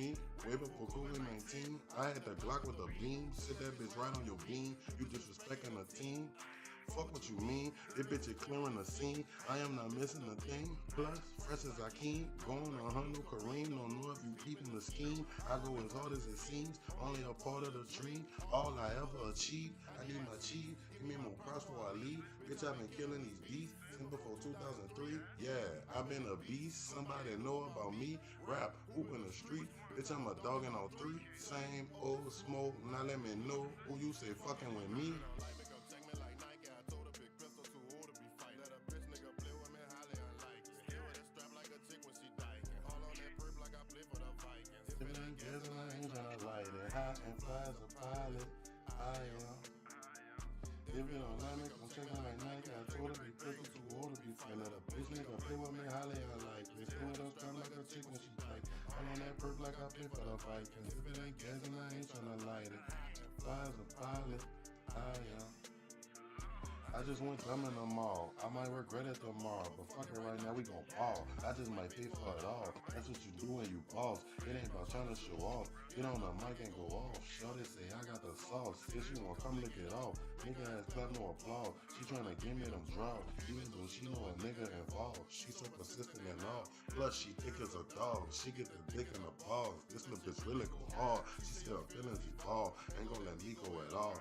me? Way before COVID-19, I had the Glock with a beam. Sit that bitch right on your beam. You disrespecting the team? Fuck what you mean. This bitch is clearing the scene. I am not missing a thing. Plus, fresh as I can. Going on Hundo Kareem. Don't know if you peeping the scheme. I go as hard as it seems. Only a part of the dream. All I ever achieved. I need my cheese. Give me more props before I leave. Bitch, I've been killing these beats since before 2003. Yeah, I've been a beast. Somebody know about me. Rap, hoop in the street. Bitch, I'm a dog in all three. Same old smoke. Now let me know who you say fucking with me. If it ain't gas and I ain't tryna light it. High and fly as a pilot. I am. If you don't like me, come check me like Nike. I told her be crystal too old to be fine. Let a bitch nigga play with me, holly, I like this. Stay with us, come like a chick when she tight. All on that perk like I play for the Vikings. If it ain't gas and I ain't tryna light it. Fly as a pilot. I am. I just went dumb in the mall. I might regret it tomorrow, but fuck it right now, we gon' ball. I just might pay for it all. That's what you do when you boss. It ain't about trying to show off. Get on the mic and go off. Shorty say I got the sauce. If she wanna come lick it off. Nigga ass clap no applause. She tryna give me them draws. Even though she know a nigga involved. She so persistent and all. Plus she thick as a dog. She get the dick in the balls. This little bitch really go hard. She still feelings evolve. Ain't gonna let me go at all.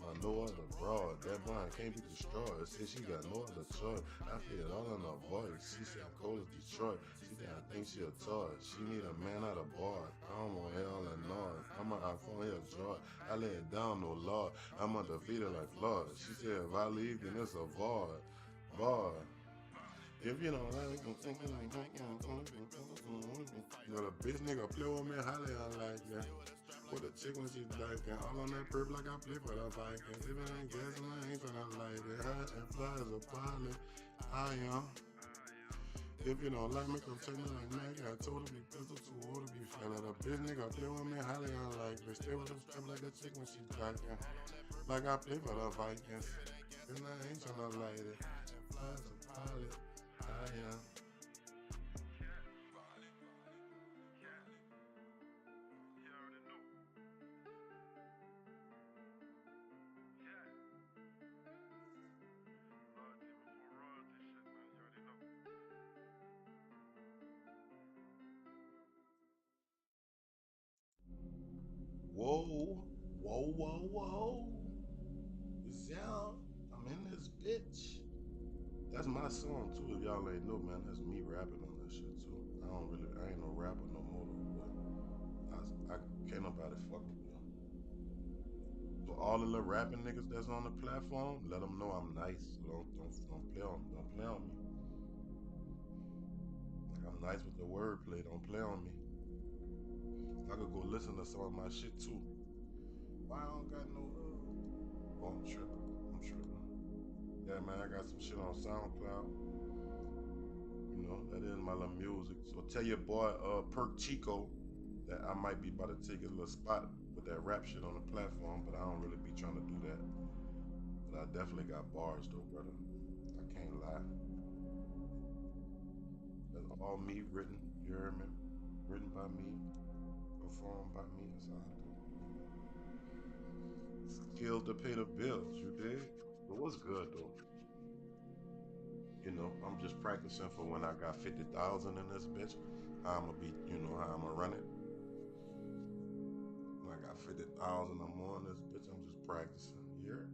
I know other broad. That blind can't be destroyed. Say she got no other choice. I feel it all in her voice. She said I'm cold as Detroit. She said I think she a toy. She need a man out of bar. I don't want hell and noise. I'm an iPhone here joy. I lay it down, no Lord. I'm undefeated like Floyd. She said if I leave, then it's a void. Void. If you don't like me, but a bitch nigga play with me, highly unlike that. With a chick when she like that. All on that perp like I play for the Vikings. If it ain't gas and I ain't tryna light it. High and fly as a pilot. I am. If you don't like me, come check me like Nike. I told her be pistol too old to be fine. Let a bitch nigga play with me, highly unlikely. Stay with them strap like a chick when she jacking. Like I play for the Vikings. And I ain't tryna light it. Fly as a pilot. I am. Whoa, whoa, whoa, whoa. Yeah, I'm in this bitch. That's my song too, if y'all ain't know, man. That's me rapping on that shit too. I ain't no rapper no more though, but I can't nobody fuck with me. So all the little rapping niggas that's on the platform, let them know I'm nice. So don't play on me. Like I'm nice with the wordplay, don't play on me. I could go listen to some of my shit too. Why I don't got no oh, I'm tripping. Yeah, man, I got some shit on SoundCloud. You know, that is my little music. So tell your boy Perk Chico that I might be about to take his little spot with that rap shit on the platform, but I don't really be trying to do that. But I definitely got bars though, brother. I can't lie. That's all me written, you hear me? Written by me, performed by me, that's all I do. Skills to pay the bills, you dig? But what's good though? You know, I'm just practicing for when I got 50,000 in this bitch. How I'ma be, you know, how I'ma run it. When I got 50,000 or more in this bitch, I'm just practicing. Yeah.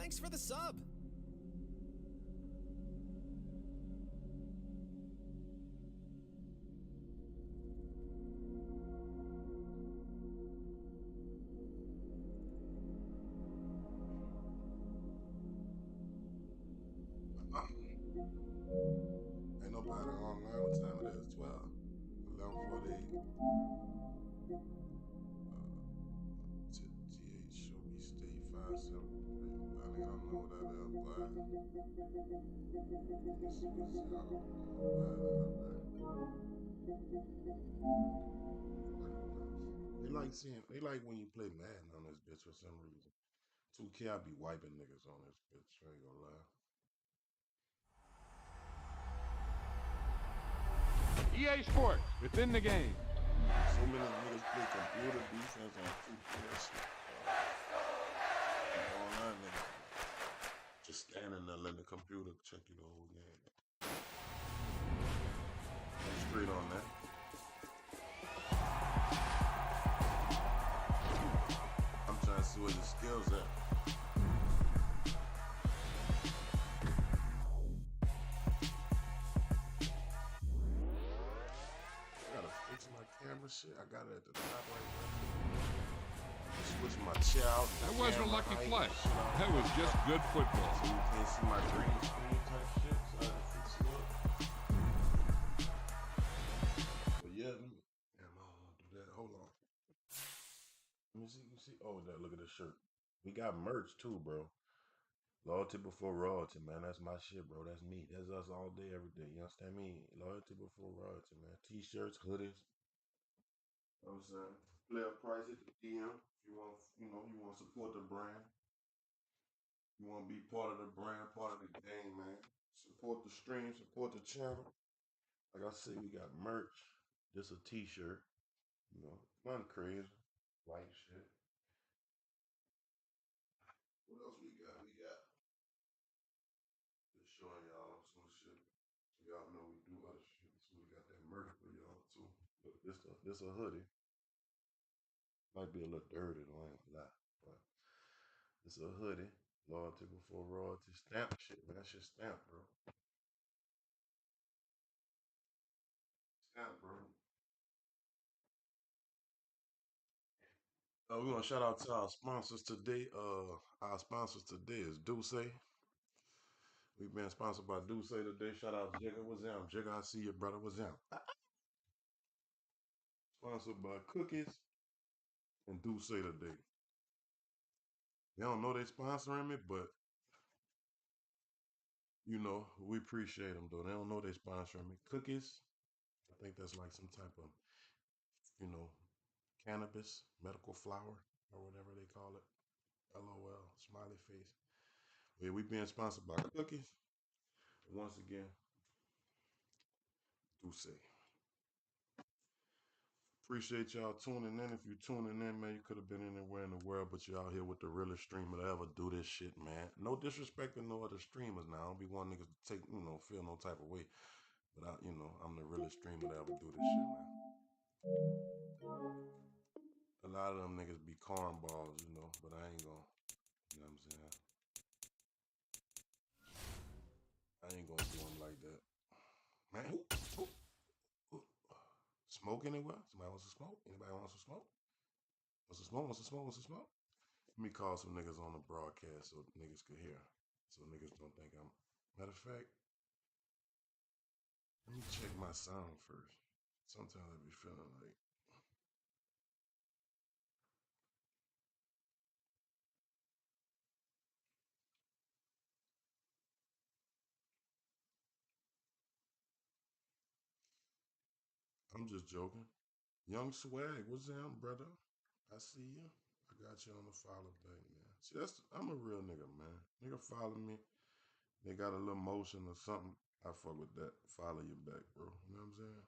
Thanks for the sub. Ain't nobody online. What time it is? 12. 11:48. GH show me Steve 573. I nigga don't know what that is, boy. Let's see what's y'all. They like when you play Madden on this bitch for some reason. 2K, I be wiping niggas on this bitch. I ain't gonna lie. EA Sports, it's in the game. So many niggas play computer defense on 2K. That shit. Online niggas just standing there letting the computer check you the whole game. I'm straight on that. I'm trying to see where your skills at. I gotta fix my camera shit. I got it at the top right now. Switch my chair out. That wasn't a lucky play. That was just good football. So you can't see my green screen type shit. So I had to fix it up. But yeah, let me. Damn, I don't want to do that. Hold on. Let me see. You see? Oh, that. Look at the shirt. We got merch too, bro. Loyalty before royalty, man. That's my shit, bro. That's me. That's us all day, every day. You understand me? Loyalty before royalty, man. T-shirts, hoodies. You know what I'm saying? Player price at the DM. If you want, you want to support the brand. You want to be part of the brand, part of the game, man. Support the stream, support the channel. Like I said, we got merch. This a t-shirt. You know, nothing crazy. White shit. What else we got? We got just showing y'all some shit. So y'all know we do other shit. So we got that merch for y'all too. Look, this a hoodie. Might be a little dirty though, I ain't gonna lie. But it's a hoodie. Loyalty before royalty. Stamp shit, man. That shit stamp, bro. Stamp, bro. We're gonna shout out to our sponsors today. Our sponsors today is Duce. We've been sponsored by Duce today. Shout out Jigga. What's up? Jigga, I see you, brother. What's up? Sponsored by Cookies and Duce today. They don't know they sponsoring me, but you know, we appreciate them though. They don't know they sponsoring me. Cookies, I think that's like some type of, you know, cannabis, medical flower, or whatever they call it. LOL, smiley face. Yeah, we being sponsored by Cookies. Once again, Duce. Appreciate y'all tuning in. If you're tuning in, man, you could have been anywhere in the world, but you're out here with the realest streamer to ever do this shit, man. No disrespect to no other streamers now. I don't be one niggas to take, feel no type of way. But I'm the realest streamer to ever do this shit, man. A lot of them niggas be cornballs, but I ain't gonna, you know what I'm saying? I ain't gonna do them like that. Man, who? Smoke anywhere? Somebody wants to smoke? Anybody wants to smoke? Wants to smoke? Wants to smoke? Wants to smoke? Let me call some niggas on the broadcast so niggas could hear. So niggas don't think I'm. Matter of fact, let me check my sound first. Sometimes I be feeling like. I'm just joking. Young Swag, what's up, brother? I see you. I got you on the follow back, man. See, I'm a real nigga, man. Nigga follow me. They got a little motion or something. I fuck with that. Follow you back, bro. You know what I'm saying?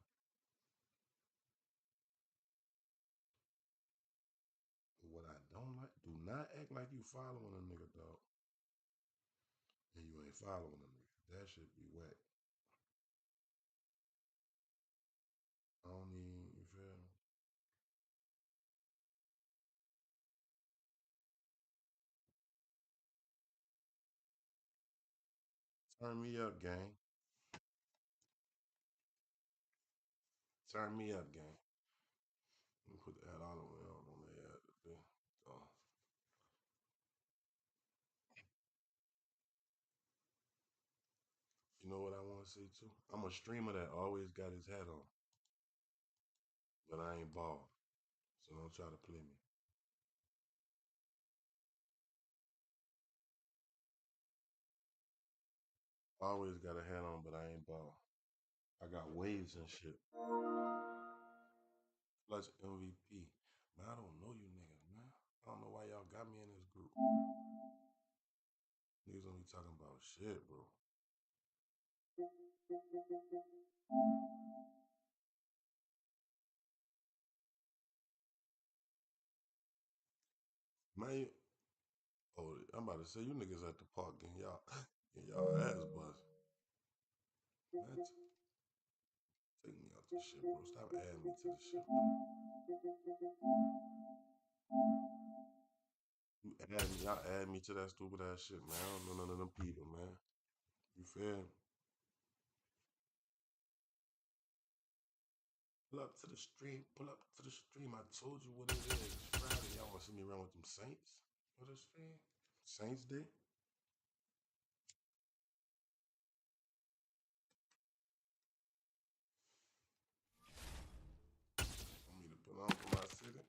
What I don't like, do not act like you following a nigga, dog. And you ain't following a nigga. That should be whack. I don't even, you feel me? Turn me up, gang. Turn me up, gang. Let me put that all the way up on the ad today. You know what I want to say too? I'm a streamer that always got his hat on, but I ain't bald, so don't try to play me. Always got a hat on, but I ain't bald. I got waves and shit. Clutch MVP. Man, I don't know you niggas, man. I don't know why y'all got me in this group. Niggas don't be talking about shit, bro. Man, oh, I'm about to say you niggas at the park getting y'all ass buzzed. Man, take me out this shit, bro. Stop adding me to this shit, bro. Y'all add me to that stupid ass shit, man. I don't know none of them people, man. You feel me? Pull up to the stream. Pull up to the stream. I told you what it is. It's Friday. Y'all want to see me around with them Saints for the stream? Saints Day? Want me to put on for my city?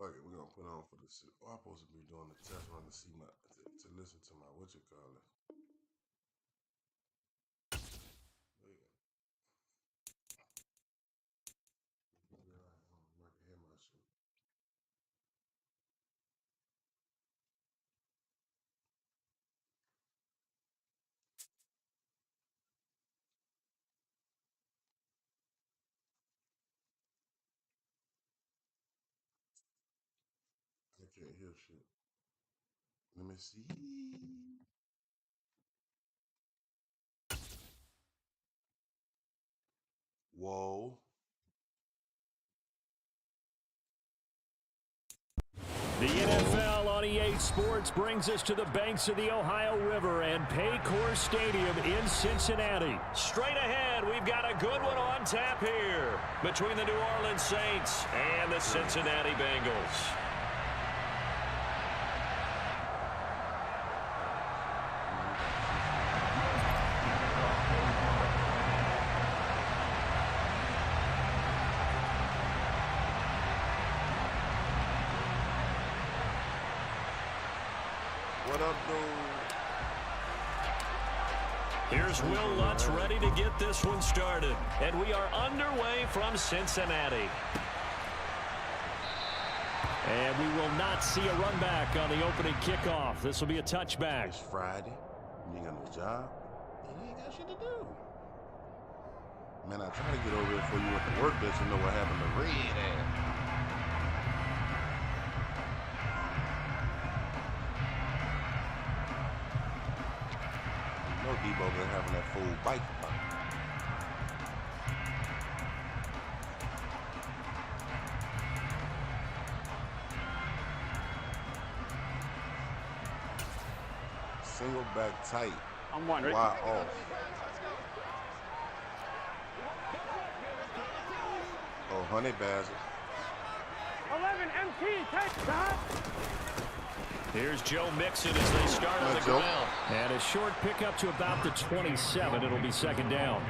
Fuck it, we're gonna put on for the city. Oh, I'm supposed to be doing the test run to see to listen to my what you call it. Wait. I can hear my shit. I can't hear shit. Let me see. Whoa. The NFL on EA Sports brings us to the banks of the Ohio River and Paycor Stadium in Cincinnati. Straight ahead, we've got a good one on tap here between the New Orleans Saints and the Cincinnati Bengals. What up, dude? Here's Will Lutz ready to get this one started. And we are underway from Cincinnati. And we will not see a run back on the opening kickoff. This will be a touchback. It's Friday. You ain't got no job. And you ain't got shit to do. Man, I try to get over here for you at the work that you know what happened to Red ass. Debo been having that full bike. Single back tight. I'm wondering. Wide off. Oh, Honey Badger. 11 MT, take that. Here's Joe Mixon as they start on the ground. And a short pickup to about the 27. It'll be second down.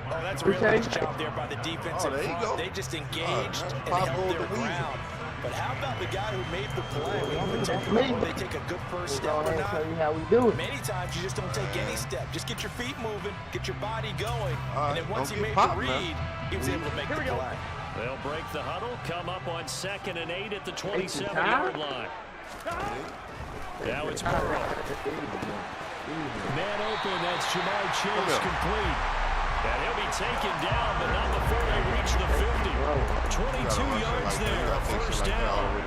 Oh, that's a real nice job there by the defensive front. They just engaged and held their ground. But how about the guy who made the play? We often talk about when they take a good first step or not. Tell you how we do it. Many times you just don't take any step. Just get your feet moving, get your body going. And then once he made the read, he was able to make the play. They'll break the huddle, come up on 2nd and 8 at the 27-yard line. Now it's Burrow. Man open, that's Jamar Chase complete. And he'll be taken down, but not before they reach the 50. 22 yards there, first down.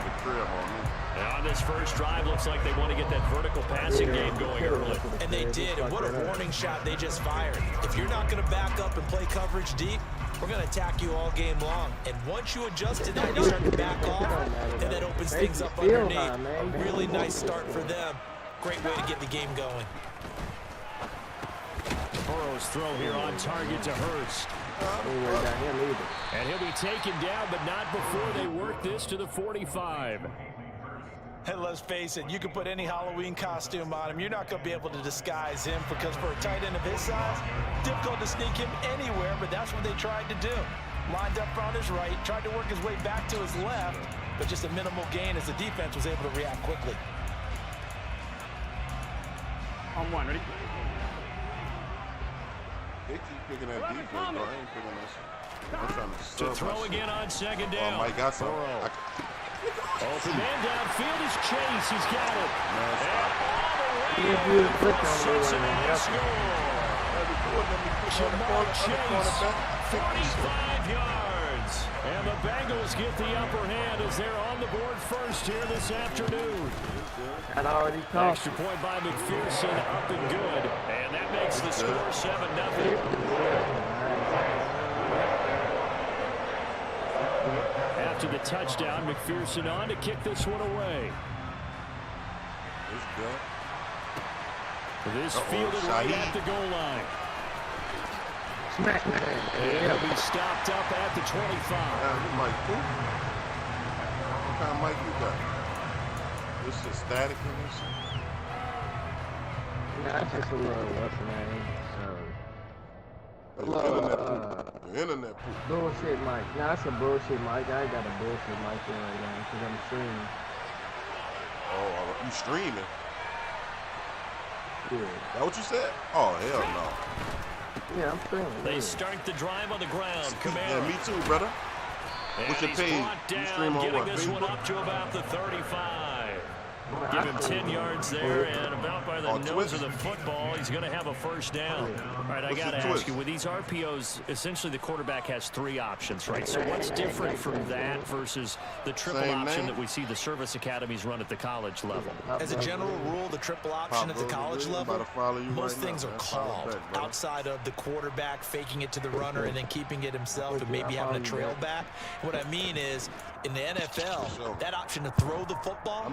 And on this first drive, looks like they want to get that vertical passing game going early. And they did, and what a warning shot they just fired. If you're not going to back up and play coverage deep, we're going to attack you all game long. And once you adjust to that, you start to back off, and that opens things up underneath. A really nice start for them. Great way to get the game going. Burrow's throw here on target to Hurst. And he'll be taken down, but not before they work this to the 45. Hey, let's face it, you can put any Halloween costume on him. You're not going to be able to disguise him because for a tight end of his size, difficult to sneak him anywhere, but that's what they tried to do. Lined up on his right, tried to work his way back to his left, but just a minimal gain as the defense was able to react quickly. On one, ready? They keep picking that defense, bro. I ain't picking that shit. I'm trying to throw again on second down. Oh, Mike got some. Open man downfield is Chase. He's got it. And all the way Cincinnati score. Jamar Chase, 45 yards. And the Bengals get the upper hand as they're on the board first here this afternoon. Extra point by McPherson, up and good. And that makes the score 7-0. After the touchdown, McPherson on to kick this one away. This fielded right at the goal line. And he'll be stopped up at the 25. Mike, what kind of mic you got? This is static in this? Nah, it's just a little what's the name? The internet poop. Bullshit mic. Nah, that's a bullshit mic. I ain't got a bullshit mic in right now because I'm streaming. Oh, you streaming? Yeah. That what you said? Oh, hell no. Yeah, I'm streaming. They start the drive on the ground. Kamara. Yeah, me too, brother. What's your page? You stream on getting what, this Facebook? One up to about the 35. Give him 10 yards there, and about by the nose of the football, he's going to have a first down. All right, I got to ask you, with these RPOs, essentially the quarterback has 3 options, right? So what's different from that versus the triple option that we see the service academies run at the college level? As a general rule, the triple option at the college level, most things are called outside of the quarterback faking it to the runner and then keeping it himself and maybe having a trail back. What I mean is, in the NFL, that option to throw the football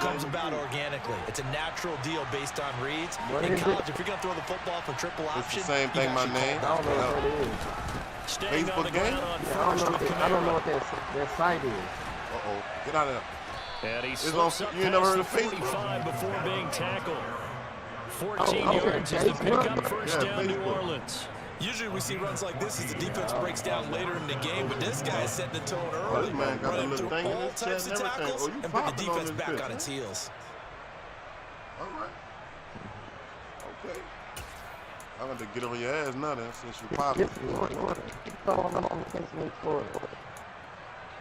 comes about organically. It's a natural deal based on reads. In college, if you're going to throw the football for triple option, it's the same thing, my name. I don't know what it is. Staying on the ground on first with Kamara. I don't know what that site is. Uh-oh. Get out of there. And he slips up past the 45 before being tackled. 14 yards as the pickup, first down New Orleans. Usually we see runs like this as the defense breaks down later in the game, but this guy is setting the tone early, running through all types of tackles, and put the defense back on its heels. All right. Okay. I'm going to get over your ass now then, since you're popping.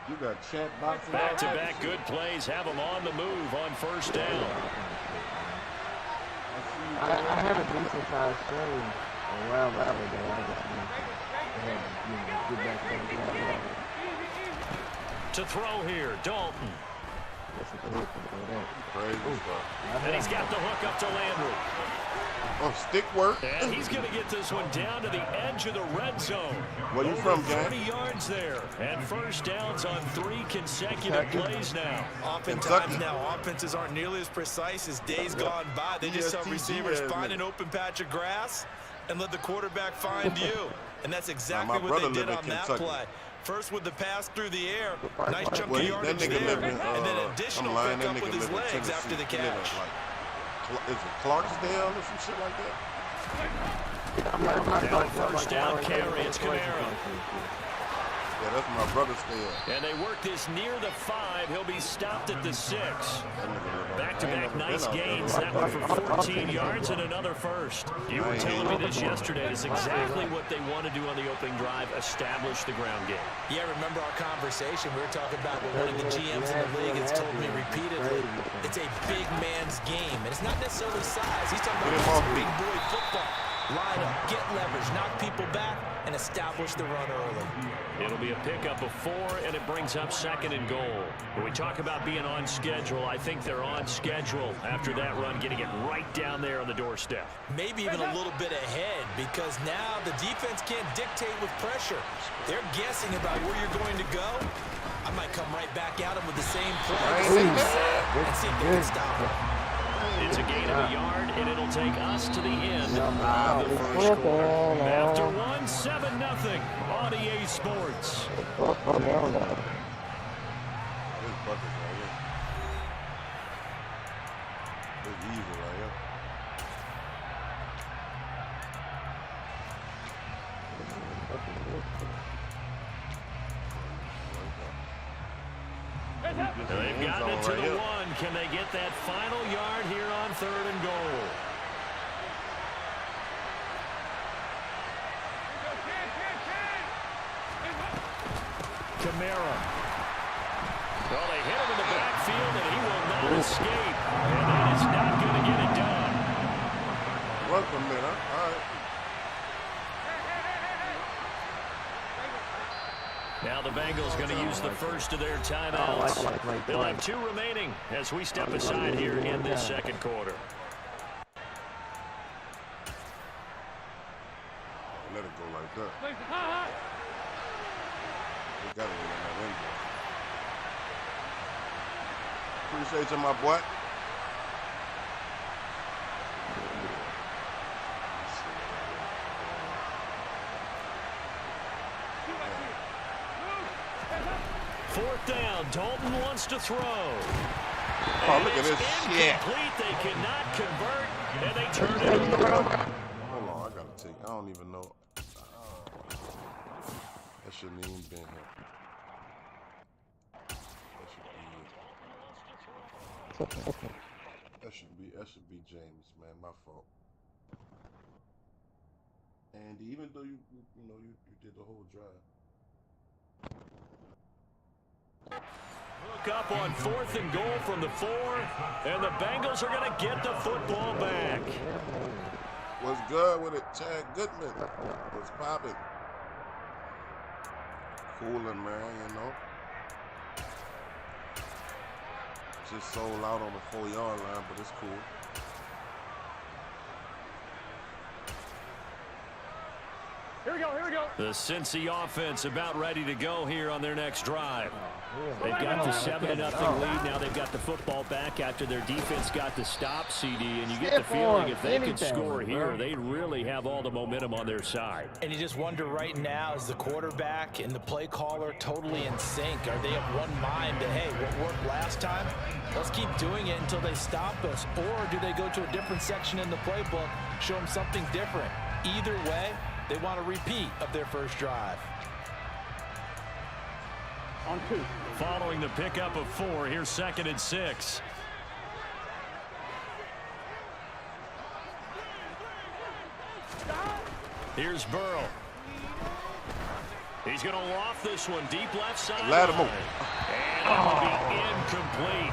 You got chat boxes. Back-to-back good plays have them on the move on first down. I have a decent size stream. Well, that was to throw here, Dalton. Crazy stuff. And he's got the hook up to Landry. Oh, stick work. And he's going to get this one down to the edge of the red zone. Where you from, gang? 30 yards there. And first downs on 3 consecutive plays now. Oftentimes now, offenses aren't nearly as precise as days gone by. They just tell receivers, find an open patch of grass and let the quarterback find you. And that's exactly what they did on that play. First with the pass through the air, nice chunk of yardage there, and then additional pickup with his legs after the catch. Is it Clarksdale or some shit like that? Now first down carry, it's Kamara. Yeah, that's my brother's still. And they work this near the 5. He'll be stopped at the 6. Back-to-back nice gains. That one for 14 yards and another first. You were telling me this yesterday. It's exactly what they want to do on the opening drive, establish the ground game. Yeah, remember our conversation. We were talking about what one of the GMs in the league has told me repeatedly. It's a big man's game, and it's not necessarily size. He's talking about big boy football. Line up, get leverage, knock people back, and establish the run early. It'll be a pickup of 4, and it brings up 2nd and goal. When we talk about being on schedule, I think they're on schedule after that run, getting it right down there on the doorstep. Maybe even a little bit ahead, because now the defense can't dictate with pressure. They're guessing about where you're going to go. I might come right back at them with the same play, the same set, and see if they can stop it. It's a gain of a yard, and it'll take us to the end of the first quarter. After 1, 7-0 on EA Sports. They've gotten it to the 1. Can they get that final yard here on 3rd and goal? Camara. Well, they hit him in the backfield, and he will not escape. And that is not going to get it done. Welcome, man. All right. Now the Bengals going to use the first of their timeouts. They'll have 2 remaining as we step aside here in this 2nd quarter. Let it go like that. They got to get in that end zone. Appreciate you, my boy. Fourth down. Dalton wants to throw. Oh, look at this shit. They cannot convert, and they turn it over. Hold on, I gotta take. I don't even know. That shouldn't even been here. That should be James, man. My fault. And even though you did the whole drive. Look up on 4th and goal from the 4, and the Bengals are going to get the football back. What's good with it, Chad Goodman? What's popping? Cooling, man, you know. Just sold out on the 4-yard line, but it's cool. Here we go, here we go. The Cincy offense about ready to go here on their next drive. They've got the 7-0 lead. Now they've got the football back after their defense got the stop, CD. And you get the feeling if they could score here, they really have all the momentum on their side. And you just wonder right now, is the quarterback and the play caller totally in sync? Are they of one mind that, hey, what worked last time? Let's keep doing it until they stop us. Or do they go to a different section in the playbook, show them something different? Either way, they want a repeat of their first drive. On 2. Following the pickup of 4, here's 2nd and 6. Here's Burrow. He's going to loft this one deep left side. And that will be incomplete.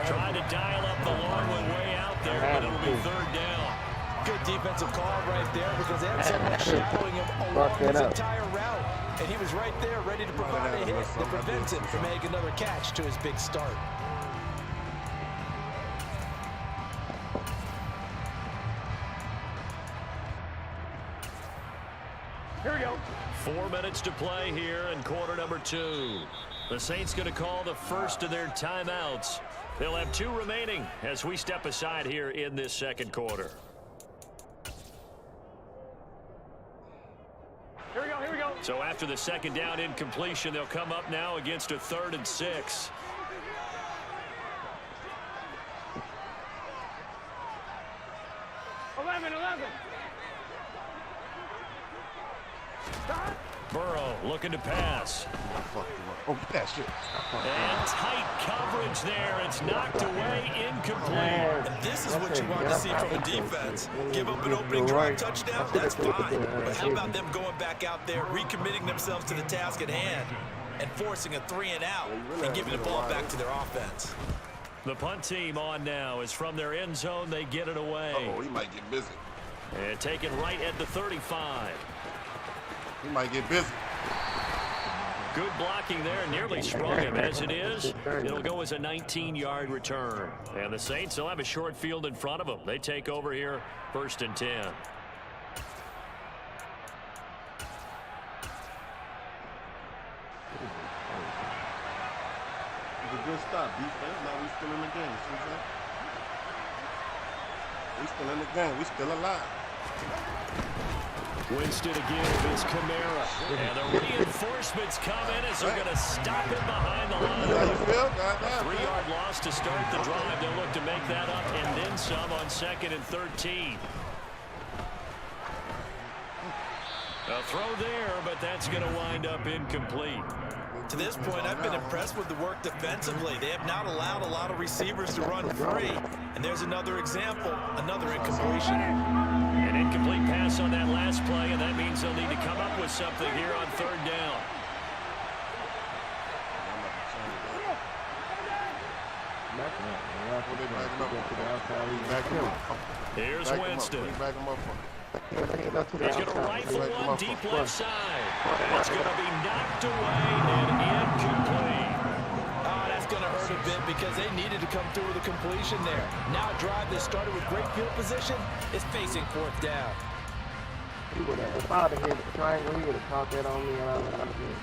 Trying to dial up the long one way out there, but it'll be 3rd down. Good defensive call right there because they had someone shadowing him along his entire route. And he was right there ready to provide a hit that prevents him from making another catch to his big start. Here we go. 4 minutes to play here in quarter number 2. The Saints going to call the first of their timeouts. They'll have 2 remaining as we step aside here in this 2nd quarter. Here we go, here we go. So after the 2nd down incompletion, they'll come up now against a 3rd and 6. Burrow looking to pass. Oh, that shit. And tight coverage there. It's knocked away, incomplete. And this is what you want to see from a defense. Give up an opening drive touchdown, that's fine. But how about them going back out there, recommitting themselves to the task at hand, and forcing a 3-and-out and giving the ball back to their offense? The punt team on now is from their end zone. They get it away. Oh, he might get busy. And taken right at the 35. He might get busy. Good blocking there, nearly sprung him. As it is, it'll go as a 19-yard return. And the Saints will have a short field in front of them. They take over here, 1st and 10. It's a good stop, defense. Now we still in the game. See what I'm saying? We still in the game. We still alive. Winston again, it's Kamara. And the reinforcements come in as they're going to stop it behind the line. A 3-yard loss to start the drive. They'll look to make that up and then some on 2nd and 13. A throw there, but that's going to wind up incomplete. To this point, I've been impressed with the work defensively. They have not allowed a lot of receivers to run free. And there's another example, another incompletion. An incomplete pass on that last play, and that means they'll need to come up with something here on 3rd down. Here's Winston. He's going to rifle one deep left side. It's going to be knocked away and incomplete. Oh, that's going to hurt a bit because they needed to come through with a completion there. Now a drive that started with great field position is facing 4th down. If I would have hit the triangle, he would have caught that on me and I would have been.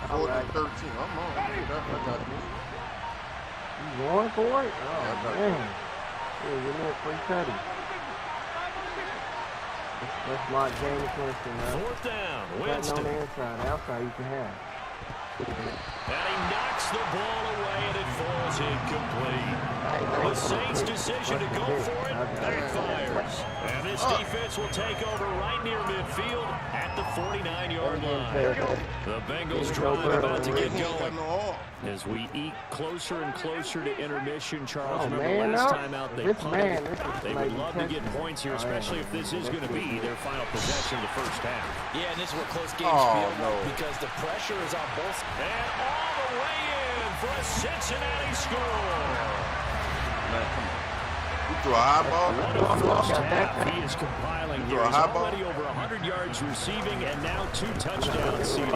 Right. 13. I'm on. I got this. You going for it? Oh, yeah, man. Yeah, give me a free cutty. Let's lock James Winston, man. 4th down. Winston. Winston. On the inside. Outside you can have. And he knocks the ball away, and it falls incomplete. The Saints' decision to go for it backfires. And this defense will take over right near midfield at the 49-yard line. The Bengals drive about to get going. As we eke closer and closer to intermission, Charles, remember last time out they punted. They would love to get points here, especially if this is going to be their final possession of the first half. Yeah, and this is where close games feel because the pressure is on both sides. And all the way in for a Cincinnati score. Man, come on. You threw a high ball? First half, he is compiling here. He's already over 100 yards receiving and now 2 touchdowns, CD.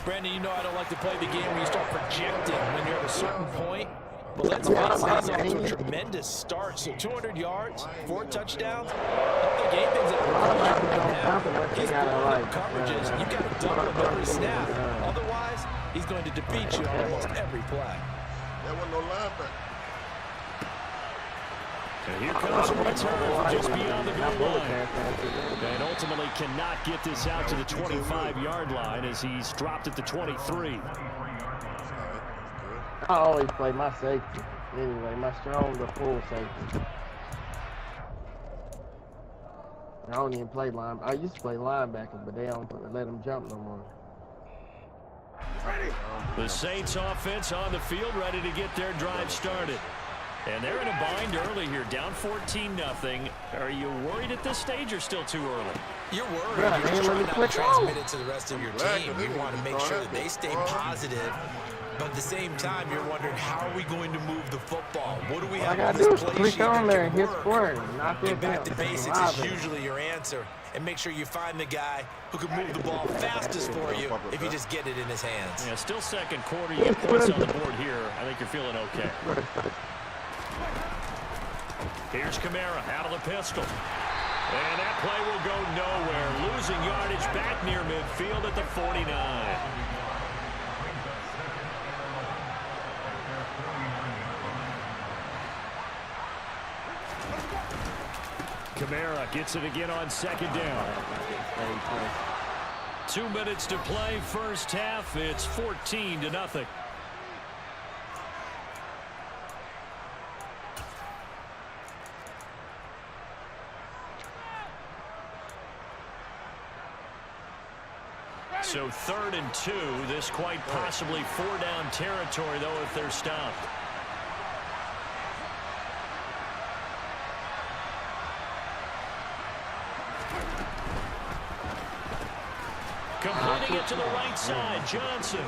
Brandon, you know I don't like to play the game where you start projecting when you're at a certain point. But let's face it, he's off to a tremendous start. So 200 yards, 4 touchdowns. The game things that he's blowing up coverages. You've got to double him every snap. Otherwise, he's going to defeat you on almost every play. There was no linebacker. And here comes a return just beyond the goal line. And ultimately cannot get this out to the 25-yard line as he's dropped at the 23. I always play my safety. Anyway, my strong's a full safety. I don't even play line. I used to play linebacker, but they don't let them jump no more. The Saints offense on the field, ready to get their drive started. And they're in a bind early here, down 14-0. Are you worried at this stage or still too early? You're worried. You're just trying not to transmit it to the rest of your team. You want to make sure that they stay positive. But at the same time, you're wondering, how are we going to move the football? What do we have on this play sheet that can work? Get back to basics is usually your answer. And make sure you find the guy who can move the ball fastest for you if you just get it in his hands. Yeah, still second quarter. You get points on the board here. I think you're feeling okay. Here's Kamara out of the pistol. And that play will go nowhere. Losing yardage back near midfield at the 49. Kamara gets it again on 2nd down. 2 minutes to play, first half. It's 14-0. So 3rd and 2. This quite possibly 4-down territory, though, if they're stopped. Completing it to the right side, Johnson.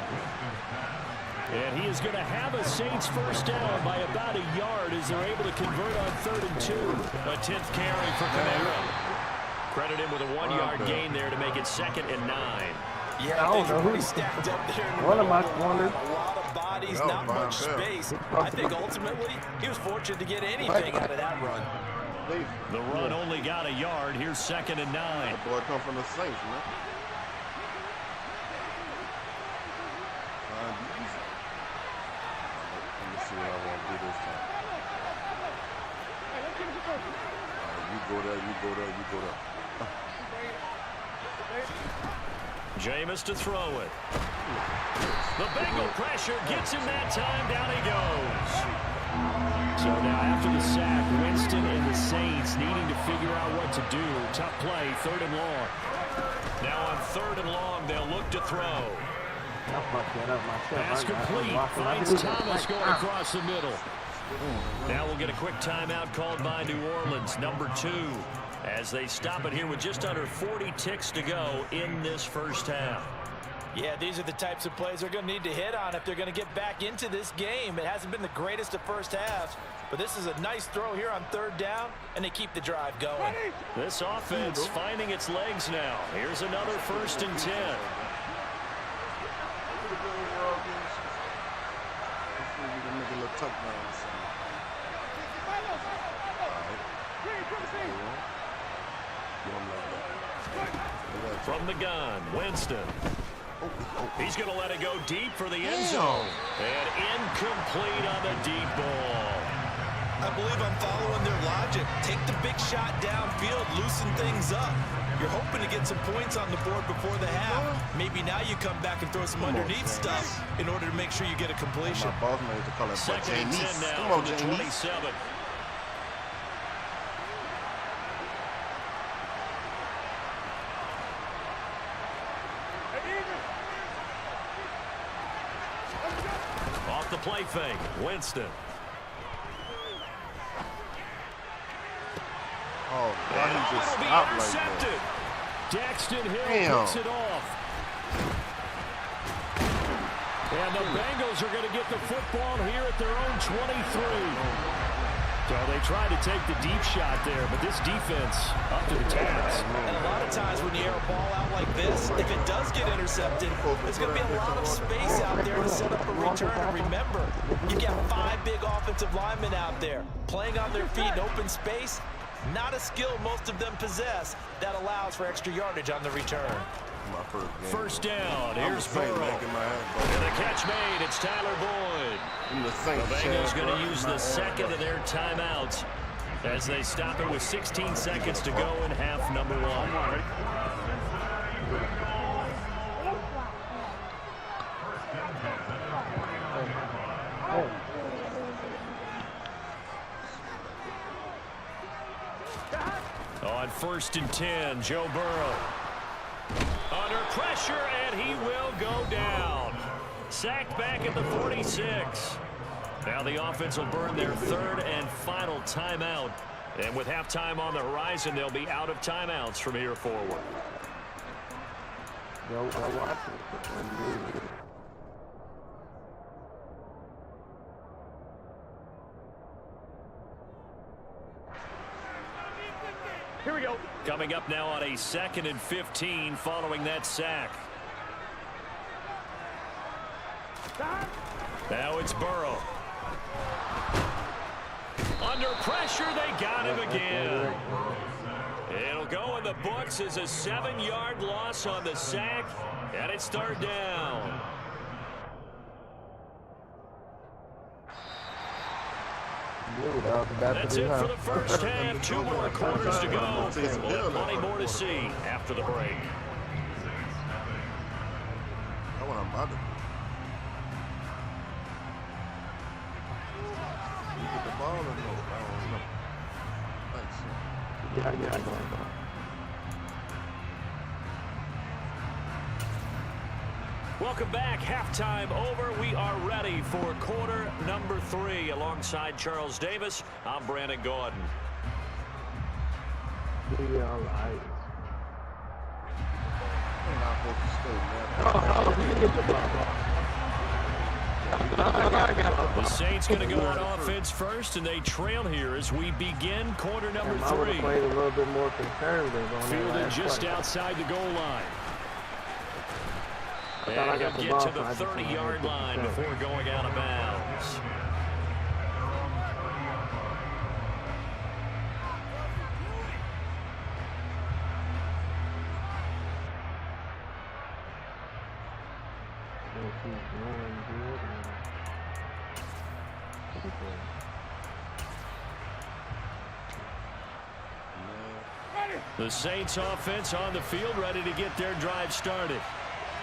And he is going to have a Saints first down by about a yard as they're able to convert on 3rd and 2. A 10th carry for Kamara. Credit him with a 1-yard gain there to make it 2nd and 9. Yeah, I think they're pretty stacked up there. What am I wondering? A lot of bodies, not much space. I think ultimately he was fortunate to get anything out of that run. The run only got a yard. Here's 2nd and 9. That boy come from the Saints, man. Let me see what I want to do this time. You go there, you go there, you go there. Jameis to throw it. The Bengal pressure gets him that time. Down he goes. So now after the sack, Winston and the Saints needing to figure out what to do. Tough play, 3rd and long. Now on 3rd and long, they'll look to throw. Pass complete. Finds Thomas going across the middle. Now we'll get a quick timeout called by New Orleans, number 2, as they stop it here with just under 40 ticks to go in this first half. Yeah, these are the types of plays they're going to need to hit on if they're going to get back into this game. It hasn't been the greatest of first halves, but this is a nice throw here on 3rd down, and they keep the drive going. This offense finding its legs now. Here's another 1st and 10. From the gun, Winston. He's going to let it go deep for the end zone. And incomplete on the deep ball. I believe I'm following their logic. Take the big shot downfield, loosen things up. You're hoping to get some points on the board before the half. Maybe now you come back and throw some underneath stuff in order to make sure you get a completion. My boss man to call it 2nd and 10 now from the 27. Off the play fake, Winston. Oh, God, he just stopped like that. Daxton Hill picks it off. And the Bengals are going to get the football here at their own 23. So they tried to take the deep shot there, but this defense up to the task. And a lot of times when you air a ball out like this, if it does get intercepted, there's going to be a lot of space out there to set up a return. And remember, you got 5 big offensive linemen out there playing on their feet in open space. Not a skill most of them possess that allows for extra yardage on the return. First down. Here's Burrow. And the catch made. It's Tyler Boyd. The Bengals going to use the 2nd of their timeouts as they stop it with 16 seconds to go in half number 1. On 1st and 10, Joe Burrow. Under pressure, and he will go down. Sacked back at the 46. Now the offense will burn their 3rd and final timeout. And with halftime on the horizon, they'll be out of timeouts from here forward. Here we go. Coming up now on a 2nd and 15 following that sack. Now it's Burrow. Under pressure, they got him again. It'll go in the books as a 7-yard loss on the sack, and it's 3rd down. That's it for the first half. 2 more quarters to go. We'll have plenty more to see after the break. That's what I'm about to do. You get the ball or no? I don't know. Thanks. Yeah, I go. Welcome back. Halftime over. We are ready for quarter number 3. Alongside Charles Davis, I'm Brandon Gordon. Yeah, all right. The Saints going to go on offense first, and they trail here as we begin quarter number 3. I would have played a little bit more conservative on Fielded just outside the goal line. And he'll get to the 30-yard line before going out of bounds. The Saints offense on the field, ready to get their drive started.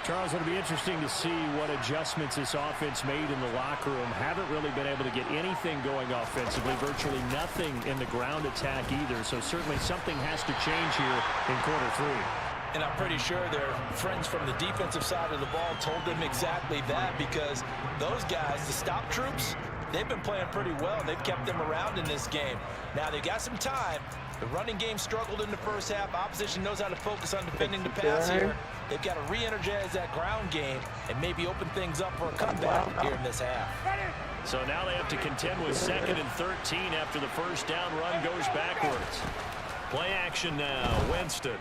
Charles, it'll be interesting to see what adjustments this offense made in the locker room. Haven't really been able to get anything going offensively, virtually nothing in the ground attack either. So certainly something has to change here in quarter 3. And I'm pretty sure their friends from the defensive side of the ball told them exactly that, because those guys, the stop troops, they've been playing pretty well. They've kept them around in this game. Now they've got some time. The running game struggled in the first half. Opposition knows how to focus on defending the pass here. They've got to re-energize that ground game and maybe open things up for a comeback here in this half. So now they have to contend with 2nd and 13 after the first down run goes backwards. Play action now. Winston.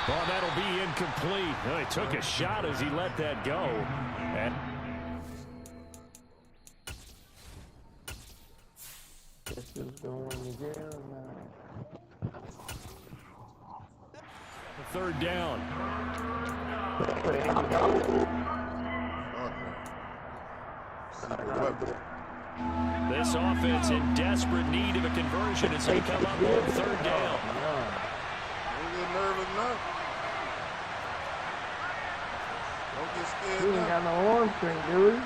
Well, that'll be incomplete. Well, he took a shot as he let that go. And this is going to jail now. 3rd down. This offense in desperate need of a conversion as they come up on 3rd down. Don't get nervous now. Don't get scared He ain't got no arm string, do he?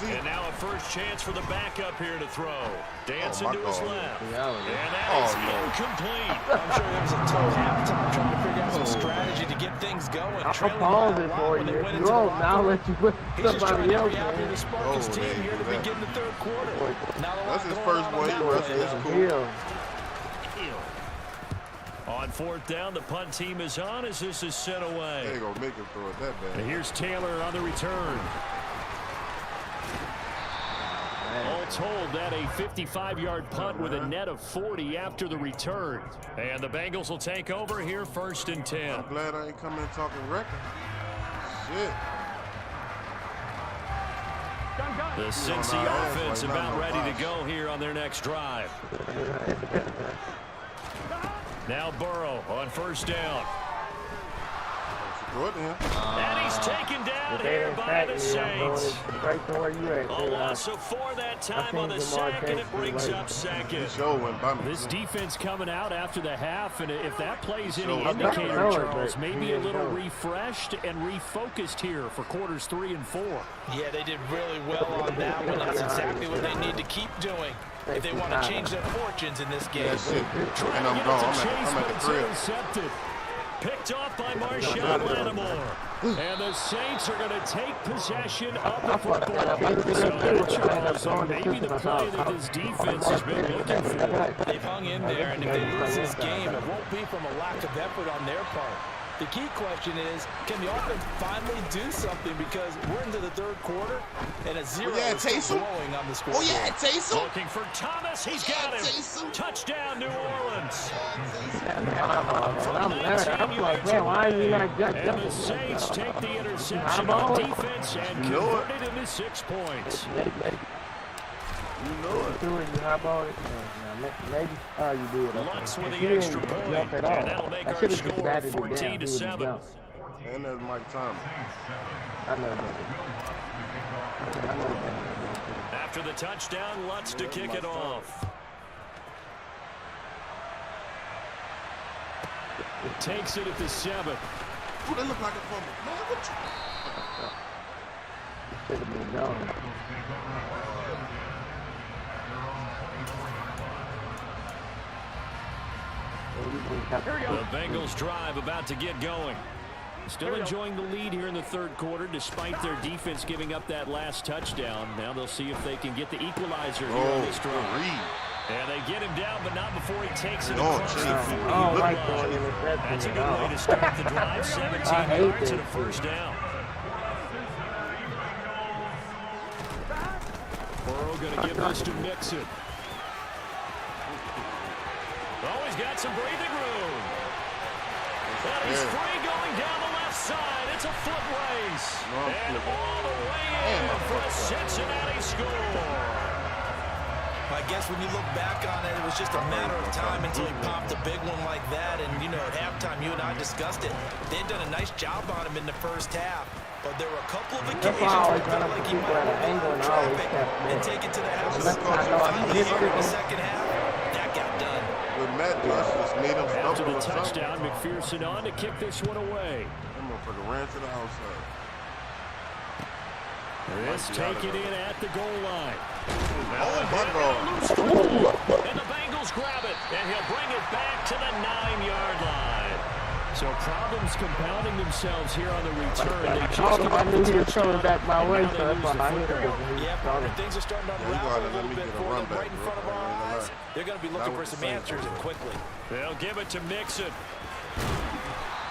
And now a first chance for the backup here to throw. Dancing to his left. And that is incomplete. I'm sure it was a tough halftime trying to figure out some strategy to get things going. I'll pause it for you. If you won't, now I'll let you put somebody else in. To spark his team here to begin the 3rd quarter. That's his first one. That's cool. On 4th down, the punt team is on as this is sent away. They ain't gonna make him throw it that bad. And here's Taylor on the return. All told, that a 55-yard punt with a net of 40 after the return. And the Bengals will take over here 1st and 10. I'm glad I ain't coming in talking record. Shit. The Cincy offense about ready to go here on their next drive. Now Burrow on 1st down. And he's taken down here by the Saints. A loss of 4 that time on the sack, and it brings up 2nd. This defense coming out after the half, and if that plays any indicator, Charles, maybe a little refreshed and refocused here for quarters 3 and 4. Yeah, they did really well on that one. That's exactly what they need to keep doing if they want to change their fortunes in this game. And I'm gone. I'm at the crib. Picked off by Marshawn Lattimore. And the Saints are going to take possession of the football. So maybe the play that this defense has been looking for. They've hung in there, and if they lose this game, it won't be from a lack of effort on their part. The key question is, can the offense finally do something, because we're into the 3rd quarter, and a 0 is blowing on the scoreboard. Taysom. Looking for Thomas. He's got him. Taysom. Touchdown, New Orleans. I'm like, man, why is he not jumping? And the Saints take the interception on defense and convert it into 6 points. You know it. You highballed it? Maybe. Oh, you did. Lux with the extra point. And that'll make our score 14-7. And there's Mike Thomas. I know that. After the touchdown, Lutz to kick it off. It takes it at the 7. Ooh, that look like a fumble. Man, what you... Should have been gone. The Bengals drive about to get going. Still enjoying the lead here in the 3rd quarter, despite their defense giving up that last touchdown. Now they'll see if they can get the equalizer here on this drive. And they get him down, but not before he takes it Oh, across the 40. Oh, like going in the That's a good way to start the drive. 17 yards and a first down. Burrow going to give this to Mixon. Oh, he's got some breathing room. And he's free going down the left side. It's a foot race. And all the way in for a Cincinnati score. I guess when you look back on it, it was just a matter of time until he popped a big one like that. And, you know, at halftime, you and I discussed it. They'd done a nice job on him in the first half. But there were a couple of occasions where it felt like he might have been traffic and take it to the house. Finally, here in the second half, that got done. With Matt Josh just made him after the touchdown, McPherson on to kick this one away. That motherfucker ran to the outside. This taken in at the goal line. Oh, my God. And the Bengals grab it, and he'll bring it back to the 9-yard line. So problems compounding themselves here on the return. They just I knew he was coming back my way, so that's why I hit him. Yeah, things are starting to unravel a little bit for them right in front of our eyes. They're going to be looking for some answers and quickly. They'll give it to Mixon.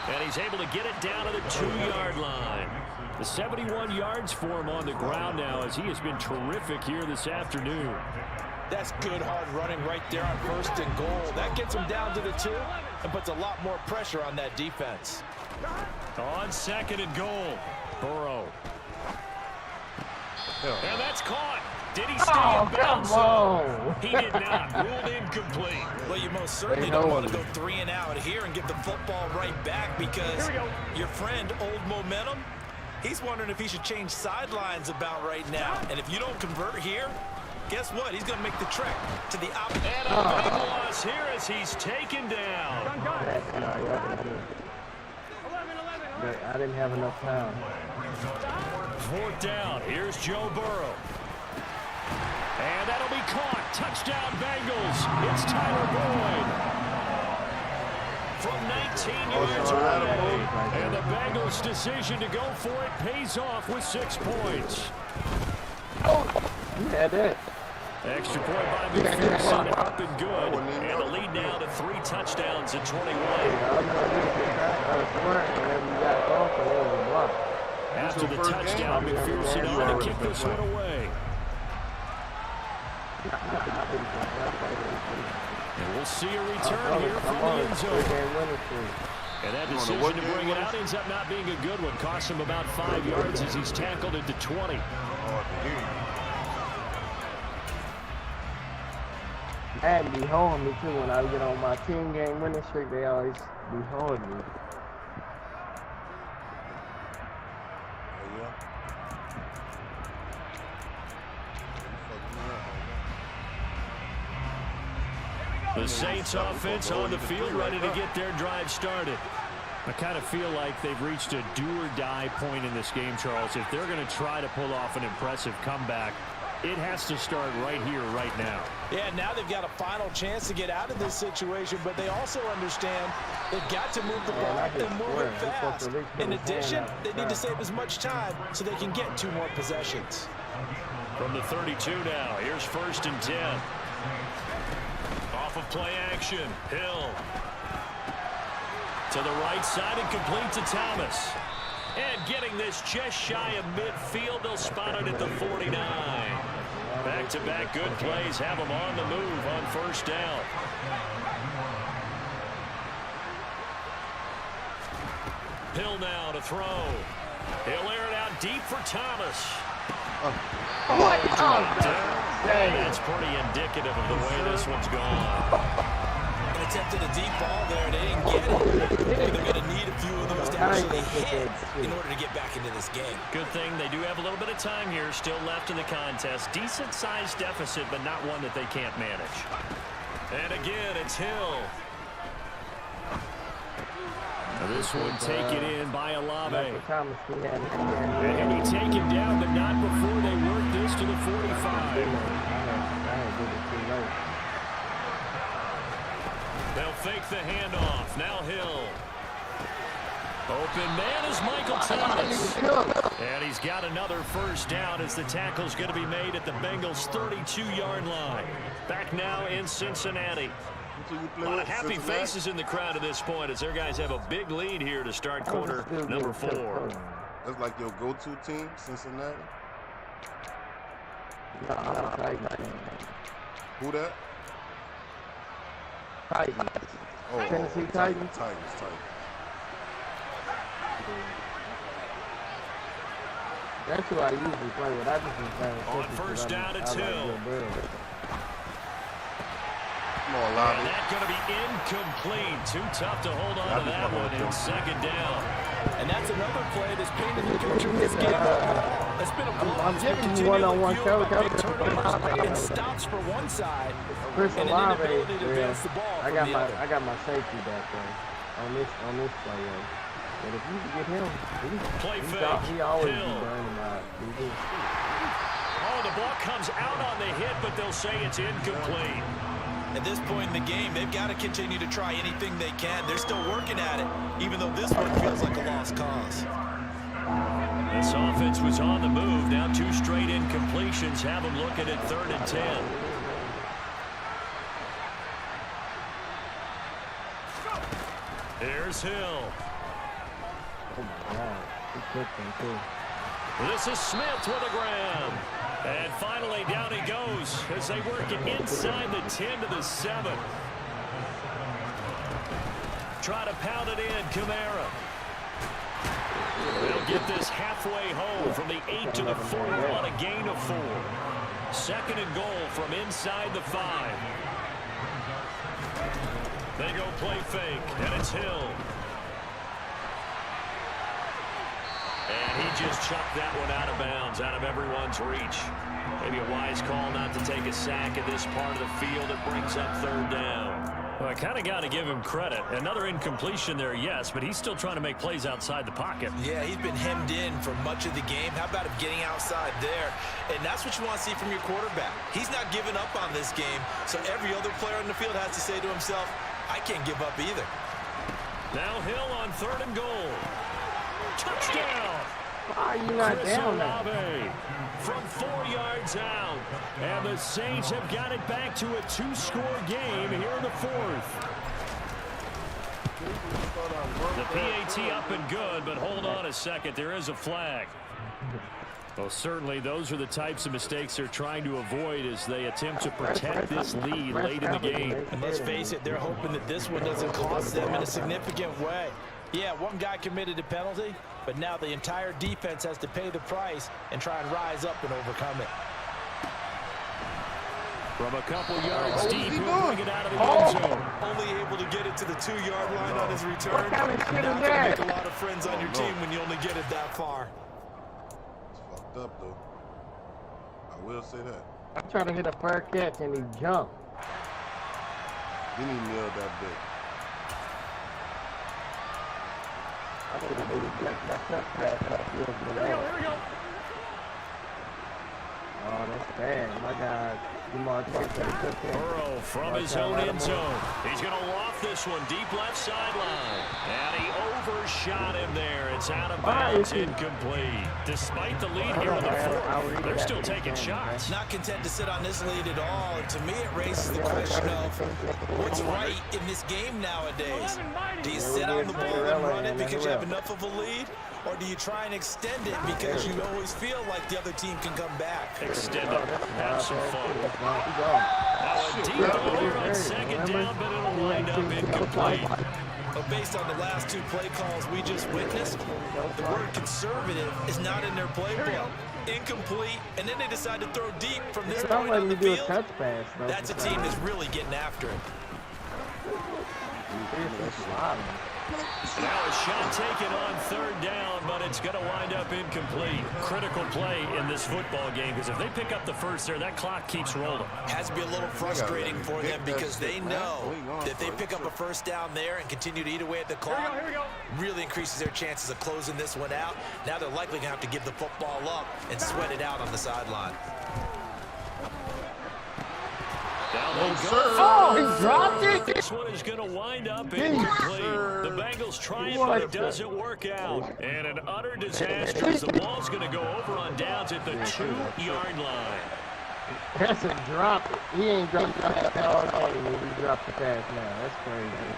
And he's able to get it down to the 2-yard line. The 71 yards for him on the ground now as he has been terrific here this afternoon. That's good hard running right there on 1st and goal. That gets him down to the 2 and puts a lot more pressure on that defense. On 2nd and goal, Burrow. And that's caught. Did he stay in bounds? He did not. Ruled incomplete. Well, you most certainly don't want to go 3 and out here and get the football right back because your friend, Old Momentum, he's wondering if he should change sidelines about right now. And if you don't convert here, guess what? He's going to make the trek to the opposite. And a big loss here as he's taken down. I didn't have enough time. 4th down. Here's Joe Burrow. And that'll be caught. Touchdown, Bengals. It's Tyler Boyd. From 19 yards away. And the Bengals' decision to go for it pays off with 6 points. Yeah, that. Extra point by McPherson, up and good. And the lead now to 3 touchdowns in 21. After the touchdown, McPherson on to kick this one away. And we'll see a return here from the end zone. And that decision to bring it out ends up not being a good one. Costs him about 5 yards as he's tackled into 20. They had to be holding me too when I get on my team game winning streak. They always be holding me. The Saints offense on the field ready to get their drive started. I kind of feel like they've reached a do-or-die point in this game, Charles. If they're going to try to pull off an impressive comeback, it has to start right here, right now. Yeah, now they've got a final chance to get out of this situation, but they also understand they've got to move the ball and move it fast. In addition, they need to save as much time so they can get 2 more possessions. From the 32 now, here's 1st and 10. Off of play action, Hill. To the right side and complete to Thomas. And getting this just shy of midfield, they'll spot it at the 49. Back-to-back good plays have them on the move on 1st down. Hill now to throw. He'll air it out deep for Thomas. That's pretty indicative of the way this one's gone. Attempted a deep ball there. They didn't get it. They're going to need a few of those to actually hit in order to get back into this game. Good thing they do have a little bit of time here still left in the contest. Decent-sized deficit, but not one that they can't manage. And again, it's Hill. This one taken in by Olave. And he'll be taken down, but not before they work this to the 45. They'll fake the handoff. Now Hill. Open man is Michael Thomas. And he's got another first down as the tackle's going to be made at the Bengals' 32-yard line. Back now in Cincinnati. A lot of happy faces in the crowd at this point as their guys have a big lead here to start quarter number 4. That's like your go-to team, Cincinnati? Who that? Titans. Oh, Tennessee Titans. Titans. That's who I usually play with. I just been playing on first down, it's Hill. Come on, Lobby. And that's going to be incomplete. Too tough to hold on to that one in second down. And that's another play that's painted the picture of this game. It's been a I'm giving you one-on-one coach. It stops for one side. Chris and Olave, an inability to advance the ball I from got my safety back there on this play. But if you can get him, he always be burning out. Oh, the ball comes out on the hit, but they'll say it's incomplete. At this point in the game, they've got to continue to try anything they can. They're still working at it, even though this one feels like a lost cause. This offense was on the move. Now 2 straight incompletions have them looking at 3rd and 10. Here's Hill. Oh, my God. He kicked him, too. This is Smith with a grab. And finally, down he goes as they work it inside the 10 to the 7. Try to pound it in, Kamara. They'll get this halfway home from the 8 to the 4 on a gain of 4. 2nd and goal from inside the 5. They go play fake, and it's Hill. And he just chucked that one out of bounds, out of everyone's reach. Maybe a wise call not to take a sack in this part of the field. It brings up 3rd down. Well, I kind of got to give him credit. Another incompletion there, yes, but he's still trying to make plays outside the pocket. Yeah, he's been hemmed in for much of the game. How about him getting outside there? And that's what you want to see from your quarterback. He's not giving up on this game, so every other player on the field has to say to himself, I can't give up either. Now Hill on 3rd and goal. Touchdown! Why are you not down there? From 4 yards out. And the Saints have got it back to a 2-score game here in the 4th. The PAT up and good, but hold on a second. There is a flag. Well, certainly those are the types of mistakes they're trying to avoid as they attempt to protect this lead late in the game. And let's face it, they're hoping that this one doesn't cost them in a significant way. Yeah, one guy committed a penalty, but now the entire defense has to pay the price and try and rise up and overcome it. From a couple yards deep, he'll bring it out of the end zone. Only able to get it to the 2-yard line on his return. Not going to make a lot of friends on your team when you only get it that far. It's fucked up, though. I will say that. I'm trying to hit a fair catch, and he jumped. Didn't he nail that bit? Here we go. Oh, that's bad. My God. Burrow from his own end zone. He's going to loft this one deep left sideline. And he overshot him there. It's out of bounds, incomplete. Despite the lead here in the 4th, they're still taking shots. Not content to sit on this lead at all. And to me, it raises the question of what's right in this game nowadays. Do you sit on the ball and run it because you have enough of a lead? Or do you try and extend it because you always feel like the other team can come back? Extend it. Have some fun. Now a deep over on 2nd down, but it'll wind up incomplete. But based on the last 2 play calls we just witnessed, the word conservative is not in their playbook. Incomplete, and then they decide to throw deep from this point on the field. That's a team that's really getting after it. Now a shot taken on 3rd down, but it's going to wind up incomplete. Critical play in this football game because if they pick up the first there, that clock keeps rolling. Has to be a little frustrating for them because they know that if they pick up a first down there and continue to eat away at the clock, really increases their chances of closing this one out. Now they're likely going to have to give the football up and sweat it out on the sideline. Oh, he dropped it. This one is going to wind up incomplete. The Bengals try it, but it doesn't work out. And an utter disaster as the ball's going to go over on downs at the 2-yard line. That's a drop. He ain't dropped the pass all day when he dropped the pass now. That's crazy.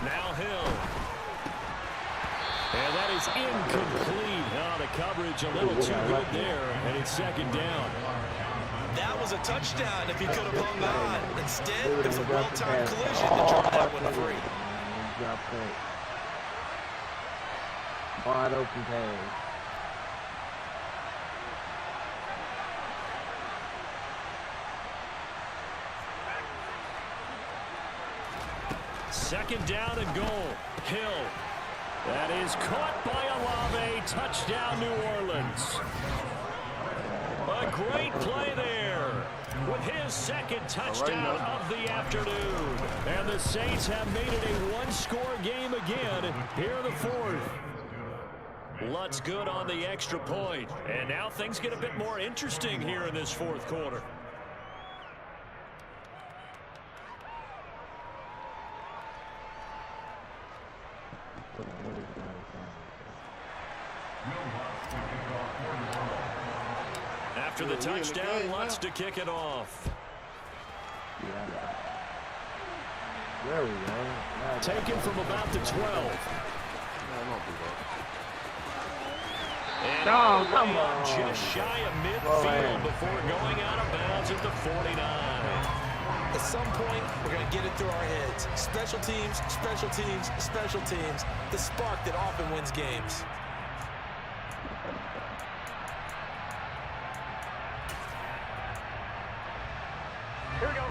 Now Hill. And that is incomplete. Oh, the coverage a little too good there, and it's second down. That was a touchdown if he could have hung on. Instead, it was a well-timed collision to drop that one free. Dropped it. Wide open pass. Second down and goal. Hill. That is caught by Olave. Touchdown, New Orleans. A great play there with his second touchdown of the afternoon. And the Saints have made it a one-score game again here in the fourth. Lutz good on the extra point. And now things get a bit more interesting here in this fourth quarter. After the touchdown, Lutz to kick it off. There we go. Taken from about the 12. And come on. Just shy of midfield before going out of bounds at the 49. At some point, we're going to get it through our heads. Special teams, special teams, special teams. The spark that often wins games. Here we go.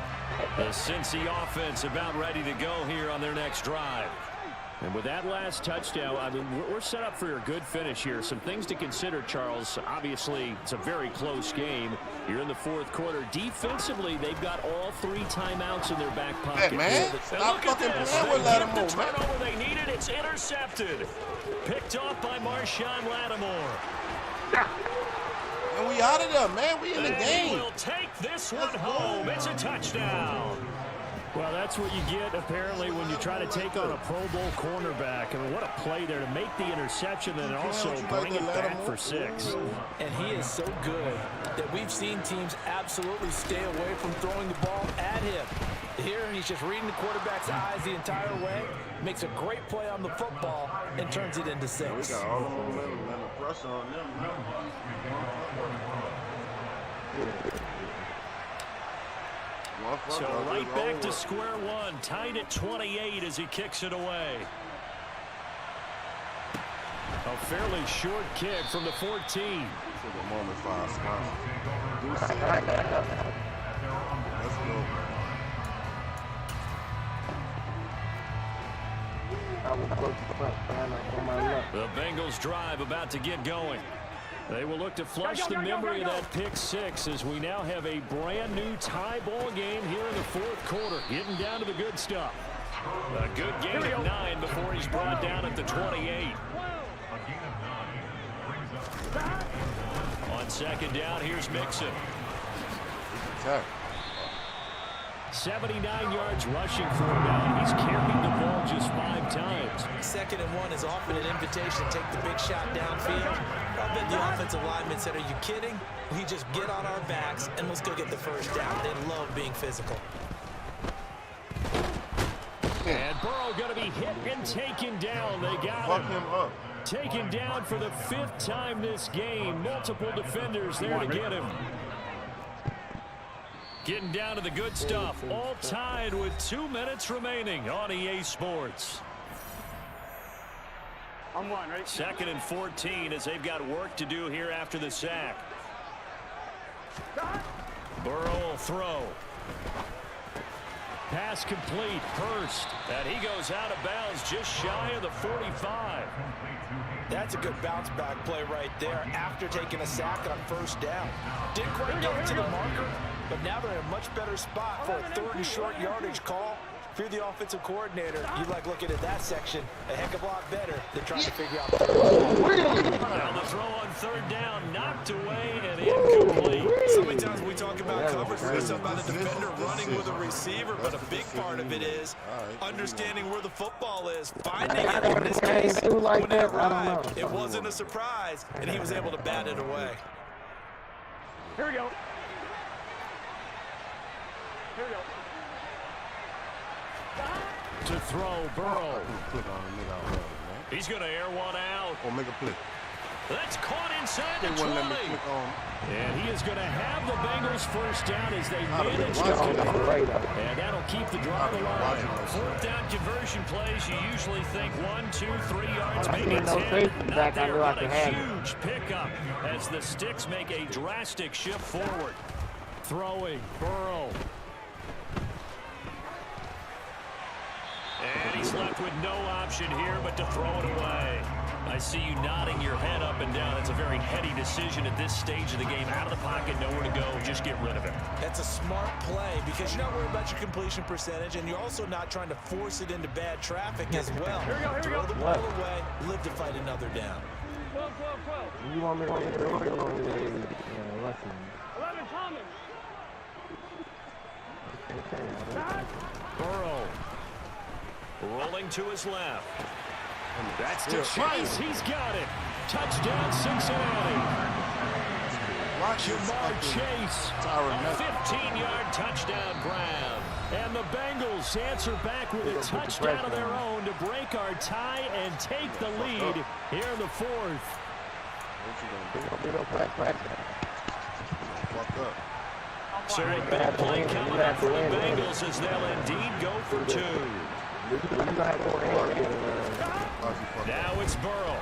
The Cincy offense about ready to go here on their next drive. And with that last touchdown, I mean, we're set up for a good finish here. Some things to consider, Charles. Obviously, it's a very close game. You're in the fourth quarter. Defensively, they've got all 3 timeouts in their back pocket. Hey, man, stop fucking playing with Lattimore, the man. turnover they needed, it's intercepted. Picked off by Marshawn Lattimore. And we out of there, man. We in the game. We'll take this one home. It's a touchdown. Well, that's what you get, apparently, when you try to take on a Pro Bowl cornerback. I mean, what a play there to make the interception and also bring it back for 6. And he is so good that we've seen teams absolutely stay away from throwing the ball at him. Here, he's just reading the quarterback's eyes the entire way, makes a great play on the football, and turns it into 6. We got all the momentum and the pressure on them. So right back to square one, tied at 28 as he kicks it away. A fairly short kick from the 14. This is a moment for our sponsor. Let's go. The Bengals drive about to get going. They will look to flush the memory of that pick 6 as we now have a brand new tie ball game here in the fourth quarter, getting down to the good stuff. A good game at 9 before he's brought down at the 28. On second down, here's Mixon. 79 yards rushing for him now. He's carried the ball just 5 times. 2nd and 1 is often an invitation to take the big shot downfield. I bet the offensive linemen said, are you kidding? We just get on our backs and let's go get the first down. They love being physical. And Burrow going to be hit and taken down. They got him up. Taken down for the 5th time this game. Multiple defenders there to get him. Getting down to the good stuff. All tied with 2 minutes remaining on EA Sports. On 1, right? 2nd and 14 as they've got work to do here after the sack. Burrow will throw. Pass complete. Hurst. And he goes out of bounds just shy of the 45. That's a good bounce back play right there after taking a sack on 1st down. Didn't quite get it to the marker, but now they're in a much better spot for a 3rd and short yardage call. you're the offensive coordinator, you like looking at that section a heck of a lot better than trying to figure out Now the throw on third down, knocked away and incomplete. So many times when we talk about coverage, it's about a defender running with a receiver, but a big part of it is understanding where the football is, finding it. In this case, when it arrived, it wasn't a surprise, and he was able to bat it away. Here we go. Here we go. To throw, Burrow. He's going to air one out. Or make a play. That's caught inside the 20. They wouldn't let me click on. And he is going to have the Bengals first down as they manage to and that'll keep the drive alive. Fourth down conversion plays, you usually think 1, 2, 3 yards, maybe 10. Not there, but a huge pickup as the Sticks make a drastic shift forward. Throwing, Burrow. And he's left with no option here but to throw it away. I see you nodding your head up and down. It's a very heady decision at this stage of the game. Out of the pocket, nowhere to go. Just get rid of it. That's a smart play because you're not worried about your completion percentage, and you're also not trying to force it into bad traffic as well. Here we go, here we Throw go. the ball away, live to fight another down. 12. You want me to 11 Thomas. Burrow. Rolling to his left. That's to Chase. He's got it. Touchdown, Cincinnati. Jamar Chase. A 15-yard touchdown grab. And the Bengals answer back with a touchdown of their own to break our tie and take the lead here in the fourth. So a big play coming up for the Bengals as they'll indeed go for 2. Now it's Burrow.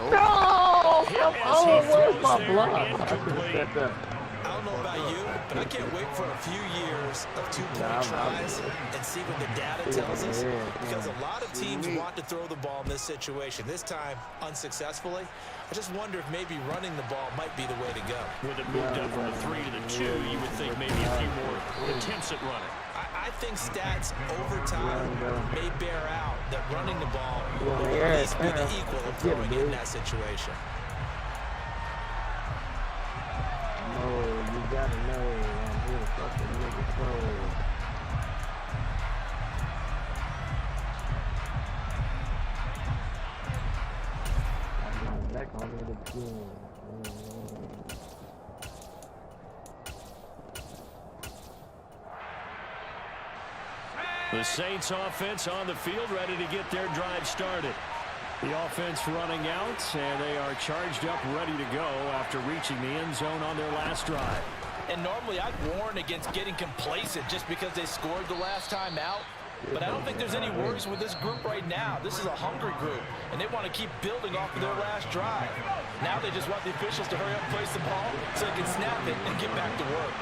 No! Where's my block? I don't know about you, but I can't wait for a few years of 2-point tries and see what the data tells us. Because a lot of teams want to throw the ball in this situation. This time, unsuccessfully. I just wonder if maybe running the ball might be the way to go. With it moved up from the 3 to the 2, you would think maybe a few more attempts at running. I think stats over time may bear out that running the ball will at least be the equal of throwing it in that situation. No, you gotta know I'm here to fucking make it so. I'm back on it again. The Saints offense on the field, ready to get their drive started. The offense running out, and they are charged up, ready to go after reaching the end zone on their last drive. And normally I'd warn against getting complacent just because they scored the last time out. But I don't think there's any worries with this group right now. This is a hungry group, and they want to keep building off of their last drive. Now they just want the officials to hurry up and place the ball so they can snap it and get back to work.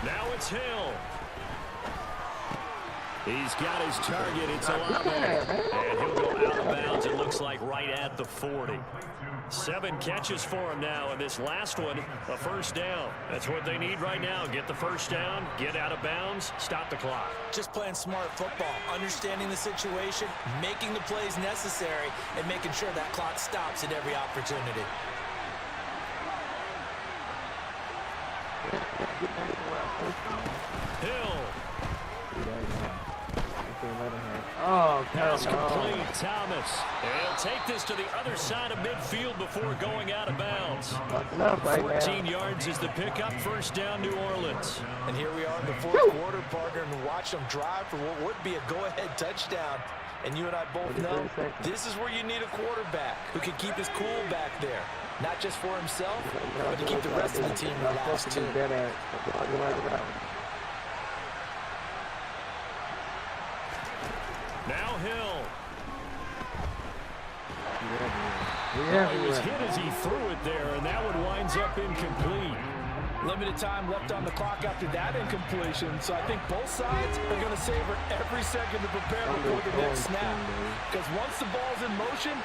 Now it's Hill. He's got his target. It's allowed. And he'll go out of bounds, it looks like, right at the 40. 7 catches for him now, and this last one, a first down. That's what they need right now. Get the first down, get out of bounds, stop the clock. Just playing smart football, understanding the situation, making the plays necessary, and making sure that clock stops at every opportunity. Hill. Oh, Pass complete, Thomas. He'll take this to the other side of midfield before going out of bounds. 14 yards is the pickup, first down, New Orleans. And here we are in the fourth quarter, partner, and watch them drive for what would be a go-ahead touchdown. And you and I both know this is where you need a quarterback who can keep his cool back there. Not just for himself, but to keep the rest of the team relaxed, too. Now Hill. He was hit as he threw it there, and that one winds up incomplete. Limited time left on the clock after that incompletion, so I think both sides are going to savor every second to prepare before the next snap. Because once the ball's in motion,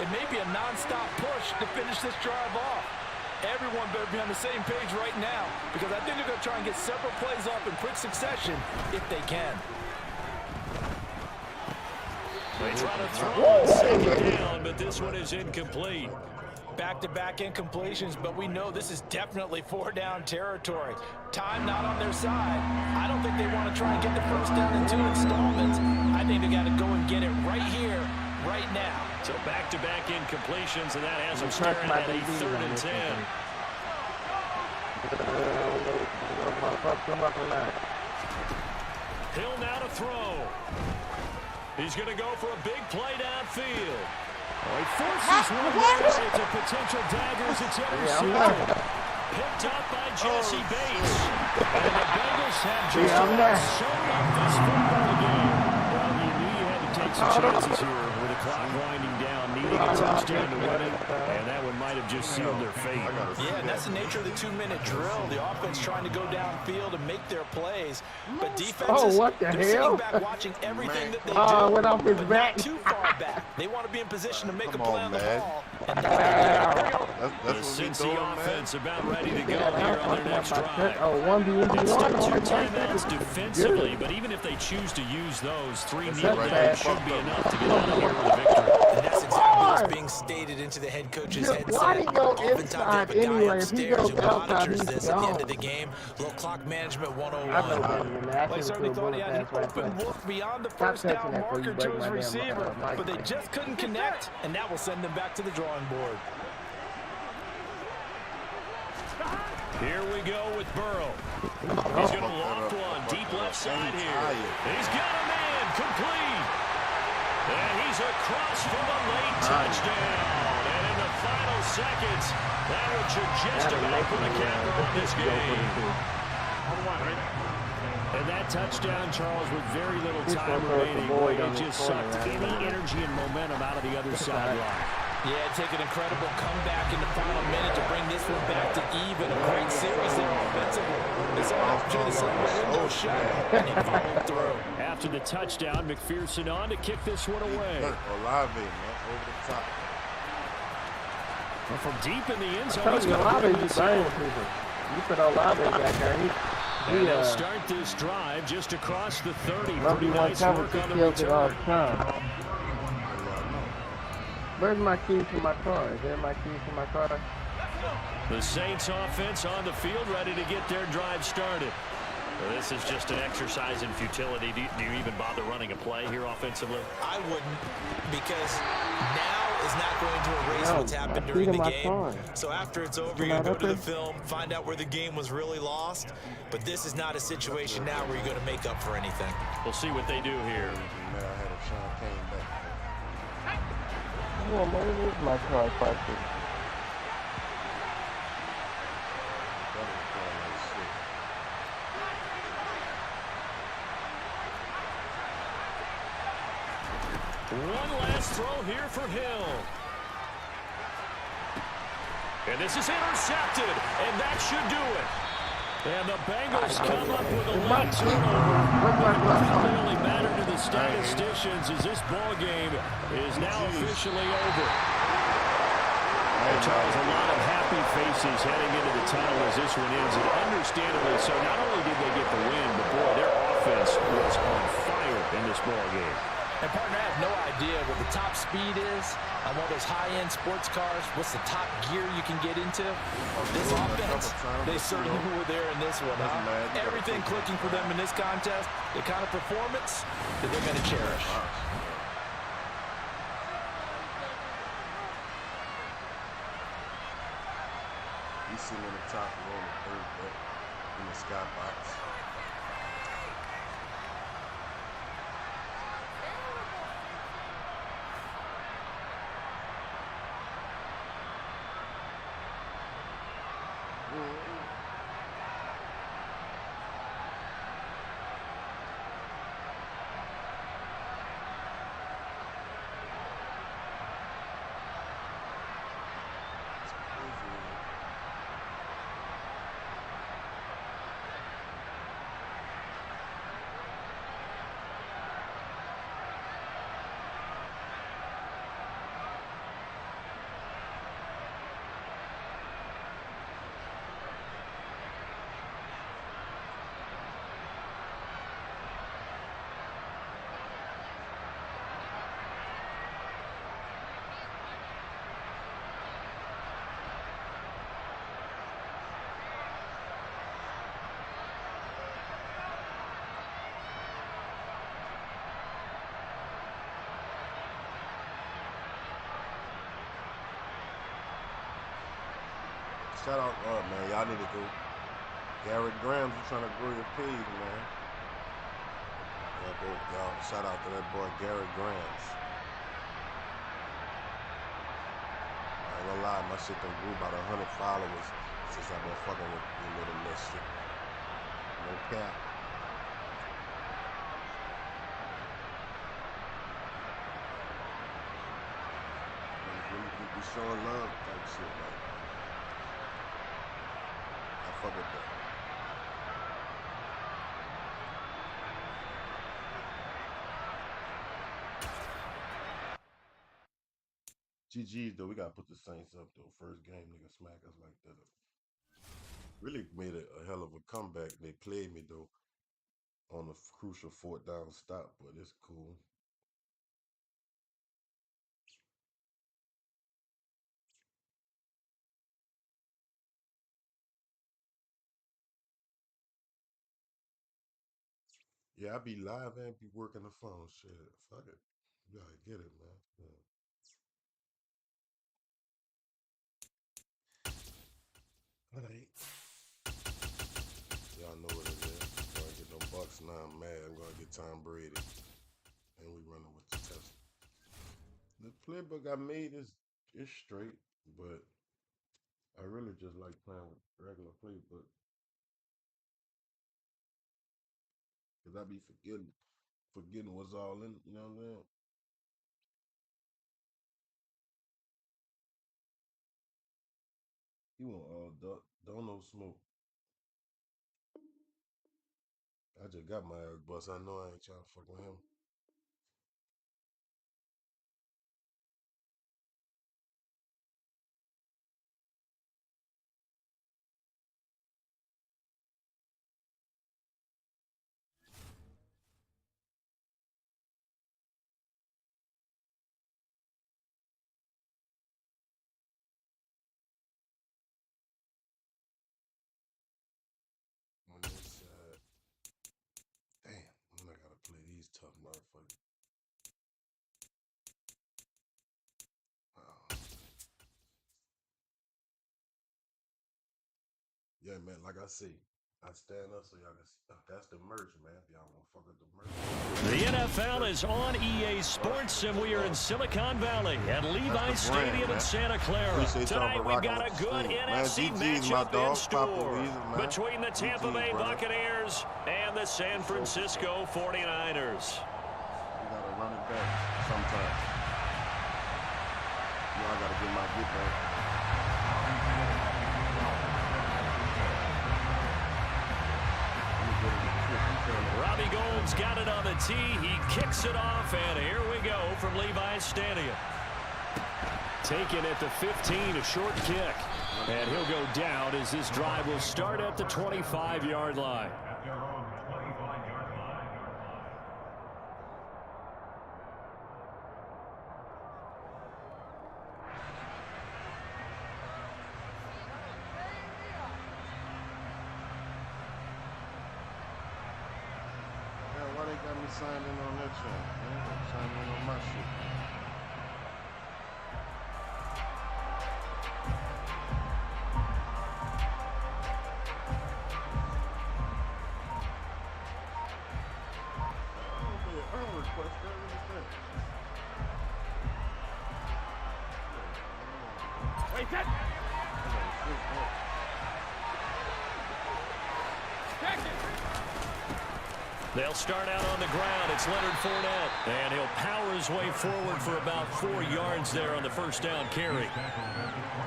it may be a non-stop push to finish this drive off. everyone better be on the same page right now because I think they're going to try and get several plays off in quick succession if they can. They try to throw on second down, but this one is incomplete. Back-to-back incompletions, but we know this is definitely 4-down territory. Time not on their side. I don't think they want to try and get the first down in 2 installments. I think they got to go and get it right here, right now. So back-to-back incompletions, and that has them staring at a 3rd and 10. Hill now to throw. He's going to go for a big play downfield. Oh, he forces one there. It's a potential dagger as it's intercepted. Picked up by Jesse Bates. And the Bengals have just about sewn up this football game. Well, he knew you had to take some chances here with the clock winding down, needing a touchdown to win it. And that one might have just sealed their fate. Yeah, and that's the nature of the 2-minute drill. The offense trying to go downfield and make their plays. But defenses, they're sitting back watching everything that they do. Went off his back. Not too far back. They want to be in position to make a play on the ball. And the Cincy offense about ready to go here on their next drive. It's still 2 timeouts defensively, but even if they choose to use those, 3 kneel downs should be enough to get out of here with a victory. And that's exactly what's being stated into the head coach's headset. Oftentimes they have a guy upstairs who monitors this at the end of the game. Little clock management 101. They certainly thought he had an open look beyond the first down marker to his receiver, but they just couldn't connect, and that will send them back to the drawing board. Here we go with Burrow. He's going to loft one deep left side here. He's got a man complete. And he's across for the late touchdown. And in the final seconds, that would just about put a cap on this game. And that touchdown, Charles, with very little time remaining, it just sucked any energy and momentum out of the other sideline. Yeah, take an incredible comeback in the final minute to bring this one back to even. A great series there offensively. This opportunity to set the window shut, and he followed through. After the touchdown, McPherson on to kick this one away. Olave, man, over the top. Well, from deep in the end zone, he's going to You put Olave back there. And they'll start this drive just across the 30. Pretty nice work on the return. Where's my keys to my car? Is there my keys to my car? The Saints offense on the field ready to get their drive started. Well, this is just an exercise in futility. Do you even bother running a play here offensively? I wouldn't, because now is not going to erase what's happened during the game. So after it's over, you go to the film, find out where the game was really lost. But this is not a situation now where you're going to make up for anything. We'll see what they do here. Man, I had a Sean Kane back. Well, where is my car parked? One last throw here for Hill. And this is intercepted, and that should do it. And the Bengals come up with a late turnover. It really mattered to the statisticians as this ball game is now officially over. And Charles, a lot of happy faces heading into the tunnel as this one ends, and understandably so. Not only did they get the win, but boy, their offense was on fire in this ball game. And partner, I have no idea what the top speed is on one of those high-end sports cars. What's the top gear you can get into? This offense, they certainly were there in this one. Huh? Everything clicking for them in this contest, the kind of performance that they're going to cherish. He's sitting in the top row of the third deck in the skybox. shout out, man, y'all need to go. Garrett Graham, you trying to grow your page, man. Y'all, shout out to that boy Garrett Grams. I ain't gonna lie, my shit done grew about 100 followers since I've been fucking with this shit. No cap. We showing love type shit, like. I fuck with that. GG's though, we gotta put the Saints up though. First game, nigga smack us like that. Really made a hell of a comeback. They played me though on a crucial 4th down stop, but it's cool. Yeah, I be live and be working the phone. Shit, fuck it. You gotta get it, man. Yeah. All right. Y'all know what it is. I'm gonna get them Bucks now. I'm mad. I'm gonna get Tom Brady. And we running with the test. The playbook I made is straight, but I really just like playing with regular playbook. Cause I be forgetting what's all in, you know what I'm saying? He want all don't no smoke. I just got my ass bust. I know I ain't trying to fuck with him. On this side. Damn, I gotta play these tough motherfuckers. Yeah, man, like I say, I stand up so y'all can see. That's the merch, man. If y'all want to fuck with the merch. The NFL is on EA Sports, and we are in Silicon Valley at Levi Stadium in Santa Clara. Tonight, we've got a good NFC matchup in store between the Tampa Bay Buccaneers and the San Francisco 49ers. You got to run it back sometime. You know, I got to get my get back. Robbie Gould's got it on the tee. He kicks it off, and here we go from Levi Stadium. Taken at the 15, a short kick. And he'll go down as this drive will start at the 25-yard line. Why they got me signed in on that channel? Man, they signed in on my shit. I'll request that. What is that? Wait, that. They'll start out on the ground. It's Leonard Fournette, and he'll power his way forward for about 4 yards there on the first down carry.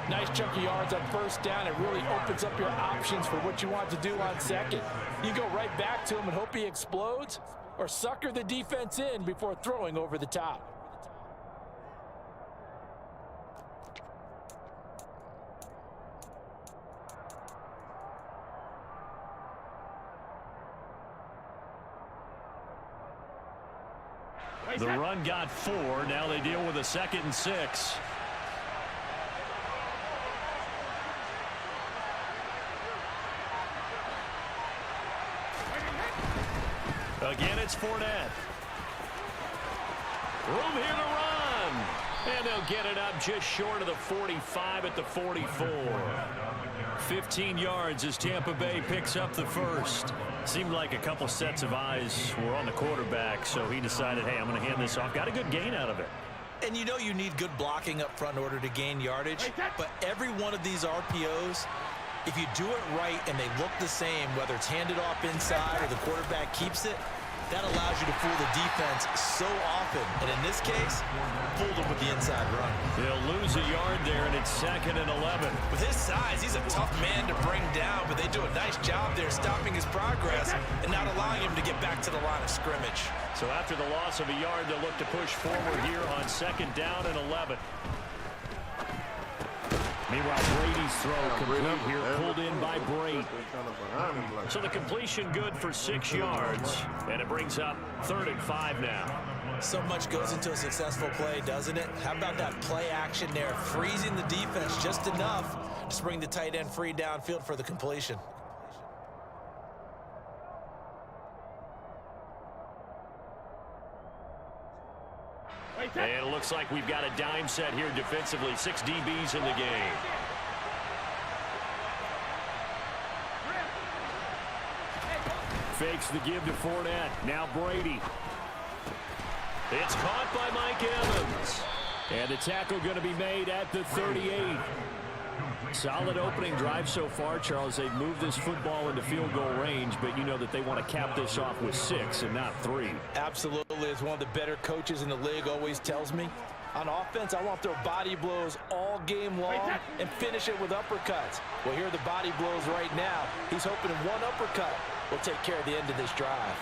Nice chunky yards on first down. It really opens up your options for what you want to do on second. You go right back to him and hope he explodes, or sucker the defense in before throwing over the top. The run got 4. Now they deal with a 2nd and 6. Again, it's Fournette. Room here to run. And they'll get it up just short of the 45 at the 44. 15 yards as Tampa Bay picks up the first. Seemed like a couple sets of eyes were on the quarterback, so he decided, hey, I'm going to hand this off. Got a good gain out of it. And you know you need good blocking up front in order to gain yardage, but every one of these RPOs, if you do it right and they look the same, whether it's handed off inside or the quarterback keeps it, that allows you to fool the defense so often. And in this case, fooled them with the inside run. They'll lose a yard there, and it's 2nd and 11. With his size, he's a tough man to bring down, but they do a nice job there stopping his progress and not allowing him to get back to the line of scrimmage. So after the loss of a yard, they'll look to push forward here on 2nd down and 11. Meanwhile, Brady's throw complete here, pulled in by Brady. So the completion good for 6 yards, and it brings up 3rd and 5 now. So much goes into a successful play, doesn't it? How about that play action there, freezing the defense just enough to bring the tight end free downfield for the completion. And it looks like we've got a dime set here defensively. 6 DBs in the game. Fakes the give to Fournette. Now Brady. It's caught by Mike Evans. And the tackle going to be made at the 38. Solid opening drive so far, Charles. They've moved this football into field goal range, but you know that they want to cap this off with 6 and not 3. Absolutely. As one of the better coaches in the league always tells me, on offense, I want to throw body blows all game long and finish it with uppercuts. Well, here are the body blows right now. He's hoping one uppercut will take care of the end of this drive.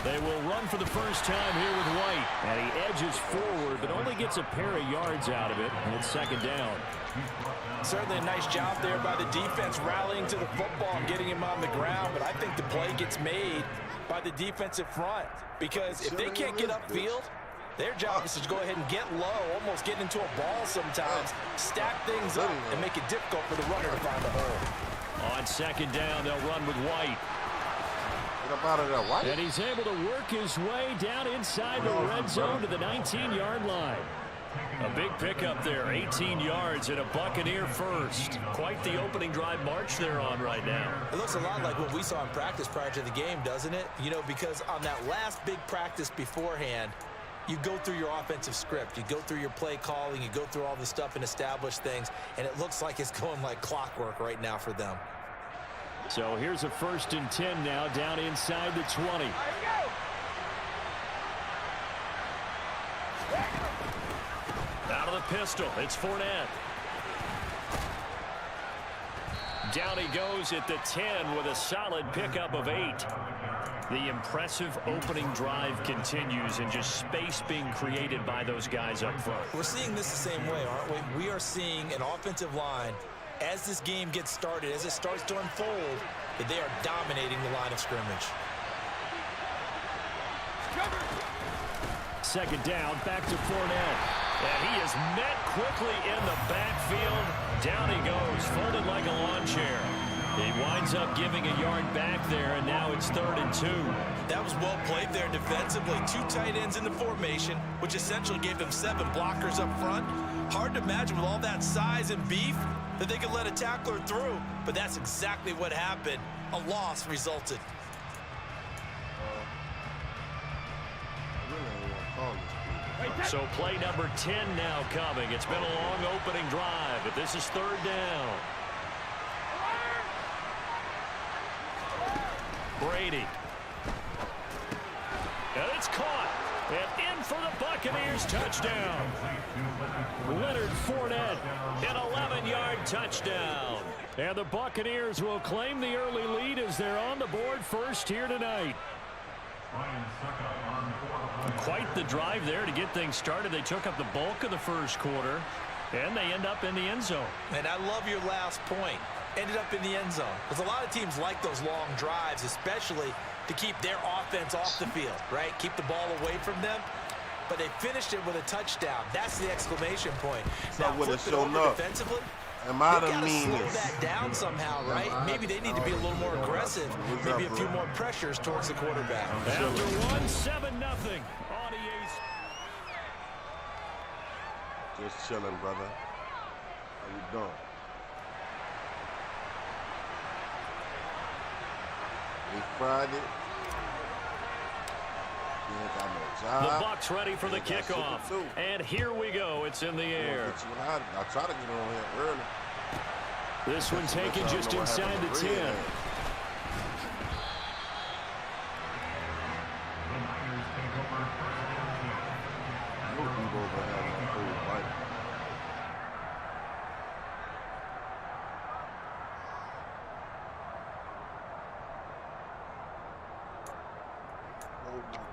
They will run for the first time here with White. And he edges forward, but only gets a pair of yards out of it. And it's 2nd down. Certainly a nice job there by the defense rallying to the football and getting him on the ground. But I think the play gets made by the defensive front. Because if they can't get upfield, their job is to go ahead and get low, almost get into a ball sometimes, stack things up, and make it difficult for the runner to find a hole. On 2nd down, they'll run with White. Get up out of there, White. And he's able to work his way down inside the red zone to the 19-yard line. A big pickup there, 18 yards and a Buccaneer first. Quite the opening drive march they're on right now. It looks a lot like what we saw in practice prior to the game, doesn't it? You know, because on that last big practice beforehand, you go through your offensive script. You go through your play calling. You go through all the stuff and establish things. And it looks like it's going like clockwork right now for them. So here's a 1st and 10 now down inside the 20. Out of the pistol. It's Fournette. Down he goes at the 10 with a solid pickup of 8. The impressive opening drive continues and just space being created by those guys up front. We're seeing this the same way, aren't we? We are seeing an offensive line, as this game gets started, as it starts to unfold, that they are dominating the line of scrimmage. 2nd down, back to Fournette. And he is met quickly in the backfield. Down he goes, folded like a lawn chair. He winds up giving a yard back there, and now it's 3rd and 2. That was well played there defensively. 2 tight ends in the formation, which essentially gave them 7 blockers up front. Hard to imagine with all that size and beef that they could let a tackler through, but that's exactly what happened. A loss resulted. So play number 10 now coming. It's been a long opening drive, but this is 3rd down. Brady. And it's caught. And in for the Buccaneers touchdown. Leonard Fournette, an 11-yard touchdown. And the Buccaneers will claim the early lead as they're on the board first here tonight. Quite the drive there to get things started. They took up the bulk of the first quarter, and they end up in the end zone. And I love your last point. Ended up in the end zone. Because a lot of teams like those long drives, especially to keep their offense off the field, right? Keep the ball away from them. But they finished it with a touchdown. That's the exclamation point. Now, flip it over defensively. Am I the meanest? Slow that down somehow, right? Maybe they need to be a little more aggressive. Maybe a few more pressures towards the quarterback. After 1-7-0 on EA's. Just chilling, brother. How you doing? Friday. The Bucks ready for the kickoff. And here we go. It's in the air. I try to get on here early. This one taken just inside the 10.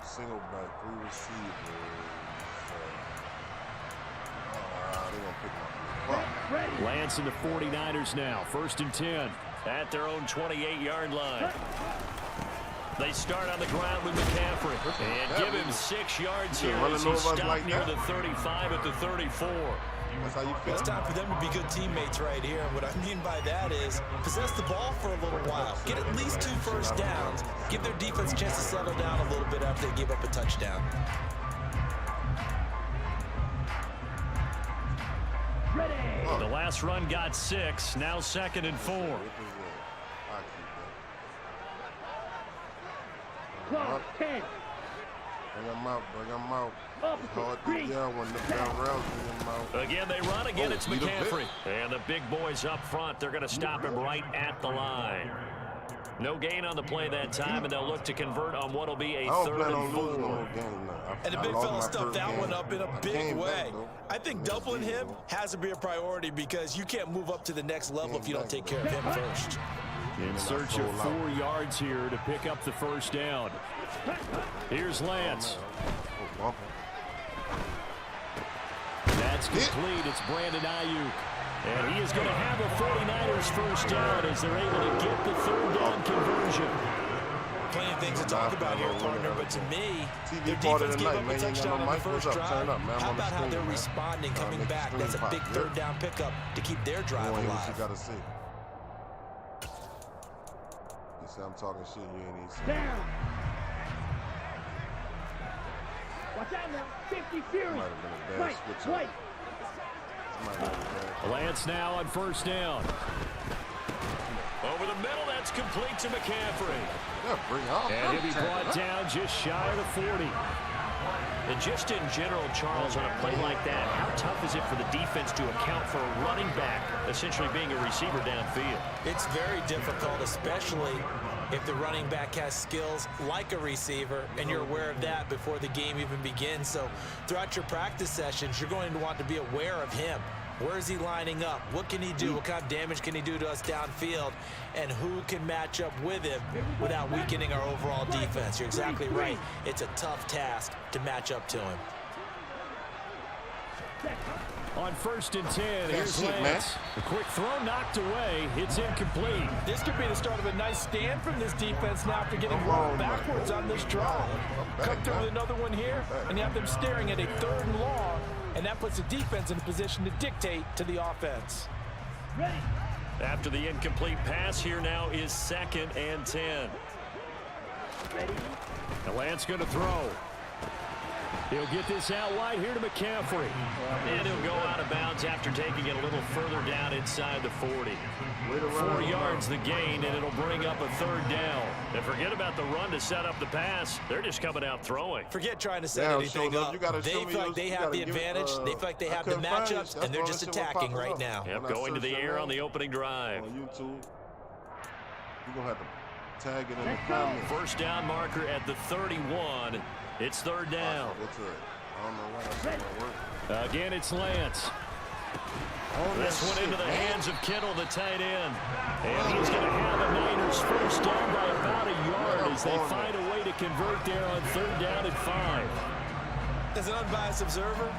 Single back, 3 receivers. They're going to pick my Lance and the 49ers now. 1st and 10 at their own 28-yard line. They start on the ground with McCaffrey and give him 6 yards here as he stopped near the 35 at the 34. That's how you feel. It's time for them to be good teammates right here. And what I mean by that is possess the ball for a little while. Get at least 2 first downs. Give their defense a chance to settle down a little bit after they give up a touchdown. Ready. The last run got 6. Now 2nd and 4. Close, 10. Bring them out, bring them out. It's hard to yell when the bell rails bring them out. Again, they run. Again, it's McCaffrey. And the big boys up front, they're going to stop him right at the line. No gain on the play that time, and they'll look to convert on what will be a 3rd and 4. And the big fella stuffed that one up in a big way. I think doubling him has to be a priority because you can't move up to the next level if you don't take care of him first. In search of 4 yards here to pick up the 1st down. Here's Lance. That's complete. It's Brandon Ayuk. And he is going to have a 49ers 1st down as they're able to get the 3rd down conversion. Plenty of things to talk about here, partner, but to me, their defense gave up a touchdown on the first drive. How about how they're responding, coming back? That's a big 3rd down pickup to keep their drive alive. You gotta see. You see, I'm talking shit, you ain't even seen. Down. Watch out now. 50 Fury. Might have been a bad switch. Right. Lance now on 1st down. Over the middle, that's complete to McCaffrey. And he'll be brought down just shy of the 40. And just in general, Charles, on a play like that, how tough is it for the defense to account for a running back essentially being a receiver downfield? It's very difficult, especially if the running back has skills like a receiver, and you're aware of that before the game even begins. So throughout your practice sessions, you're going to want to be aware of him. Where is he lining up? What can he do? What kind of damage can he do to us downfield? And who can match up with him without weakening our overall defense? You're exactly right. It's a tough task to match up to him. On 1st and 10, here's Lance. A quick throw knocked away. It's incomplete. This could be the start of a nice stand from this defense now after getting rolled backwards on this drive. Come through with another one here, and you have them staring at a 3rd and long, and that puts the defense in a position to dictate to the offense. Ready. After the incomplete pass, here now is 2nd and 10. Ready. And Lance going to throw. He'll get this out wide here to McCaffrey. And he'll go out of bounds after taking it a little further down inside the 40. 4 yards the gain, and it'll bring up a 3rd down. And forget about the run to set up the pass. They're just coming out throwing. Forget trying to set anything up. They feel like they have the advantage. They feel like they have the matchups, and they're just attacking right now. Yep, going to the air on the opening drive. On YouTube, you're going to have to tag it in the comments. 1st down marker at the 31. It's 3rd down. Again, it's Lance. This one into the hands of Kittle, the tight end. And he's going to have a Niners 1st down by about a yard as they find a way to convert there on 3rd down and 5. As an unbiased observer,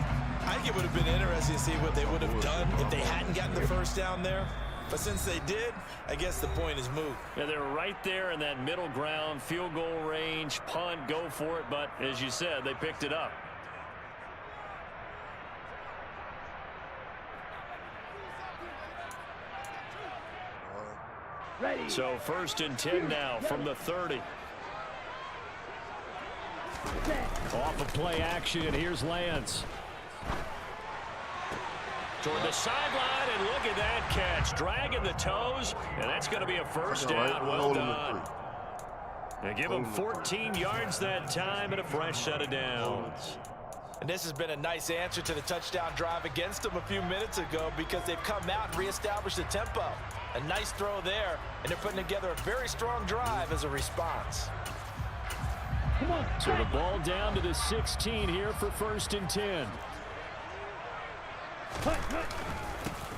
I think it would have been interesting to see what they would have done if they hadn't gotten the 1st down there. But since they did, I guess the point is moot. Yeah, they're right there in that middle ground, field goal range, punt, go for it. But as you said, they picked it up. Ready. So 1st and 10 now from the 30. Off of play action, here's Lance. Toward the sideline, and look at that catch. Dragging the toes, and that's going to be a 1st down. Well done. They give him 14 yards that time and a fresh set of downs. And this has been a nice answer to the touchdown drive against them a few minutes ago because they've come out and reestablished the tempo. A nice throw there, and they're putting together a very strong drive as a response. Come on. So the ball down to the 16 here for 1st and 10.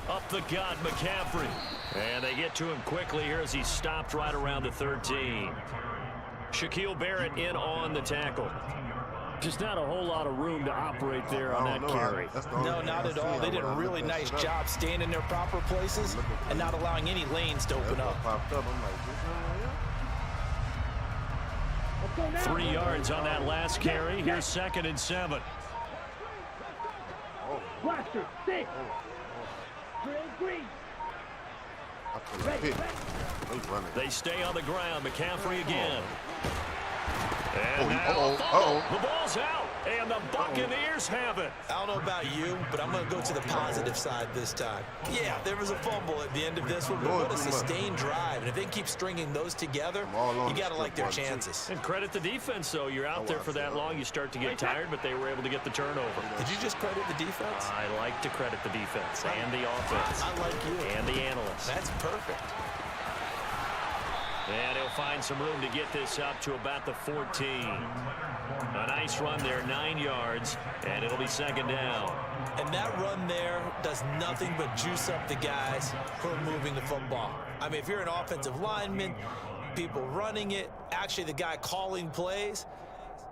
Up the gut, McCaffrey. And they get to him quickly here as he stopped right around the 13. Shaquille Barrett in on the tackle. Just not a whole lot of room to operate there on that carry. No, not at all. They did a really nice job staying in their proper places and not allowing any lanes to open up. 3 yards on that last carry. Here's 2nd and 7. Blaster, 6. Green. They stay on the ground. McCaffrey again. And the ball's out, and the Buccaneers have it. I don't know about you, but I'm going to go to the positive side this time. Yeah, there was a fumble at the end of this one, but what a sustained drive. And if they keep stringing those together, you got to like their chances. And credit the defense, though. You're out there for that long, you start to get tired, but they were able to get the turnover. Did you just credit the defense? I like to credit the defense and the offense. I like you. And the analysts. That's perfect. And he'll find some room to get this up to about the 14. A nice run there, 9 yards, and it'll be 2nd down. And that run there does nothing but juice up the guys who are moving the football. I mean, if you're an offensive lineman, people running it, actually the guy calling plays,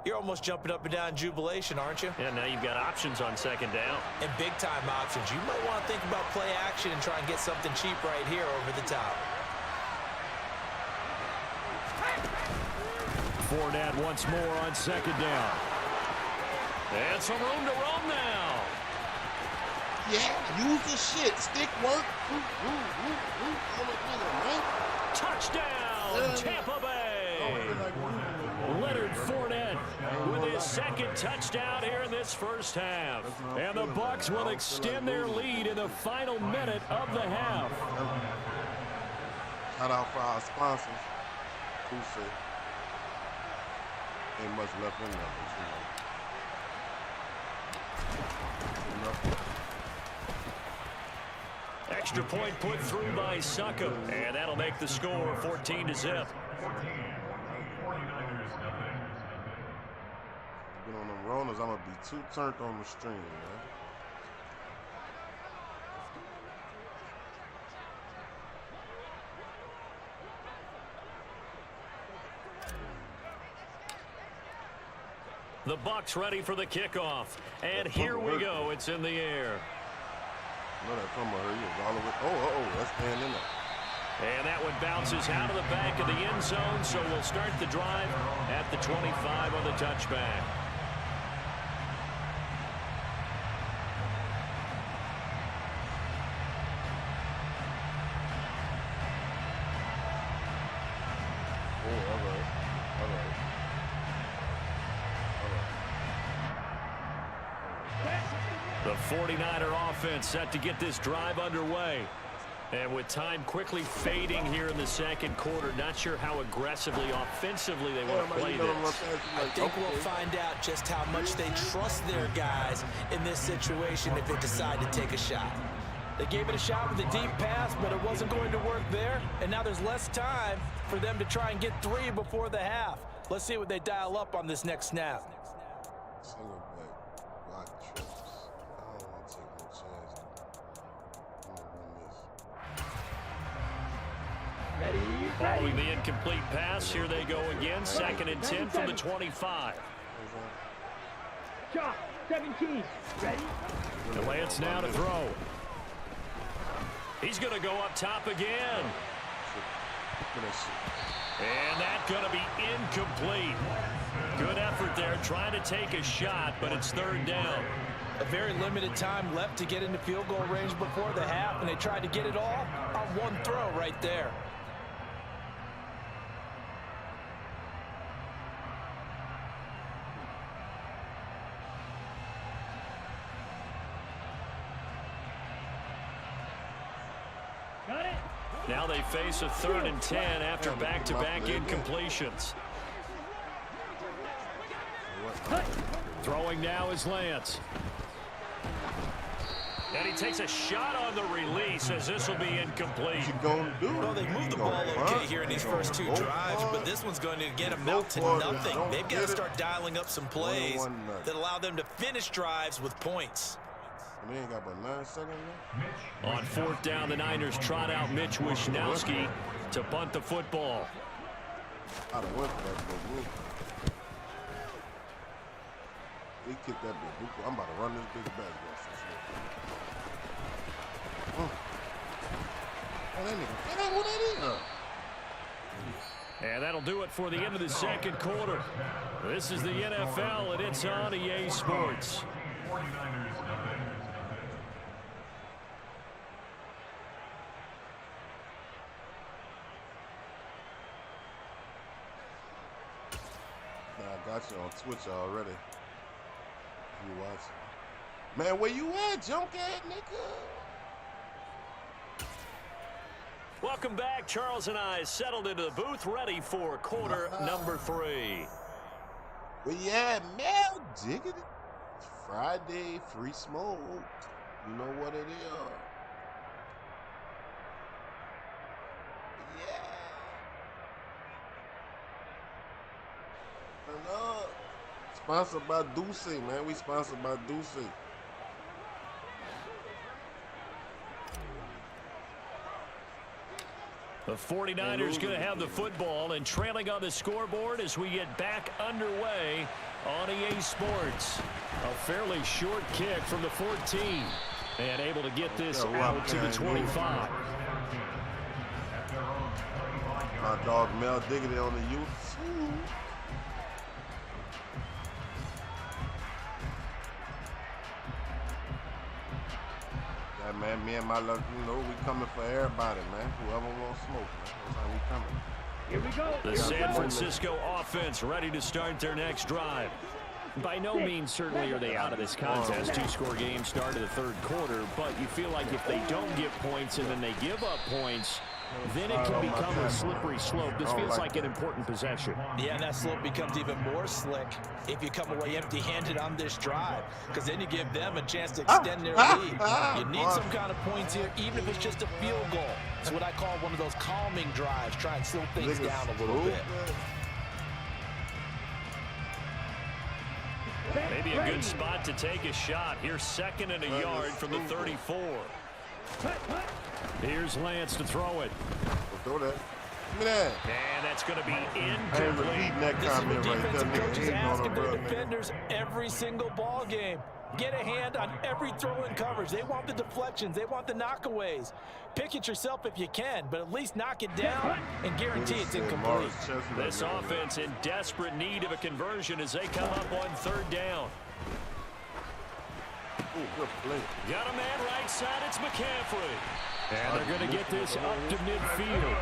you're almost jumping up and down in jubilation, aren't you? Yeah, now you've got options on 2nd down. And big-time options. You might want to think about play action and try and get something cheap right here over the top. Fournette once more on 2nd down. And some room to roam now. Yeah, use the shit. Stick work. Touchdown, Tampa Bay. Leonard Fournette with his 2nd touchdown here in this first half. And the Bucs will extend their lead in the final minute of the half. Shout out for our sponsors. Who said? Ain't much left in there, but Extra point put through by Succop, and that'll make the score 14-0. Been on them rollers, I'm gonna be too turned on the stream, man. The Bucs ready for the kickoff. And here we go. It's in the air. No, that fumble hurt you. All the way. That's staying in there. And that one bounces out of the back of the end zone, so we'll start the drive at the 25 on the touchback. The 49er offense set to get this drive underway. And with time quickly fading here in the 2nd quarter, not sure how aggressively, offensively they want to play this. I think we'll find out just how much they trust their guys in this situation if they decide to take a shot. They gave it a shot with a deep pass, but it wasn't going to work there. And now there's less time for them to try and get 3 before the half. Let's see what they dial up on this next snap. Single back, block trips. I don't want to take no chance. I'm going to win this. Following the incomplete pass, here they go again. 2nd and 10 from the 25. Shot, 17. Ready? The Lance now to throw. He's going to go up top again. And that's going to be incomplete. Good effort there, trying to take a shot, but it's 3rd down. A very limited time left to get into field goal range before the half, and they tried to get it all on one throw right there. Now they face a 3rd and 10 after back-to-back incompletions. what? Throwing now is Lance. And he takes a shot on the release as this will be incomplete. What you gonna do? Well, they moved the ball okay here in these first two drives, but this one's going to get them out to nothing. They've got to start dialing up some plays that allow them to finish drives with points. And they ain't got but 9 seconds left. On fourth down, the Niners trot out Mitch Wishnowski to punt the football. I'd have went for that big move. He kicked that big move. I'm about to run this big back. Oh, that nigga. What that is? And that'll do it for the end of the second quarter. This is the NFL, and it's on EA Sports. Nah, I got you on Twitch already. You watching? Man, where you at, junk ass nigga? Welcome back. Charles and I settled into the booth, ready for quarter number 3. Where you at, Mel? Diggity. It's Friday, free smoke. You know what it is. Yeah. Turn up. Sponsored by Duce, man. We sponsored by Duce. The 49ers going to have the football and trailing on the scoreboard as we get back underway on EA Sports. A fairly short kick from the 14 and able to get this out to the 25. My dog Mel Diggity on the youth. Man, me and my luck, you know, we coming for everybody, man. Whoever wants smoke, man. That's how we coming. Here we go. The San Francisco offense ready to start their next drive. By no means certainly are they out of this contest. 2-score game start of the third quarter, but you feel like if they don't get points and then they give up points, then it can become a slippery slope. This feels like an important possession. Yeah, and that slope becomes even more slick if you come away empty-handed on this drive, because then you give them a chance to extend their lead. You need some kind of points here, even if it's just a field goal. It's what I call one of those calming drives, try and slow things down a little bit. Maybe a good spot to take a shot. Here's 2nd and a yard from the 34. Here's Lance to throw it. Throw that. Give me that. And that's going to be incomplete. I ain't repeating that comment right there. Defensive coaches asking their Man. defenders every single ball game. Get a hand on every throw in coverage. They want the deflections. They want the knockaways. Pick it yourself if you can, but at least knock it down and guarantee it's incomplete. This offense in desperate need of a conversion as they come up on 3rd down. Good play. Got a man right side. It's McCaffrey. And they're going to get this up to midfield.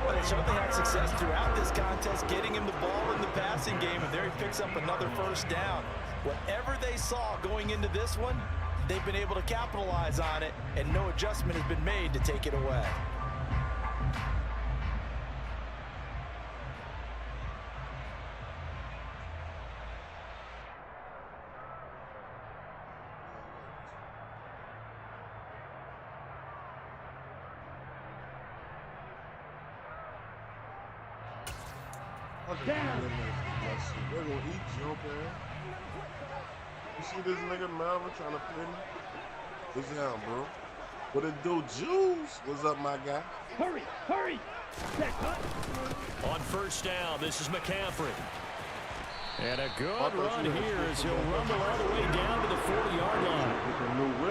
Well, they certainly had success throughout this contest, getting him the ball in the passing game, and there he picks up another 1st down. Whatever they saw going into this one, they've been able to capitalize on it, and no adjustment has been made to take it away. They're gonna eat you, okay? You see this nigga Melvin trying to play me? What's down, bro? What it do, Juice? What's up, my guy? Hurry, hurry. On 1st down, this is McCaffrey. And a good run here as he'll rumble all the way down to the 40-yard line.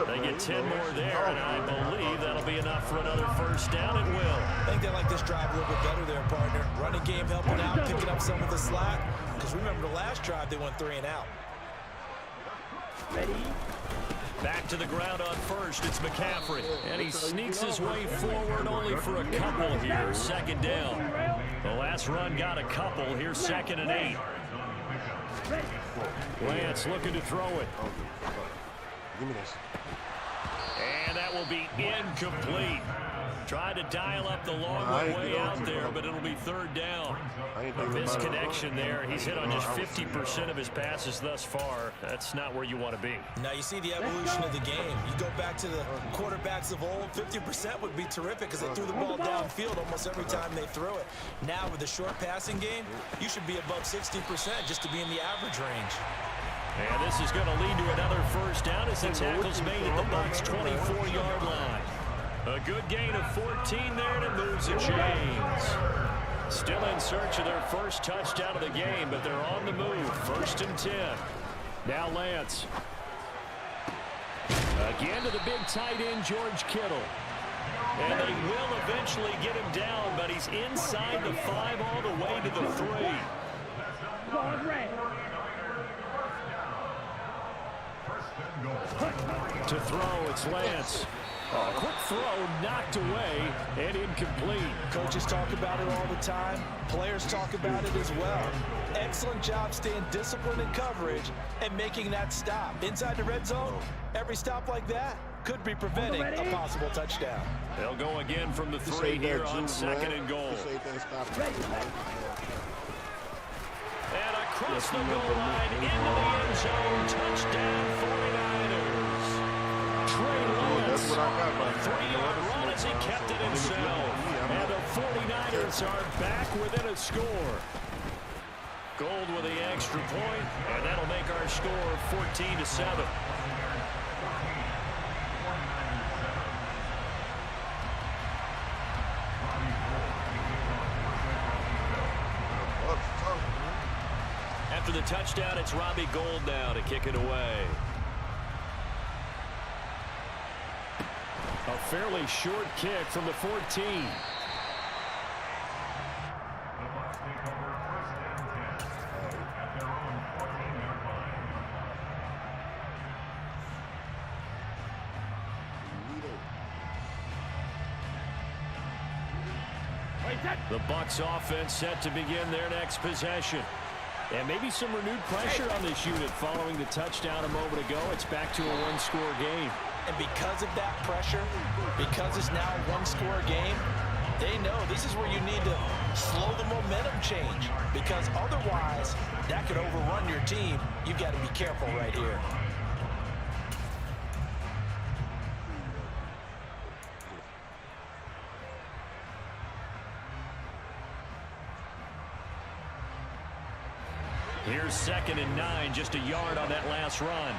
They get 10 more there, and I believe that'll be enough for another 1st down. It will. I think they like this drive a little bit better there, partner. Running game helping out, picking up some of the slack. Because remember the last drive, they went 3 and out. Ready? Back to the ground on 1st, it's McCaffrey. And he sneaks his way forward only for a couple here. 2nd down. The last run got a couple. Here's 2nd and 8. Lance looking to throw it. Give me this. And that will be incomplete. Tried to dial up the long way out there, but it'll be third down. A misconnection there. He's hit on just 50% of his passes thus far. That's not where you want to be. Now you see the evolution of the game. You go back to the quarterbacks of old, 50% would be terrific because they threw the ball downfield almost every time they threw it. Now with the short passing game, you should be above 60% just to be in the average range. And this is going to lead to another first down as the tackle's made at the Bucs' 24-yard line. A good gain of 14 there, and it moves the chains. Still in search of their first touchdown of the game, but they're on the move. 1st and 10. Now Lance. Again to the big tight end, George Kittle. And they will eventually get him down, but he's inside the 5 all the way to the 3. To throw, it's Lance. Quick throw, knocked away, and incomplete. Coaches talk about it all the time. Players talk about it as well. Excellent job staying disciplined in coverage and making that stop. Inside the red zone, every stop like that could be preventing a possible touchdown. They'll go again from the 3 here on 2nd and goal. And across the goal line, into the end zone, touchdown 49ers. Trey Lance, a 3-yard run as he kept it himself. And the 49ers are back within a score. Gold with the extra point, and that'll make our score 14-7. After the touchdown, it's Robbie Gould now to kick it away. A fairly short kick from the 14. The Bucs offense set to begin their next possession. And maybe some renewed pressure on this unit following the touchdown a moment ago. It's back to a one-score game. And because of that pressure, because it's now a one-score game, they know this is where you need to slow the momentum change. Because otherwise, that could overrun your team. You've got to be careful right here. Here's 2nd and 9, just a yard on that last run.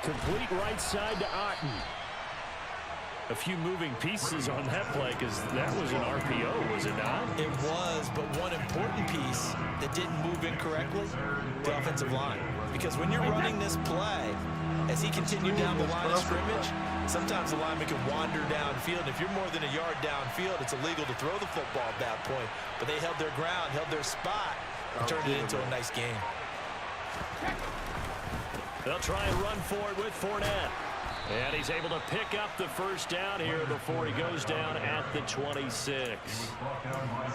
Complete right side to Otten. A few moving pieces on that play because that was an RPO, was it not? It was, but one important piece that didn't move incorrectly, the offensive line. Because when you're running this play, as he continued down the line of scrimmage, sometimes the lineman can wander downfield. If you're more than a yard downfield, it's illegal to throw the football at that point. But they held their ground, held their spot, and turned it into a nice game. They'll try and run for it with Fournette. And he's able to pick up the first down here before he goes down at the 26.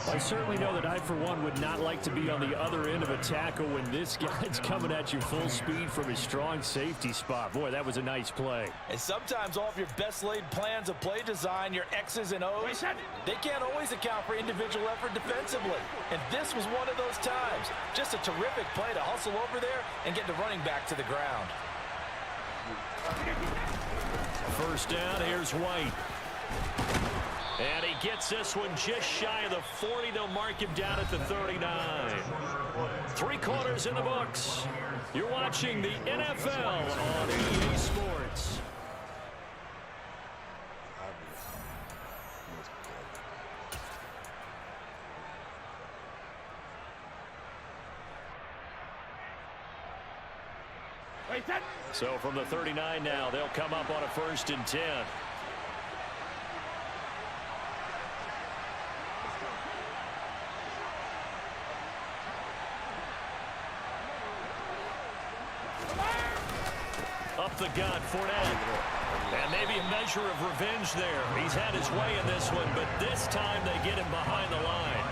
I certainly know that I, for one, would not like to be on the other end of a tackle when this guy's coming at you full speed from his strong safety spot. Boy, that was a nice play. And sometimes all of your best laid plans of play design, your X's and O's, they can't always account for individual effort defensively. And this was one of those times. Just a terrific play to hustle over there and get the running back to the ground. First down, here's White. And he gets this one just shy of the 40. They'll mark him down at the 39. 3 quarters in the books. You're watching the NFL on EA Sports. So from the 39 now, they'll come up on a 1st and 10. Up the gut, Fournette. And maybe a measure of revenge there. He's had his way in this one, but this time they get him behind the line.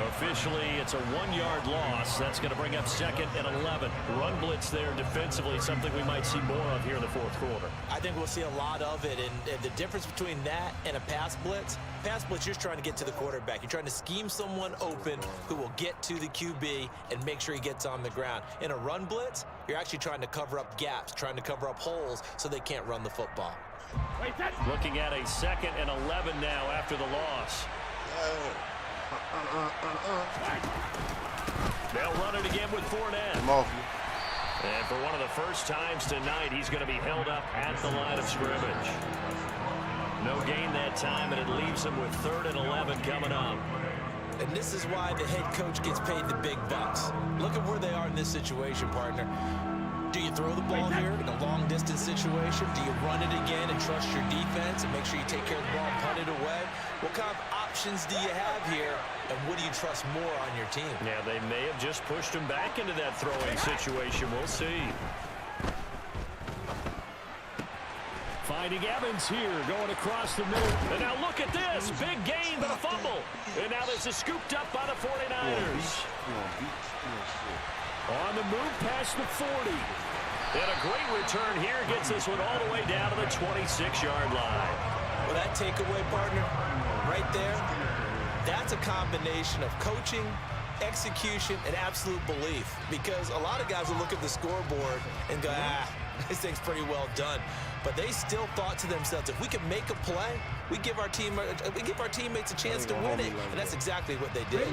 Officially, it's a 1-yard loss. That's going to bring up 2nd and 11. Run blitz there defensively, something we might see more of here in the 4th quarter. I think we'll see a lot of it, and the difference between that and a pass blitz, you're just trying to get to the quarterback. You're trying to scheme someone open who will get to the QB and make sure he gets on the ground. In a run blitz, you're actually trying to cover up gaps, trying to cover up holes so they can't run the football. Looking at a 2nd and 11 now after the loss. They'll run it again with Fournette. And for one of the first times tonight, he's going to be held up at the line of scrimmage. No gain that time, and it leaves him with 3rd and 11 coming up. And this is why the head coach gets paid the big bucks. Look at where they are in this situation, partner. Do you throw the ball here in a long-distance situation? Do you run it again and trust your defense and make sure you take care of the ball and punt it away? What kind of options do you have here, and what do you trust more on your team? Yeah, they may have just pushed him back into that throwing situation. We'll see. Finding Evans here, going across the middle. And now look at this. Big gain, but a fumble. And now this is scooped up by the 49ers. On the move past the 40. And a great return here gets this one all the way down to the 26-yard line. Well, that takeaway, partner, right there, that's a combination of coaching, execution, and absolute belief. Because a lot of guys will look at the scoreboard and go, this thing's pretty well done. But they still thought to themselves, if we can make a play, we give our teammates a chance to win it. And that's exactly what they did.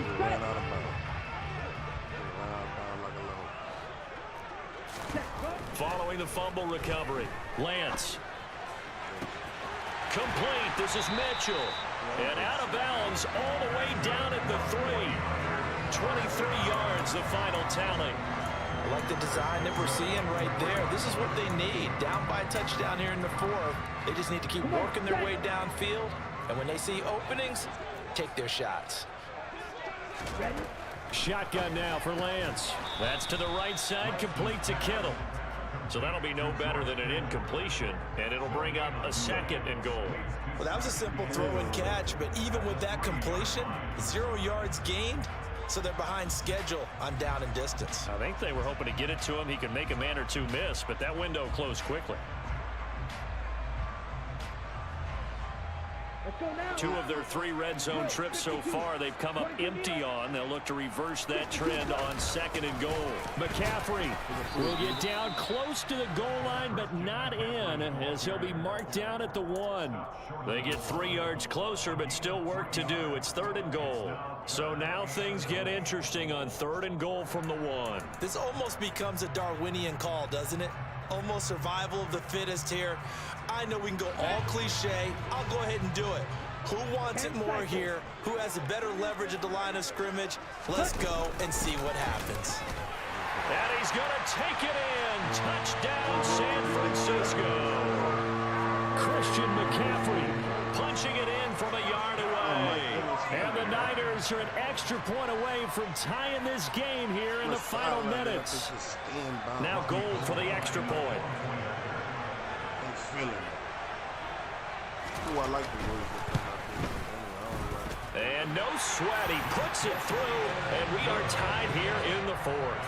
Following the fumble recovery, Lance. Complete. This is Mitchell. And out of bounds all the way down at the 3. 23 yards, the final tally. I like the design that we're seeing right there. This is what they need. Down by a touchdown here in the 4th. They just need to keep working their way downfield. And when they see openings, take their shots. Shotgun now for Lance. That's to the right side, complete to Kittle. So that'll be no better than an incompletion, and it'll bring up a 2nd and goal. Well, that was a simple throw and catch, but even with that completion, 0 yards gained, so they're behind schedule on down and distance. I think they were hoping to get it to him. He could make a man or two miss, but that window closed quickly. 2 of their 3 red zone trips so far they've come up empty on. They'll look to reverse that trend on 2nd and goal. McCaffrey will get down close to the goal line, but not in, as he'll be marked down at the 1. They get 3 yards closer, but still work to do. It's 3rd and goal. So now things get interesting on 3rd and goal from the 1. This almost becomes a Darwinian call, doesn't it? Almost survival of the fittest here. I know we can go all cliche. I'll go ahead and do it. Who wants it more here? Who has a better leverage at the line of scrimmage? Let's go and see what happens. And he's going to take it in. Touchdown, San Francisco. Christian McCaffrey punching it in from a yard away. And the Niners are an extra point away from tying this game here in the final minutes. Now goal for the extra point. I like the words that come out there. And no sweat. He puts it through, and we are tied here in the 4th.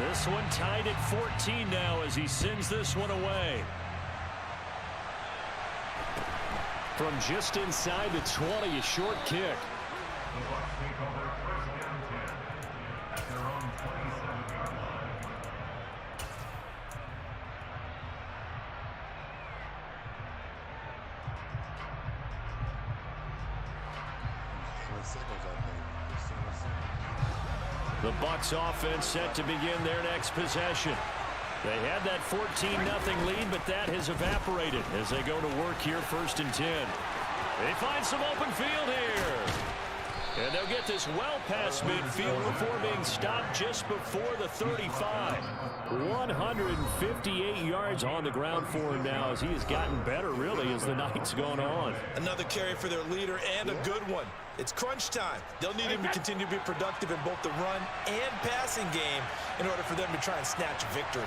This one tied at 14 now as he sends this one away. From just inside the 20, a short kick. The Bucs offense set to begin their next possession. They had that 14-0 lead, but that has evaporated as they go to work here 1st and 10. They find some open field here. And And they'll get this well past midfield before being stopped just before the 35. 158 yards on the ground for him now as he has gotten better, really, as the night's gone on. Another carry for their leader and a good one. It's crunch time. They'll need him to continue to be productive in both the run and passing game in order for them to try and snatch a victory.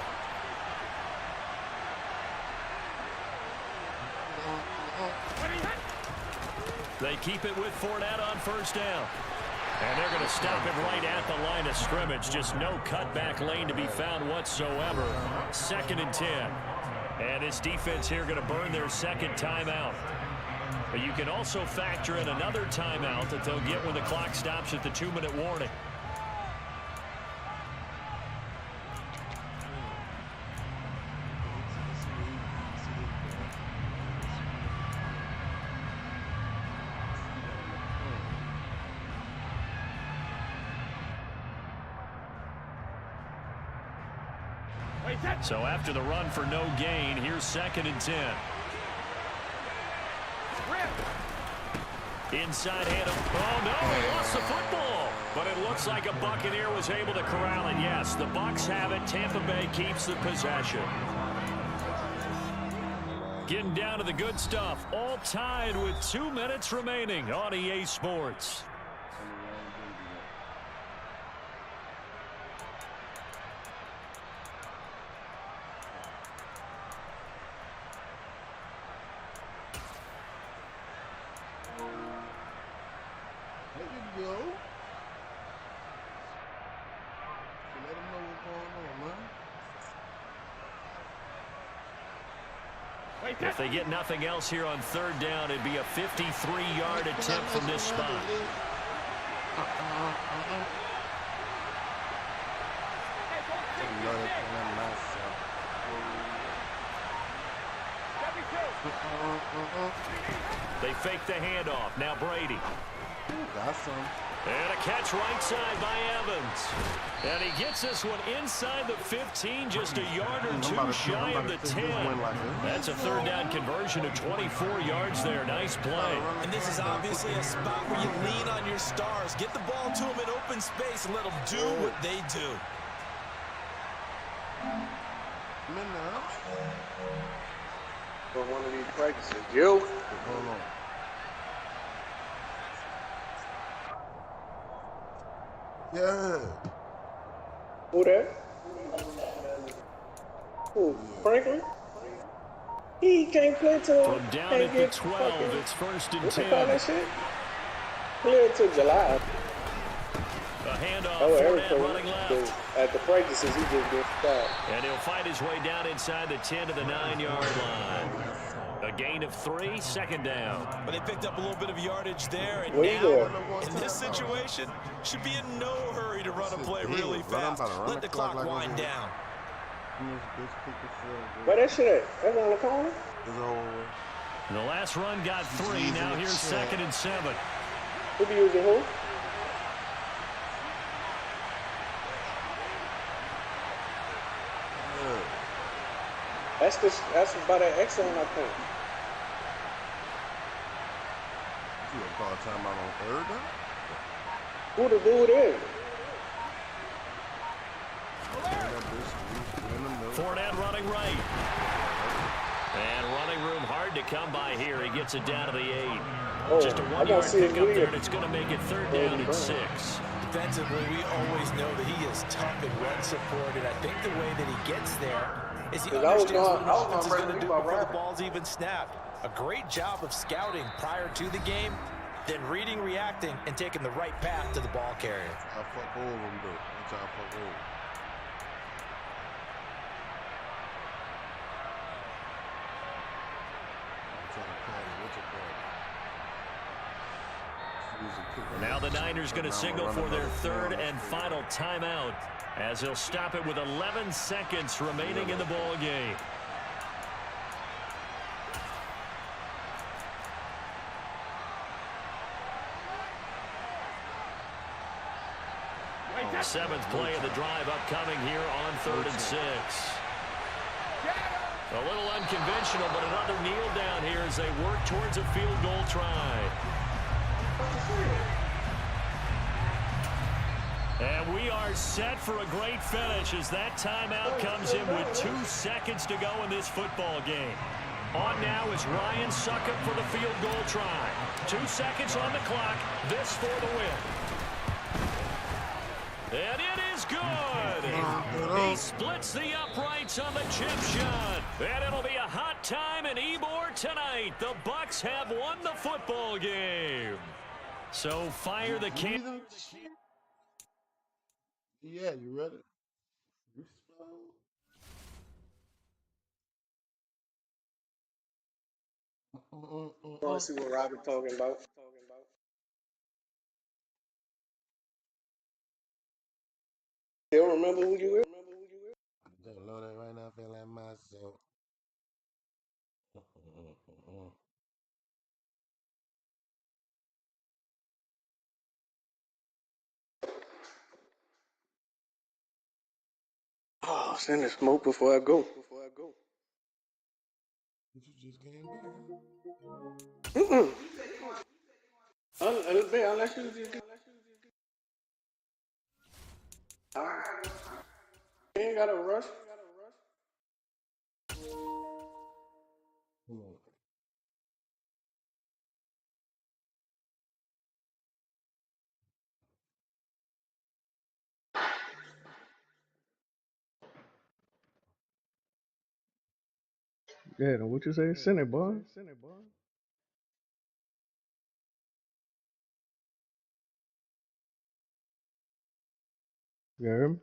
They keep it with Fournette on first down. And they're going to stop it right at the line of scrimmage. Just no cutback lane to be found whatsoever. 2nd and 10. And this defense here going to burn their second timeout. But you can also factor in another timeout that they'll get when the clock stops at the 2-minute warning. So after the run for no gain, here's 2nd and 10. Inside hand. Oh, no, he lost the football. But it looks like a Buccaneer was able to corral it. Yes, the Bucs have it. Tampa Bay keeps the possession. Getting down to the good stuff. All tied with 2 minutes remaining on EA Sports. If they get nothing else here on 3rd down, it'd be a 53-yard attempt from this spot. They fake the handoff. Now Brady. Got some. And a catch right side by Evans. And he gets this one inside the 15, just a yard or two shy of the 10. That's a 3rd down conversion of 24 yards there. Nice play. And this is obviously a spot where you lean on your stars. Get the ball to them in open space and let them do what they do. For one of these practices, Joe. Hold on. Yeah. Who that? Who? Franklin? He can't play till. From down at the 12, it's 1st and 10. Call that shit? Play until July. A handoff, Fournette running left. At the practices, he just gets stopped. And he'll fight his way down inside the 10 to the 9-yard line. A gain of 3, 2nd down. But they picked up a little bit of yardage there, and Where now, in this situation, should be in no hurry to run a play really fast. Let the clock wind down. Where that shit at? That's on the corner? The last run got 3. Now here's 2nd and 7. Who be using who? That's about an X on, I think. You gonna call a timeout on 3rd down? Who the dude is? Fournette running right. And running room hard to come by here. He gets it down to the 8. Oh, just a 1-yard pickup there, and it's going to make it 3rd down and 6. Defensively, we always know that he is tough in run support, and I think the way that he gets there is he understands what the offense is going to do before the ball's even snapped. A great job of scouting prior to the game, then reading, reacting, and taking the right path to the ball carrier. I fuck all of them, though. That's how I fuck all of them. Now the Niners going to signal for their 3rd and final timeout as they'll stop it with 11 seconds remaining in the ball game. Seventh play of the drive upcoming here on 3rd and 6. A little unconventional, but another kneel down here as they work towards a field goal try. we are set for a great finish as that timeout comes in with 2 seconds to go in this football game. On now is Ryan Succop for the field goal try. 2 seconds on the clock. This for the win. And it is good. He splits the uprights on the chip shot. And it'll be a hot time in Ybor tonight. The Bucks have won the football game. So fire the can. Yeah, you ready? I want to see what Robert talking about. You don't remember who you were? I don't know that right now. I feel like myself. Oh, send the smoke before I go. You just came back, Unless you just... Alright. You ain't got to rush. Yeah, what you say? Send it, boy. You heard me?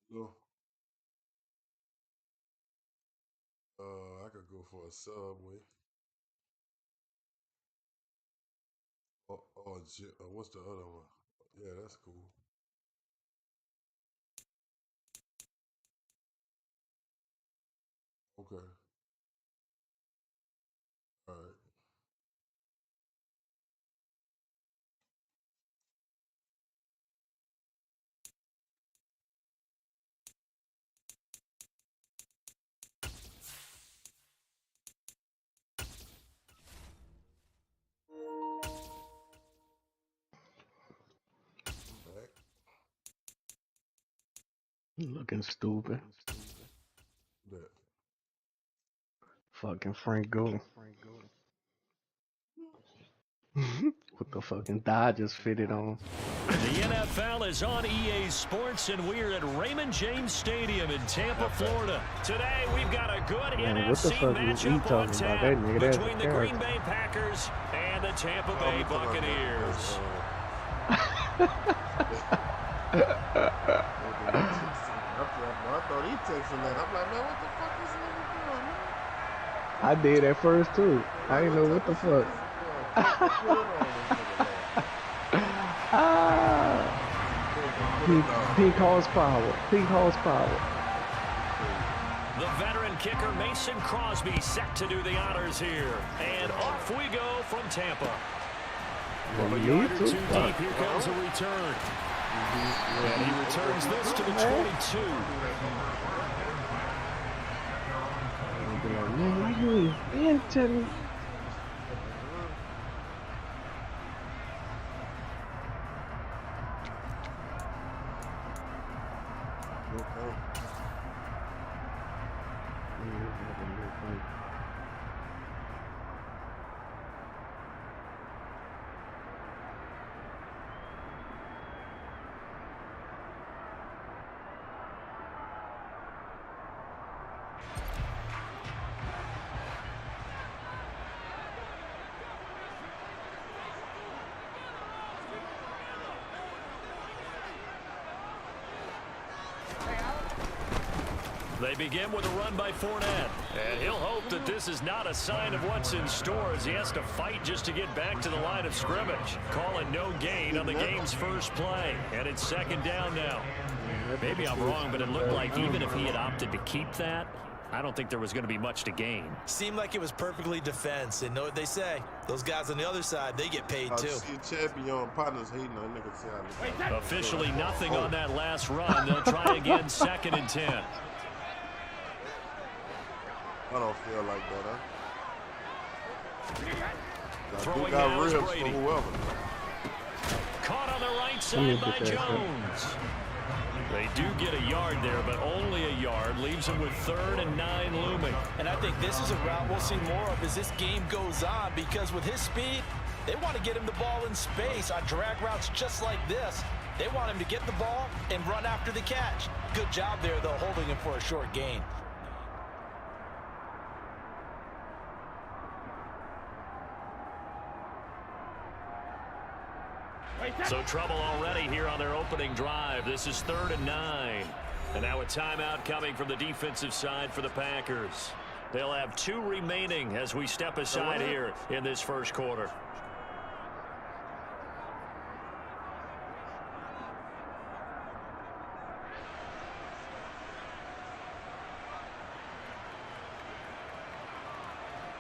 No. I could go for a Subway. What's the other one? Yeah, that's cool. Okay. All right. Looking stupid. That. Fucking Frank Go. What the fucking Dodgers fitted on. The NFL is on EA Sports, and we're at Raymond James Stadium in Tampa, Florida. Today, we've got a good NFC matchup on tap between the Green Bay Packers and the Tampa Bay Buccaneers. I thought he texted that. I'm like, man, what the fuck is nigga doing, man? I did at first too. I didn't know what the fuck. Pink horsepower. Pink horsepower. The veteran kicker Mason Crosby set to do the honors here. And off we go from Tampa. From a yard or two deep, here comes a return. And he returns this to the 22. Man, why you ain't telling me? They begin with a run by Fournette. And he'll hope that this is not a sign of what's in store as he has to fight just to get back to the line of scrimmage. Calling no gain on the game's first play. And it's second down now. Maybe I'm wrong, but it looked like even if he had opted to keep that, I don't think there was going to be much to gain. Seemed like it was perfectly defense. And know what they say? Those guys on the other side, they get paid too. Officially nothing on that last run. They'll try again second and 10. I don't feel like that, huh? Throwing now is Brady. Caught on the right side by Jones. They do get a yard there, but only a yard. Leaves them with 3rd and 9 looming. And I think this is a route we'll see more of as this game goes on, because with his speed, they want to get him the ball in space on drag routes just like this. They want him to get the ball and run after the catch. Good job there, though, holding him for a short gain. So trouble already here on their opening drive. This is 3rd and 9. And now a timeout coming from the defensive side for the Packers. They'll have 2 remaining as we step aside here in this first quarter.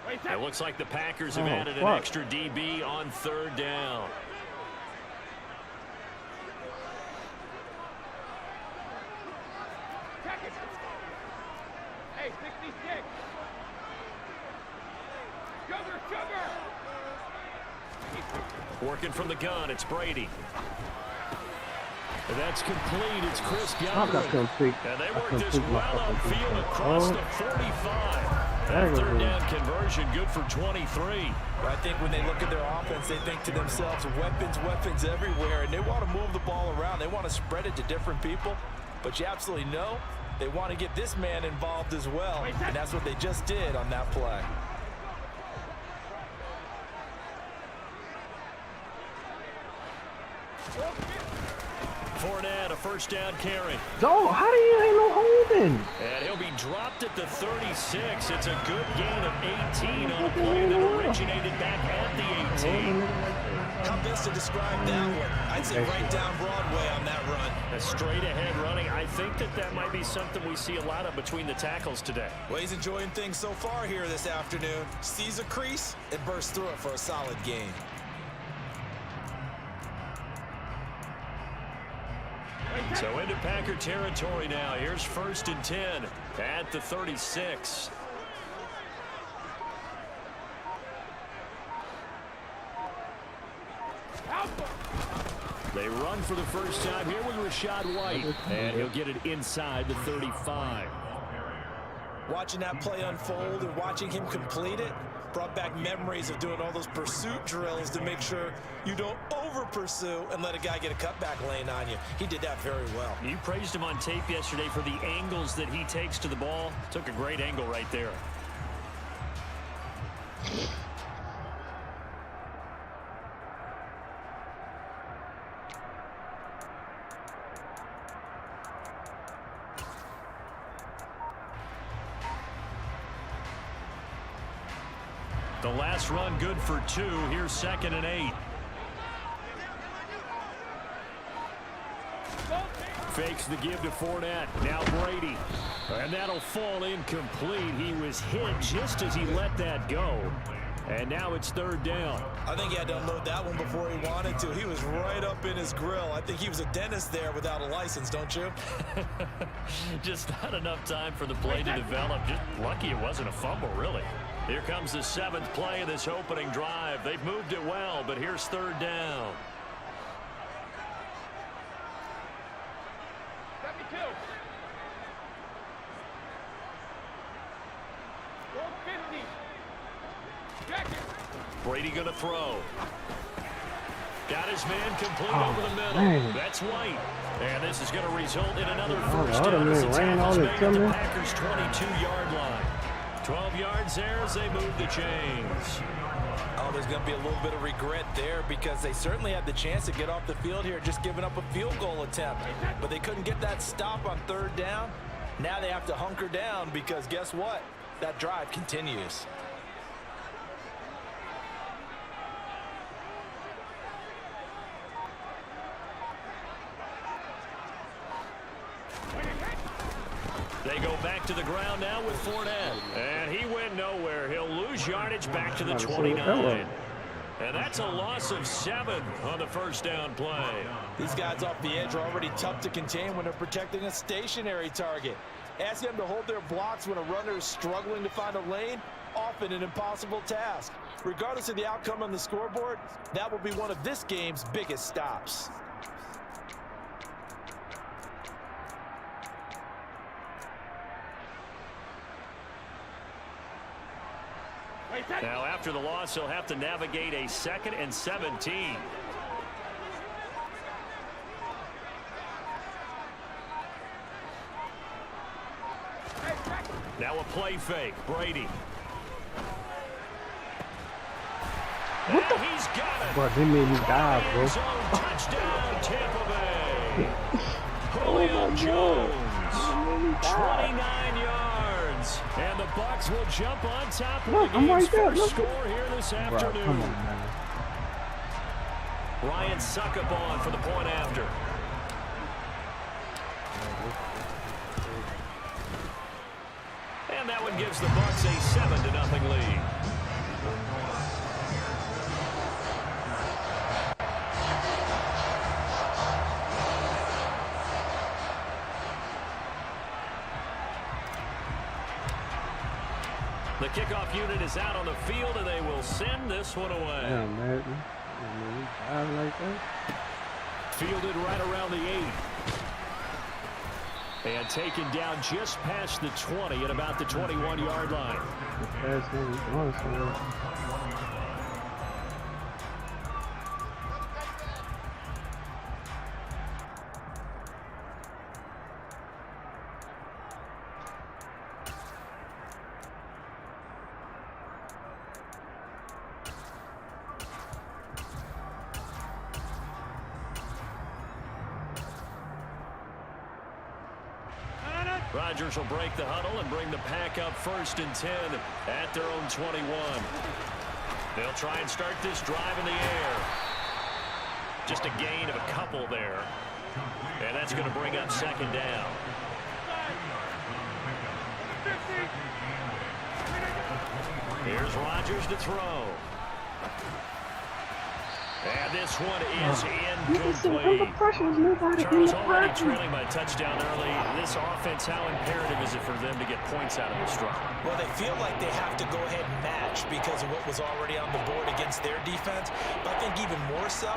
It looks like the Packers have added an extra DB on 3rd down. Hey, 66. Sugar. Working from the gun, it's Brady. And that's complete. It's Chris Godwin. And they work this well outfield across the 45. That 3rd down conversion good for 23. I think when they look at their offense, they think to themselves, weapons everywhere, and they want to move the ball around. They want to spread it to different people, but you absolutely know they want to get this man involved as well, and that's what they just did on that play. Fournette, a 1st down carry. Oh, how do you ain't no holding? And he'll be dropped at the 36. It's a good gain of 18 on a play that originated back at the 18. How best to describe that one? I'd say right down Broadway on that run. A straight ahead running. I think that might be something we see a lot of between the tackles today. Well, he's enjoying things so far here this afternoon. Sees a crease and bursts through it for a solid gain. So into Packer territory now. Here's 1st and 10 at the 36. They run for the first time here with Rashad White, and he'll get it inside the 35. Watching that play unfold and watching him complete it brought back memories of doing all those pursuit drills to make sure you don't over-pursue and let a guy get a cutback lane on you. He did that very well. You praised him on tape yesterday for the angles that he takes to the ball. Took a great angle right there. The last run good for 2. Here's 2nd and 8. Fakes the give to Fournette. Now Brady. And that'll fall incomplete. He was hit just as he let that go. And now it's 3rd down. I think he had to unload that one before he wanted to. He was right up in his grill. I think he was a dentist there without a license, don't you? Just not enough time for the play to develop. Just lucky it wasn't a fumble, really. Here comes the 7th play of this opening drive. They've moved it well, but here's 3rd down. 72. 450. Check it. Brady going to throw. Got his man complete over the middle. Man. That's White. And this is going to result in another first down. Man, As the tackle's made at the man. Packers' 22-yard line. 12 yards there as they move the chains. Oh, there's going to be a little bit of regret there because they certainly had the chance to get off the field here, just giving up a field goal attempt. But they couldn't get that stop on 3rd down. Now they have to hunker down because guess what? That drive continues. They go back to the ground now with Fournette. And he went nowhere. He'll lose yardage back to the 29. And that's a loss of 7 on the first down play. These guys off the edge are already tough to contain when they're protecting a stationary target. Ask them to hold their blocks when a runner is struggling to find a lane, often an impossible task. Regardless of the outcome on the scoreboard, that will be one of this game's biggest stops. Now, after the loss, he'll have to navigate a 2nd and 17. Now a play fake. Brady. What the? He's got it. Bro, they made me dive, bro. Touchdown, Tampa Bay. Oh my God. 29 yards. And the Bucs will jump on top of Look, the I'm game's right there. first Look. score here this Bro, afternoon. come on, man. Ryan Succop for the point after. And that one gives the Bucs a 7-0 lead. The kickoff unit is out on the field, and they will send this one away. Damn, man. Dive like that. Fielded right around the 8. And taken down just past the 20 at about the 21-yard line. That's going somewhere. Rodgers will break the huddle and bring the pack up 1st and 10 at their own 21. They'll try and start this drive in the air. Just a gain of a couple there. And that's going to bring up 2nd down. Here's Rodgers to throw. And this one is incomplete. Charles already trailing by a touchdown early. This offense, how imperative is it for them to get points out of this drive? Well, they feel like they have to go ahead and match because of what was already on the board against their defense. But I think even more so,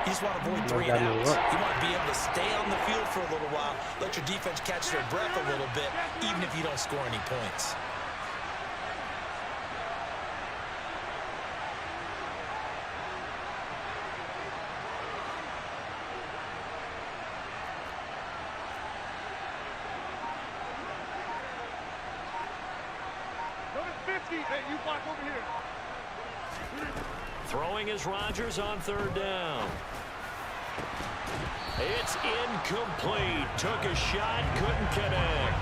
you just want to avoid 3 and outs. You want to be able to stay on the field for a little while, let your defense catch their breath a little bit, even if you don't score any points. Throwing is Rodgers on 3rd down. It's incomplete. Took a shot, couldn't connect.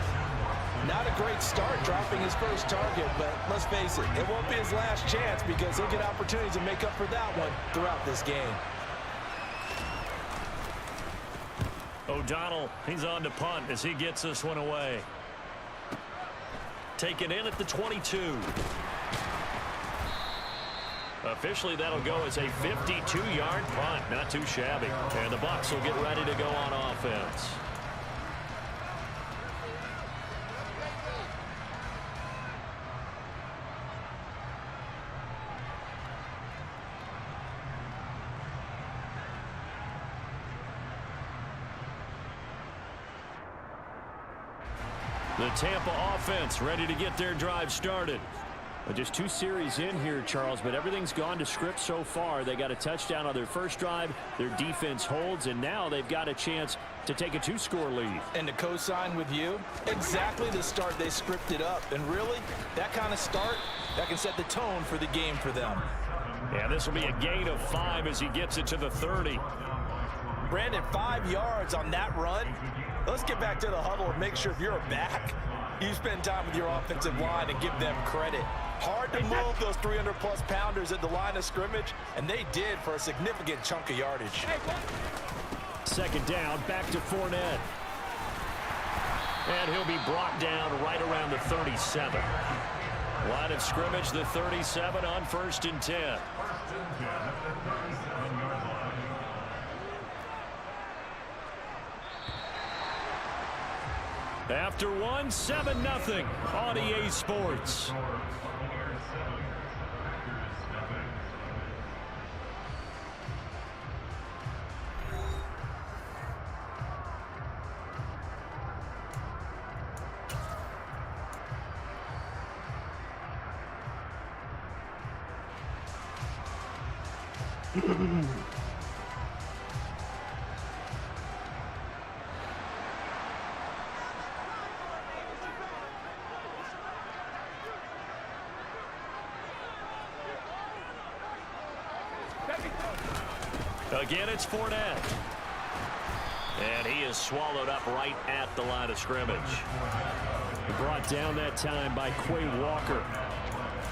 Not a great start dropping his first target, but let's face it, it won't be his last chance because he'll get opportunities to make up for that one throughout this game. O'Donnell, he's on to punt as he gets this one away. Taken in at the 22. Officially, that'll go as a 52-yard punt. Not too shabby. And the Bucs will get ready to go on offense. The Tampa offense ready to get their drive started. Just 2 series in here, Charles, but everything's gone to script so far. They got a touchdown on their first drive. Their defense holds, and now they've got a chance to take a 2-score lead. And to co-sign with you, exactly the start they scripted up. And really, that kind of start, that can set the tone for the game for them. Yeah, this will be a gain of 5 as he gets it to the 30. Brandon, 5 yards on that run. Let's get back to the huddle and make sure if you're a back, you spend time with your offensive line and give them credit. Hard to move those 300-plus pounders at the line of scrimmage, and they did for a significant chunk of yardage. 2nd down, back to Fournette. And he'll be brought down right around the 37. Line of scrimmage, the 37 on 1st and 10. After 1, 7-0 on EA Sports. Again, it's Fournette. And he is swallowed up right at the line of scrimmage. Brought down that time by Quay Walker.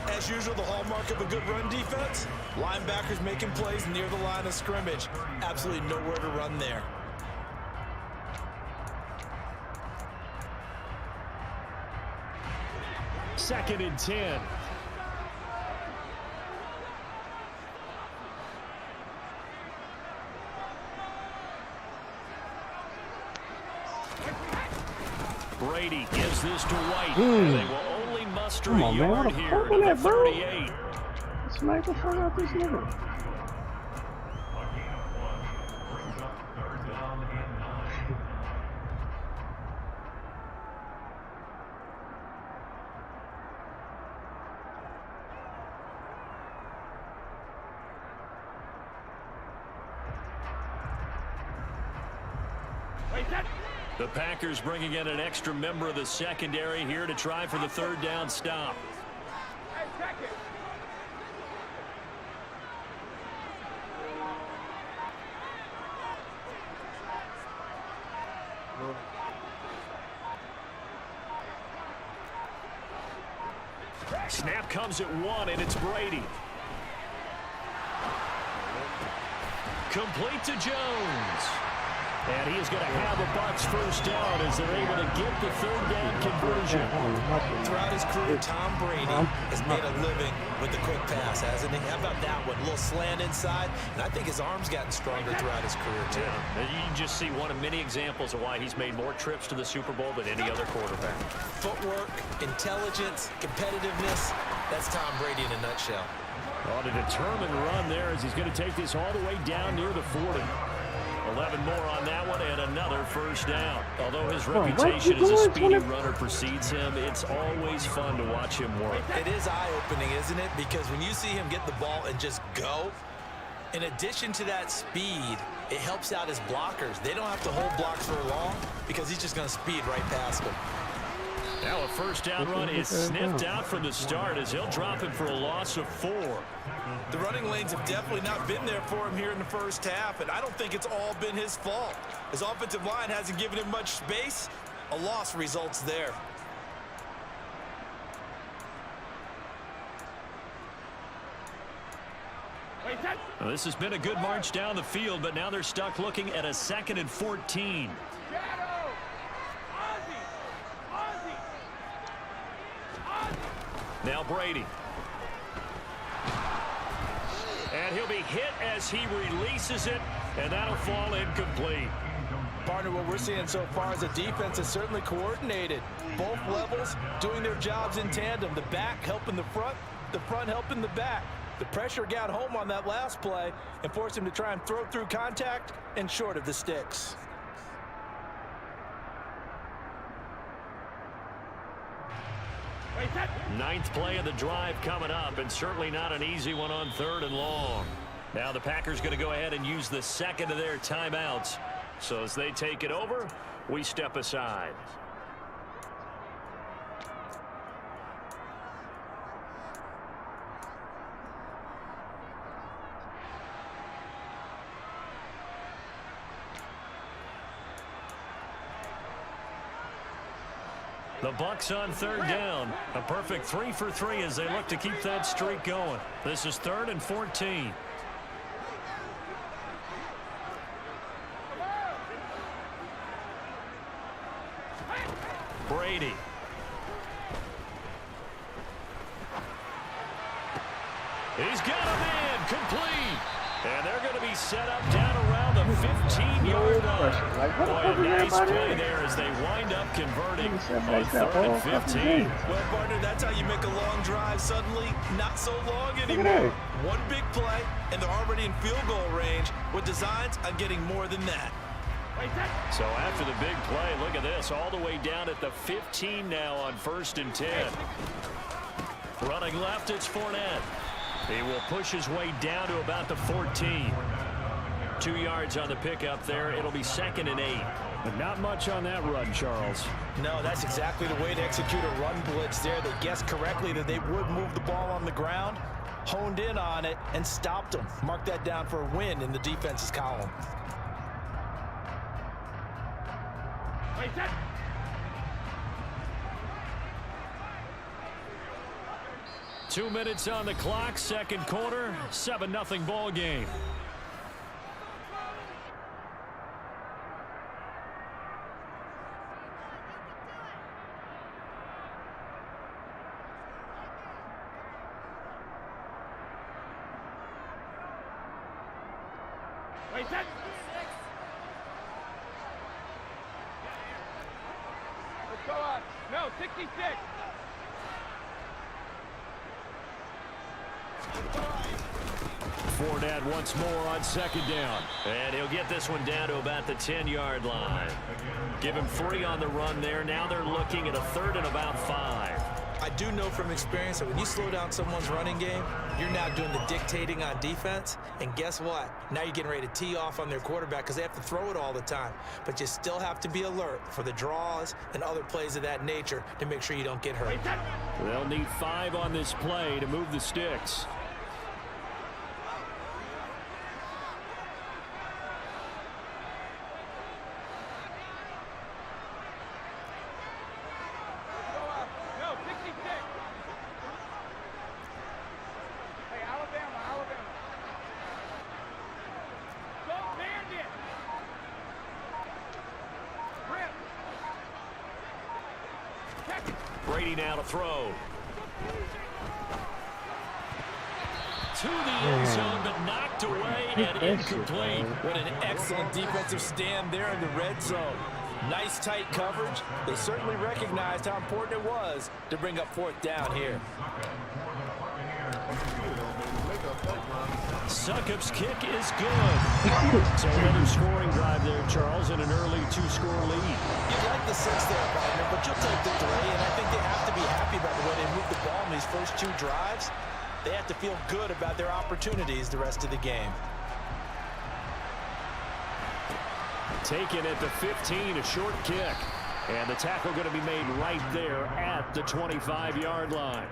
As usual, the hallmark of a good run defense, linebackers making plays near the line of scrimmage. Absolutely nowhere to run there. Second and 10. Brady gives this to White. And they will only muster a yard here to the 38. Smack the fuck out this nigga. The Packers bringing in an extra member of the secondary here to try for the 3rd down stop. Snap comes at 1, and it's Brady. Complete to Jones. And he is going to have a Bucs first down as they're able to get the third down conversion. Throughout his career, Tom Brady has made a living with the quick pass, hasn't he? How about that one? A little slant inside, and I think his arm's gotten stronger throughout his career, too. Yeah, you can just see one of many examples of why he's made more trips to the Super Bowl than any other quarterback. Footwork, intelligence, competitiveness, that's Tom Brady in a nutshell. On a determined run there as he's going to take this all the way down near the 40. 11 more on that one and another first down. Although his reputation as a speedy runner precedes him, it's always fun to watch him work. It is eye-opening, isn't it? Because when you see him get the ball and just go, in addition to that speed, it helps out his blockers. They don't have to hold blocks for long because he's just going to speed right past them. Now a first down run is sniffed out from the start as he'll drop him for a loss of 4. The running lanes have definitely not been there for him here in the first half, and I don't think it's all been his fault. His offensive line hasn't given him much space. A loss results there. Well, this has been a good march down the field, but now they're stuck looking at a 2nd and 14. Now Brady. And he'll be hit as he releases it, and that'll fall incomplete. Partner, what we're seeing so far is the defense is certainly coordinated. Both levels doing their jobs in tandem. The back helping the front helping the back. The pressure got home on that last play and forced him to try and throw through contact and short of the sticks. Ninth play of the drive coming up, and certainly not an easy one on 3rd and long. Now the Packers going to go ahead and use the second of their timeouts. So as they take it over, we step aside. The Bucs on 3rd down. A perfect 3 for 3 as they look to keep that streak going. This is 3rd and 14. Brady. He's got a man complete. And they're going to be set up down around the 15-yard line. Boy, a nice play there as they wind up converting on 3rd and 15. Well, partner, that's how you make a long drive suddenly not so long anymore. One big play, and they're already in field goal range with designs on getting more than that. So after the big play, look at this, all the way down at the 15 now on 1st and 10. Running left, it's Fournette. He will push his way down to about the 14. 2 yards on the pickup there. It'll be 2nd and 8. But not much on that run, Charles. No, that's exactly the way to execute a run blitz there. They guessed correctly that they would move the ball on the ground, honed in on it, and stopped them. Mark that down for a win in the defense's column. 2 minutes on the clock, 2nd quarter, 7-0 ball game. Let's go up. No, 66. Fournette once more on 2nd down. And he'll get this one down to about the 10-yard line. Give him 3 on the run there. Now they're looking at a 3rd and about 5. I do know from experience that when you slow down someone's running game, you're now doing the dictating on defense. And guess what? Now you're getting ready to tee off on their quarterback because they have to throw it all the time. But you still have to be alert for the draws and other plays of that nature to make sure you don't get hurt. They'll need 5 on this play to move the sticks. Brady now to throw. To the end zone, but knocked away and incomplete. What an excellent defensive stand there in the red zone. Nice tight coverage. They certainly recognized how important it was to bring up 4th down here. Succop's kick is good. So another scoring drive there, Charles, and an early 2-score lead. You'd like the 6 there, partner, but you'll take the 3, and I think they have to be happy about the way they moved the ball in these first 2 drives. They have to feel good about their opportunities the rest of the game. Taken at the 15, a short kick. And the tackle going to be made right there at the 25-yard line.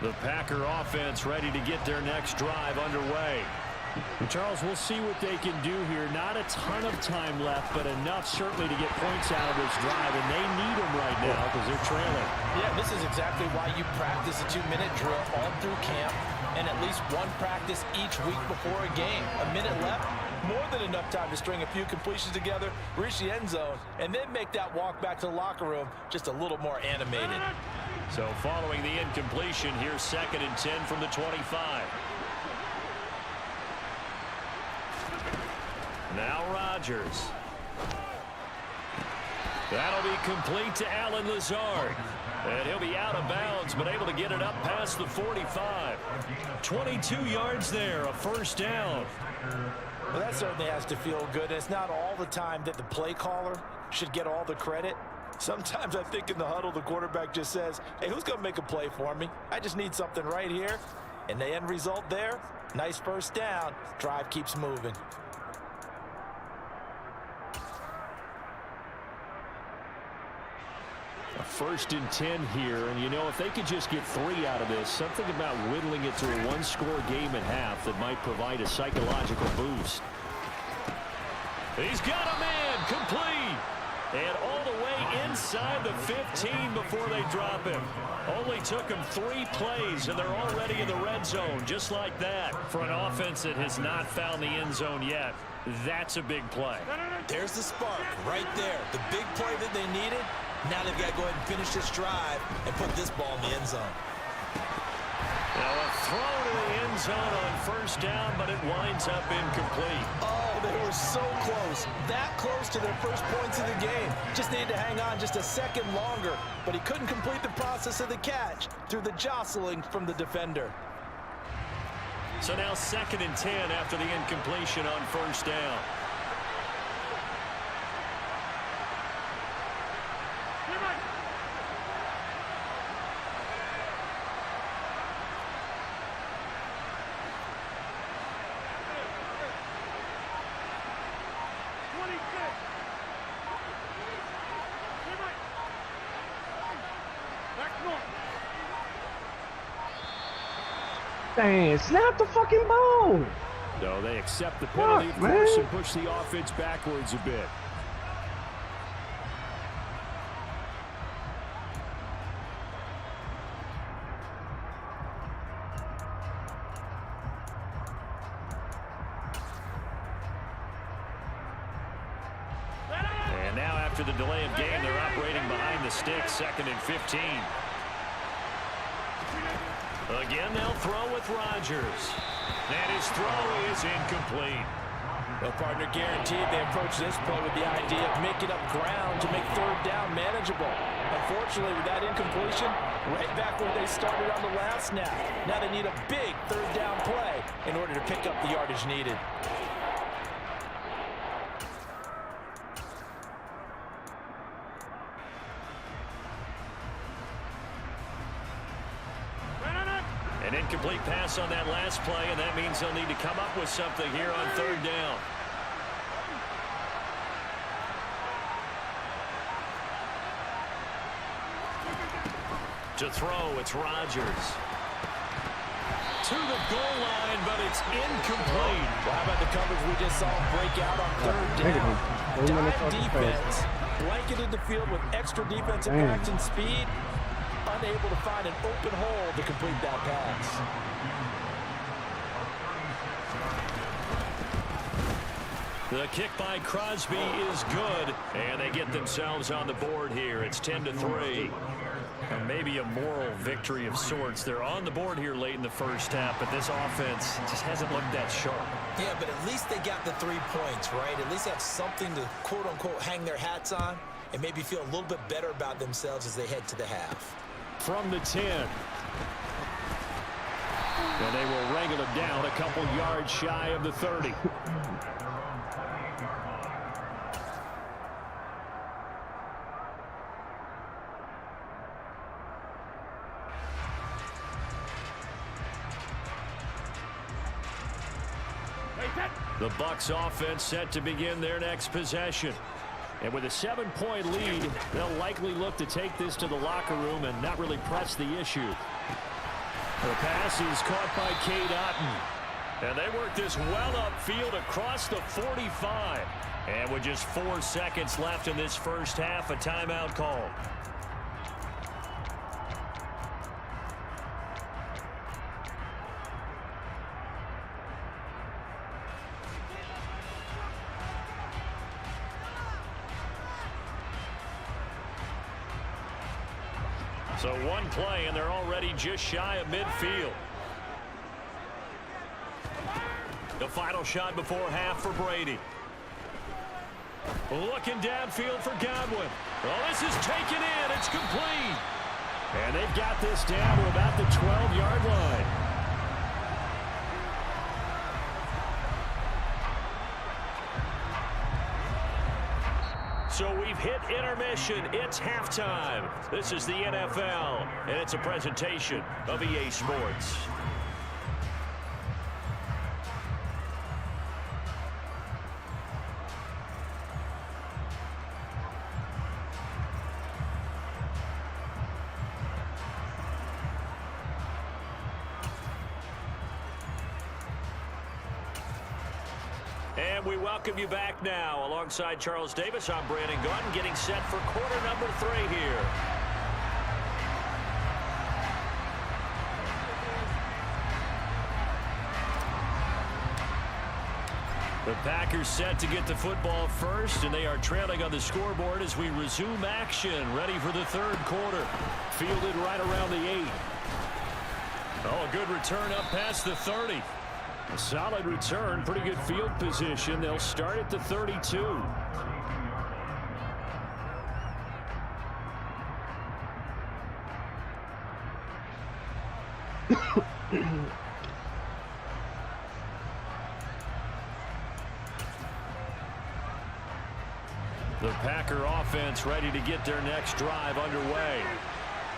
The Packer offense ready to get their next drive underway. Charles, we'll see what they can do here. Not a ton of time left, but enough certainly to get points out of this drive, and they need them right now because they're trailing. Yeah, this is exactly why you practice a 2-minute drill all through camp and at least one practice each week before a game. A minute left, more than enough time to string a few completions together, reach the end zone, and then make that walk back to the locker room just a little more animated. So following the incompletion, here's 2nd and 10 from the 25. Now Rodgers. That'll be complete to Allen Lazard. And he'll be out of bounds, but able to get it up past the 45. 22 yards there, a 1st down. Well, that certainly has to feel good. It's not all the time that the play caller should get all the credit. Sometimes I think in the huddle, the quarterback just says, hey, who's going to make a play for me? I just need something right here. And the end result there, nice 1st down. Drive keeps moving. A 1st and 10 here, and you know, if they could just get 3 out of this, something about whittling it to a 1-score game at half that might provide a psychological boost. He's got a man, complete, and all the way inside the 15 before they drop him. Only took him 3 plays, and they're already in the red zone, just like that. For an offense that has not found the end zone yet, that's a big play. There's the spark right there, the big play that they needed. Now they've got to go ahead and finish this drive and put this ball in the end zone. Now a throw to the end zone on 1st down, but it winds up incomplete. Oh, they were so close. That close to their first points of the game. Just needed to hang on just a second longer, but he couldn't complete the process of the catch through the jostling from the defender. So now 2nd and 10 after the incompletion on 1st down. Dang, snap the fucking ball. No, they accept the penalty, of course, and push the offense backwards a bit. And now after the delay of game, they're operating behind the sticks, 2nd and 15. Again, they'll throw with Rodgers. And his throw is incomplete. Well, partner, guaranteed they approach this play with the idea of making up ground to make 3rd down manageable. Unfortunately, with that incompletion, right back where they started on the last snap. Now they need a big 3rd down play in order to pick up the yardage needed. An incomplete pass on that last play, and that means they'll need to come up with something here on 3rd down. To throw, it's Rodgers. To the goal line, but it's incomplete. Well, how about the coverage we just saw break out on 3rd down? Dive defense blanketed the field with extra defensive backs and speed, unable to find an open hole to complete that pass. The kick by Crosby is good, and they get themselves on the board here. It's 10-3. Maybe a moral victory of sorts. They're on the board here late in the first half, but this offense just hasn't looked that sharp. Yeah, but at least they got the 3 points, right? At least they have something to, quote-unquote, hang their hats on and maybe feel a little bit better about themselves as they head to the half. From the 10. And they will wrangle it down a couple yards shy of the 30. The Bucs offense set to begin their next possession. And with a 7-point lead, they'll likely look to take this to the locker room and not really press the issue. The pass is caught by Cade Otton. And they work this well upfield across the 45. And with just 4 seconds left in this first half, a timeout call. So one play, and they're already just shy of midfield. The final shot before half for Brady. Looking downfield for Godwin. Oh, this is taken in. It's complete. And they've got this down to about the 12-yard line. So we've hit intermission. It's halftime. This is the NFL, and it's a presentation of EA Sports. And we welcome you back now. Alongside Charles Davis, I'm Brandon Gaudin, getting set for quarter number 3 here. The Packers set to get the football first, and they are trailing on the scoreboard as we resume action, ready for the third quarter. Fielded right around the 8. Oh, a good return up past the 30. A solid return, pretty good field position. They'll start at the 32. The Packer offense ready to get their next drive underway.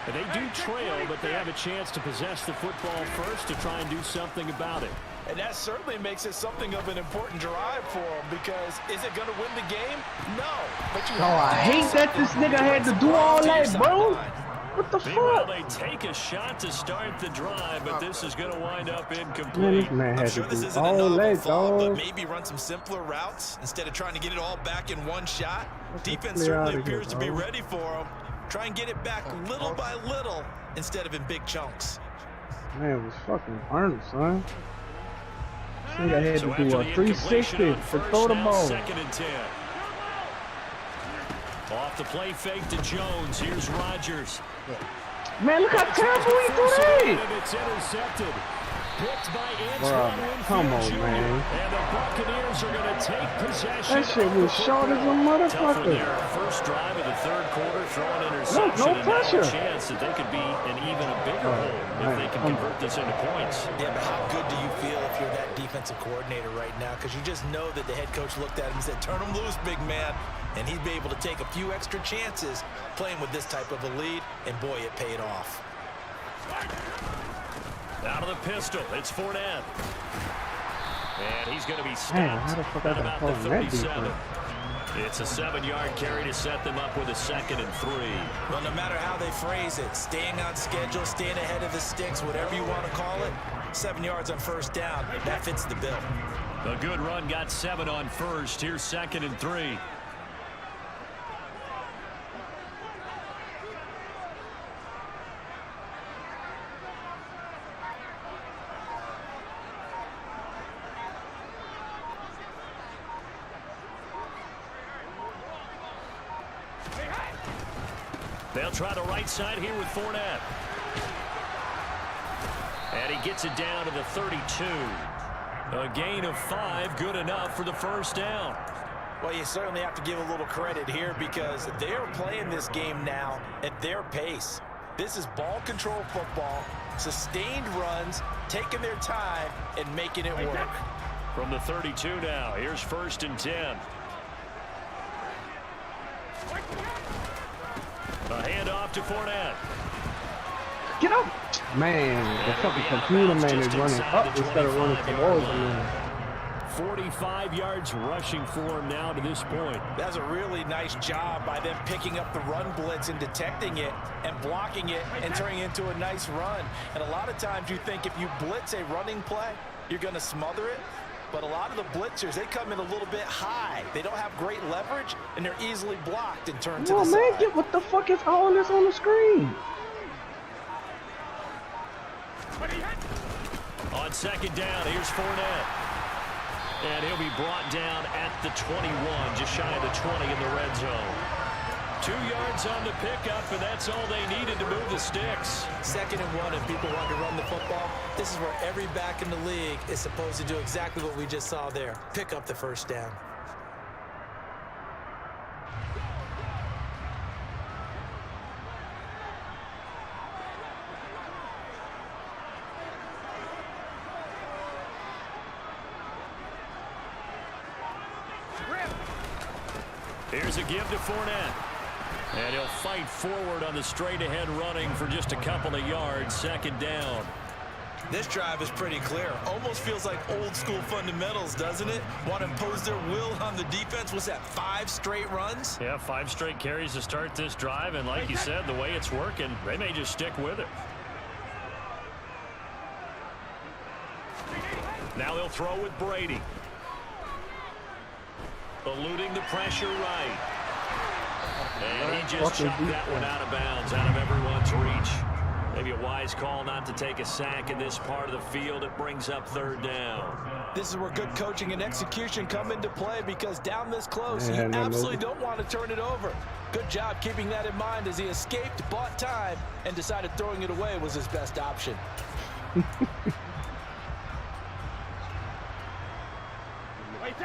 And they do trail, but they have a chance to possess the football first to try and do something about it. And that certainly makes it something of an important drive for them, because is it going to win the game? No. But you I hate that this nigga had to do all that, bro. What the Meanwhile, fuck? they take a shot to start the drive, but this is going to wind up incomplete. I'm sure this isn't a novel thought, but maybe run some simpler routes instead of trying to get it all back in one shot. Defense certainly appears to be ready for them. Try and get it back little by little instead of in big chunks. Man, it was fucking Arnold, son. I think I had to do a 360 to throw the ball. 2nd and 10. Off the play fake to Jones. Here's Rodgers. Man, look how terrible he did it. It's intercepted. Picked by Come on, man. And the Buccaneers are going to take possession. That shit was short as a motherfucker. First drive of the third quarter, throwing interception. No pressure. And a chance that they could be in even a bigger hole if they can convert this into points. Yeah, but how good do you feel if you're that defensive coordinator right now? Because you just know that the head coach looked at him and said, turn him loose, big man. And he'd be able to take a few extra chances playing with this type of a lead, and boy, it paid off. Out of the pistol, it's Fournette. And he's going to be stopped at about the 37. It's a 7-yard carry to set them up with a 2nd and 3. Well, no matter how they phrase it, staying on schedule, staying ahead of the sticks, whatever you want to call it, 7 yards on first down, that fits the bill. A good run got 7 on first. Here's 2nd and 3. They'll try the right side here with Fournette. And he gets it down to the 32. A gain of 5, good enough for the first down. Well, you certainly have to give a little credit here because they're playing this game now at their pace. This is ball control football, sustained runs, taking their time, and making it work. From the 32 now, here's 1st and 10. A handoff to Fournette. Get up! Man, the fucking computer man is running up instead of running towards him. 45 yards rushing for him now to this point. That's a really nice job by them picking up the run blitz and detecting it and blocking it and turning it into a nice run. And a lot of times you think if you blitz a running play, you're going to smother it. But a lot of the blitzers, they come in a little bit high. They don't have great leverage, and they're easily blocked and turned to the side. Oh, man, what the fuck is all this on the screen? On 2nd down, here's Fournette. And he'll be brought down at the 21, just shy of the 20 in the red zone. 2 yards on the pickup, and that's all they needed to move the sticks. 2nd and 1, and people want to run the football. This is where every back in the league is supposed to do exactly what we just saw there. Pick up the first down. Here's a give to Fournette. And he'll fight forward on the straight-ahead running for just a couple of yards. 2nd down. This drive is pretty clear. Almost feels like old-school fundamentals, doesn't it? Want to impose their will on the defense. What's that, 5 straight runs? Yeah, 5 straight carries to start this drive. And like you said, the way it's working, they may just stick with it. Now they'll throw with Brady. Eluding the pressure right. And he just chopped that one out of bounds, out of everyone's reach. Maybe a wise call not to take a sack in this part of the field. It brings up 3rd down. This is where good coaching and execution come into play because down this close, you absolutely don't want to turn it over. Good job keeping that in mind as he escaped, bought time, and decided throwing it away was his best option.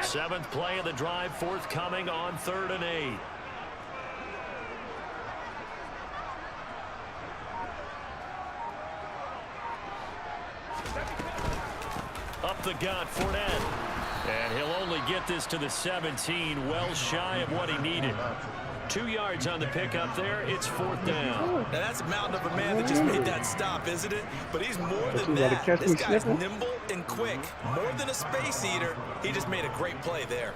7th play of the drive forthcoming on 3rd and 8. Up the gut, Fournette. And he'll only get this to the 17, well shy of what he needed. 2 yards on the pickup there. It's 4th down. Now that's a mountain of a man that just made that stop, isn't it? But he's more than that. This guy's nimble and quick. More than a space eater. He just made a great play there.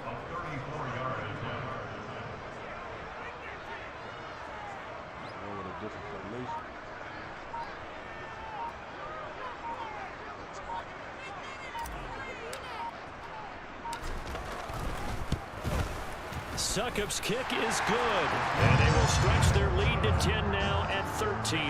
Succop's kick is good, and they will stretch their lead to 10 now at 13-3.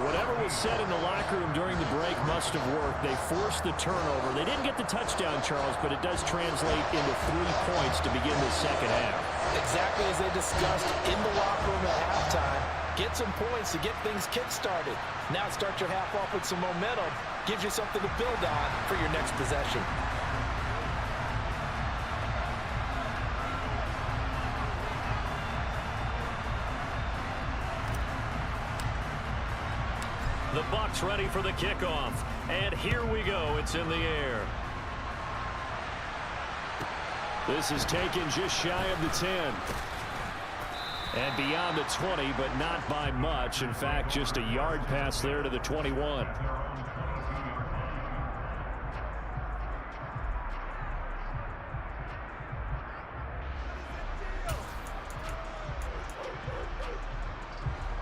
Whatever was said in the locker room during the break must have worked. They forced the turnover. They didn't get the touchdown, Charles, but it does translate into 3 points to begin the second half. Exactly as they discussed in the locker room at halftime. Get some points to get things kick-started. Now start your half off with some momentum. Gives you something to build on for your next possession. The Bucs ready for the kickoff. And here we go. It's in the air. This is taken just shy of the 10. And beyond the 20, but not by much. In fact, just a yard pass there to the 21.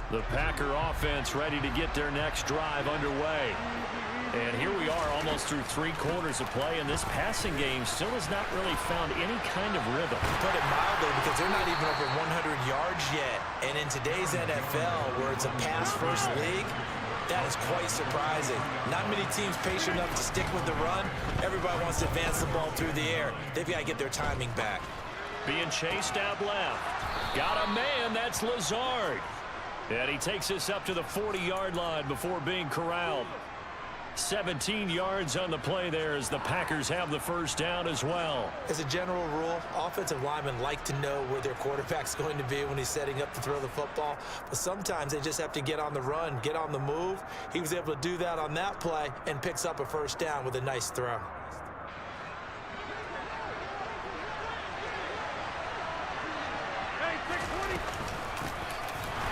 The Packer offense ready to get their next drive underway. And here we are almost through 3 quarters of play, and this passing game still has not really found any kind of rhythm. Put it mildly, because they're not even over 100 yards yet. And in today's NFL, where it's a pass-first league, that is quite surprising. Not many teams patient enough to stick with the run. Everybody wants to advance the ball through the air. They've got to get their timing back. Being chased out left. Got a man. That's Lazard. And he takes us up to the 40-yard line before being corralled. 17 yards on the play there as the Packers have the first down as well. As a general rule, offensive linemen like to know where their quarterback's going to be when he's setting up to throw the football. But sometimes they just have to get on the run, get on the move. He was able to do that on that play and picks up a first down with a nice throw.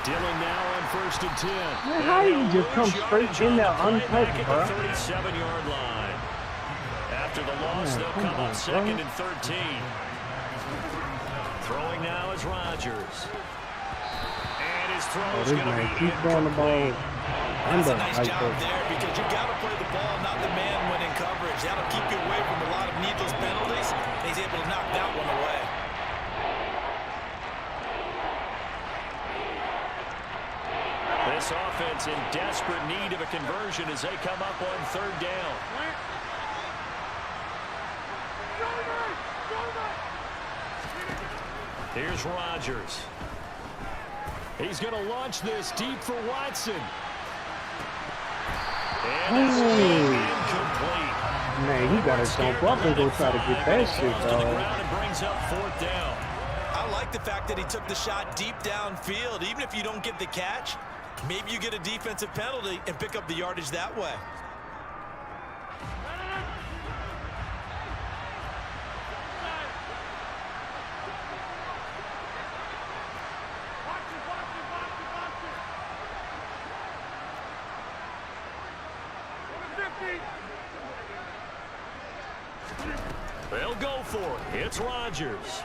Dillon now on 1st and 10. Man, how you just come straight in there untouched, bro? 37-yard line. After the loss, they'll come up 2nd and 13. Throwing now is Rodgers. And his throw's going to be keep throwing the ball. That's a nice job there because you got to play the ball, not the man when in coverage. That'll keep you away from a lot of needless penalties. And he's able to knock that one away. This offense in desperate need of a conversion as they come up on 3rd down. Here's Rodgers. He's going to launch this deep for Watson. And it's incomplete. Man, he got to jump up and go try to get that shit, dog. And brings up 4th down. I like the fact that he took the shot deep downfield. Even if you don't get the catch, maybe you get a defensive penalty and pick up the yardage that way. They'll go for it. It's Rodgers.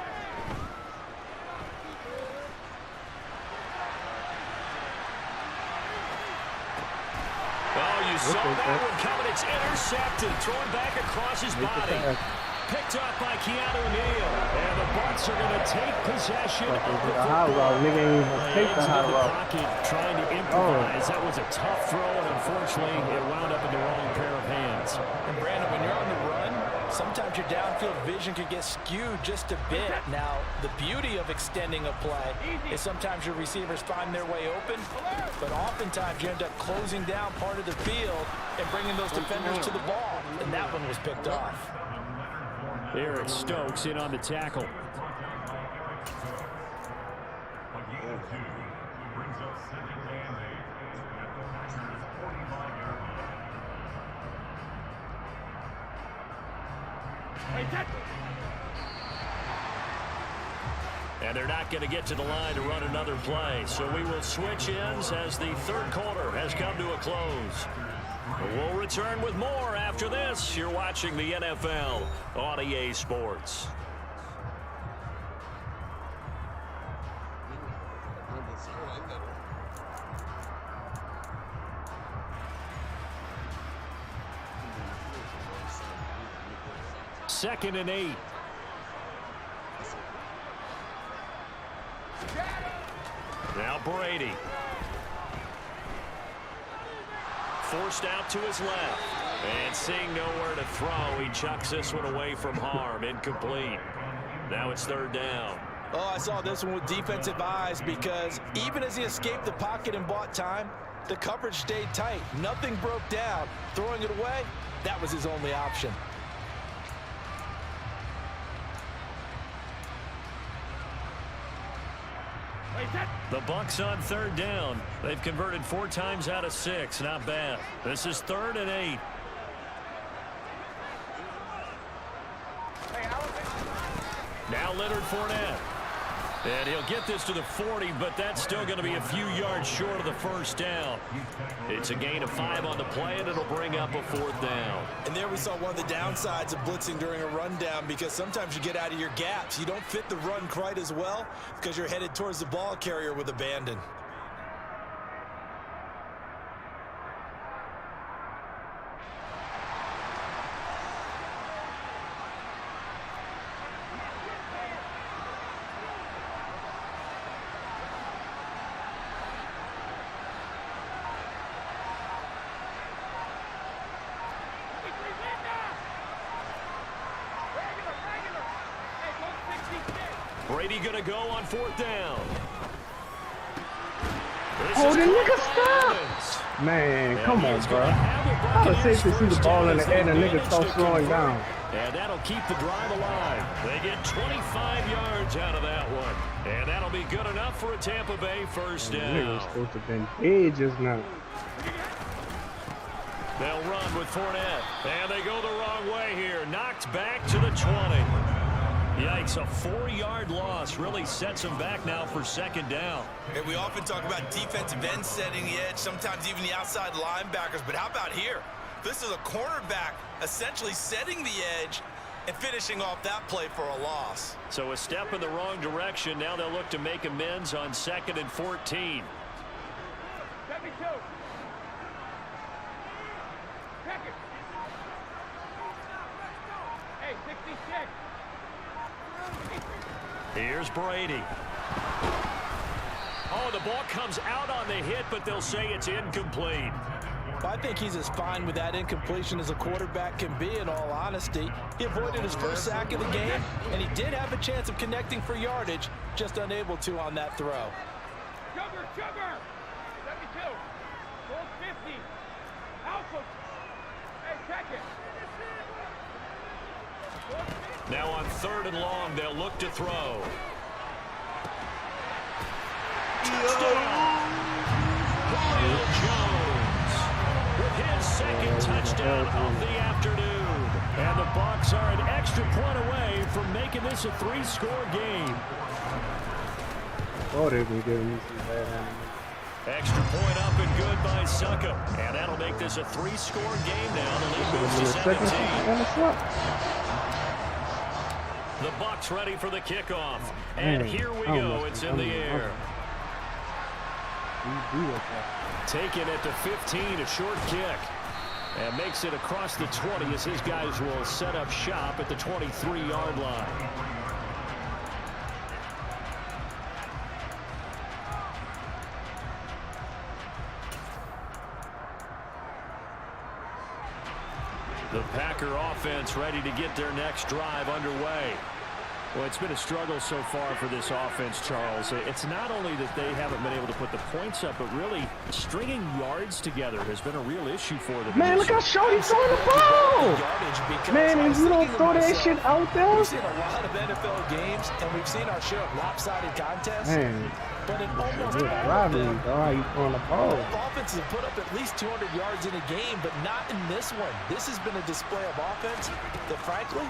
Oh, you saw that one coming. It's intercepted. Thrown back across his body. Picked up by Keanu Neal. And the Bucs are going to take possession of the football. Take the high route. Pocket, trying to improvise. That was a tough throw, and unfortunately, it wound up in the wrong pair of hands. And Brandon, when you're on the run, sometimes your downfield vision can get skewed just a bit. Now, the beauty of extending a play is sometimes your receivers find their way open, but oftentimes you end up closing down part of the field and bringing those defenders to the ball, and that one was picked off. Eric Stokes in on the tackle. And they're not going to get to the line to run another play. So we will switch ends as the 3rd quarter has come to a close. We'll return with more after this. You're watching the NFL on EA Sports. Second and 8. Now Brady. Forced out to his left. And seeing nowhere to throw, he chucks this one away from harm. Incomplete. Now it's 3rd down. Oh, I saw this one with defensive eyes because even as he escaped the pocket and bought time, the coverage stayed tight. Nothing broke down. Throwing it away, that was his only option. The Bucs on 3rd down. They've converted 4 times out of 6. Not bad. This is 3rd and 8. Now Leonard Fournette. And he'll get this to the 40, but that's still going to be a few yards short of the first down. It's a gain of 5 on the play, and it'll bring up a 4th down. And there we saw one of the downsides of blitzing during a rundown because sometimes you get out of your gaps. You don't fit the run quite as well because you're headed towards the ball carrier with abandon. Brady going to go on 4th down. Oh, the nigga stop! Man, come on, bro. How the safety see the ball in the air and the nigga start slowing down? And that'll keep the drive alive. They get 25 yards out of that one. And that'll be good enough for a Tampa Bay first down. Nigga was supposed to have been dead just now. They'll run with Fournette. And they go the wrong way here. Knocked back to the 20. Yikes, a 4-yard loss really sets them back now for 2nd down. Hey, we often talk about defensive ends setting the edge, sometimes even the outside linebackers, but how about here? This is a cornerback essentially setting the edge and finishing off that play for a loss. So a step in the wrong direction. Now they'll look to make amends on 2nd and 14. 72. Second. Hey, 66. Here's Brady. Oh, the ball comes out on the hit, but they'll say it's incomplete. I think he's as fine with that incompletion as a quarterback can be, in all honesty. He avoided his first sack of the game, and he did have a chance of connecting for yardage, just unable to on that throw. Sugar! 72. 450. Alpha. Hey, check it. Now on 3rd and long, they'll look to throw. Touchdown! Julio Jones with his 2nd touchdown of the afternoon. And the Bucs are an extra point away from making this a 3-score game. Oh, they've been giving me some bad animals. Extra point up and good by Suckup. And that'll make this a 3-score game now. The lead moves to 17. The Bucs ready for the kickoff. And here we go. It's in the air. Taken at the 15, a short kick. And makes it across the 20 as his guys will set up shop at the 23-yard line. The Packer offense ready to get their next drive underway. Well, it's been a struggle so far for this offense, Charles. It's not only that they haven't been able to put the points up, but really stringing yards together has been a real issue for them. Man, look how short he's throwing the ball! Man, if you don't throw that shit out there... We've seen a lot of NFL games, and we've seen our share of lopsided contests. Man, but in almost driving, how you throwing the ball? Offenses have put up at least 200 yards in a game, but not in this one. This has been a display of offense that, frankly,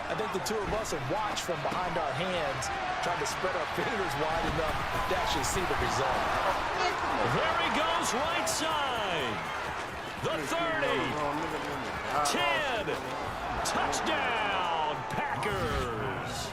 I think the two of us have watched from behind our hands, trying to spread our fingers wide enough to actually see the result. There he goes, right side. The 30. 10. Touchdown, Packers.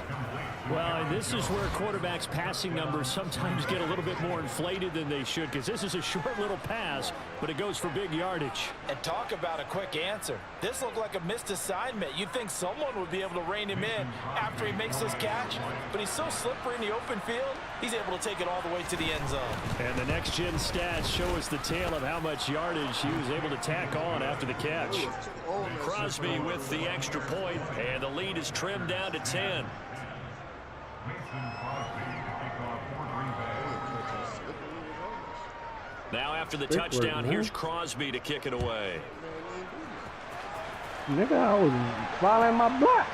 Well, and this is where quarterbacks' passing numbers sometimes get a little bit more inflated than they should, because this is a short little pass, but it goes for big yardage. And talk about a quick answer. This looked like a missed assignment. You'd think someone would be able to rein him in after he makes this catch, but he's so slippery in the open field, he's able to take it all the way to the end zone. And the next-gen stats show us the tale of how much yardage he was able to tack on after the catch. Crosby with the extra point, and the lead is trimmed down to 10. Now after the touchdown, here's Crosby to kick it away. Nigga, I was following my block.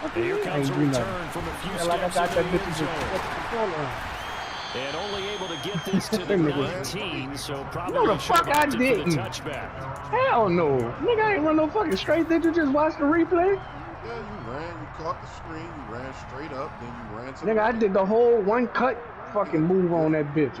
And here comes a return from a few steps into the end zone. And only able to get this to the 19, so probably no, the fuck I didn't. Touchback. Hell no. Nigga, I ain't run no fucking straight. Did you just watch the replay? Yeah, you ran, you caught the screen, you ran straight up, then you ran to nigga, I did the whole one cut fucking move on that bitch.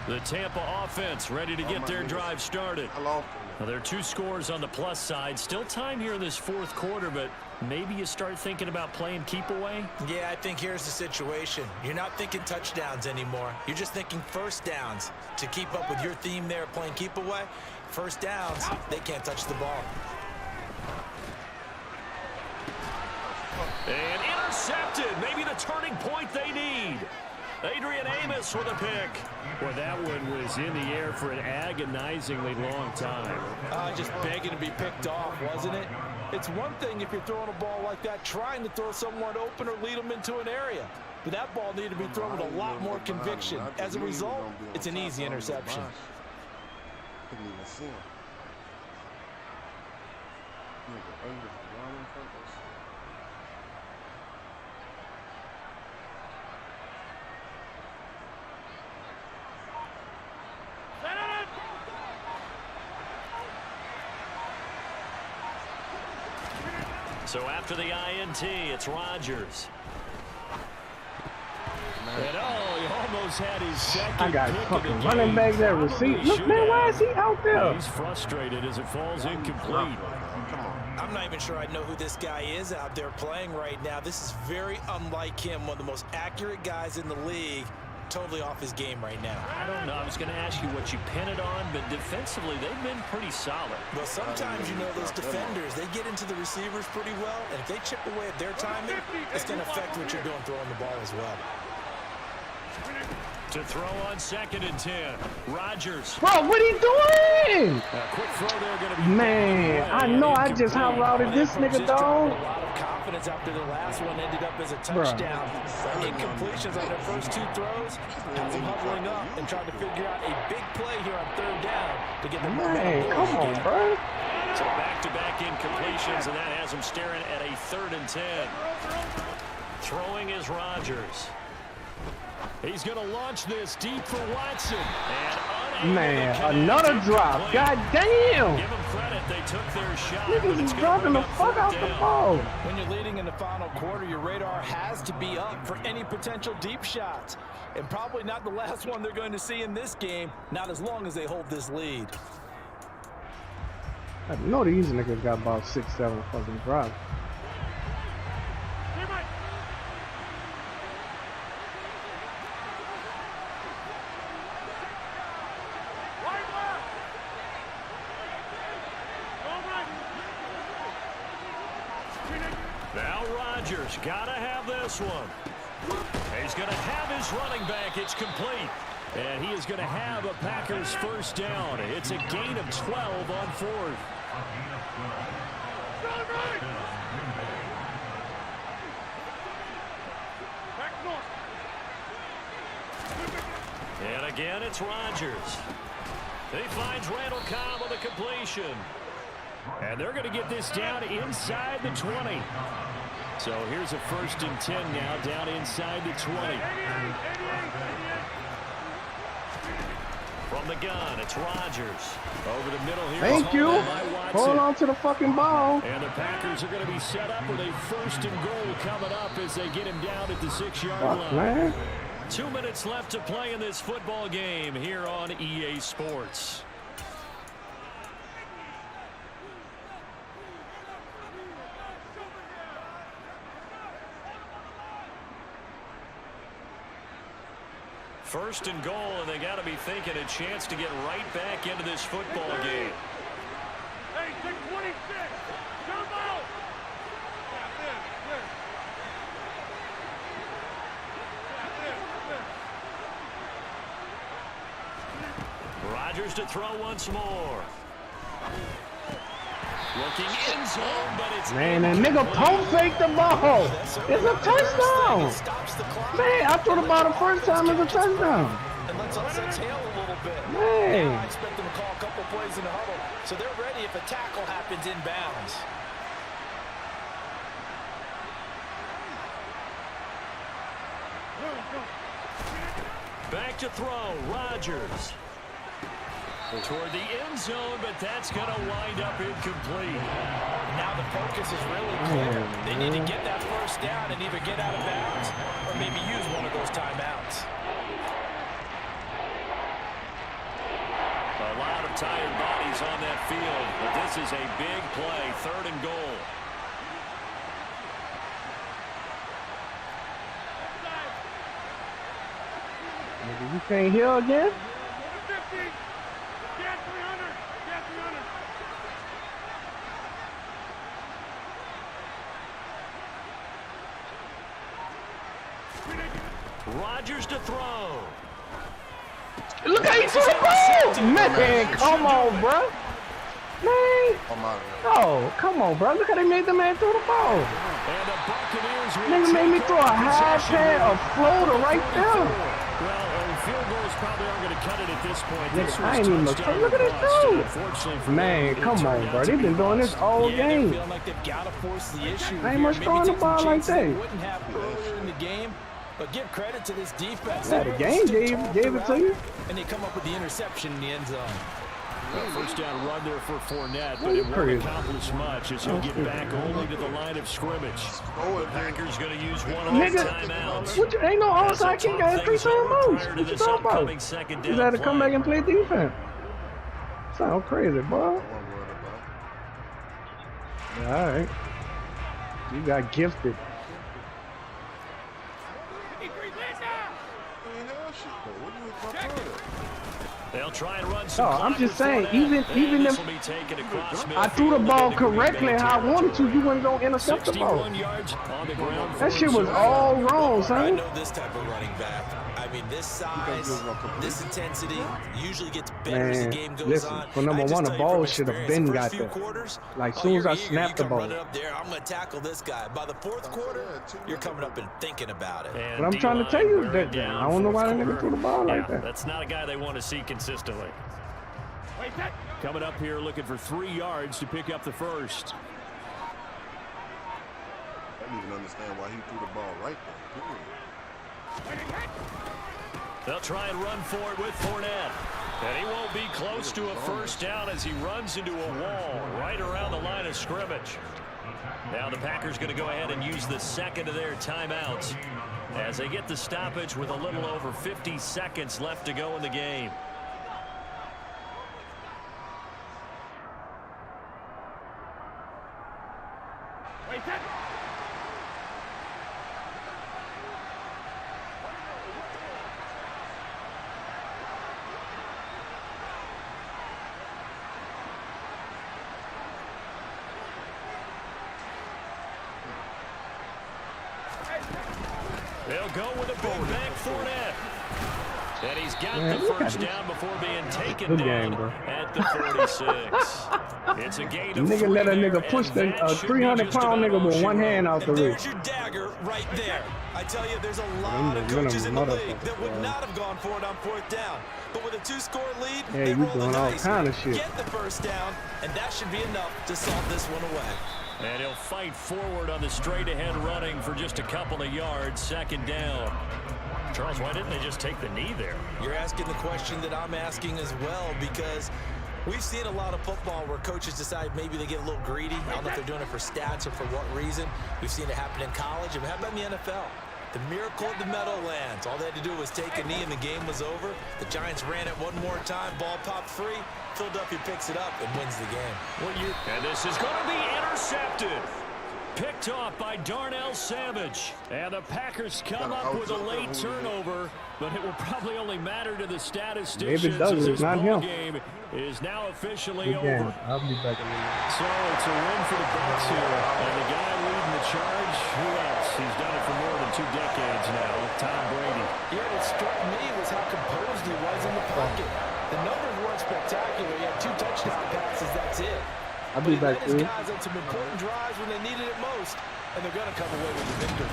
The Tampa offense ready to get their drive started. Well, there are 2 scores on the plus side. Still time here in this 4th quarter, but maybe you start thinking about playing keep away? Yeah, I think here's the situation. You're not thinking touchdowns anymore. You're just thinking first downs. To keep up with your theme there, playing keep away, first downs, they can't touch the ball. And intercepted. Maybe the turning point they need. Adrian Amos with a pick. Well, that one was in the air for an agonizingly long time. Just begging to be picked off, wasn't it? It's one thing if you're throwing a ball like that, trying to throw someone open or lead them into an area. But that ball needed to be thrown with a lot more conviction. As a result, it's an easy interception. Couldn't even see him. So after the INT, it's Rodgers. And he almost had his second. I got fucking running back that receipt. Look, man, why is he out there? He's frustrated as it falls incomplete. I'm not even sure I know who this guy is out there playing right now. This is very unlike him, one of the most accurate guys in the league. Totally off his game right now. I don't know. I was going to ask you what you pin it on, but defensively, they've been pretty solid. Well, sometimes, you know, those defenders, they get into the receivers pretty well, and if they chip away at their timing, it's going to affect what you're doing throwing the ball as well. To throw on 2nd and 10. Rodgers. Bro, what are you doing? A quick throw there going to be. Man, I know I just hot routed this nigga, dog. A lot of confidence after the last one ended up as a touchdown. Incompletions on their first 2 throws has them huddling up and trying to figure out a big play here on 3rd down to get the Man, come on, bro. So back-to-back incompletions, and that has them staring at a 3rd and 10. Throwing is Rodgers. He's going to launch this deep for Watson. And man, another drop. God damn. Give them credit. They took their shot. Niggas is dropping the fuck out the ball. When you're leading in the final quarter, your radar has to be up for any potential deep shots. And probably not the last one they're going to see in this game, not as long as they hold this lead. I know these niggas got about 6, 7 fucking drops. Now Rodgers gotta have this one. He's gonna have his running back. It's complete. And he is going to have a Packers first down. It's a gain of 12 on 4th. And again, it's Rodgers. He finds Randall Cobb with a completion. And they're going to get this down inside the 20. So here's a 1st and 10 now, down inside the 20. From the gun, it's Rodgers. Over the middle here. Thank you. Hold on to the fucking ball. And the Packers are going to be set up with a 1st and goal coming up as they get him down at the 6-yard line. Man. 2 minutes left to play in this football game here on EA Sports. First and goal, and they got to be thinking a chance to get right back into this football game. Hey, 626, jump out! Rodgers to throw once more. Looking in zone, but it's man, that nigga pump fake the ball. It's a touchdown. Man, I threw the ball the first time. It's a touchdown. And let's us exhale a little bit. Man. Now I expect them to call a couple plays in the huddle, so they're ready if a tackle happens inbounds. back to throw. Rodgers. Toward the end zone, but that's going to wind up incomplete. Now the focus is really clear. They need to get that first down and either get out of bounds or maybe use one of those timeouts. A lot of tired bodies on that field, but this is a big play, 3rd and goal. Maybe you can't hear again? Rodgers to throw. Look how he threw the ball! Man, come on, bro. Man. Oh, come on, bro. Look how they made the man throw the ball. And the Buccaneers nigga made me throw a high pad, a floater right there. Well, field goals probably aren't going to cut it at this point. Nigga, I ain't even look. Look at this dude. Man, come on, bro. They've been doing this all game. Like they've got to force the issue. I ain't much throwing the ball like that. Wouldn't happen earlier in the game. But give credit to this defense. Yeah, the game gave it to you. And they come up with the interception in the end zone. First down run there for Fournette, but it won't accomplish much as he'll get back only to the line of scrimmage. The Packers going to use one of those timeouts. Ain't no onside kick. Got 3 timeouts. What you talking about? You got to come back and play defense. Sound crazy, boy. All right. You got gifted. They'll try and run I'm just saying, even if I threw the ball correctly how I wanted to, you wouldn't go intercept the ball. That shit was all wrong, son. I know this type of running back. I mean, this size, this intensity usually gets better as the game goes on. For number one, the ball should have been got there. Like, as soon as I snapped the ball. I'm going to tackle this guy. By the fourth quarter, you're coming up and thinking about it. But I'm trying to tell you that I don't know why that nigga threw the ball like that. That's not a guy they want to see consistently. Coming up here looking for 3 yards to pick up the first. I don't even understand why he threw the ball right there. They'll try and run for it with Fournette. And he won't be close to a first down as he runs into a wall right around the line of scrimmage. Now the Packers going to go ahead and use the second of their timeouts as they get the stoppage with a little over 50 seconds left to go in the game. They'll go with a big back Fournette. And he's got the first down before being taken down at the 46. It's a gain of 3 nigga let a nigga push the 300-pound nigga with one hand out the There's your dagger right there. I tell you, there's a lot of coaches in the league that would not have gone for it on 4th down. But with a 2-score lead, they roll the dice, get the first down, and that should be enough to salt this one away. And he'll fight forward on the straight-ahead running for just a couple of yards, 2nd down. Charles, why didn't they just take the knee there? You're asking the question that I'm asking as well, because we've seen a lot of football where coaches decide maybe they get a little greedy. I don't know if they're doing it for stats or for what reason. We've seen it happen in college. And how about in the NFL? The miracle of the Meadowlands. All they had to do was take a knee and the game was over. The Giants ran it one more time. Ball popped free. Philadelphia picks it up and wins the game. And this is going to be intercepted. Picked off by Darnell Savage. And the Packers come up with a late turnover, but it will probably only matter to the statisticians as this ball game is now officially over. I'll be back in a minute. So it's a win for the Bucs here. And the guy leading the charge, who else? He's done it for more than 2 decades now, Tom Brady. Yeah, what struck me was how composed he was in the pocket. The numbers weren't spectacular. He had 2 touchdown passes, that's it. I'll be back, dude. His guys had some important drives when they needed it most, and they're going to come away with the victory.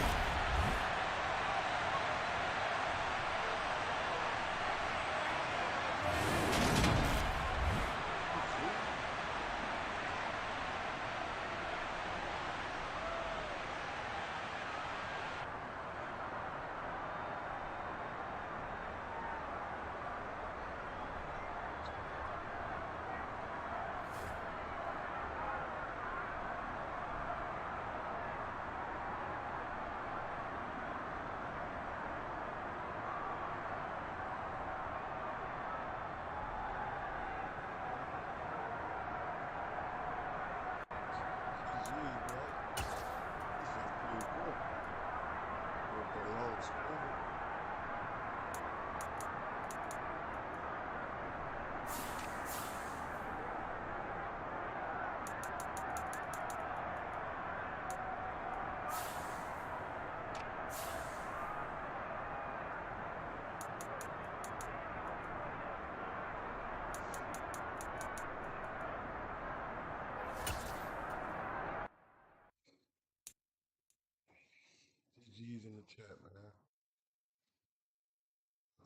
cat, man.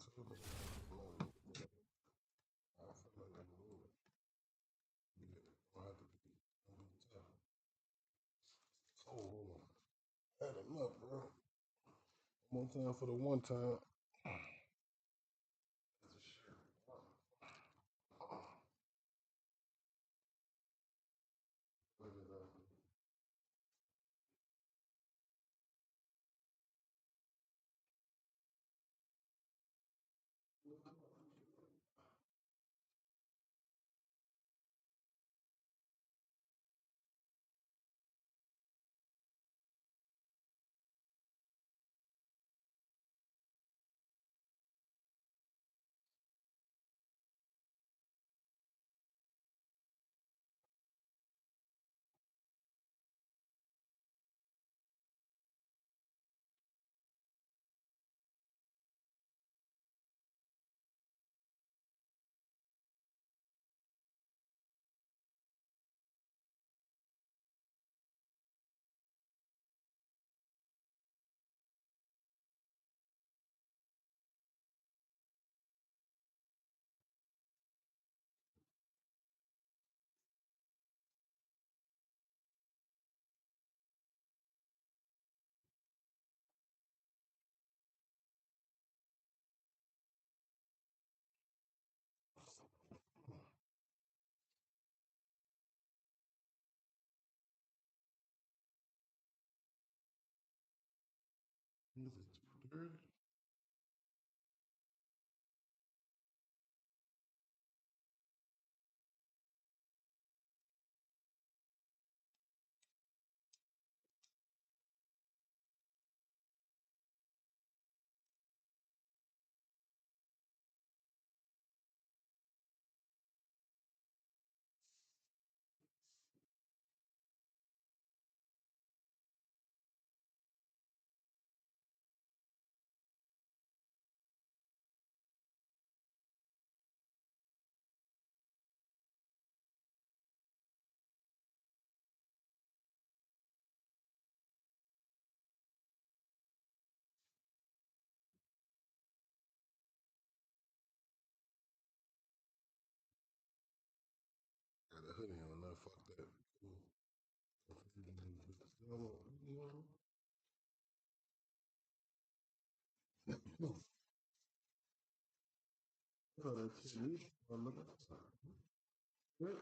I feel like I'm moving. Yeah, I have to be tough. Oh, hold on. Had enough, bro. One more time for the one time. That's a shirt. Look at that. This is 2:30. Got a hoodie on now. Fuck that. Cool. Oh, that shit. Look at that.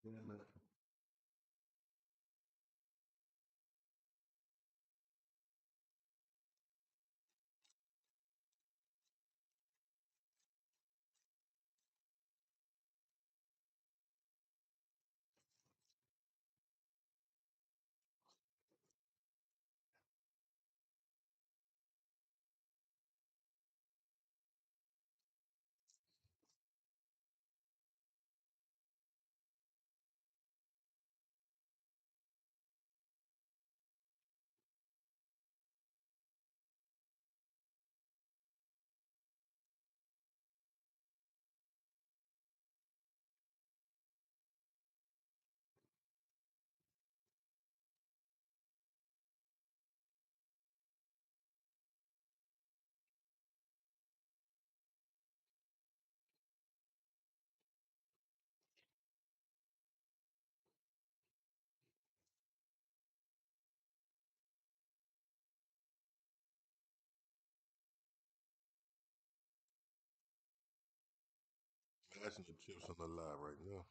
Yeah, man. Imagine the chips on the live right now.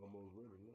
Almost ready, yeah.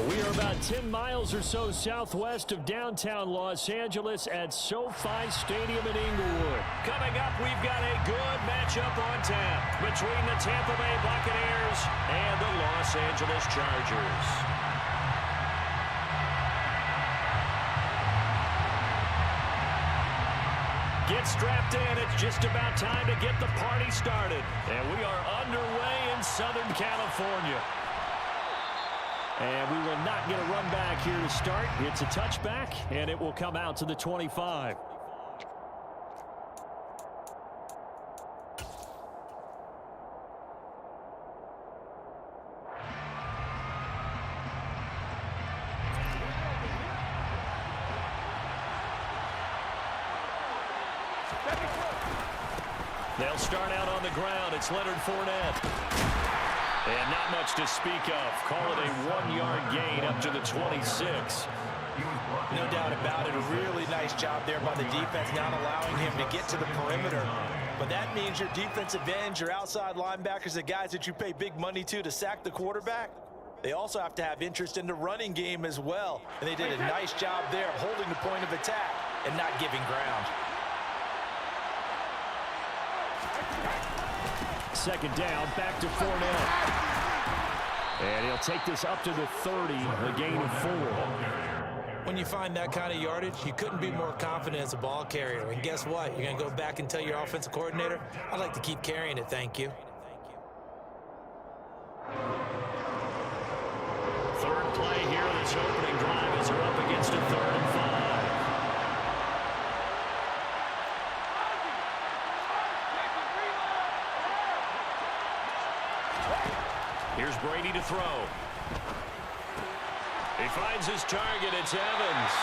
We are about 10 miles or so southwest of downtown Los Angeles at SoFi Stadium in Inglewood. Coming up, we've got a good matchup on tap between the Tampa Bay Buccaneers and the Los Angeles Chargers. Get strapped in. It's just about time to get the party started. And we are underway in Southern California. And we will not get a run back here to start. It's a touchback, and it will come out to the 25. They'll start out on the ground. It's Leonard Fournette. And not much to speak of. Call it a 1-yard gain up to the 26. No doubt about it. A really nice job there by the defense, not allowing him to get to the perimeter. But that means your defensive ends, your outside linebackers, the guys that you pay big money to sack the quarterback, they also have to have interest in the running game as well. And they did a nice job there of holding the point of attack and not giving ground. Second down, back to Fournette. And he'll take this up to the 30, a gain of 4. When you find that kind of yardage, you couldn't be more confident as a ball carrier. And guess what? You're going to go back and tell your offensive coordinator, I'd like to keep carrying it, thank you. Third play here, this opening drive as they're up against a 3rd and 5. Here's Brady to throw. He finds his target. It's Evans.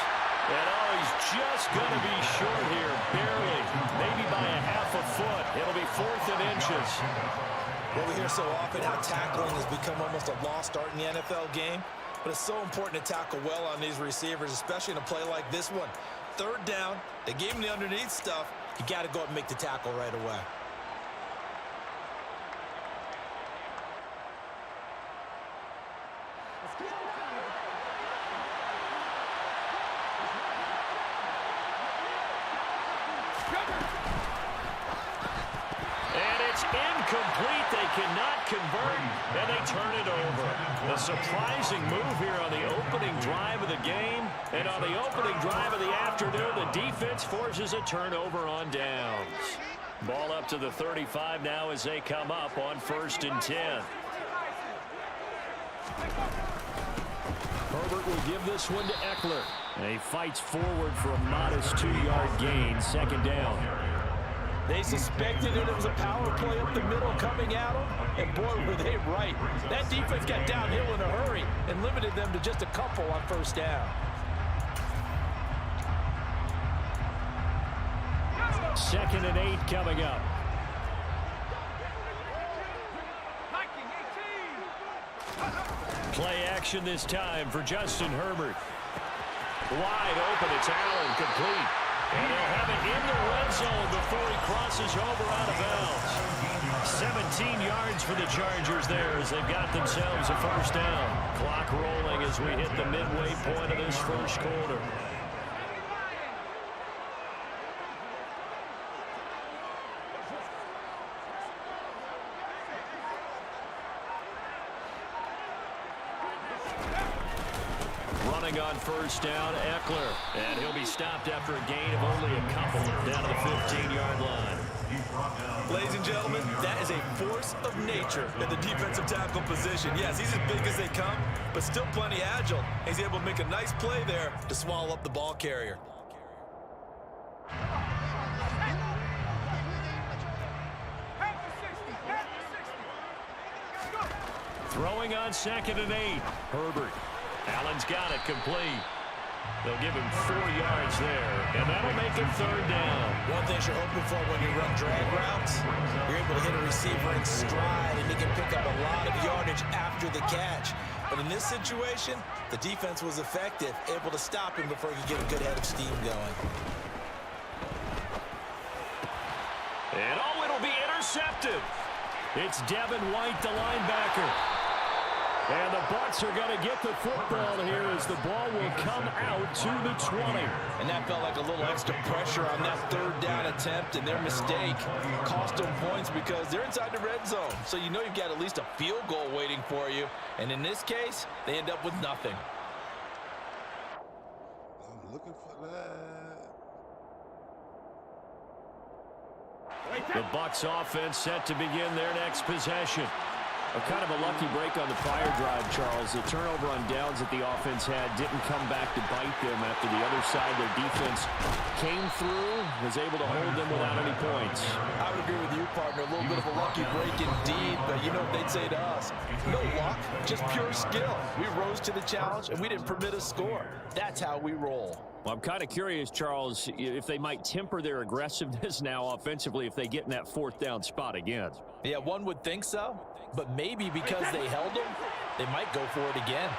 And he's just going to be short here, barely, maybe by a half a foot. It'll be 4th and inches. Well, we hear so often how tackling has become almost a lost art in the NFL game, but it's so important to tackle well on these receivers, especially in a play like this one. 3rd down, they gave him the underneath stuff. You got to go up and make the tackle right away. Incomplete. They cannot convert, and they turn it over. A surprising move here on the opening drive of the game, and on the opening drive of the afternoon, the defense forces a turnover on downs. Ball up to the 35 now as they come up on 1st and 10. Herbert will give this one to Eckler. And he fights forward for a modest 2-yard gain, 2nd down. They suspected it was a power play up the middle coming at them, and boy, were they right. That defense got downhill in a hurry and limited them to just a couple on 1st down. 2nd and 8 coming up. Play action this time for Justin Herbert. Wide open, it's Allen, complete. And they'll have it in the red zone before he crosses over out of bounds. 17 yards for the Chargers there as they've got themselves a 1st down. Clock rolling as we hit the midway point of this 1st quarter. On 1st down, Eckler, and he'll be stopped after a gain of only a couple down to the 15-yard line. Ladies and gentlemen, that is a force of nature in the defensive tackle position. Yes, he's as big as they come, but still plenty agile. He's able to make a nice play there to swallow up the ball carrier. Throwing on 2nd and 8, Herbert. Allen's got it complete. They'll give him 4 yards there, and that'll make it 3rd down. One thing you're hoping for when you run drag routes, you're able to hit a receiver in stride, and he can pick up a lot of yardage after the catch. But in this situation, the defense was effective, able to stop him before he could get a good head of steam going. And it'll be intercepted. It's Devin White, the linebacker. And the Bucs are going to get the football here as the ball will come out to the 20. And that felt like a little extra pressure on that 3rd down attempt, and their mistake cost them points because they're inside the red zone. So you know you've got at least a field goal waiting for you. And in this case, they end up with nothing. I'm looking for that. The Bucs offense set to begin their next possession. Kind of a lucky break on the prior drive, Charles. The turnover on downs that the offense had didn't come back to bite them after the other side. Their defense came through, was able to hold them without any points. I would agree with you, partner. A little bit of a lucky break indeed, but you know what they'd say to us? No luck, just pure skill. We rose to the challenge, and we didn't permit a score. That's how we roll. Well, I'm kind of curious, Charles, if they might temper their aggressiveness now offensively if they get in that 4th down spot again. Yeah, one would think so. But maybe because they held them, they might go for it again.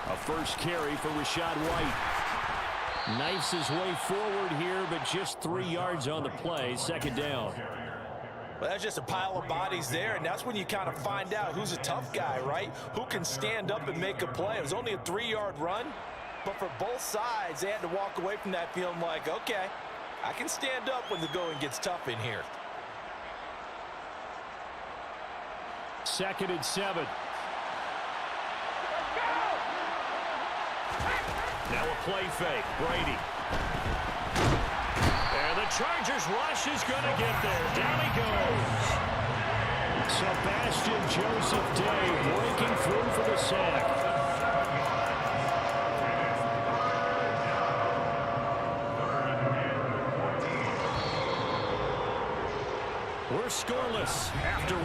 A first carry for Rachaad White. Knifes his way forward here, but just 3 yards on the play. Second down. Well, that's just a pile of bodies there, and that's when you kind of find out who's a tough guy, right? Who can stand up and make a play. It was only a 3-yard run, but for both sides, they had to walk away from that feeling like, okay, I can stand up when the going gets tough in here. 2nd and 7. Now a play fake. Brady. And the Chargers rush is going to get there. Down he goes. Sebastian Joseph Day breaking through for the sack. We're scoreless after 1.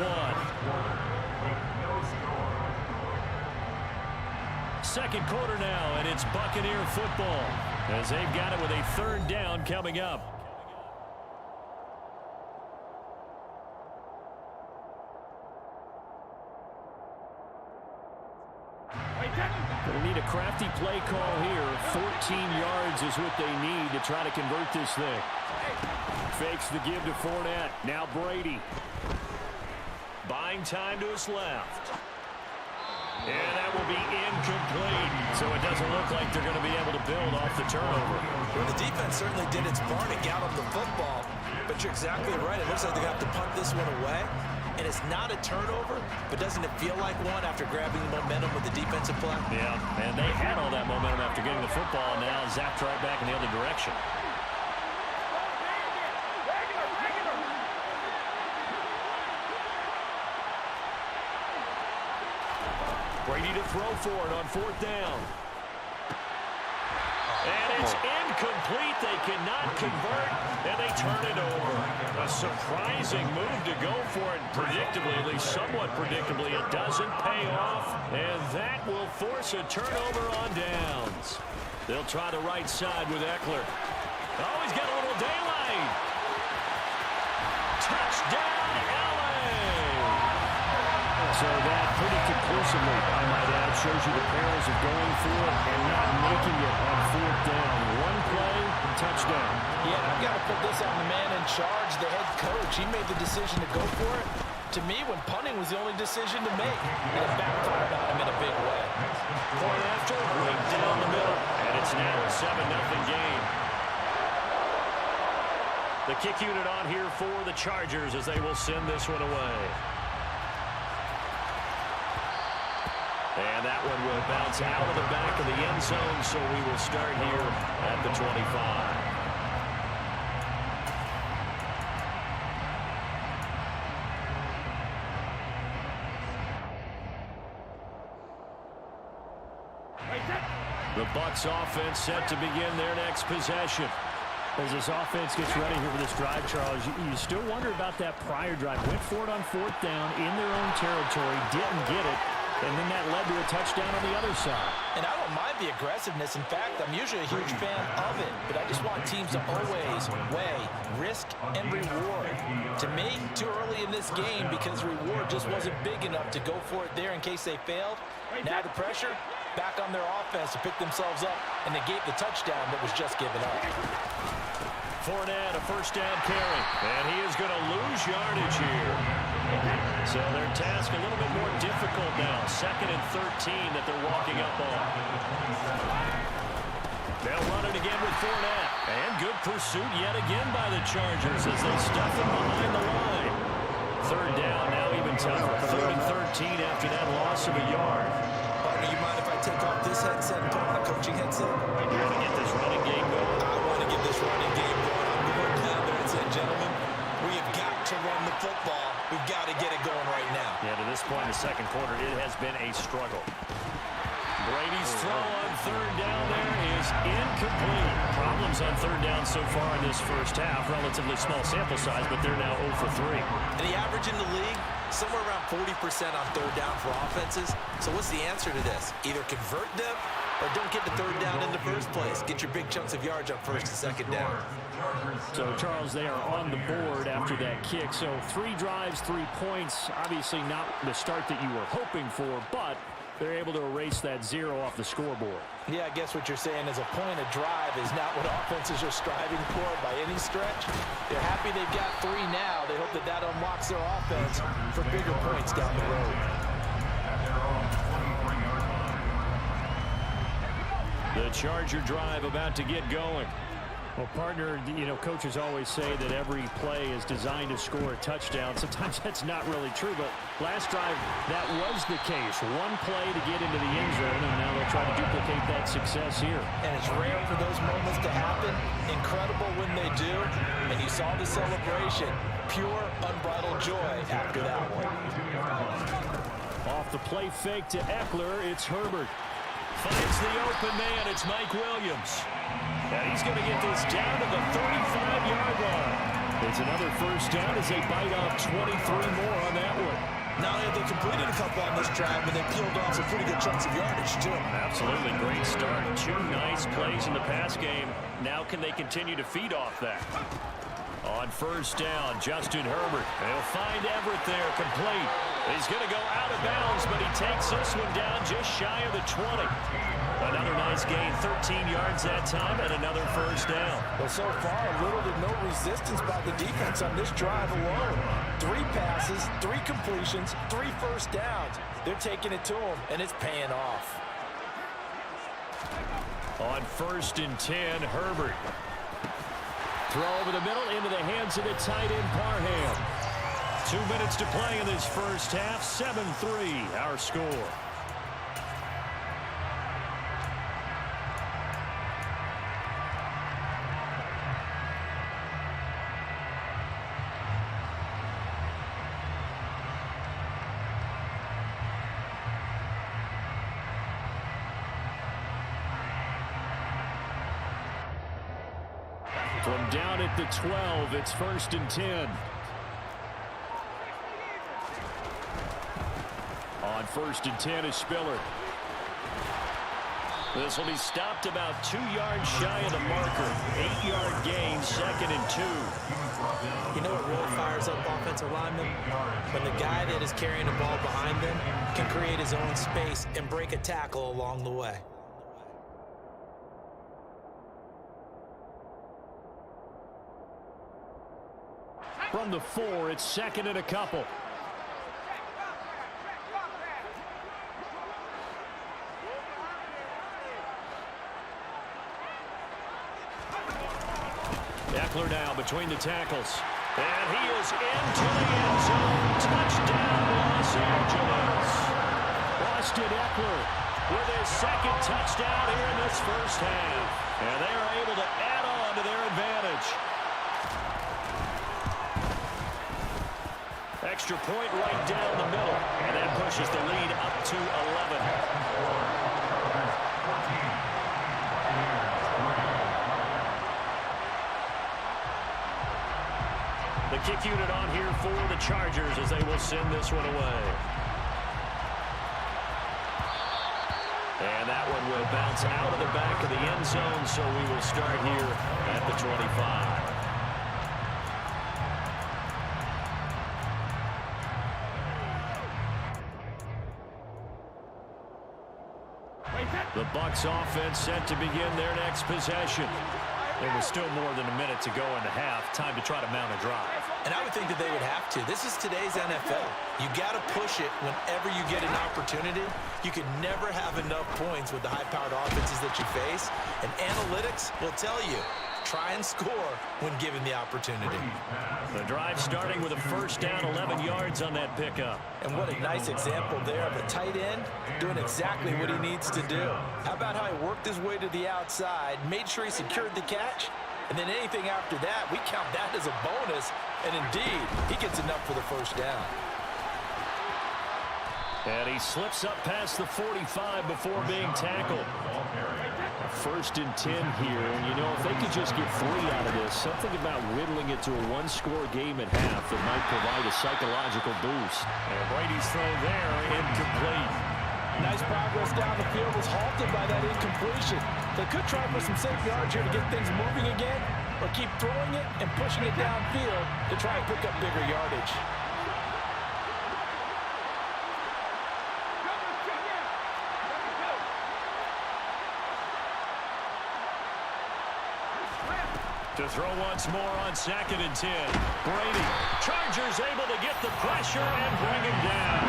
Second quarter now, and it's Buccaneer football as they've got it with a 3rd down coming up. They need a crafty play call here. 14 yards is what they need to try to convert this thing. Fakes the give to Fournette. Now Brady. Buying time to his left. And that will be incomplete. So it doesn't look like they're going to be able to build off the turnover. Well, the defense certainly did its part to gallop the football. But you're exactly right. It looks like they're going to have to punt this one away. And it's not a turnover, but doesn't it feel like one after grabbing the momentum with the defensive play? Yeah, and they had all that momentum after getting the football. Now zapped right back in the other direction. Brady to throw for it on 4th down. And it's incomplete. They cannot convert, and they turn it over. A surprising move to go for it. Predictably, at least somewhat predictably, it doesn't pay off, and that will force a turnover on downs. They'll try the right side with Eckler. Oh, he's got a little daylight. Touchdown, LA! So that pretty conclusively, I might add, shows you the perils of going for it and not making it on 4th down. One play, touchdown. Yeah, I've got to put this on the man in charge, the head coach. He made the decision to go for it. To me, when punting was the only decision to make, and it backfired on him in a big way. Point after, right down the middle, and it's now a 7-0 game. The kick unit on here for the Chargers as they will send this one away. And that one will bounce out of the back of the end zone, so we will start here at the 25. The Bucs offense set to begin their next possession. As this offense gets ready here for this drive, Charles, you still wonder about that prior drive. Went for it on 4th down in their own territory, didn't get it. And then that led to a touchdown on the other side. And I don't mind the aggressiveness. In fact, I'm usually a huge fan of it. But I just want teams to always weigh risk and reward. To me, too early in this game because reward just wasn't big enough to go for it there in case they failed. Now the pressure back on their offense to pick themselves up, and they gave the touchdown that was just given up. Fournette, a 1st down carry, and he is going to lose yardage here. So their task a little bit more difficult now. 2nd and 13 that they're walking up on. They'll run it again with Fournette. And good pursuit yet again by the Chargers as they stuff him behind the line. 3rd down, now even tougher. 3rd and 13 after that loss of a yard. Partner, you mind if I take off this headset and put on a coaching headset? You want to get this running game going? I want to get this running game going. I'm going down there and say, gentlemen, we have got to run the football. We've got to get it going right now. Yeah, to this point in the second quarter, it has been a struggle. Brady's throw on 3rd down there is incomplete. Problems on 3rd down so far in this first half. Relatively small sample size, but they're now 0 for 3. And the average in the league, somewhere around 40% on 3rd down for offenses. So what's the answer to this? Either convert them or don't get the 3rd down in the first place. Get your big chunks of yards on 1st and 2nd down. So, Charles, they are on the board after that kick. So 3 drives, 3 points. Obviously not the start that you were hoping for, but they're able to erase that 0 off the scoreboard. Yeah, I guess what you're saying is a point of drive is not what offenses are striving for by any stretch. They're happy they've got 3 now. They hope that that unlocks their offense for bigger points down the road. The Charger drive about to get going. Well, partner, you know, coaches always say that every play is designed to score a touchdown. Sometimes that's not really true, but last drive, that was the case. One play to get into the end zone, and now they'll try to duplicate that success here. And it's rare for those moments to happen. Incredible when they do. And you saw the celebration. Pure, unbridled joy after that one. Off the play fake to Eckler, it's Herbert. Finds the open man, it's Mike Williams. And he's going to get this down to the 35-yard line. It's another first down as they bite off 23 more on that one. Not only have they completed a couple on this drive, but they peeled off some pretty good chunks of yardage, too. Absolutely great start. 2 nice plays in the pass game. Now can they continue to feed off that? On first down, Justin Herbert. They'll find Everett there, complete. He's going to go out of bounds, but he takes this one down just shy of the 20. Another nice gain, 13 yards that time, and another first down. Well, so far, little to no resistance by the defense on this drive alone. 3 passes, 3 completions, 3 first downs. They're taking it to them, and it's paying off. On first and 10, Herbert. Throw over the middle into the hands of the tight end, Parham. 2 minutes to play in this first half. 7-3, our score. From down at the 12, it's first and 10. On first and 10 is Spiller. This will be stopped about 2 yards shy of the marker. 8-yard gain, 2nd and 2. You know what really fires up offensive linemen? When the guy that is carrying the ball behind them can create his own space and break a tackle along the way. From the 4, it's 2nd and a couple. Eckler now between the tackles. And he is into the end zone. Touchdown, Los Angeles. Austin Eckler with his 2nd touchdown here in this first half. And they are able to add on to their advantage. Extra point right down the middle, and that pushes the lead up to 11. The kick unit on here for the Chargers as they will send this one away. And that one will bounce out of the back of the end zone, so we will start here at the 25. The Bucs offense set to begin their next possession. There was still more than a minute to go in the half. Time to try to mount a drive. And I would think that they would have to. This is today's NFL. You got to push it whenever you get an opportunity. You can never have enough points with the high-powered offenses that you face. And analytics will tell you, try and score when given the opportunity. The drive starting with a first down, 11 yards on that pickup. And what a nice example there of a tight end doing exactly what he needs to do. How about how he worked his way to the outside, made sure he secured the catch, and then anything after that, we count that as a bonus. And indeed, he gets enough for the first down. And he slips up past the 45 before being tackled. First and 10 here, and you know, if they could just get 3 out of this, something about whittling it to a 1-score game at half that might provide a psychological boost. And Brady's throw there, incomplete. Nice progress down the field was halted by that incompletion. They could try for some safe yards here to get things moving again, or keep throwing it and pushing it downfield to try and pick up bigger yardage. To throw once more on 2nd and 10. Brady. Chargers able to get the pressure and bring him down.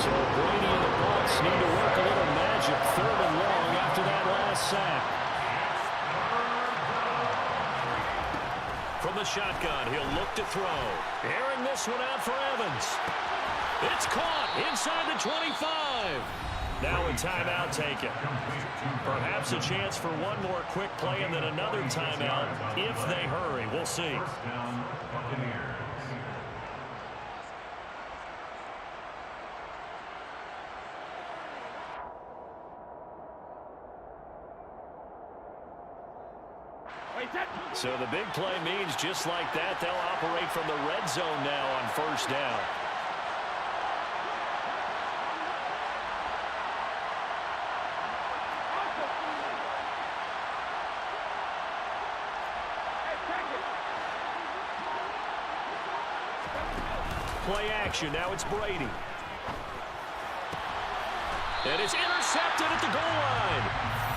So Brady and the Bucs need to work a little magic 3rd and long after that last sack. From the shotgun, he'll look to throw. Airing this one out for Evans. It's caught inside the 25. Now a timeout taken. Perhaps a chance for one more quick play and then another timeout if they hurry. We'll see. So the big play means just like that, they'll operate from the red zone now on 1st down. Play action. Now it's Brady. And it's intercepted at the goal line.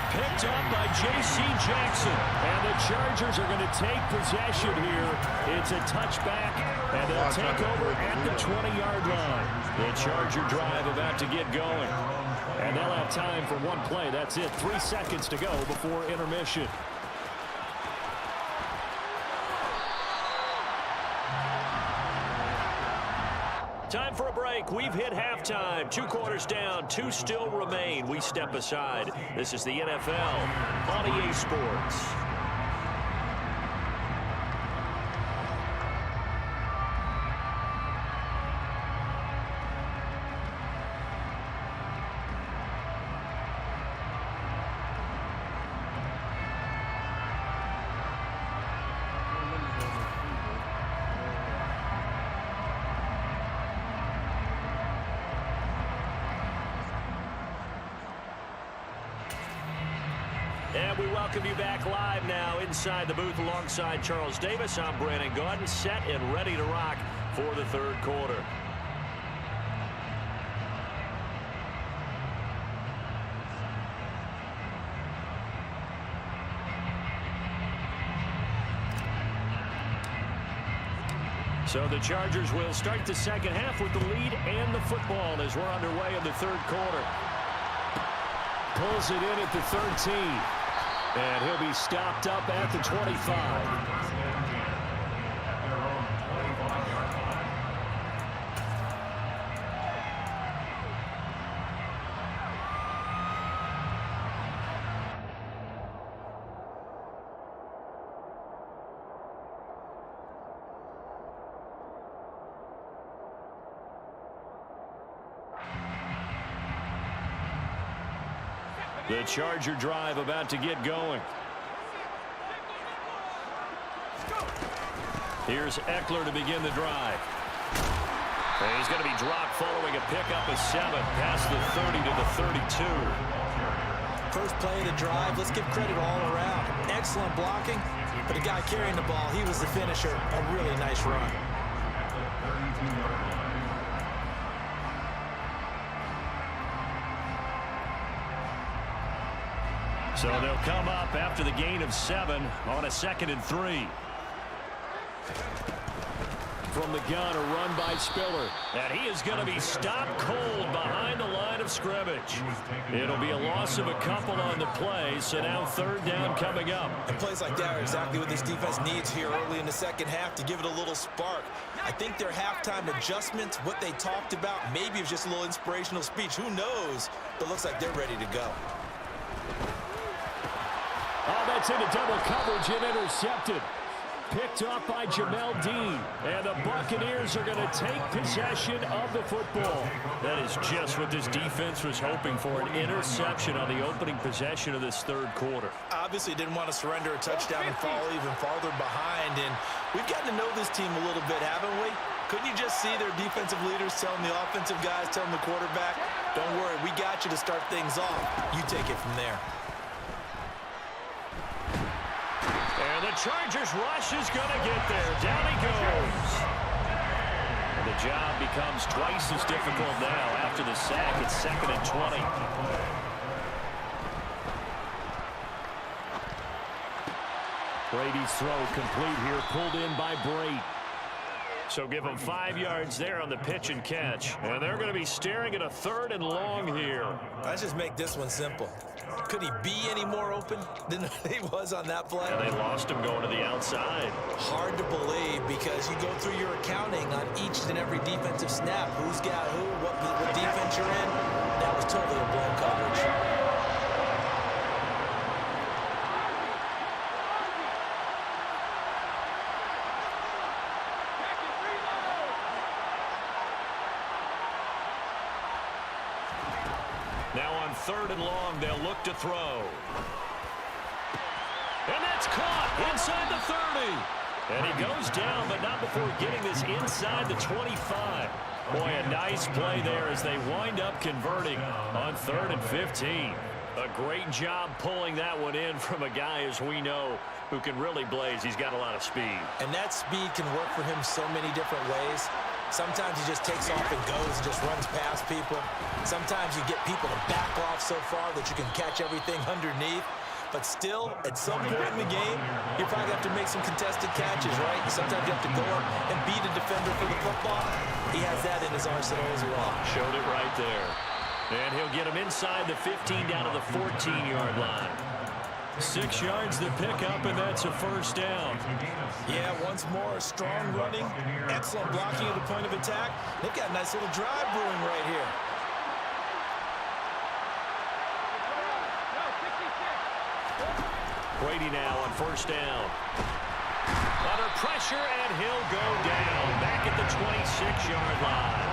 Picked up by J.C. Jackson. And the Chargers are going to take possession here. It's a touchback, and they'll take over at the 20-yard line. The Charger drive about to get going. And they'll have time for one play. That's it. 3 seconds to go before intermission. Time for a break. We've hit halftime. 2 quarters down. 2 still remain. We step aside. This is the NFL on EA Sports. And we welcome you back live now inside the booth alongside Charles Davis. I'm Brandon Gaudin, set and ready to rock for the 3rd quarter. So the Chargers will start the 2nd half with the lead and the football as we're underway in the 3rd quarter. Pulls it in at the 13. And he'll be stopped up at the 25. The Charger drive about to get going. Here's Eckler to begin the drive. And he's going to be dropped following a pickup of 7 past the 30 to the 32. First play of the drive, let's give credit all around. Excellent blocking, but the guy carrying the ball, he was the finisher. A really nice run. So they'll come up after the gain of 7 on a 2nd and 3. From the gun, a run by Spiller. And he is going to be stopped cold behind the line of scrimmage. It'll be a loss of a couple on the play, so now 3rd down coming up. And plays like that are exactly what this defense needs here early in the 2nd half to give it a little spark. I think their halftime adjustment, what they talked about, maybe it was just a little inspirational speech. Who knows? But looks like they're ready to go. Oh, that's into double coverage and intercepted. Picked up by Jamel Dean. And the Buccaneers are going to take possession of the football. That is just what this defense was hoping for, an interception on the opening possession of this 3rd quarter. Obviously didn't want to surrender a touchdown and fall even farther behind. And we've gotten to know this team a little bit, haven't we? Couldn't you just see their defensive leaders telling the offensive guys, telling the quarterback, don't worry, we got you to start things off. You take it from there. And the Chargers rush is going to get there. Down he goes. And the job becomes twice as difficult now after the sack. It's 2nd and 20. Brady's throw complete here, pulled in by Brady. So give them 5 yards there on the pitch and catch. And they're going to be staring at a 3rd and long here. Let's just make this one simple. Could he be any more open than he was on that play? And they lost him going to the outside. Hard to believe because you go through your accounting on each and every defensive snap. Who's got who, what defense you're in. That was totally a blown coverage. Now on 3rd and long, they'll look to throw. And that's caught inside the 30. And he goes down, but not before getting this inside the 25. Boy, a nice play there as they wind up converting on 3rd and 15. A great job pulling that one in from a guy, as we know, who can really blaze. He's got a lot of speed. And that speed can work for him so many different ways. Sometimes he just takes off and goes and just runs past people. Sometimes you get people to back off so far that you can catch everything underneath. But still, at some point in the game, you probably have to make some contested catches, right? Sometimes you have to go up and beat a defender for the football. He has that in his arsenal as well. Showed it right there. And he'll get him inside the 15 down to the 14-yard line. 6 yards to pick up, and that's a 1st down. Yeah, once more, strong running, excellent blocking at the point of attack. They've got a nice little drive brewing right here. Brady now on 1st down. Under pressure, and he'll go down back at the 26-yard line.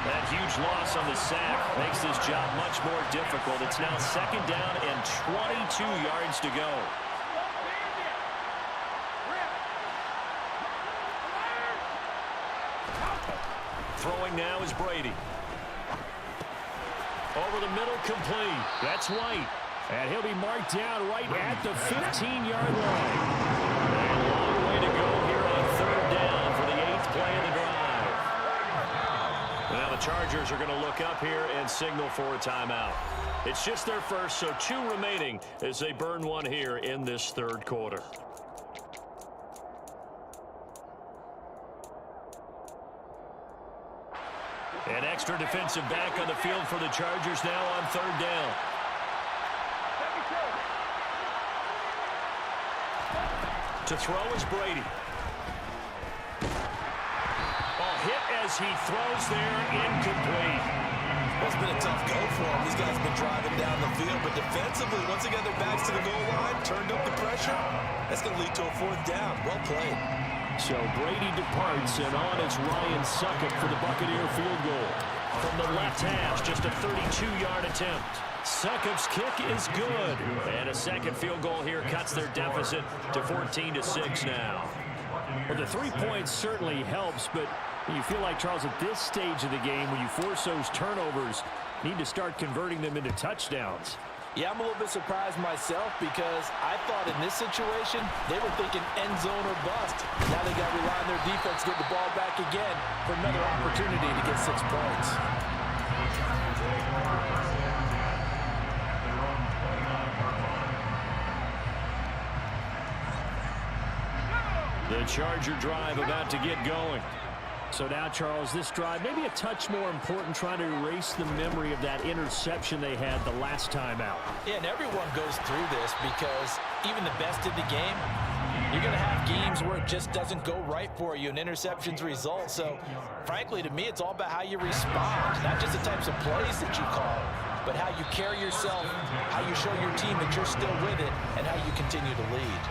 That huge loss on the sack makes this job much more difficult. It's now 2nd down and 22 yards to go. Throwing now is Brady. Over the middle, complete. That's White. And he'll be marked down right at the 15-yard line. A long way to go here on 3rd down for the 8th play of the drive. Now the Chargers are going to look up here and signal for a timeout. It's just their first, so 2 remaining as they burn one here in this 3rd quarter. An extra defensive back on the field for the Chargers now on 3rd down. To throw is Brady. Ball hit as he throws there, incomplete. Well, it's been a tough go for him. These guys have been driving down the field, but defensively, once they got their backs to the goal line, turned up the pressure, that's going to lead to a 4th down. Well played. So Brady departs, and on is Ryan Succop for the Buccaneer field goal. From the left hash, just a 32-yard attempt. Succop's kick is good. And a 2nd field goal here cuts their deficit to 14-6 now. Well, the 3 points certainly helps, but you feel like, Charles, at this stage of the game, when you force those turnovers, you need to start converting them into touchdowns. Yeah, I'm a little bit surprised myself because I thought in this situation, they were thinking end zone or bust. Now they got to rely on their defense to get the ball back again for another opportunity to get 6 points. The Charger drive about to get going. So now, Charles, this drive maybe a touch more important, trying to erase the memory of that interception they had the last time out. Yeah, and everyone goes through this because even the best in the game, you're going to have games where it just doesn't go right for you and interceptions result. So, frankly, to me, it's all about how you respond, not just the types of plays that you call, but how you carry yourself, how you show your team that you're still with it, and how you continue to lead.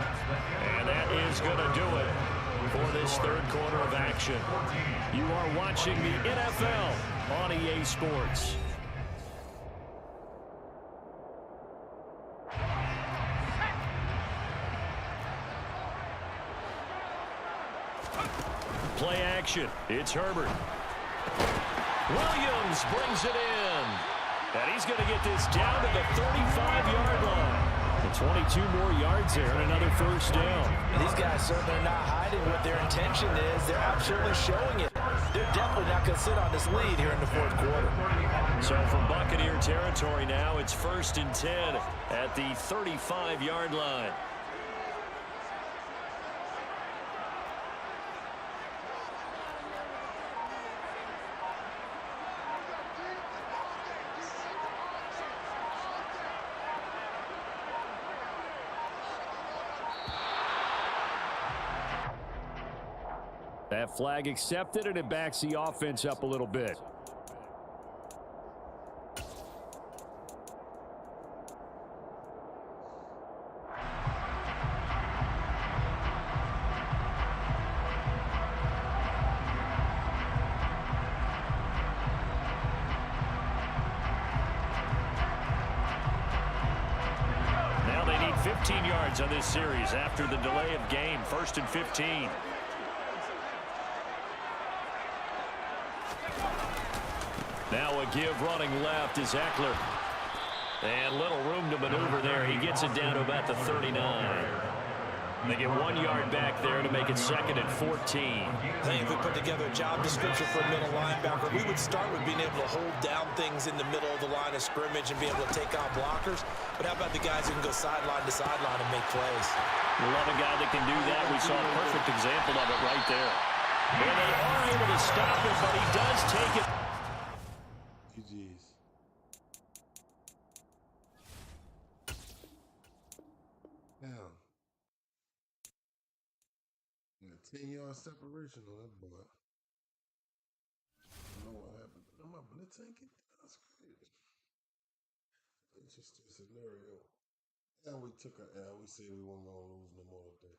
And that is going to do it for this 3rd quarter of action. You are watching the NFL on EA Sports. Play action. It's Herbert. Williams brings it in. And he's going to get this down to the 35-yard line. And 22 more yards there and another 1st down. And these guys certainly are not hiding what their intention is. They're absolutely showing it. They're definitely not going to sit on this lead here in the 4th quarter. So from Buccaneer territory now, it's 1st and 10 at the 35-yard line. That flag accepted, and it backs the offense up a little bit. Now they need 15 yards on this series after the delay of game. 1st and 15. Now a give running left is Eckler. And little room to maneuver there. He gets it down to about the 39. They get 1 yard back there to make it 2nd and 14. I think if we put together a job description for a middle linebacker, we would start with being able to hold down things in the middle of the line of scrimmage and be able to take on blockers. But how about the guys who can go sideline to sideline and make plays? We love a guy that can do that. We saw a perfect example of it right there. And they are able to stop it, but he does take it. GG's. Now, got 10-yard separation on that boy. I don't know what happened. Am I blitzing? That's crazy. Interesting scenario. And we took an L. We said we weren't going to lose no more today.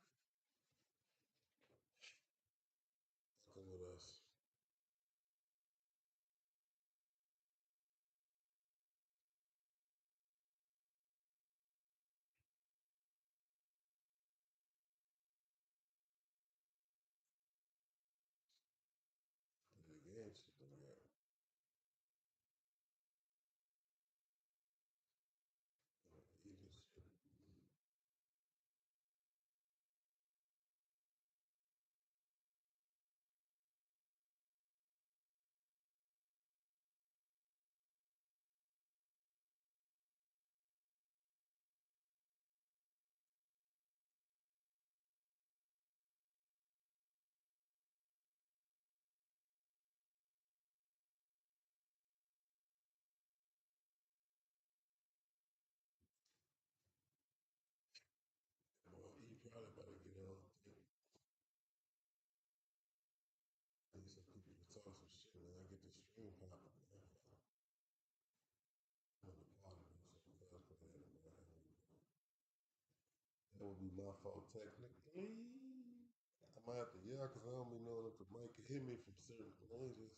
Come with us. Again, shit don't matter. Even shit. Well, you probably better get on. I need some people to talk some shit, man. I get the stream popping, man. I'm on the part of this. That would be my fault technically. I might have to yell because I don't be knowing if the mic can hit me from certain ranges.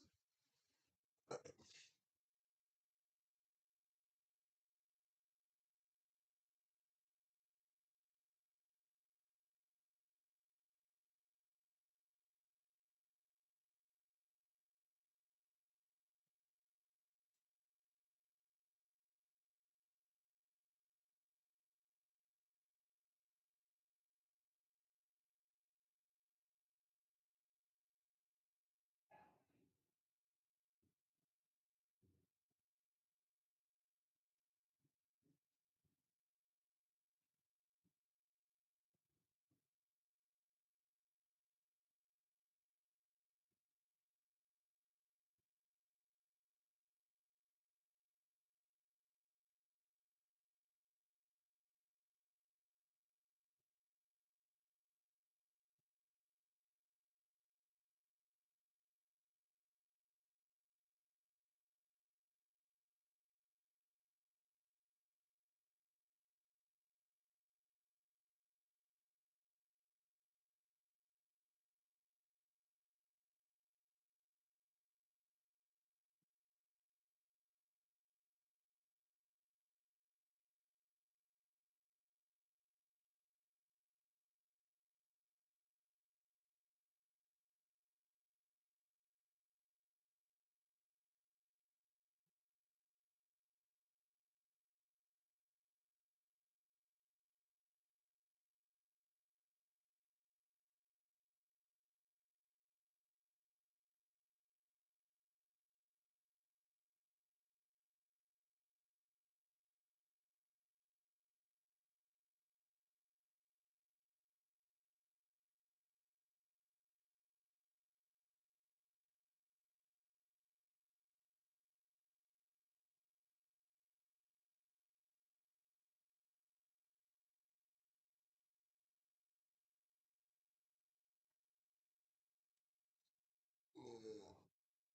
Yeah.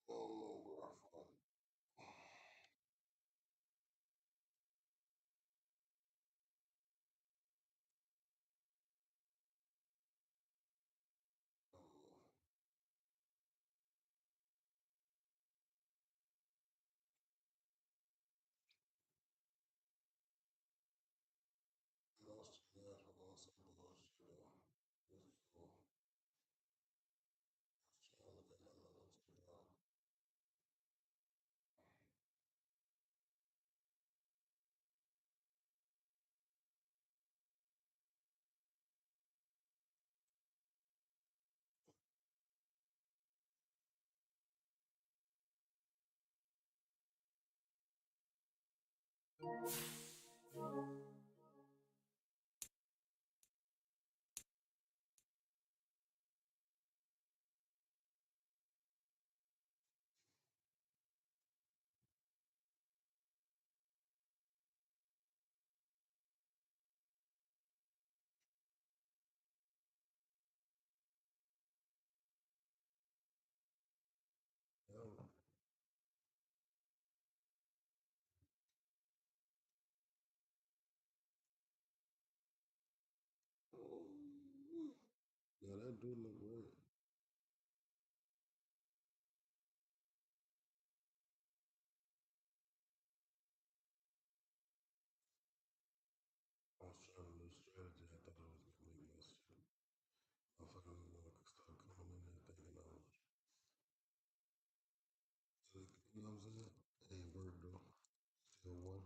I don't know where I found it. Lost the gas on some bullshit though. It's cool. Trying to look at my little job. Yeah. Yeah, that do look great. I was trying a new strategy. I thought I was gonna make that shit. Motherfuckers was gonna start coming in there thinking I was, you know what I'm saying? It ain't work though. Still won.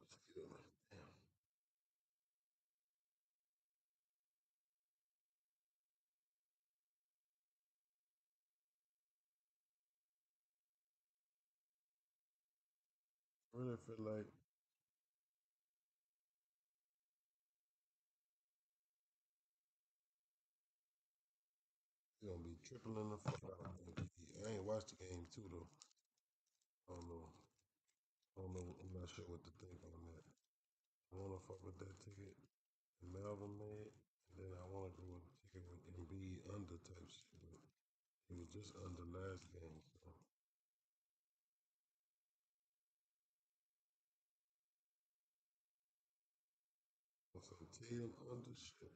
Excuse me. Damn. I really feel like you're gonna be tripling the fuck out of MVP. I ain't watched the game too though. I don't know. I don't know. I'm not sure what to think on that. I wanna fuck with that ticket that Melvin made, and then I wanna go with the ticket with Embiid under type shit. But he was just under last game, so some Tatum under shit.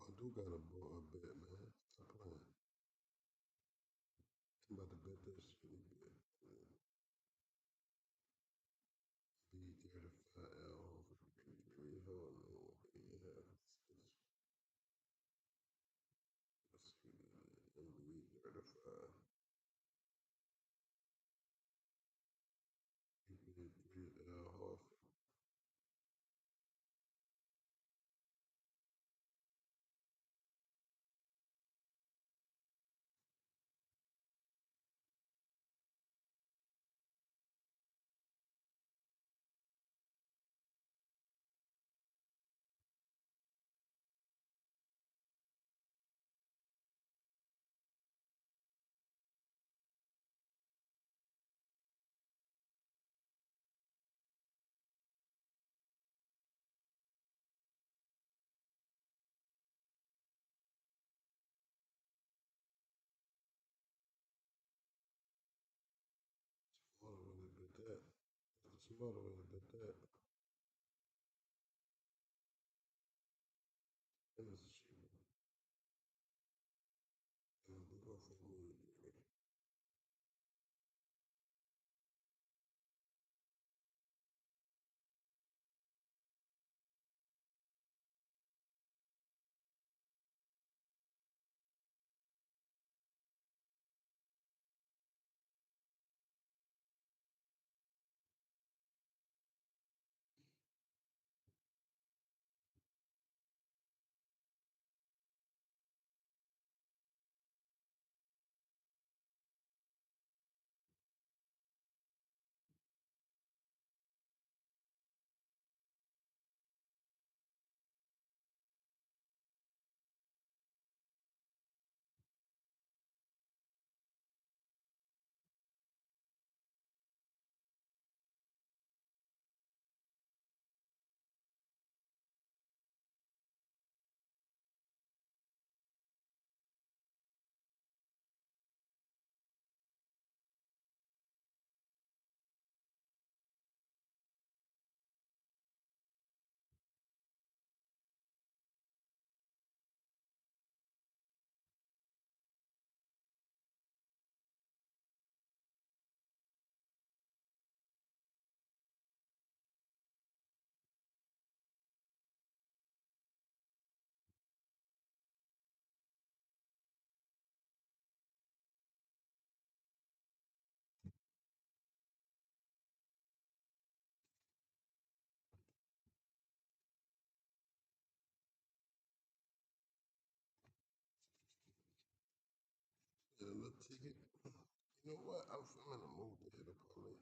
I do got a bet, man. Stop playing. I'm about to bet that shit. B35L for 3. Hold on. Yeah. Let's see. B35. B3L Horford. brother would have did that. That was a shit. And we go for me. Get a little ticket. You know what? I'm in the mood to hit a parlay.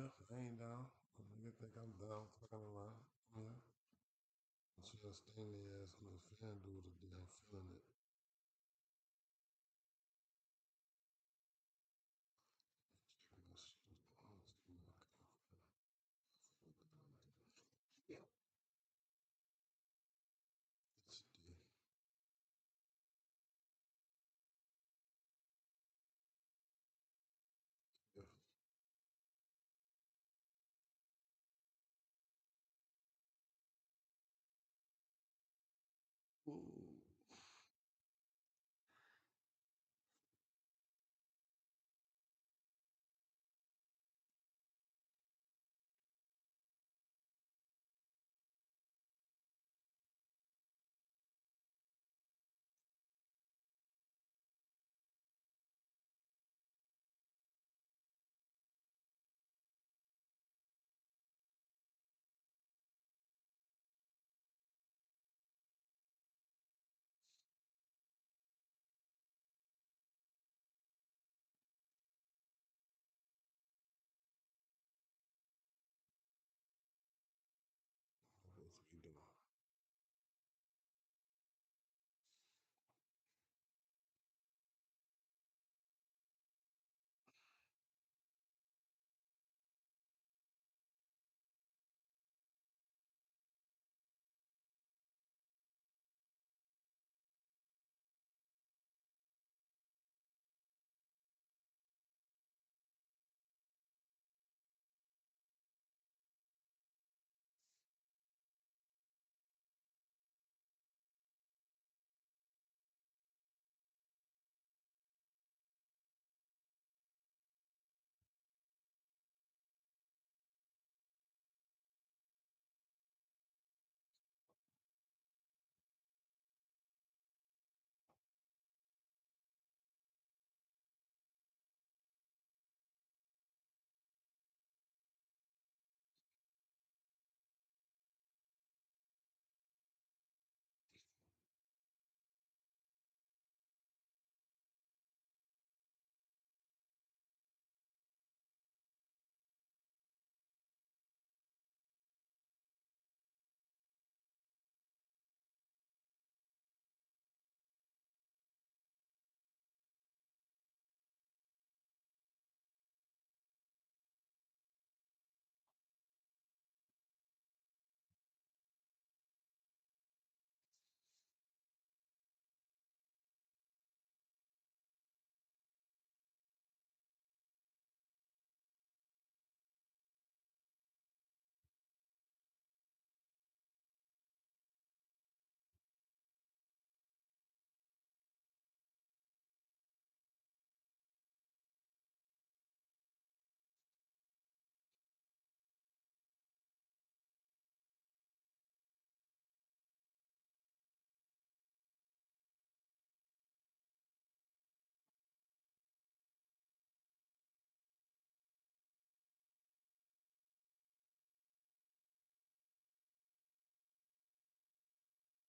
Yeah, I ain't down. You think I'm down fucking around. Yeah. I'm just sting their ass on this fan dude today. I'm feeling it. Check my shit. Yeah. It's the yeah. Ooh. What's we doing?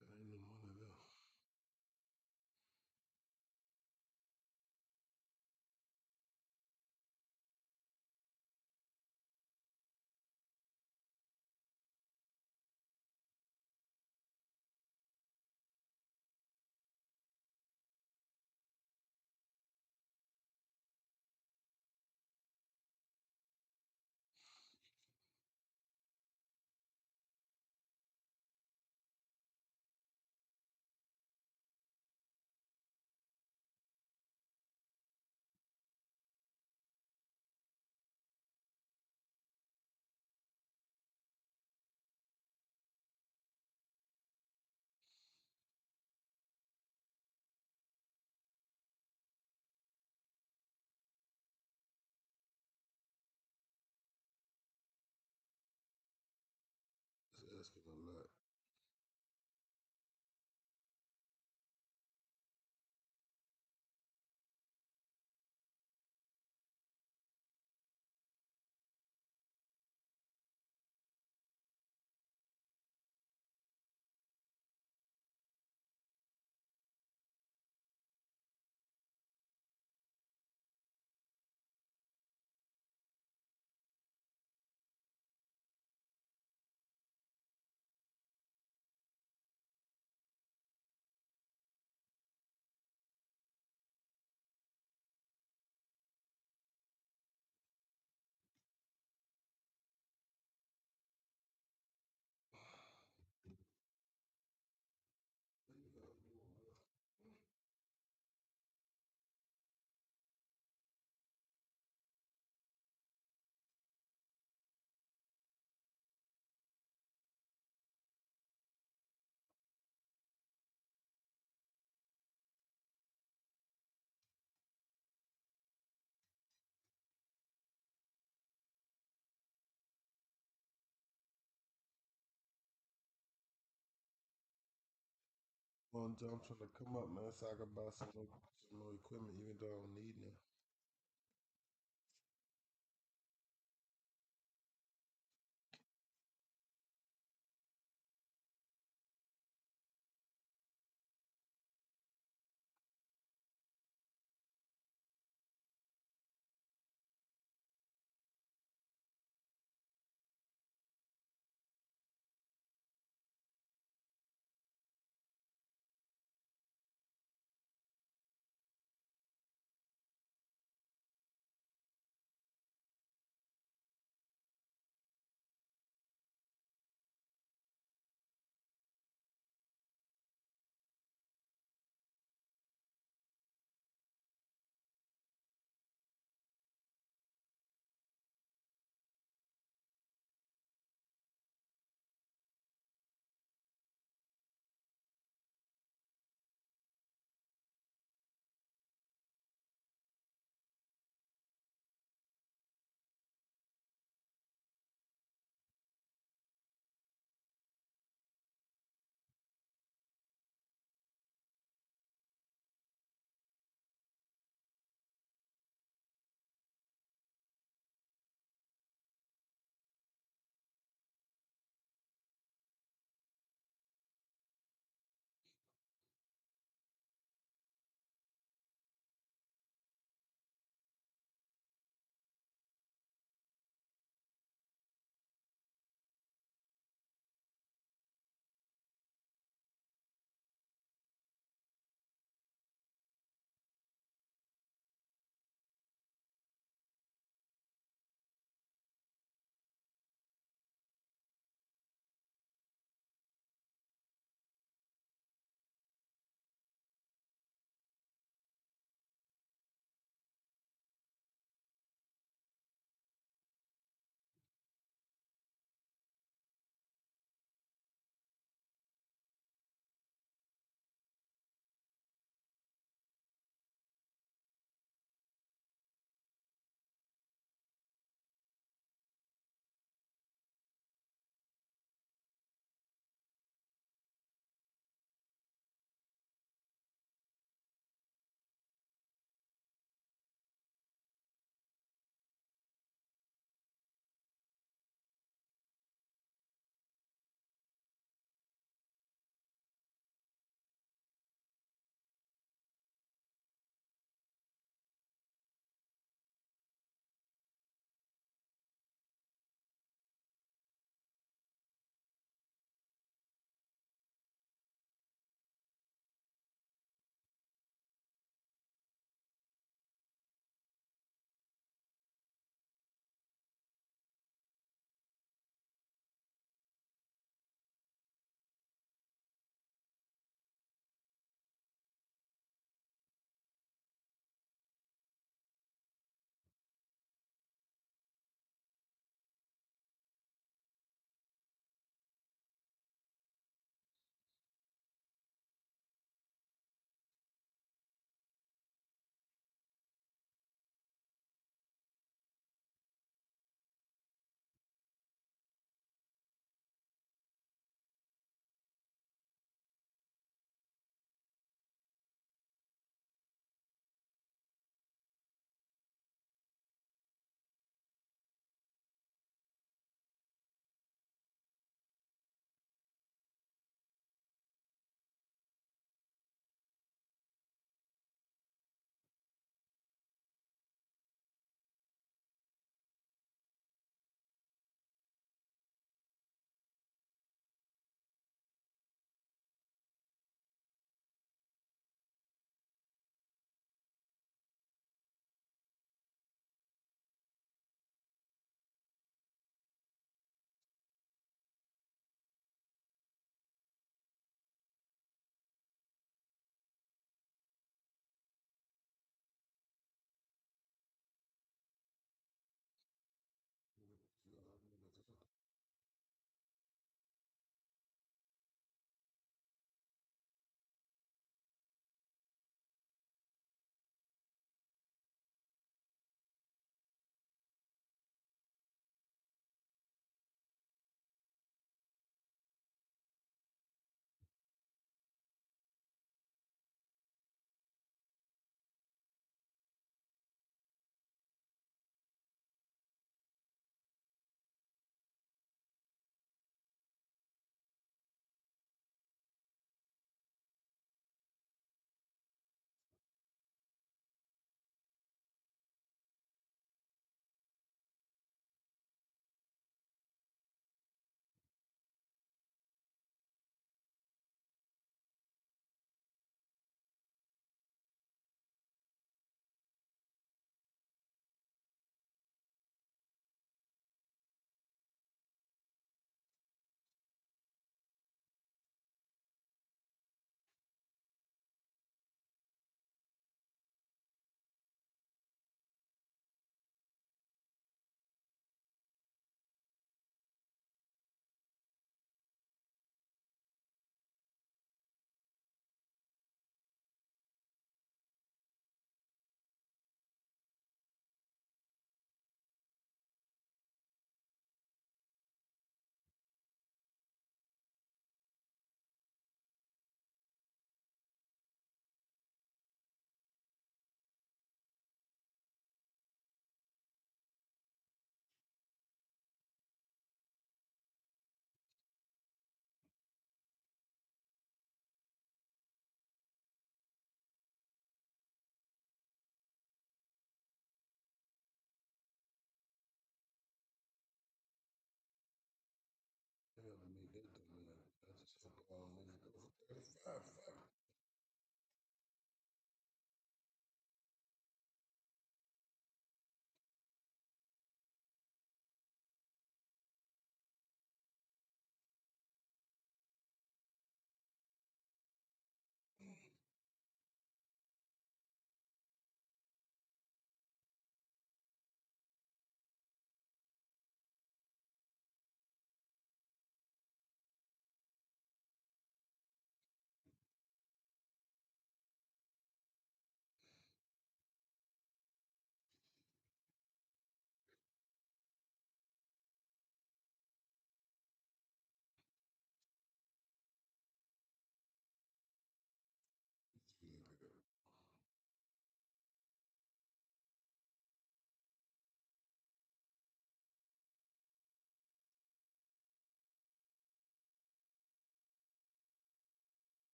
There ain't no money there. It's asking a lot. I'm trying to come up, man, so I can buy some more equipment, even though I don't need none.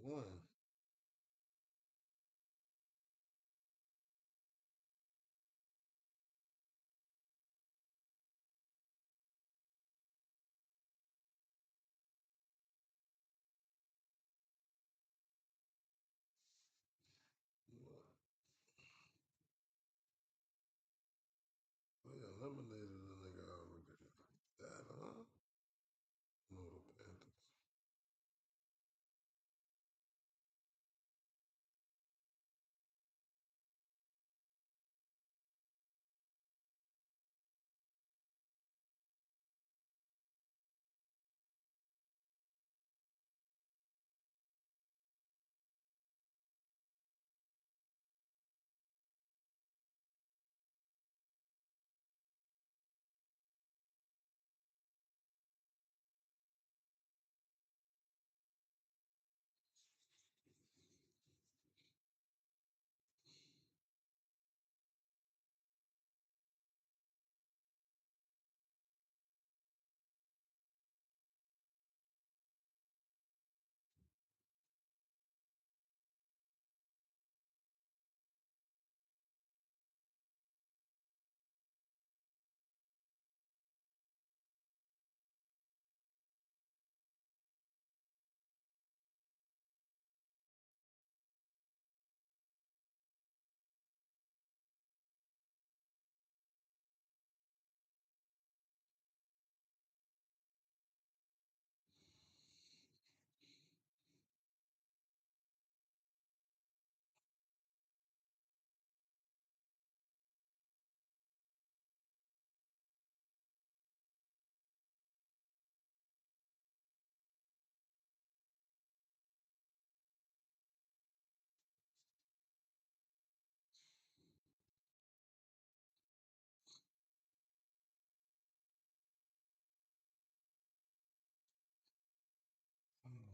won. They eliminated the nigga already. That, huh? No, the Panthers.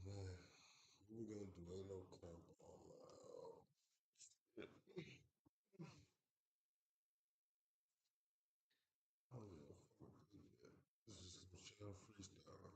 Man, we gonna do ain't no camp online. Oh yeah, this is some shit freestyle.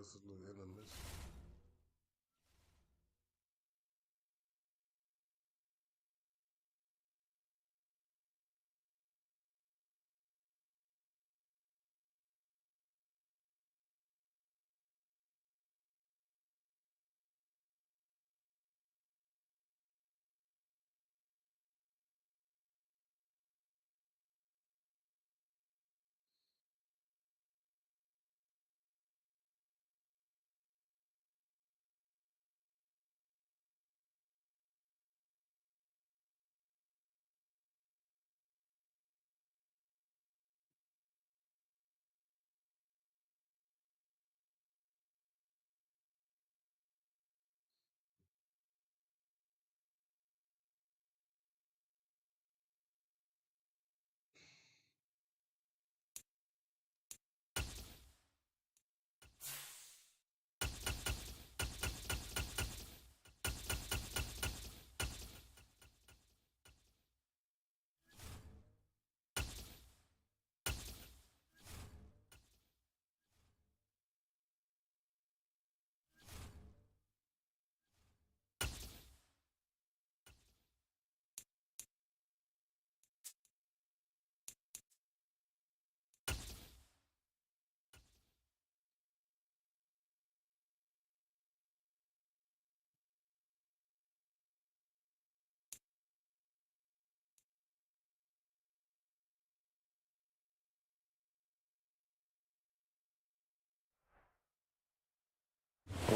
us a little intermission.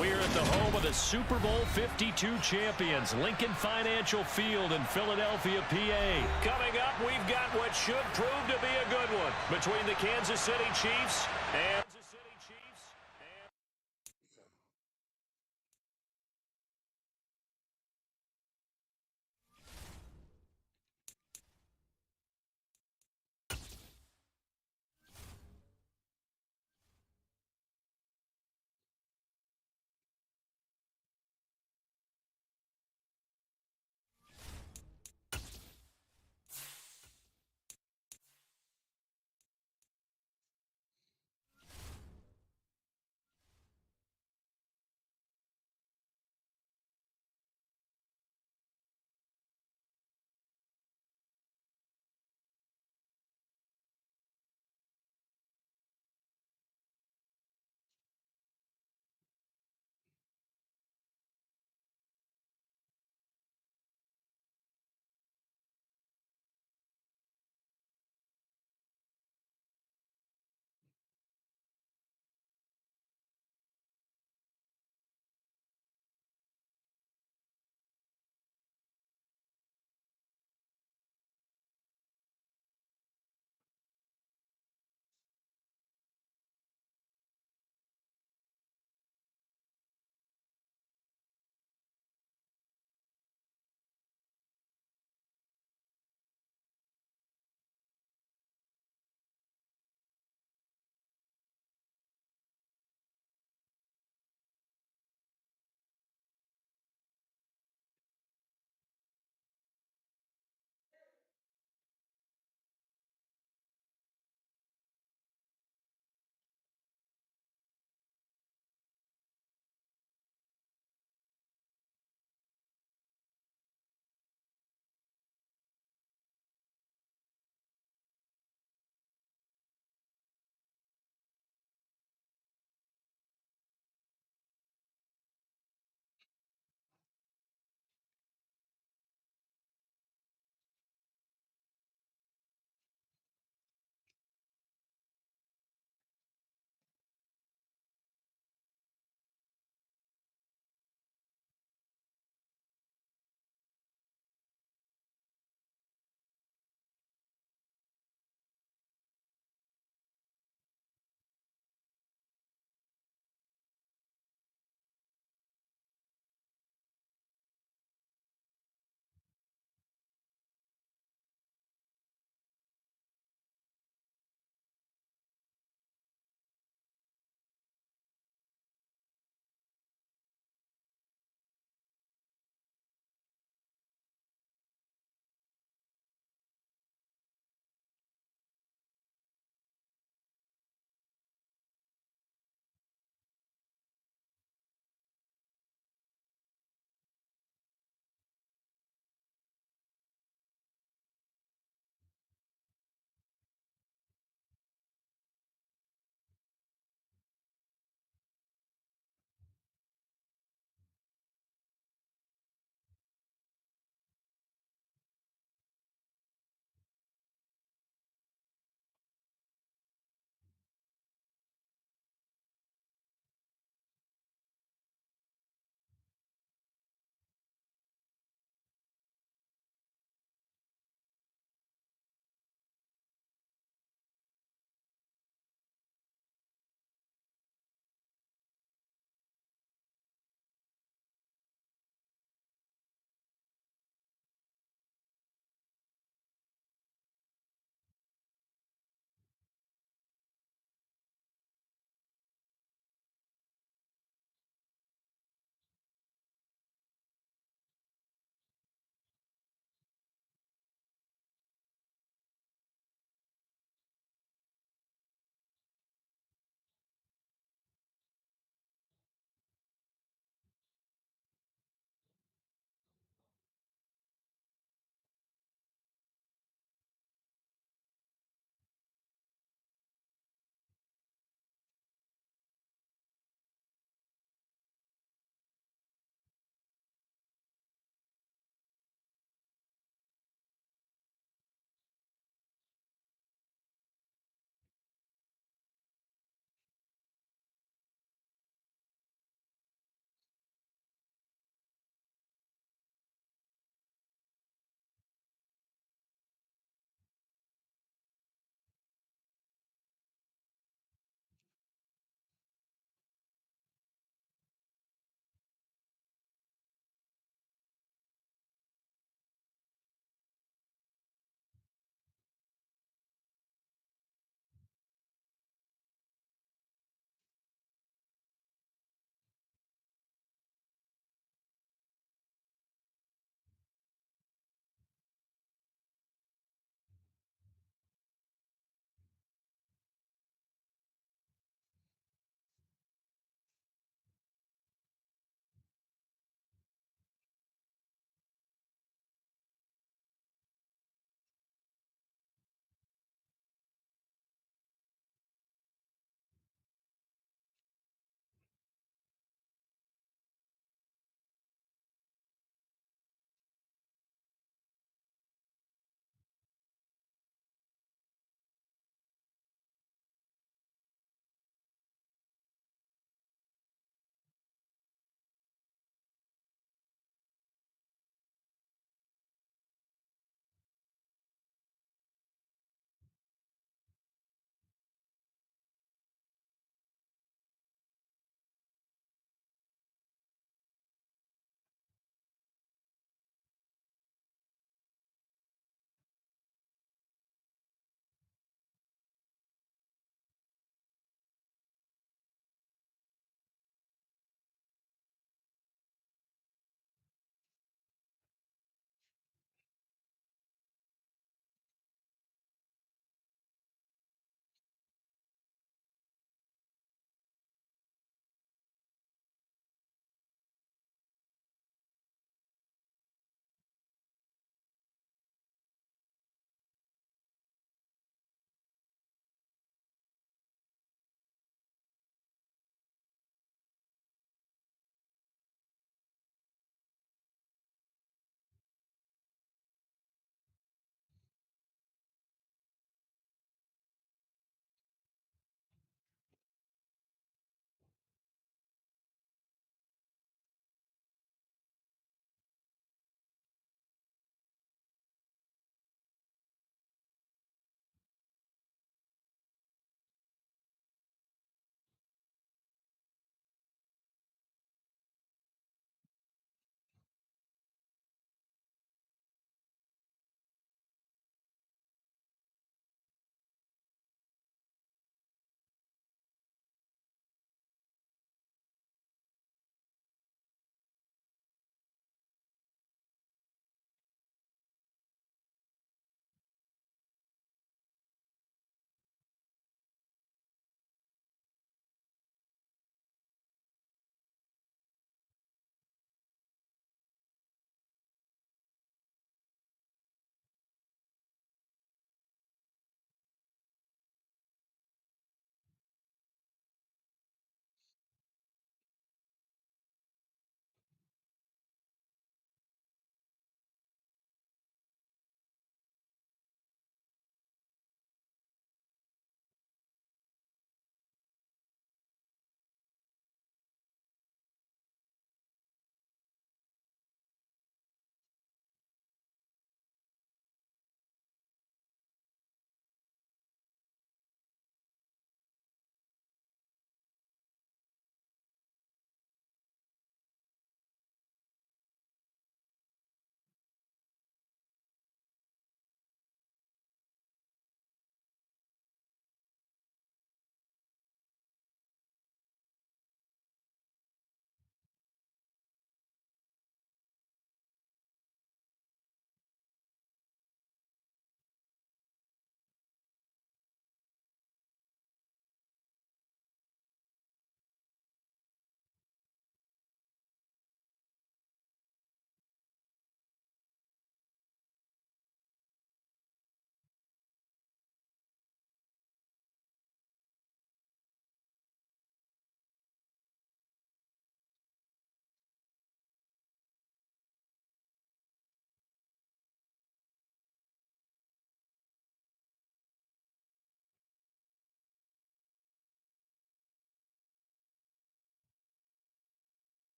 We're at the home of the Super Bowl 52 champions, Lincoln Financial Field in Philadelphia, PA. Coming up, we've got what should prove to be a good one between the Kansas City Chiefs and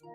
What?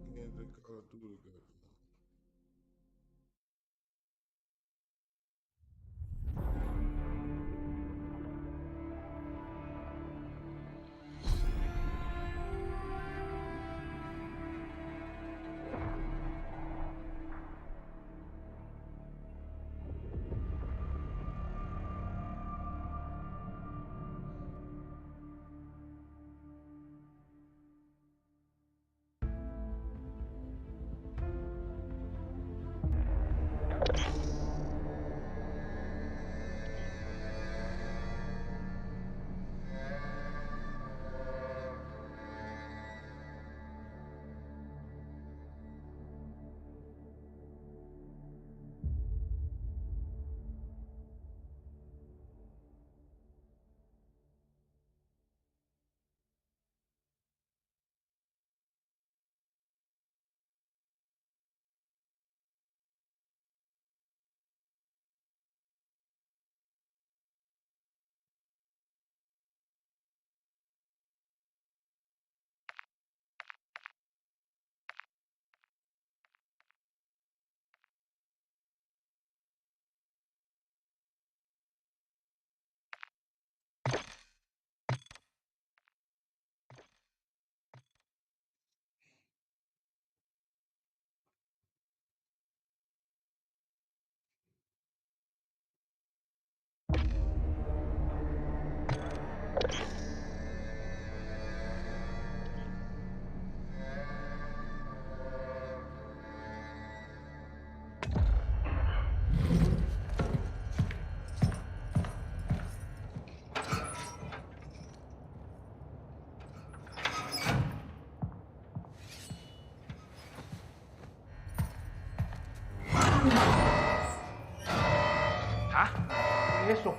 Again, they Call of Duty good. Eso.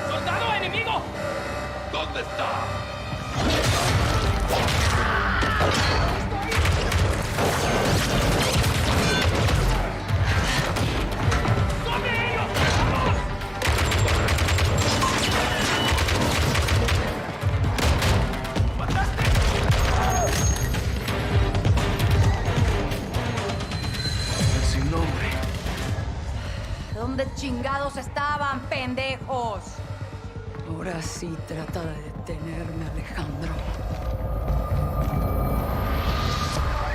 ¡Soldado enemigo! ¿Dónde está? ¿Dónde chingados estaban, pendejos? Ahora sí trata de detenerme, Alejandro.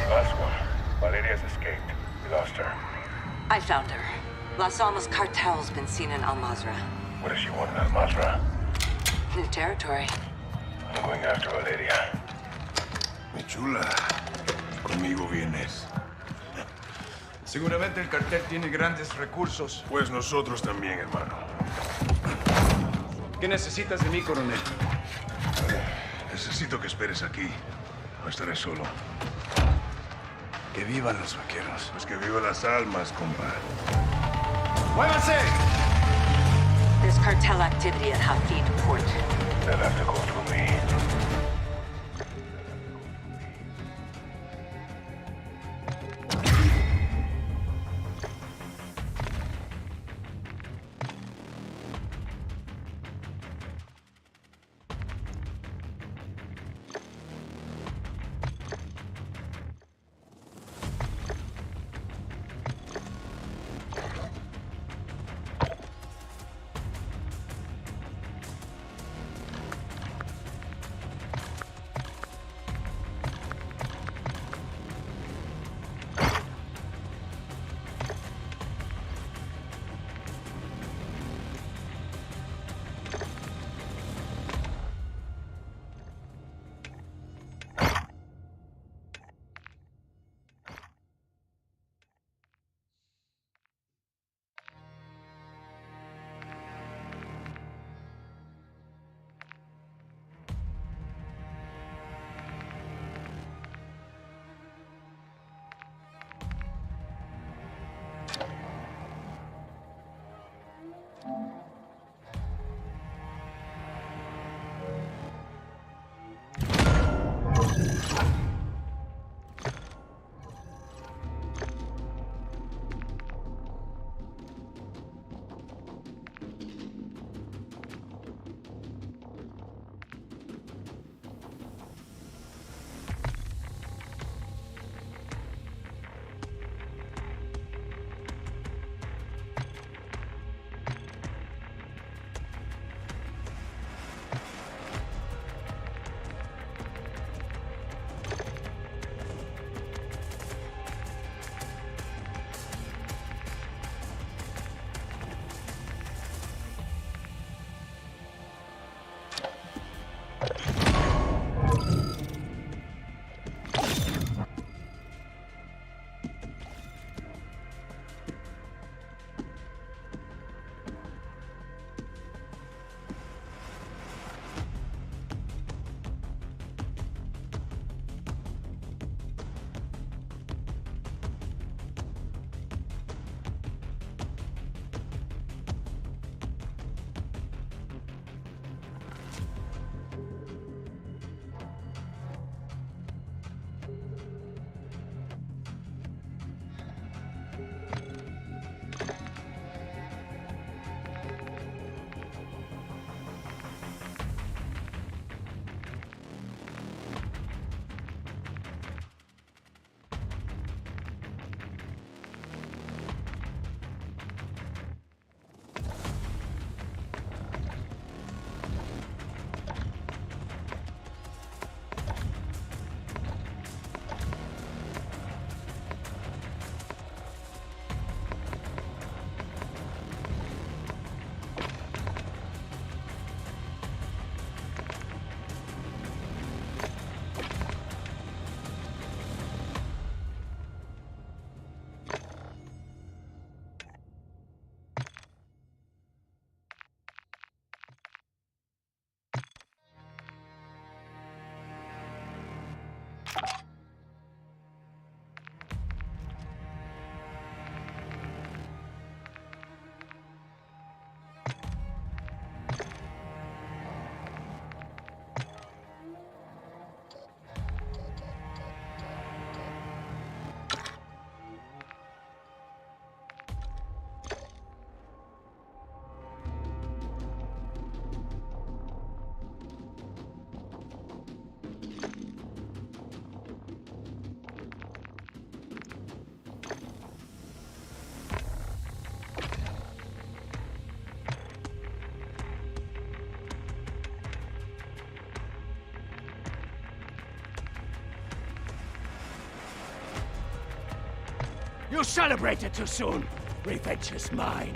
Last one. Valeria's escaped. We lost her. I found her. Las Almas cartel's been seen in Al-Mazrah. What does she want in Al-Mazrah? New territory. I'm going after Valeria. Mi chula, conmigo vienes. Seguramente el cartel tiene grandes recursos. Pues nosotros también, hermano. ¿Qué necesitas de mí, coronel? Necesito que esperes aquí. No estaré solo. Que vivan los vaqueros. Pues que vivan las almas, compadre. ¡Muévanse! There's cartel activity at Hafid Port. They'll have to go through me. You celebrated too soon. Revenge is mine.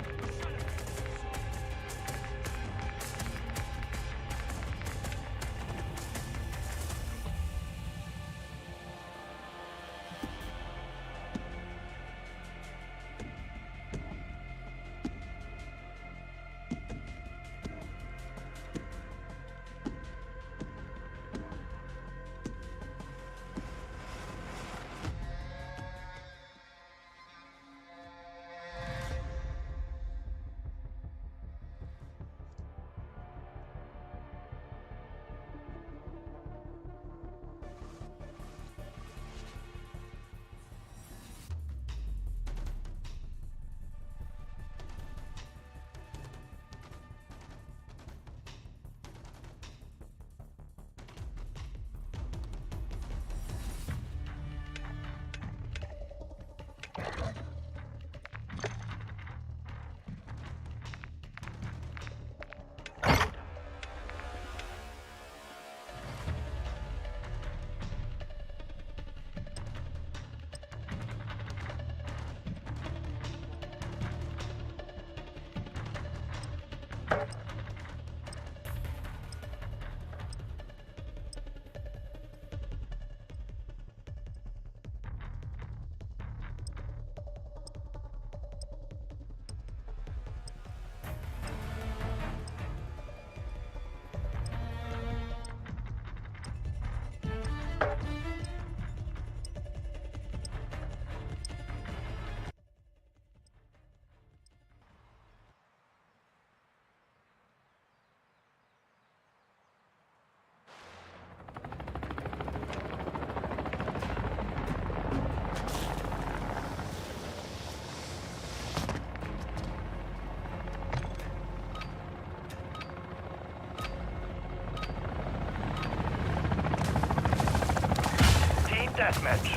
deathmatch.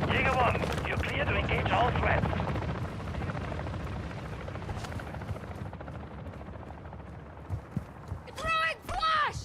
Jaeger 1, you're clear to engage all threats. Throwing flash!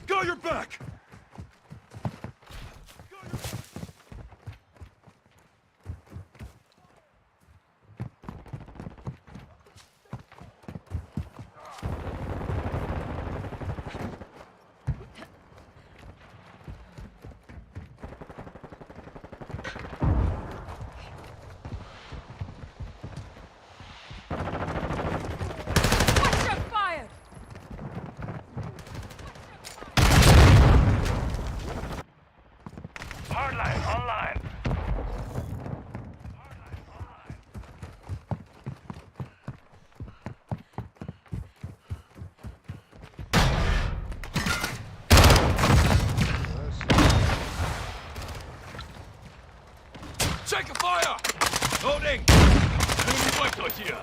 Got your back! Hardline online. Take fire! Loading! Enemy fighter here!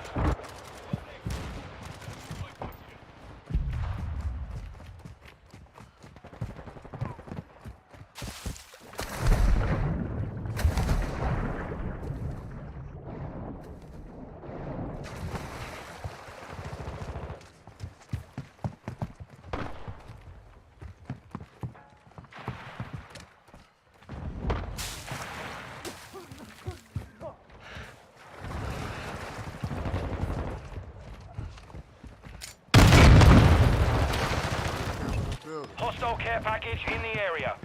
Hostile care package in the area.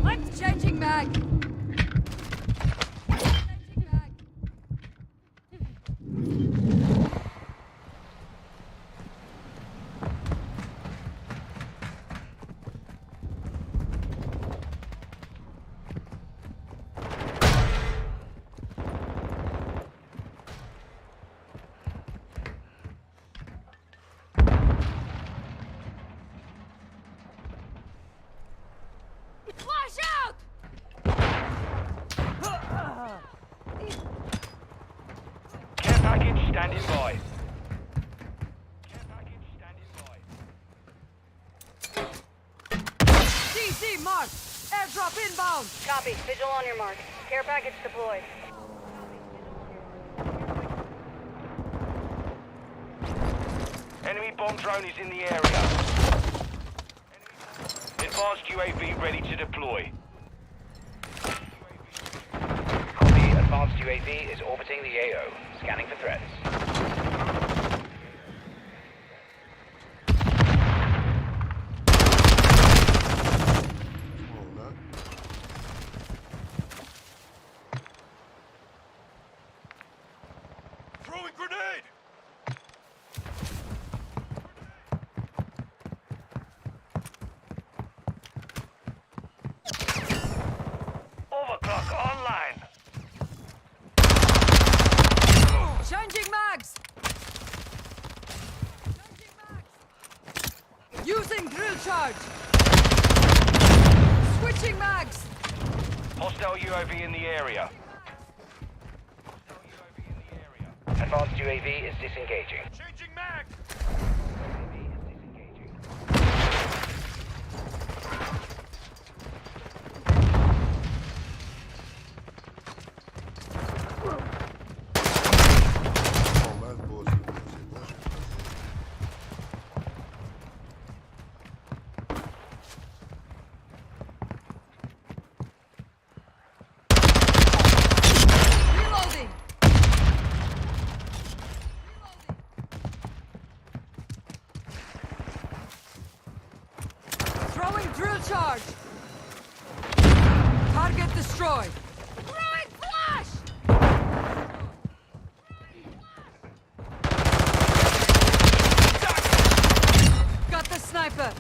Let's changing mag. Standing by. DC mark. Airdrop inbound. Copy. Vigil on your mark. Care package deployed. Enemy bomb drone is in the area. Advanced UAV ready to deploy. The advanced UAV is orbiting the AO. Scanning for threats. Throwing grenade! Overclock online. Changing mags. Using drill charge. Switching mags. Hostile UAV in the area. Advanced UAV is disengaging. Changing mag! Drill charge! Target destroyed! Throwing flash! Got the sniper!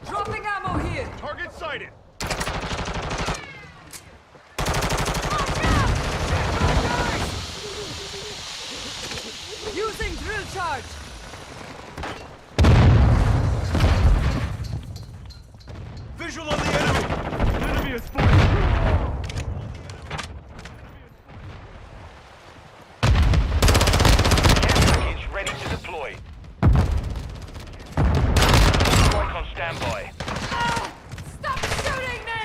Dropping ammo here! Target sighted! Using drill charge! Visual on the enemy! The enemy is forced! Package ready to deploy. Strike on standby. Stop shooting me!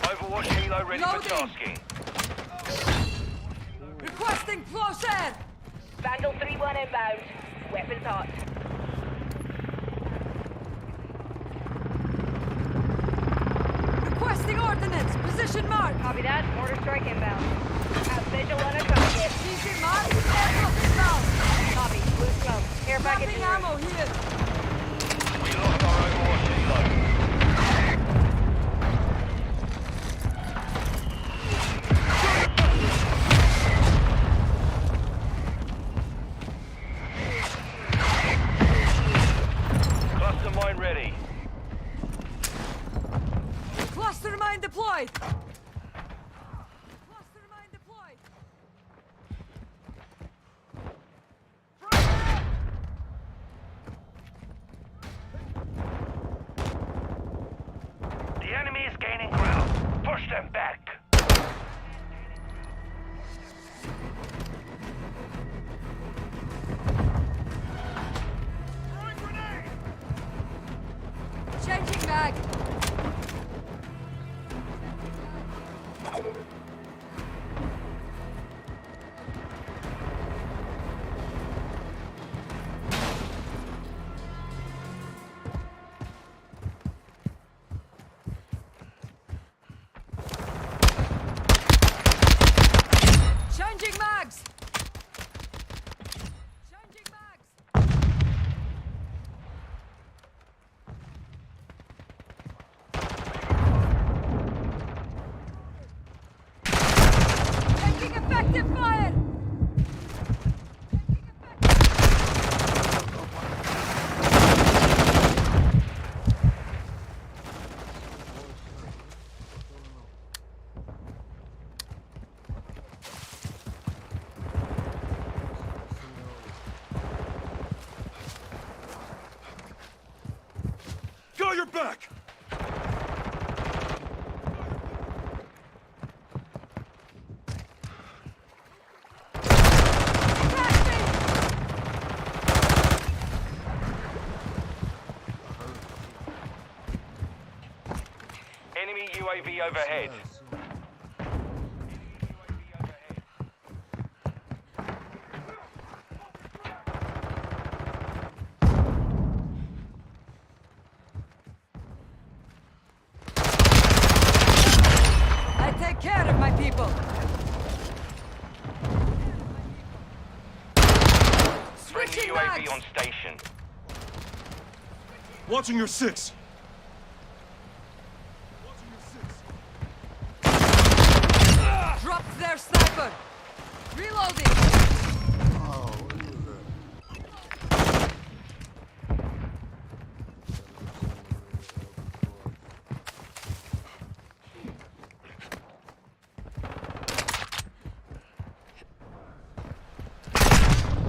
Overwatch helo ready Loading. for tasking. Requesting close air! Vandal 3-1 inbound. Weapons hot. Requesting ordnance! Position mark! Copy that. Mortar strike inbound. Have visual on a target. Easy mark! Aircraft inbound! Copy. Blue smoke. Care package Dropping in ammo here! We lost our Overwatch helo. Cluster mine ready. Cluster mine deployed! Cluster mine deployed! The enemy is gaining ground. Push them back. Changing mag! Changing mags! Changing mags! Taking effective fire! Go your back! Enemy UAV overhead. I take care of my people! Friendly Switching UAV mags! on station. Watching your six! Dropped their sniper! Reloading! Oh, what is that?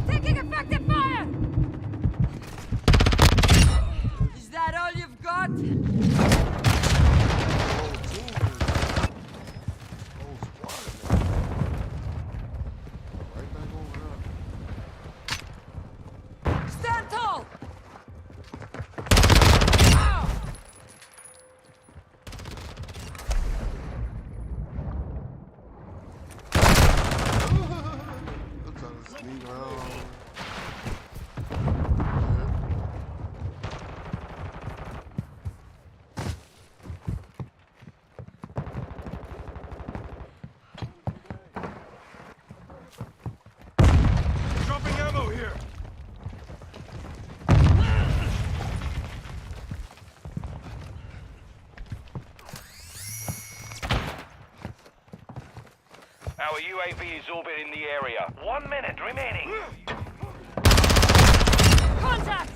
Taking effective fire! Is that all you've got? Whole team is, whole squad in there. Right back over there. Stand tall! Our UAV is orbiting the area. 1 minute remaining. Contact!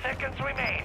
Seconds remain.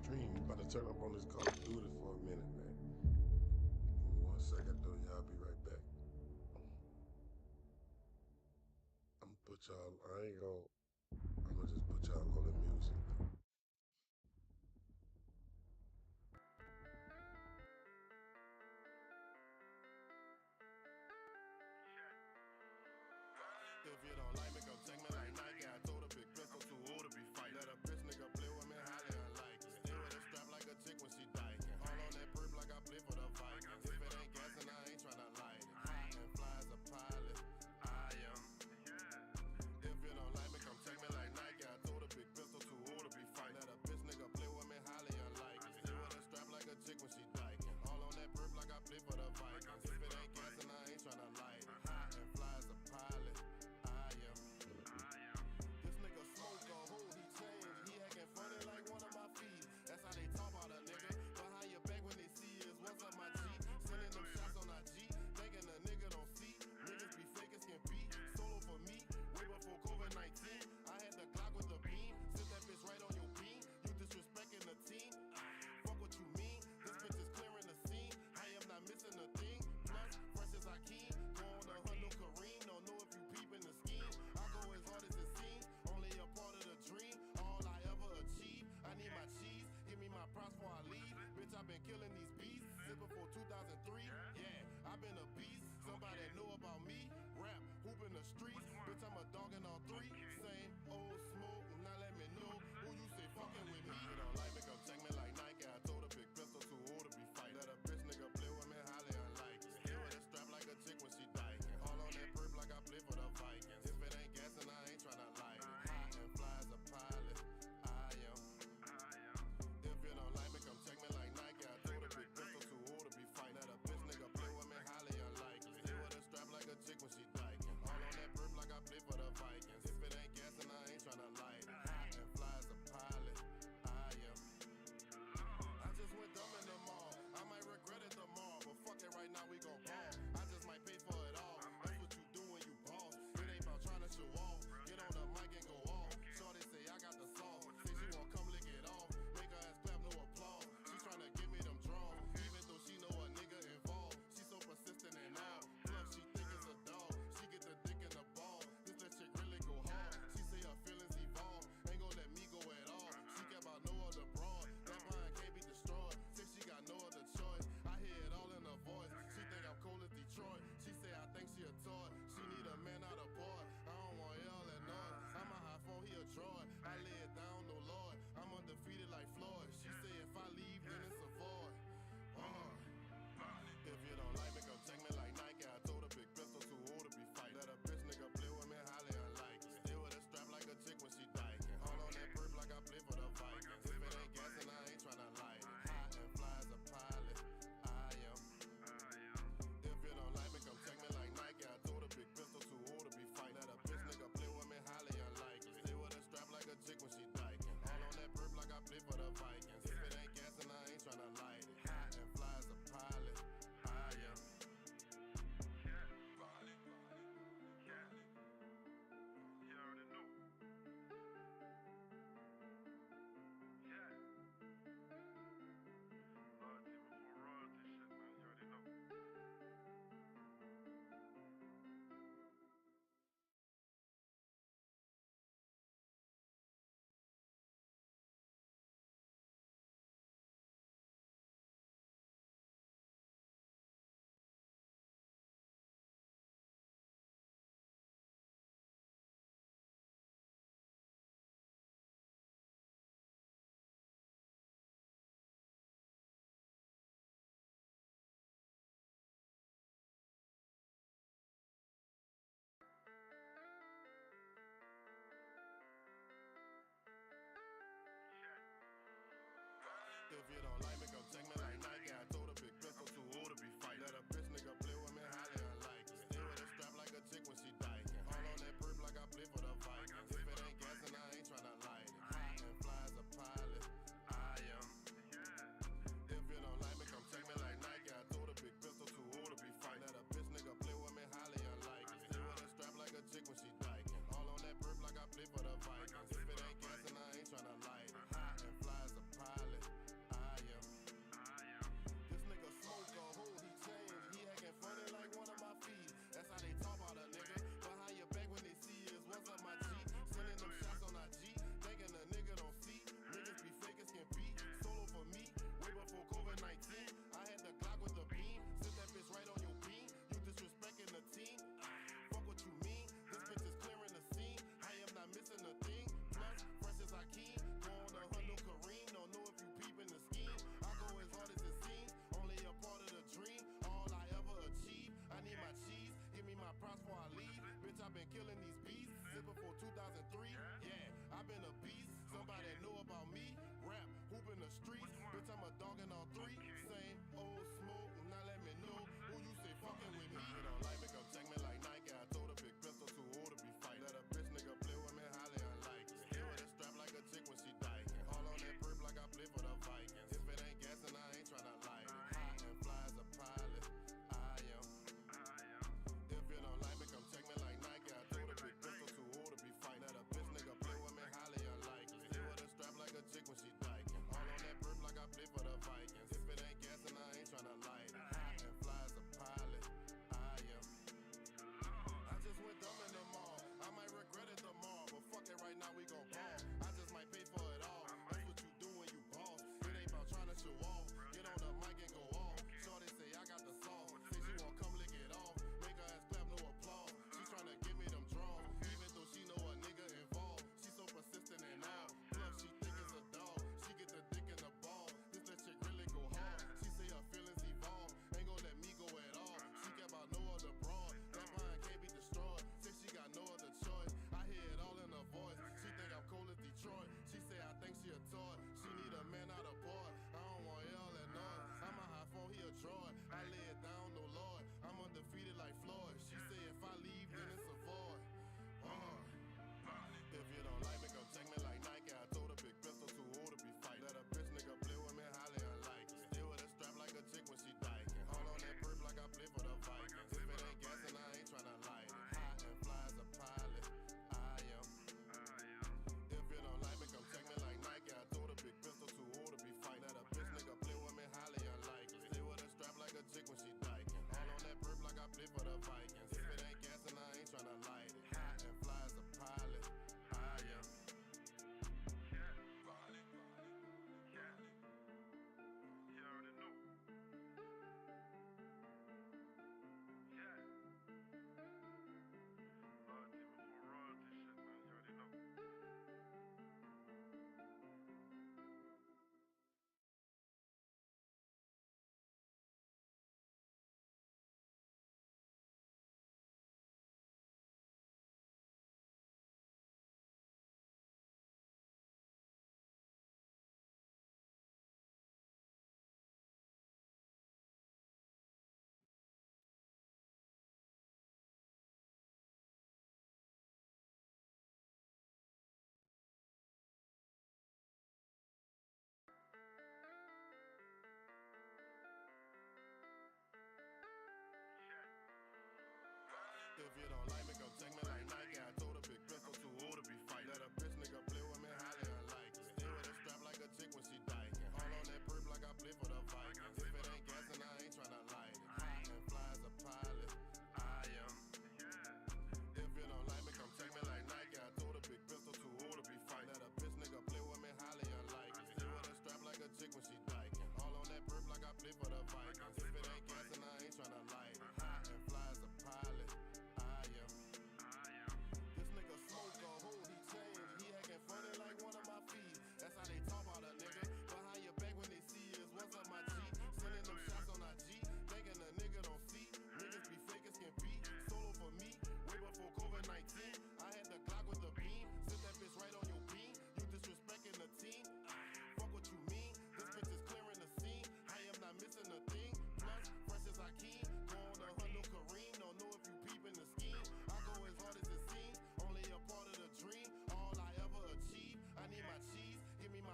stream. You about to turn up on this Call of Duty for a minute, man. Give me 1 second, though. Y'all be right back. I'm gonna put y'all. I'm gonna just put y'all on the music. If you don't like me, come check me like Nike. I told a big pistol too old to be fight. Let a bitch nigga play with me, highly unlikely. Stay with a strap like a chick when she dyking. Haul on that perp like I play for the Vikings. If it ain't gas and I ain't tryna light it. High and fly as a pilot. I am. If you don't like me, come check me like Nike. I told a big pistol too old to be fight. Let a bitch nigga play with me, highly unlikely. Stay with a strap like a chick when she dyking. Haul on that perp like I play for the Vikings. If it ain't gas and I ain't tryna light it. High and fly as a pilot. This nigga smoke a hole, he changed. He acting funny like one of my feet. That's how they talk about a nigga. Behind your back when they see is what's up my G. Sending them shots on IG, thinking a nigga don't see. Niggas be fake as can be. Solo for me, way before COVID-19. I had the Glock with the beam. Sit that bitch right on your beam. You disrespecting the team. Fuck what you mean. This bitch is clearing the scene. I am not missing a thing. Plus, fresh as I can. Go on the Hundo Kareem. Don't know if you peeping the scheme. I go as hard as it seems. Only a part of the dream. All I ever achieve. I need my cheese. Give me my props before I leave. Bitch, I've been killing these beats since before 2003. Yeah, I've been a beast. Somebody know about me. Rap, hoop in the streets. Bitch, I'm a dog in all three. Same old smoke. Now let me know who you say fucking with me. You don't like me, come check me like Nike. I told a big pistol too old to be fight. Let a bitch nigga play with me, highly unlikely. Stay with a strap like a chick when she dyking. Haul on that perp like I play for the Vikings. If it ain't gas and I ain't tryna light it. High and fly as a pilot. I am. If you don't like me, come check me like Nike. I told a big pistol too old to be fight. Let a bitch nigga play with me, highly unlikely. Stay with a strap like a chick when she dyking. Haul on that perp like I play for the Vikings. If it ain't gas and I ain't tryna light it. High and fly as a pilot. I am. I just went dumb in the mall. I might regret it tomorrow, but fuck it, right now we gon' ball. I just might pay for it all. That's what you do when you boss. It ain't about trying to show off. Get on the mic and go off. Shorty say I got the sauce. Say she won't come lick it off. Make her ass clap, no applause. She tryna give me them draws. Even though she know a nigga involved. She so persistent and all. Plus she think it's a dog. She get the dick in the ball. This little chick really go hard. She say her feelings evolve. Ain't gon' let me go at all. She care about no other broad. That mind can't be destroyed. Say she got no other choice. I hear it all in her voice. She think I'm cold as Detroit. She say I think she a toy. She need a man, not a boy. I don't want yell and noise. I'm a high phone, he a droid. I lay it down, no Lord. I'm undefeated like Floyd. She say if I leave, then it's a void. If you don't like me, come check me like Nike. I told a big pistol too old to be fight. Let a bitch nigga play with me, highly unlikely. Stay with a strap like a chick when she dyking. Haul on that perp like I play for the Vikings. If it ain't gas and I ain't tryna light it. High and fly as a pilot. I am. If you don't like me, come check me like Nike. I told a big pistol too old to be fight. Let a bitch nigga play with me, highly unlikely. Stay with a strap like a chick when she dyking. Haul on that perp like I play for the Vikings. If it ain't gas and I ain't tryna light it. High and fly as a pilot. I am.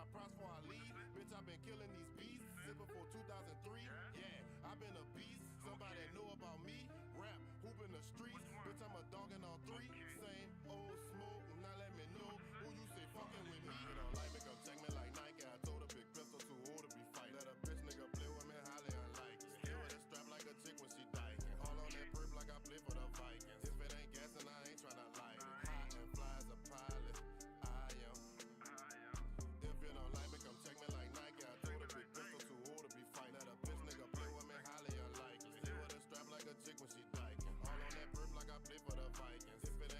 got props before I leave. Bitch, I've been killing these beasts. Zipping for 2003. Yeah, I've been a beast. Somebody know about me. Rap, hoop in the streets. Bitch, I'm a dog in all three. Same old smoke. Now let me know who you say fucking with me. You don't like me, come check me like Nike. I told a big pistol too old to be fighting. Let a bitch nigga play with me, highly unlikely. Still with a strap like a chick when she dyking. All on that perp like I play for the Vikings. If it ain't gas and I ain't tryna light it. High and fly as a pilot. I am. If you don't like me, come check me like Nike. I told a big pistol too old to be fighting. Let a bitch nigga play with me, highly unlikely. Still with a strap like a chick when she dyking. All on that perp like I play for the Vikings. If it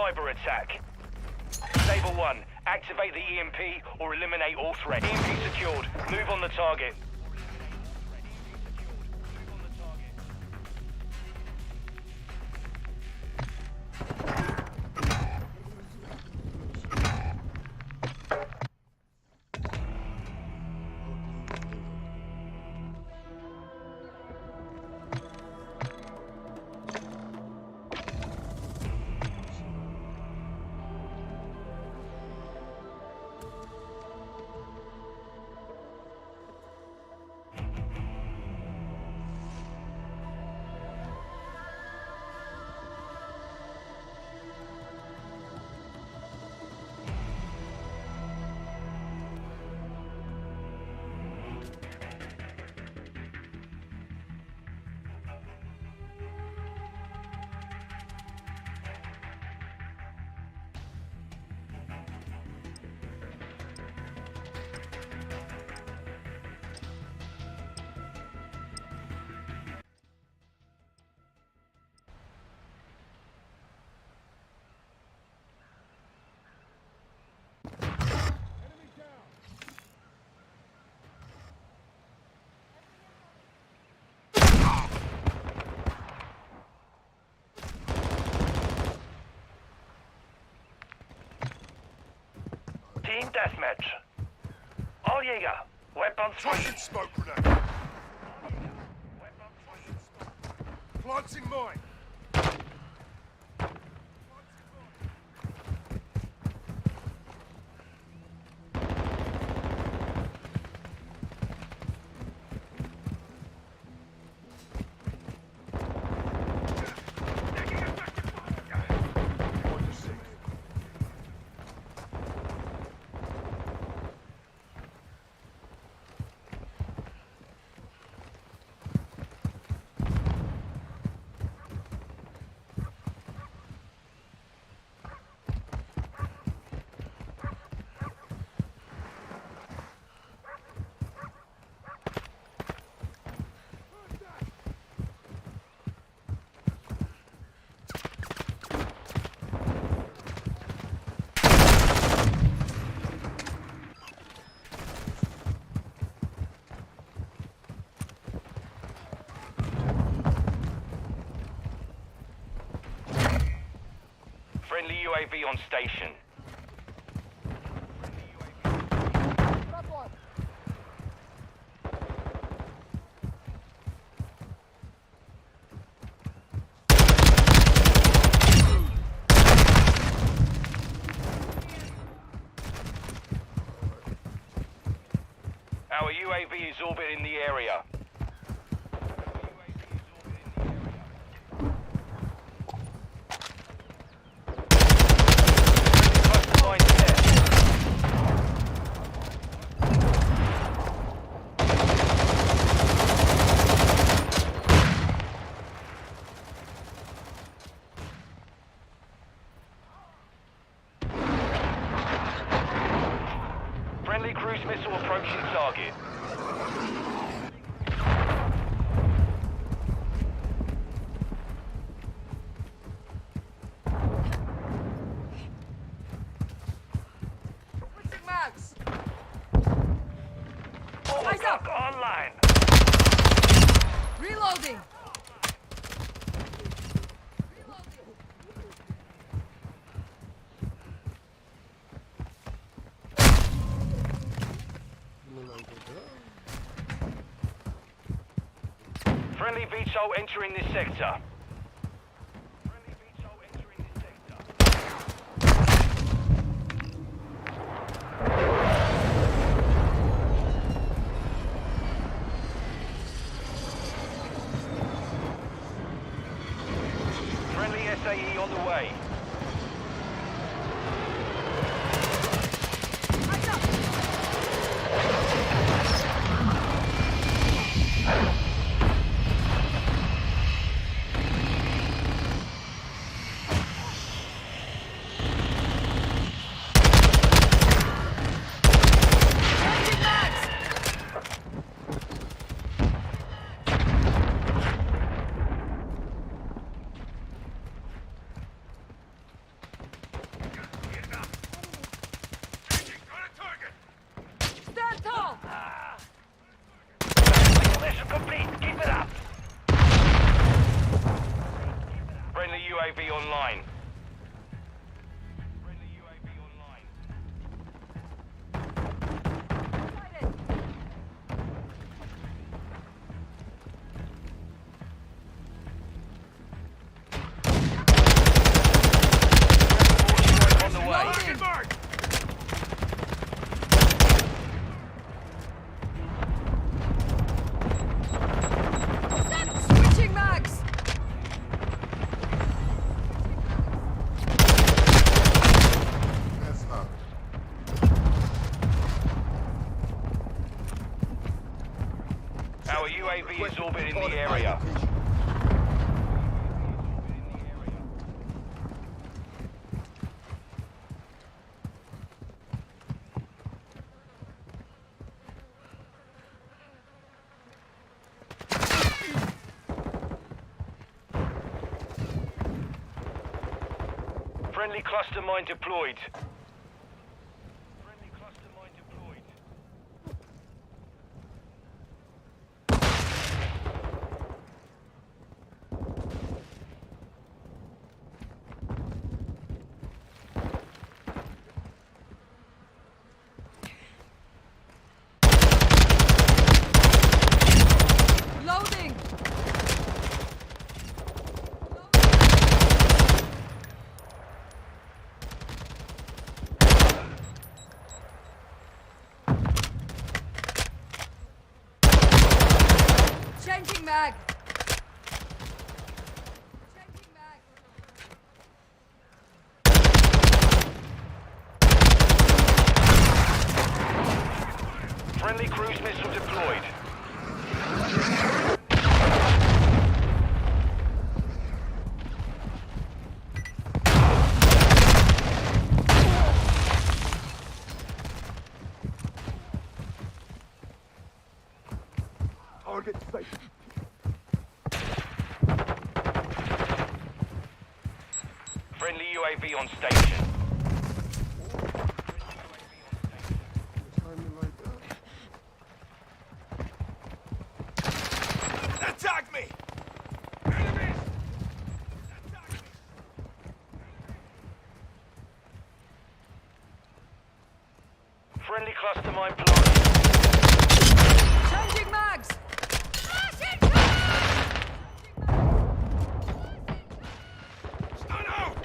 cyber attack. Sable 1, activate the EMP or eliminate all threats. EMP secured. Move on the target. Team deathmatch. All Jäger, weapons free. Smoke grenade. Planting mine. Friendly UAV on station. Our UAV is orbiting the area. Friendly cruise missile approaching target. Max! Eyes up! Online! Reloading! Friendly VTOL entering this sector. Friendly SAE on the way. UAV online. Friendly UAV online. On the way. Switching mags! That's not. Our UAV is orbiting the area. Friendly cluster mine deployed. Friendly cluster mine deployed. Loading! Changing mag! Changing mag! Friendly cruise missile deployed. Target safe. Friendly UAV on station. Attack me! Friendly cluster mine planted. Changing mags! Stun out!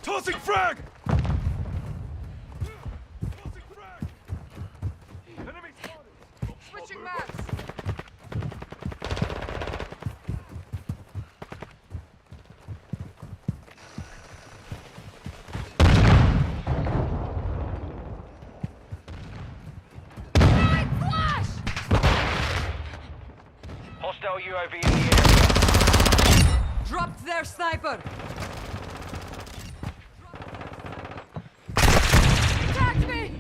Tossing frag! Switching mags! Hostile UAV in the area. Dropped their sniper! Attack me!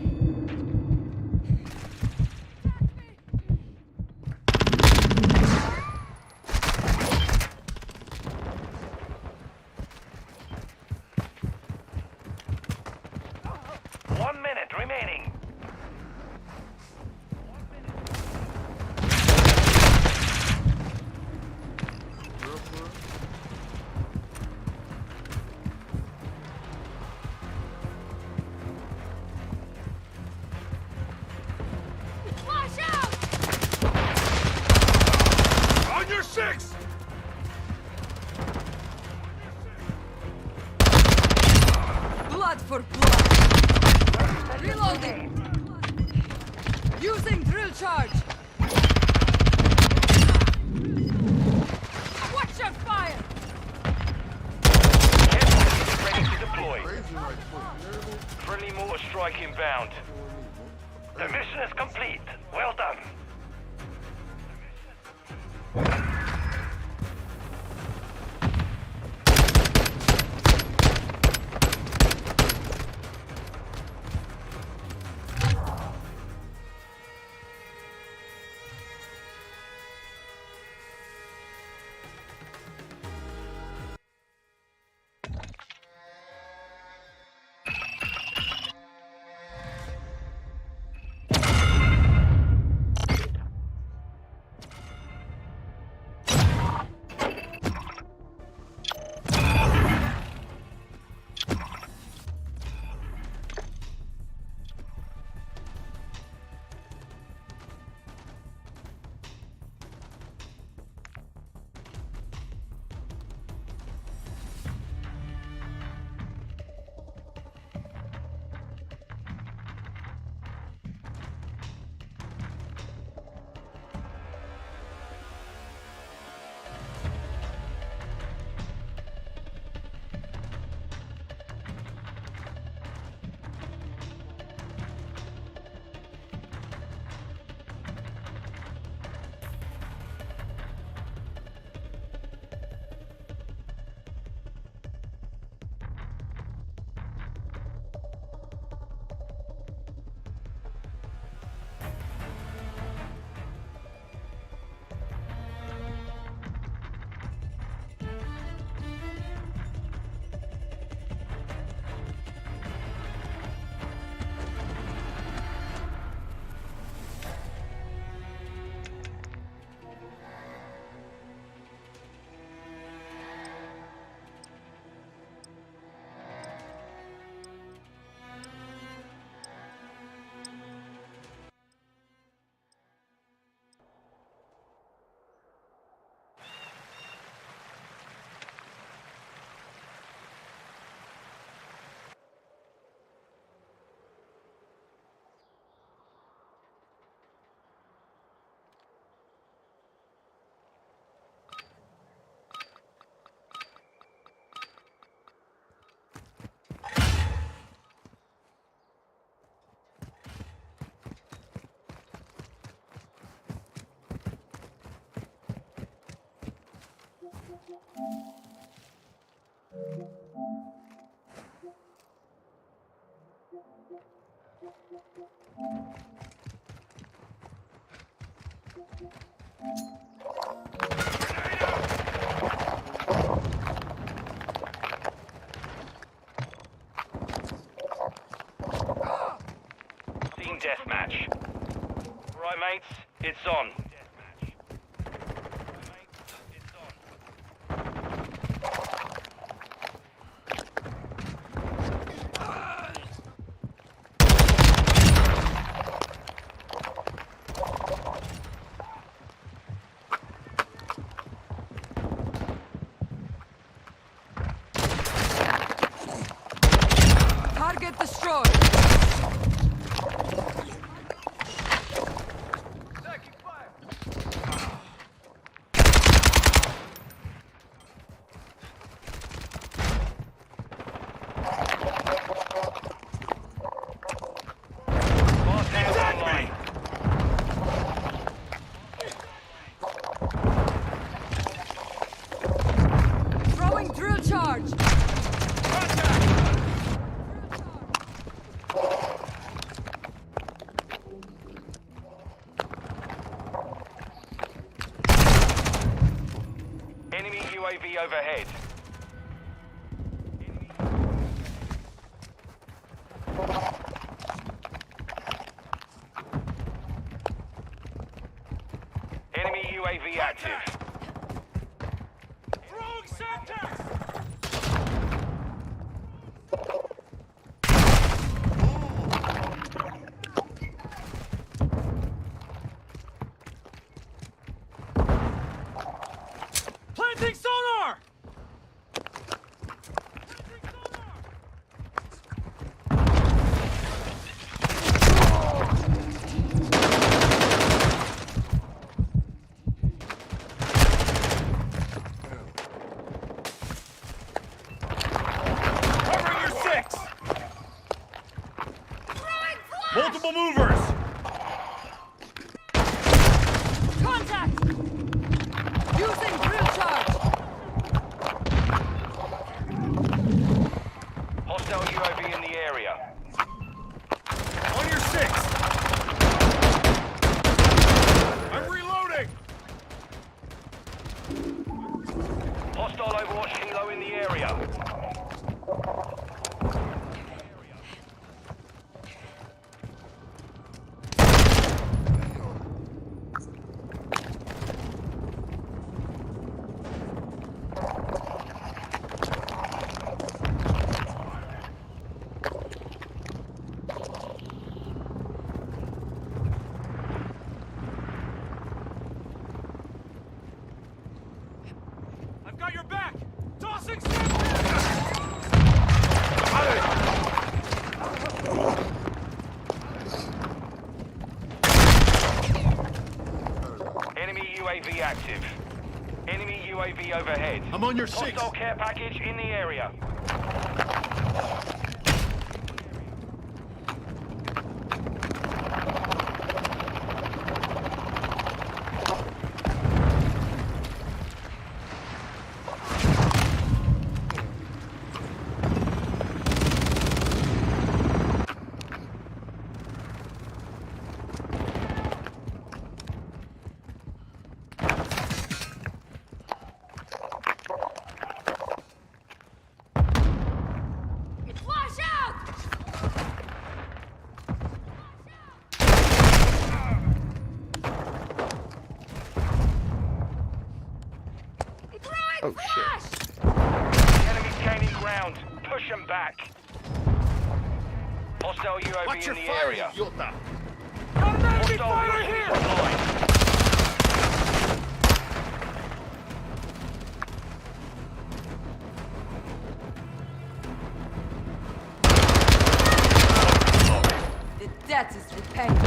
6! Blood for blood. Reloading. Using drill charge. Watch your fire. Ready to deploy. Friendly mortar strike inbound. The mission is complete. Well done. Team deathmatch. Right, mates, it's on. Target destroyed. Throwing drill charge. Enemy UAV overhead. Enemy UAV active. Wrong sector! UAV active. Enemy UAV overhead. I'm on your 6. Hostile care package in the area. Oh shit. Enemies gaining ground. Push them back. Hostile UAV Watch in your the fire, area. idiota. Hostile UAV online. The debt is repaid.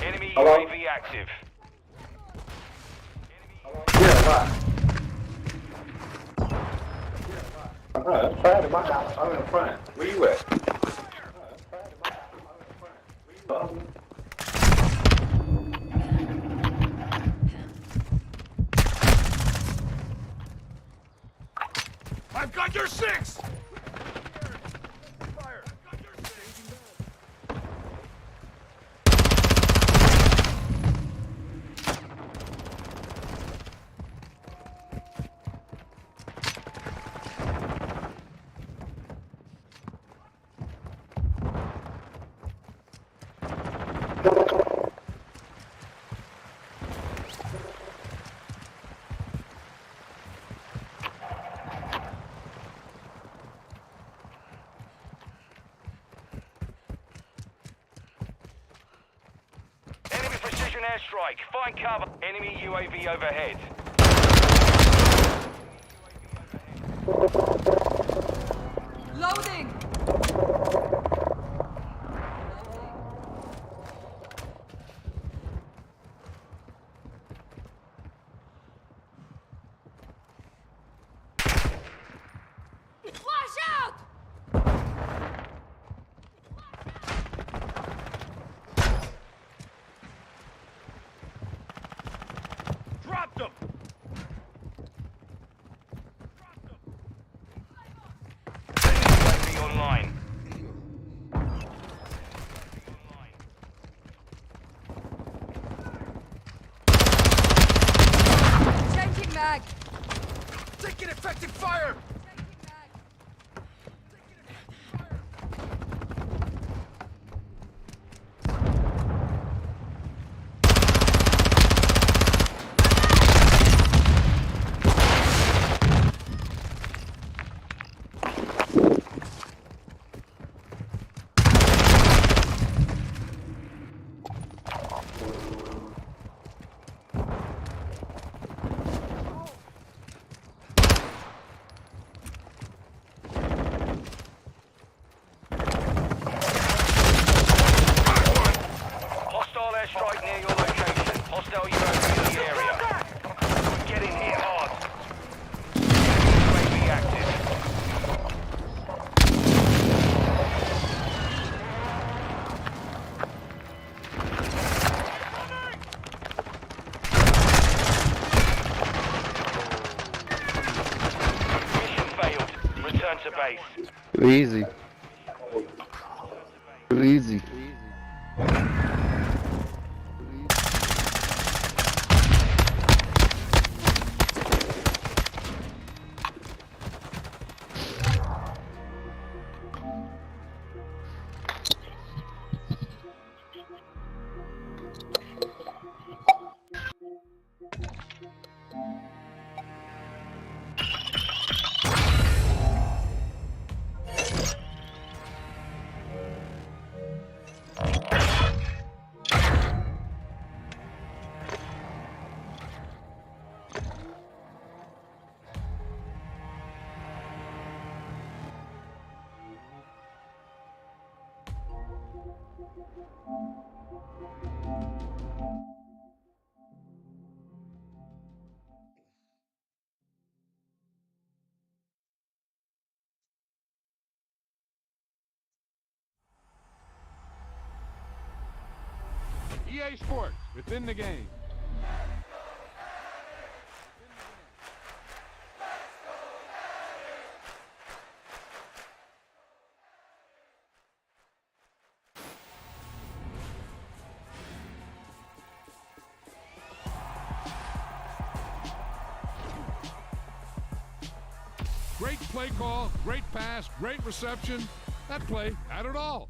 Enemy UAV active. Yeah, right. I'm trying to my house. I'm in front. Where you at? I've got your 6! Enemy precision airstrike. Find cover. Enemy UAV overhead. Loading! Flash out! Dropped him! UAV Easy. Too easy. EA Sports, within the game. Great play call, great pass, great reception. That play had it all.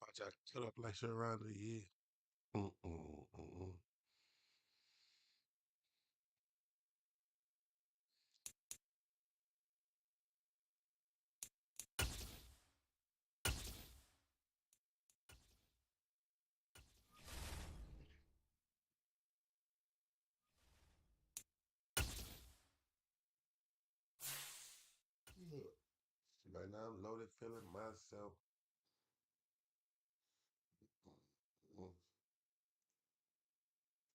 Watch out, cut up like shit around the year. Mm-mm. Right now I'm loaded feeling myself. Mm.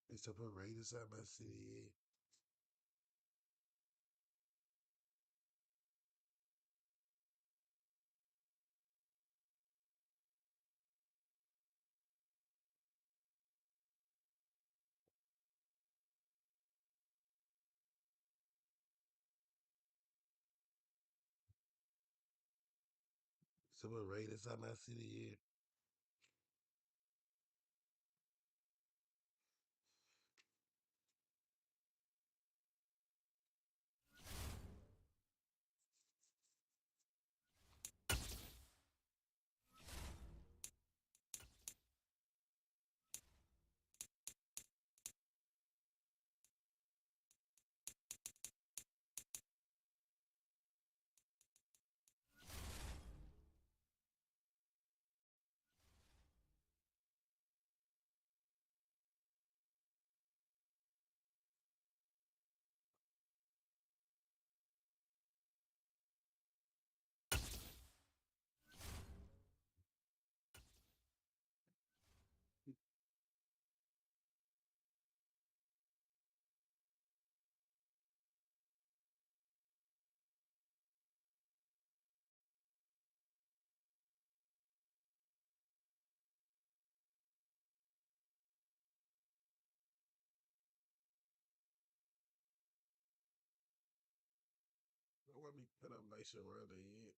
It's a parade inside my city. It's a parade inside my city. I want me cut up like shit around the year.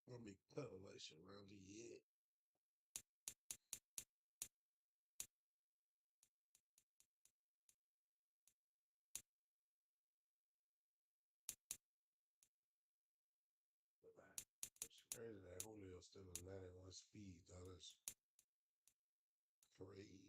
Gonna be cutting like shit around here. It's crazy that Julio's still a 91 speed, though. That's crazy.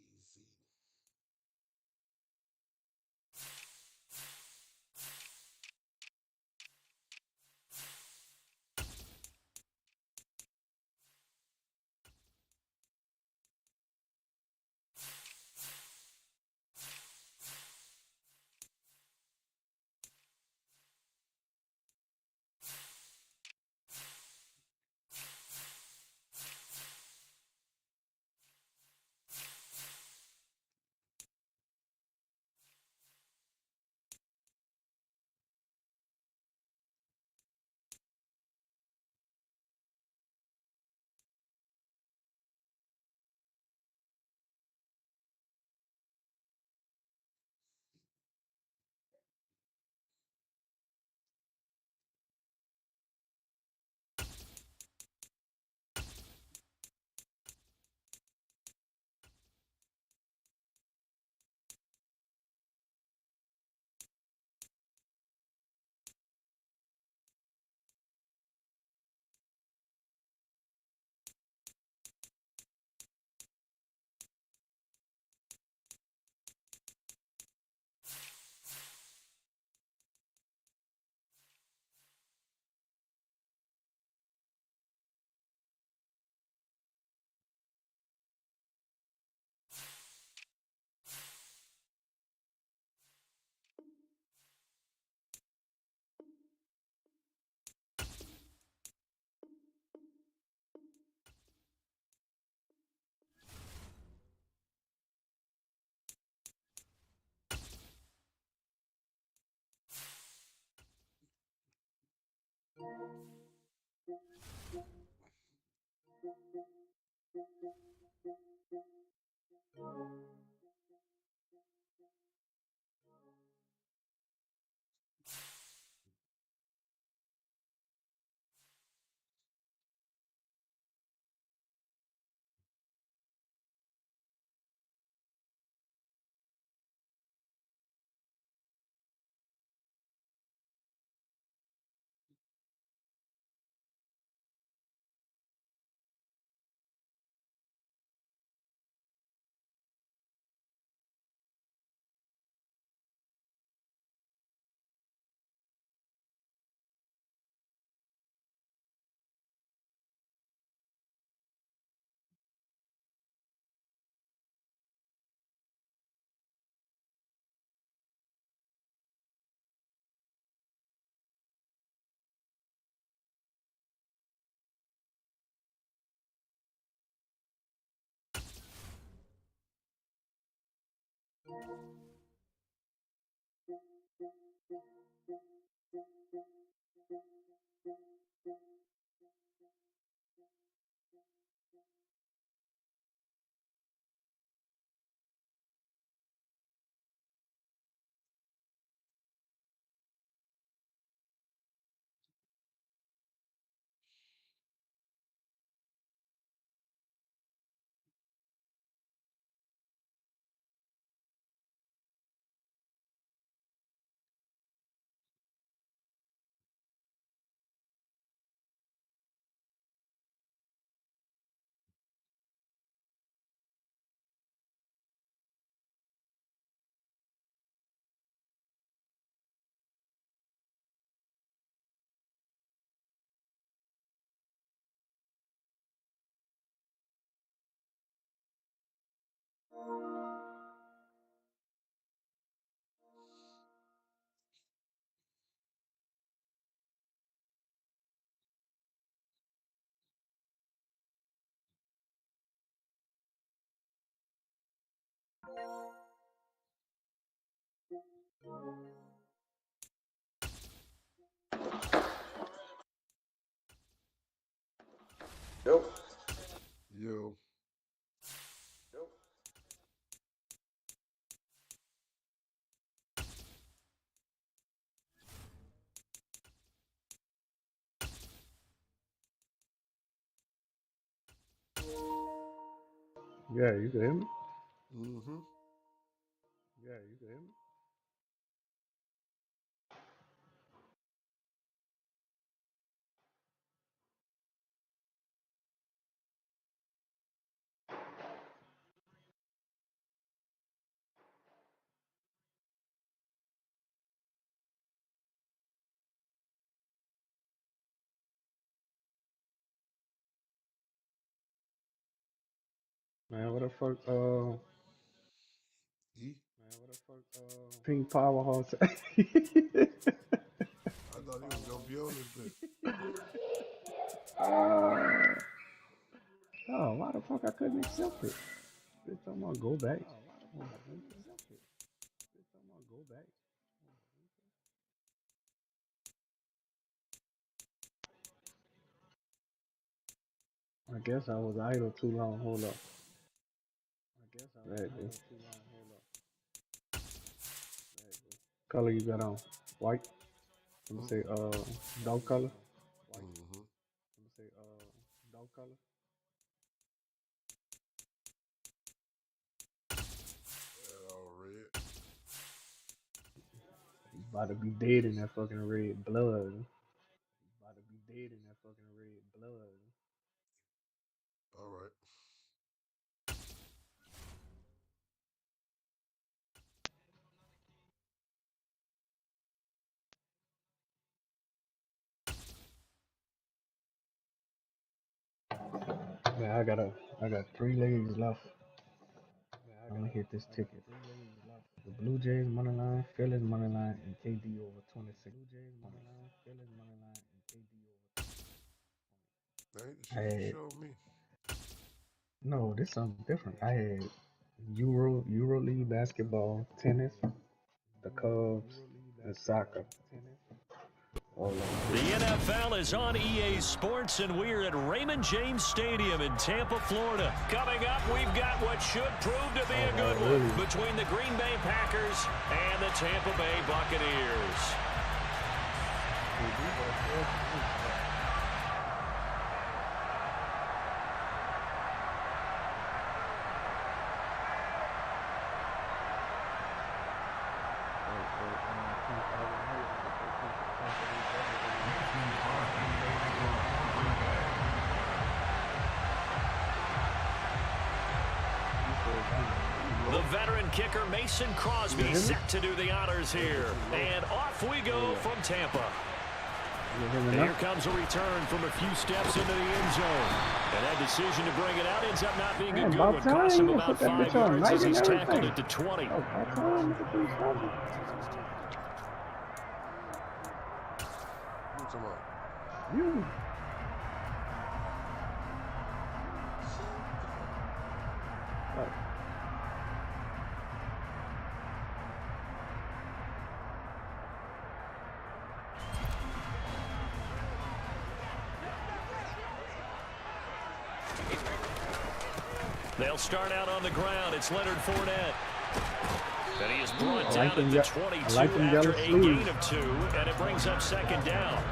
Yo. Yo. Yeah, you can hear me? Mm-hmm. Yeah, you can hear me? Man, what the fuck, E? Pink Powerhouse? I thought he was gonna be on this bitch. Oh, why the fuck I couldn't accept it? Bitch, I'm gonna go back. I guess I was idle too long. Hold up. There you go. Color you got on? White? I'm gonna say dark color. Mm-hmm. All red. You about to be dead in that fucking red blood. All right. Man, I got 3 legs left. I'm gonna hit this ticket. The Blue Jays money line, Phillies money line, and KD over 26 points. That ain't the I shit you had showed me. no, this something different. I had Euro League basketball, tennis, the Cubs, and soccer The NFL is on EA Sports, and we're at Raymond James Stadium in Tampa, Florida. Coming up, we've got what should prove to be a good one between the Green Bay Packers and the Tampa Bay Buccaneers. The veteran kicker Mason Crosby set to do the honors here. And off we go from Tampa. And here comes a return from a few steps into the end zone. And that decision to bring it out ends up not being a good one. Cost him about 5 yards as he's tackled it to 20. They'll start out on the ground. It's Leonard Fournette. And he is brought down at the 22 after a gain of 2, and it brings up second down.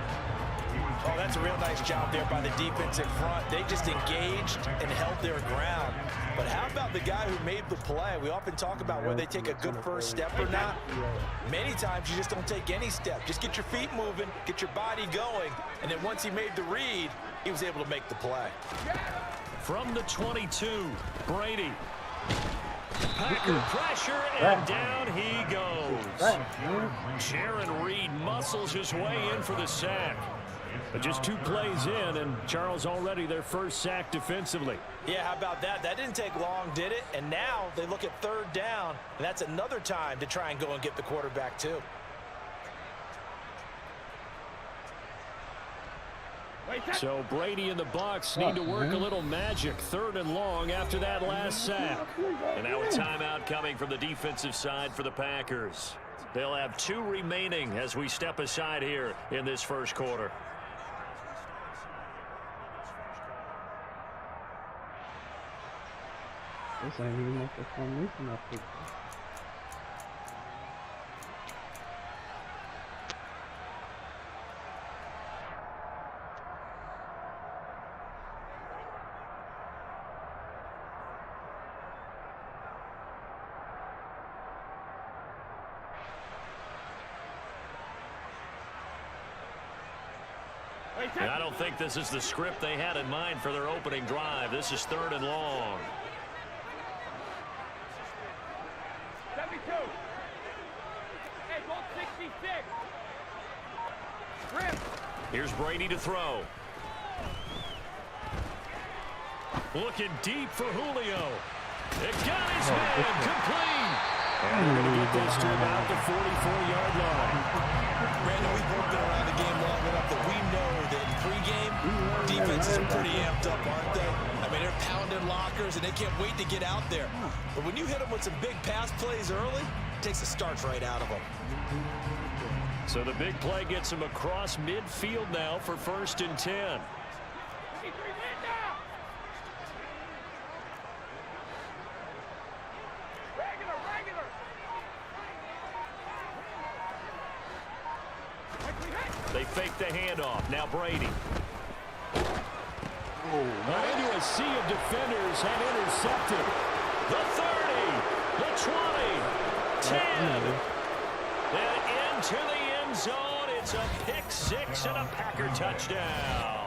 Oh, that's a real nice job there by the defense in front. They just engaged and held their ground. But how about the guy who made the play? We often talk about whether they take a good first step or not. Many times you just don't take any step. Just get your feet moving, get your body going, and then once he made the read, he was able to make the play. From the 22, Brady. Packer pressure, and down he goes. Jaron Reed muscles his way in for the sack. But just 2 plays in, and Charles already their first sack defensively. Yeah, how about that? That didn't take long, did it? And now they look at third down, and that's another time to try and go and get the quarterback too. So Brady and the Bucs need to work a little magic. 3rd and long after that last sack. And now a timeout coming from the defensive side for the Packers. They'll have 2 remaining as we step aside here in this first quarter. This ain't even like the formation I picked. And I don't think this is the script they had in mind for their opening drive. This is 3rd and long. 72. Hey, ball 66. Here's Brady to throw. Looking deep for Julio. It got his man complete. And we're going to get this to about the 44-yard line. Brandon, we've both been around the game long enough that we know that in pregame, defenses are pretty amped up, aren't they? I mean, they're pounding lockers, and they can't wait to get out there. But when you hit them with some big pass plays early, it takes the starch right out of them. So the big play gets him across midfield now for 1st and 10. They fake the handoff. Now Brady. Into a sea of defenders and intercepted. The 30, the 20, 10. Then into the end zone. It's a pick 6 and a Packer touchdown.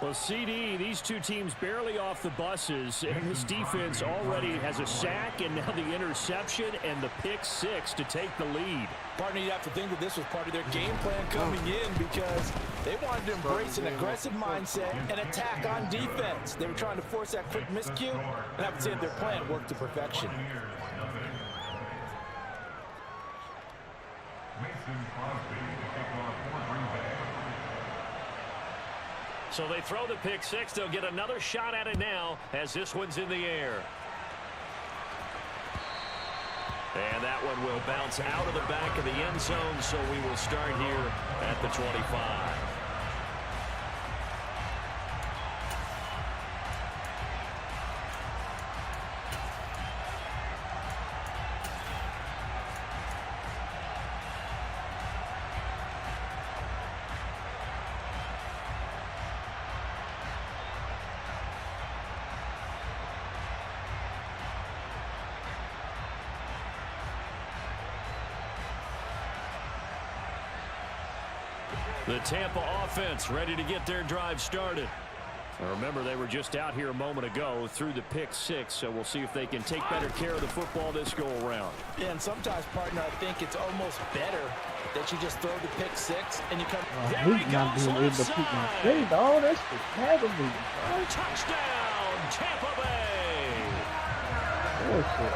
Well, CD, these 2 teams barely off the buses, and this defense already has a sack and now the interception and the pick 6 to take the lead. Partner, you have to think that this was part of their game plan coming in because they wanted to embrace an aggressive mindset and attack on defense. They were trying to force that quick miscue, and I would say their plan worked to perfection. So they throw the pick 6. They'll get another shot at it now as this one's in the air. And that one will bounce out of the back of the end zone, so we will start here at the 25. The Tampa offense ready to get their drive started. Remember, they were just out here a moment ago through the pick 6, so we'll see if they can take better care of the football this go-around. Yeah, and sometimes, partner, I think it's almost better that you just throw the pick 6 and you come. He's not being able to pick my face, dog. That's the category. Touchdown, Tampa Bay. Bullshit.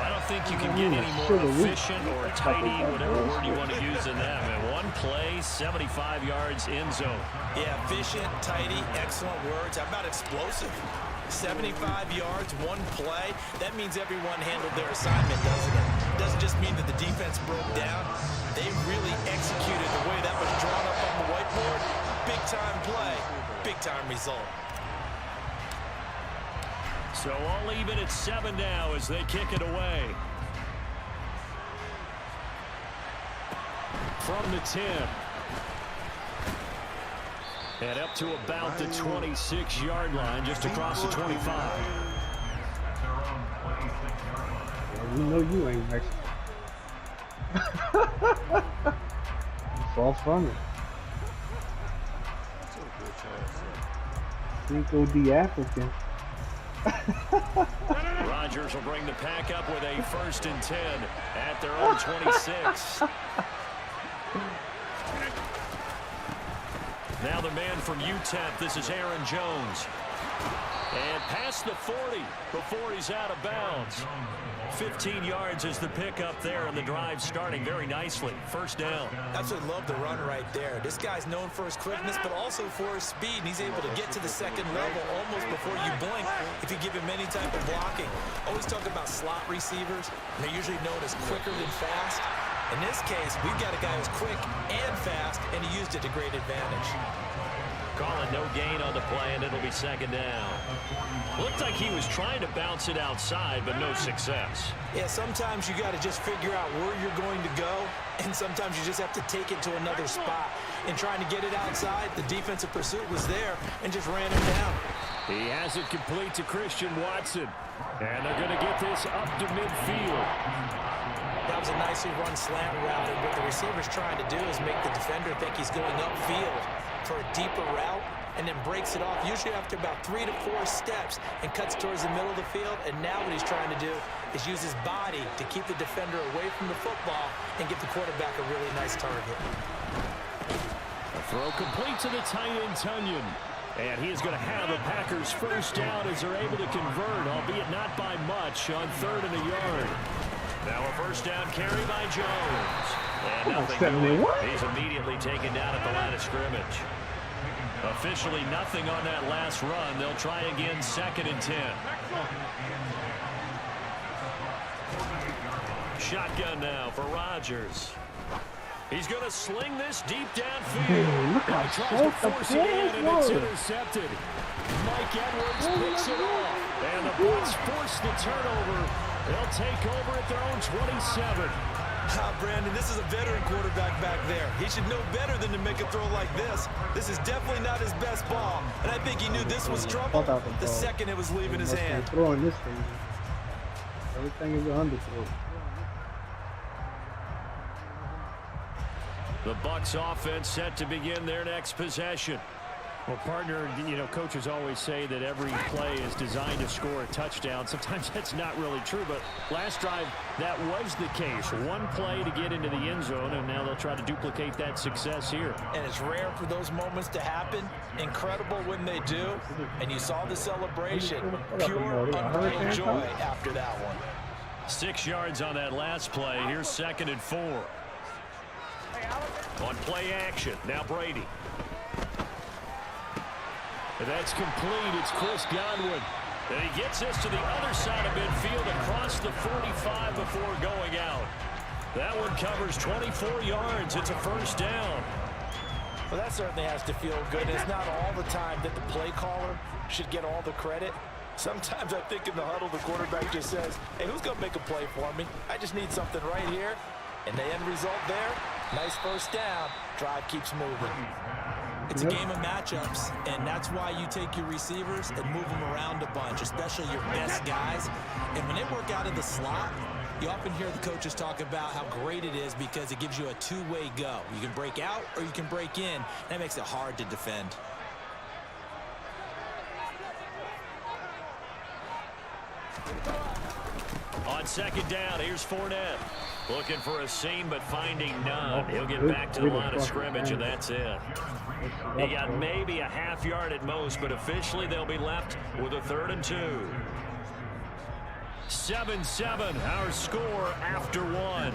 I don't think you can get any more efficient or tidy, whatever word you want to use in that. Man, one play, 75 yards in zone. Yeah, efficient, tidy, excellent words. How about explosive? 75 yards, one play. That means everyone handled their assignment, doesn't it? It doesn't just mean that the defense broke down. They really executed the way that was drawn up on the whiteboard. Big-time play, big-time result. So all even at 7 now as they kick it away. From the 10. And up to about the 26-yard line, just across the 25. Well, we know you ain't Mexican. You fall from it. Cinco de African. Rodgers will bring the pack up with a 1st and 10 at their own 26. Now the man from UTEP, this is Aaron Jones. And past the 40 before he's out of bounds. 15 yards is the pickup there, and the drive starting very nicely. 1st down. Absolutely love the run right there. This guy's known for his quickness, but also for his speed. And he's able to get to the 2nd level almost before you blink if you give him any type of blocking. Always talk about slot receivers. They're usually known as quicker than fast. In this case, we've got a guy who's quick and fast, and he used it to great advantage. Calling no gain on the play, and it'll be 2nd down. Looked like he was trying to bounce it outside, but no success. Yeah, sometimes you got to just figure out where you're going to go, and sometimes you just have to take it to another spot. In trying to get it outside, the defensive pursuit was there and just ran him down. He has it complete to Christian Watson, and they're going to get this up to midfield. That was a nicely run slant route, and what the receiver's trying to do is make the defender think he's going upfield for a deeper route, and then breaks it off, usually after about 3 to 4 steps, and cuts towards the middle of the field. And now what he's trying to do is use his body to keep the defender away from the football and give the quarterback a really nice target. A throw complete to the tight end, Tunyon. And he is going to have the Packers 1st down as they're able to convert, albeit not by much, on 3rd and a yard. Now a 1st down carry by Jones. And nothing doing. He's immediately taken down at the line of scrimmage. Officially nothing on that last run. They'll try again, 2nd and 10. Shotgun now for Rodgers. He's going to sling this deep downfield. Look how tries to force it in, and it's intercepted. Mike Edwards picks it off. And the Bucs force the turnover. They'll take over at their own 27. Brandon, this is a veteran quarterback back there. He should know better than to make a throw like this. This is definitely not his best ball, and I think he knew this was trouble the second it was leaving his hand. Throwing this thing. Everything is an underthrow. The Bucs offense set to begin their next possession. Well, partner, you know, coaches always say that every play is designed to score a touchdown. Sometimes that's not really true, but last drive, that was the case. One play to get into the end zone, and now they'll try to duplicate that success here. And it's rare for those moments to happen. Incredible when they do. And you saw the celebration. Pure, unreal joy after that one. 6 yards on that last play. Here's 2nd and 4. On play action, now Brady. And that's complete. It's Chris Godwin. And he gets this to the other side of midfield across the 45 before going out. That one covers 24 yards. It's a first down. Well, that certainly has to feel good. It's not all the time that the play caller should get all the credit. Sometimes I think in the huddle, the quarterback just says, hey, who's going to make a play for me? I just need something right here. And the end result there, nice first down. Drive keeps moving. It's a game of matchups, and that's why you take your receivers and move them around a bunch, especially your best guys. And when they work out of the slot, you often hear the coaches talk about how great it is because it gives you a two-way go. You can break out or you can break in. That makes it hard to defend. On second down, here's Fournette. Looking for a seam, but finding none. He'll get back to the line of scrimmage, and that's it. He got maybe a half yard at most, but officially they'll be left with a 3rd and 2. 7-7, our score after 1.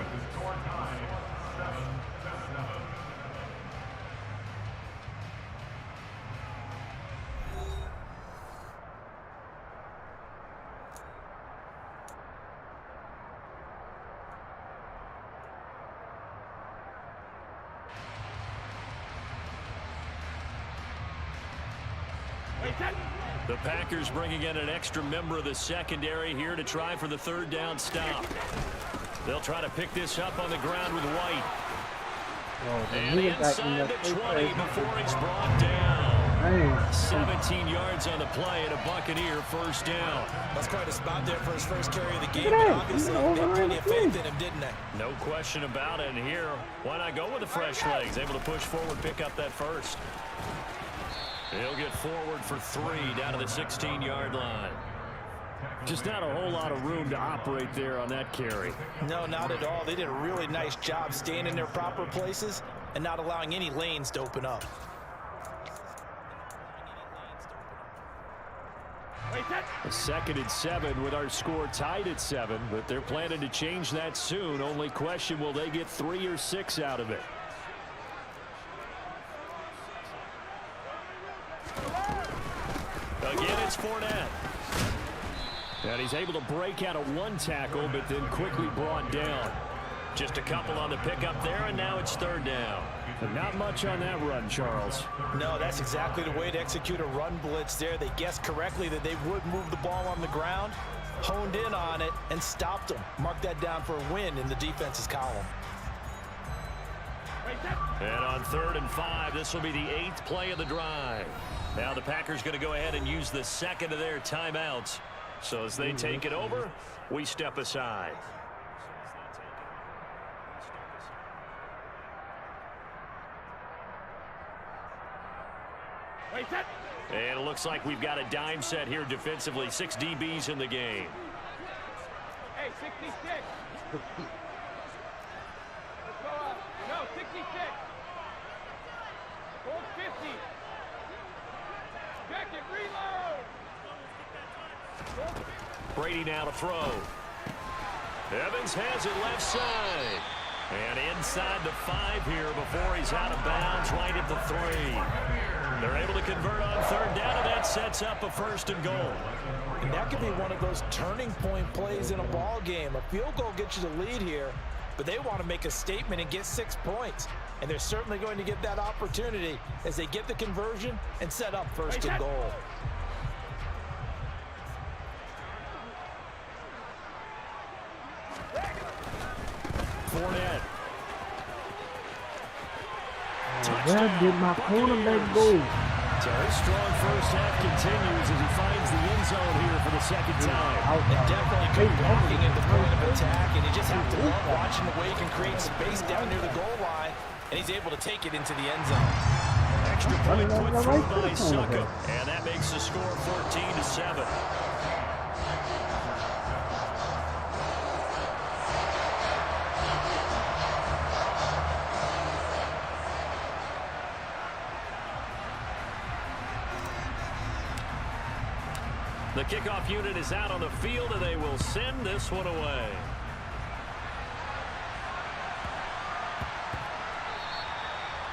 The Packers bringing in an extra member of the secondary here to try for the 3rd down stop. They'll try to pick this up on the ground with White. And inside the 20 before he's brought down. 17 yards on the play and a Buccaneer first down. That's quite a spot there for his first carry of the game. But obviously, they had plenty of faith in him, didn't they? No question about it. And here, why not go with the fresh legs? Able to push forward, pick up that first. He'll get forward for 3 down to the 16-yard line. Just not a whole lot of room to operate there on that carry. No, not at all. They did a really nice job staying in their proper places and not allowing any lanes to open up. A 2nd and 7 with our score tied at 7, but they're planning to change that soon. Only question, will they get 3 or 6 out of it? Again, it's Fournette. And he's able to break out of 1 tackle, but then quickly brought down. Just a couple on the pickup there, and now it's 3rd down. And not much on that run, Charles. No, that's exactly the way to execute a run blitz there. They guessed correctly that they would move the ball on the ground, honed in on it, and stopped them. Mark that down for a win in the defense's column. And on 3rd and 5, this will be the 8th play of the drive. Now the Packers going to go ahead and use the 2nd of their timeouts. So as they take it over, we step aside. And it looks like we've got a dime set here defensively. 6 DBs in the game. Hey, 66. Let's go up. No, 66. Hold 50. Check it, reload. Brady now to throw. Evans has it left side. And inside the 5 here before he's out of bounds right at the 3. They're able to convert on 3rd down, and that sets up a 1st and goal. And that could be one of those turning point plays in a ball game. A field goal gets you the lead here, but they want to make a statement and get 6 points. And they're certainly going to get that opportunity as they get the conversion and set up 1st and goal. Fournette. Where did my cornerback go? So his strong first half continues as he finds the end zone here for the 2nd time. And definitely good blocking at the point of attack, and you just have to love watching the way he can create space down near the goal line, and he's able to take it into the end zone. Extra point put through by Suckup, and that makes the score 14-7. The kickoff unit is out on the field, and they will send this one away.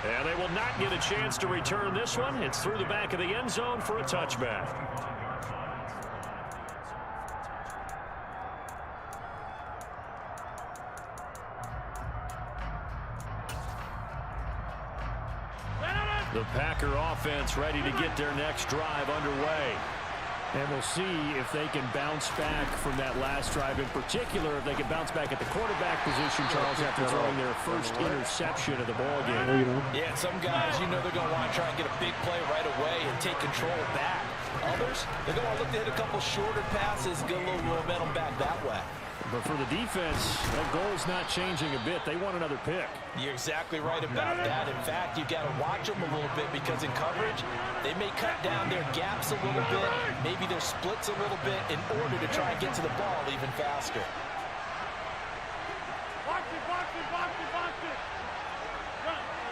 And they will not get a chance to return this one. It's through the back of the end zone for a touchback. The Packer offense ready to get their next drive underway. And we'll see if they can bounce back from that last drive in particular, if they can bounce back at the quarterback position, Charles, after throwing their first interception of the ballgame. Yeah, some guys, you know they're going to want to try and get a big play right away and take control back. Others, they're going to look to hit a couple shorter passes, get a little momentum back that way. But for the defense, that goal's not changing a bit. They want another pick. You're exactly right about that. In fact, you've got to watch them a little bit because in coverage, they may cut down their gaps a little bit, maybe their splits a little bit in order to try and get to the ball even faster. Box it, box it, box it, box it.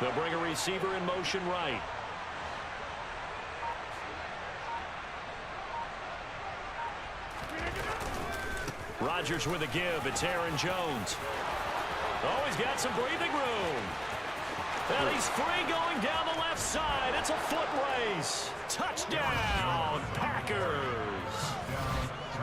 They'll bring a receiver in motion right. Rodgers with a give. It's Aaron Jones. Oh, he's got some breathing room. And he's free going down the left side. It's a foot race. Touchdown, Packers.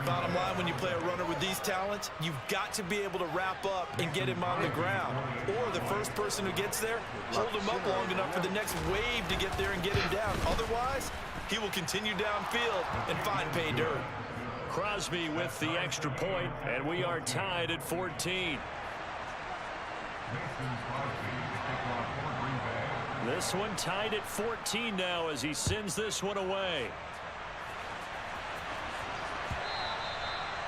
Bottom line, when you play a runner with these talents, you've got to be able to wrap up and get him on the ground. Or the first person who gets there, hold him up long enough for the next wave to get there and get him down. Otherwise, he will continue downfield and find pay dirt. Crosby with the extra point, and we are tied at 14. This one tied at 14 now as he sends this one away.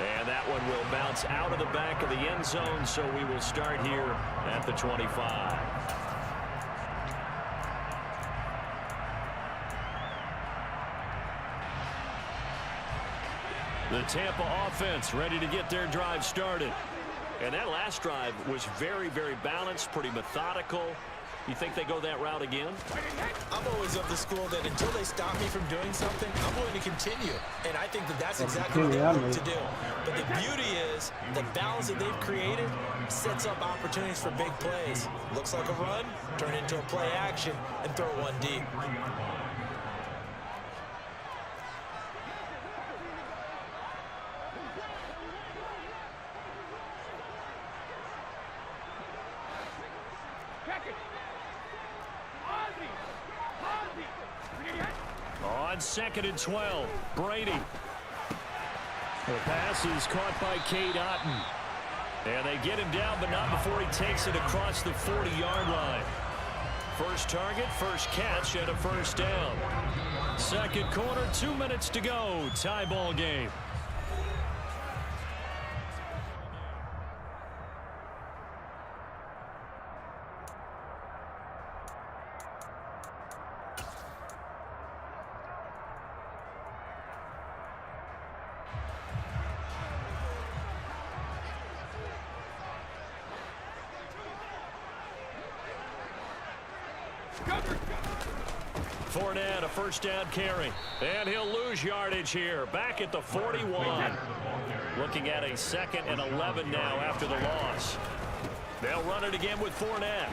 And that one will bounce out of the back of the end zone, so we will start here at the 25. The Tampa offense ready to get their drive started. And that last drive was very, very balanced, pretty methodical. You think they go that route again? I'm always of the school that until they stop me from doing something, I'm going to continue. And I think that that's exactly what they want to do. But the beauty is the balance that they've created sets up opportunities for big plays. Looks like a run, turn into a play action, and throw one deep. On 2nd and 12, Brady. The pass is caught by Cade Otton. And they get him down, but not before he takes it across the 40-yard line. First target, first catch, and a first down. Second quarter, 2 minutes to go. Tie ball game. Fournette, a first down carry. And he'll lose yardage here. Back at the 41. Looking at a 2nd and 11 now after the loss. They'll run it again with Fournette.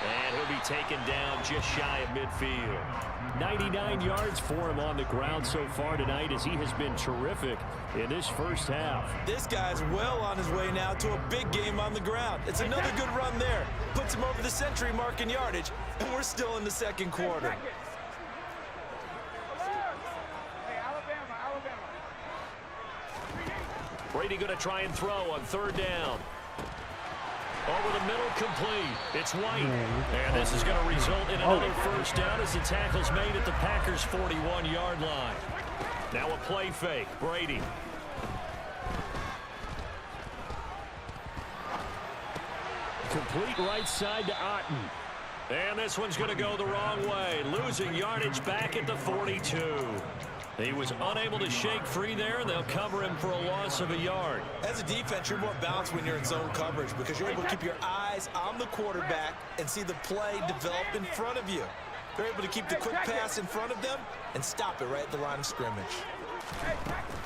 And he'll be taken down just shy of midfield. 99 yards for him on the ground so far tonight as he has been terrific in this first half. This guy's well on his way now to a big game on the ground. It's another good run there. Puts him over the century mark in yardage, and we're still in the second quarter. Brady going to try and throw on 3rd down. Over the middle, complete. It's White. And this is going to result in another first down as the tackle's made at the Packers' 41-yard line. Now a play fake. Brady. Complete right side to Otton. And this one's going to go the wrong way. Losing yardage back at the 42. He was unable to shake free there, and they'll cover him for a loss of a yard. As a defense, you're more balanced when you're in zone coverage because you're able to keep your eyes on the quarterback and see the play develop in front of you. They're able to keep the quick pass in front of them and stop it right at the line of scrimmage.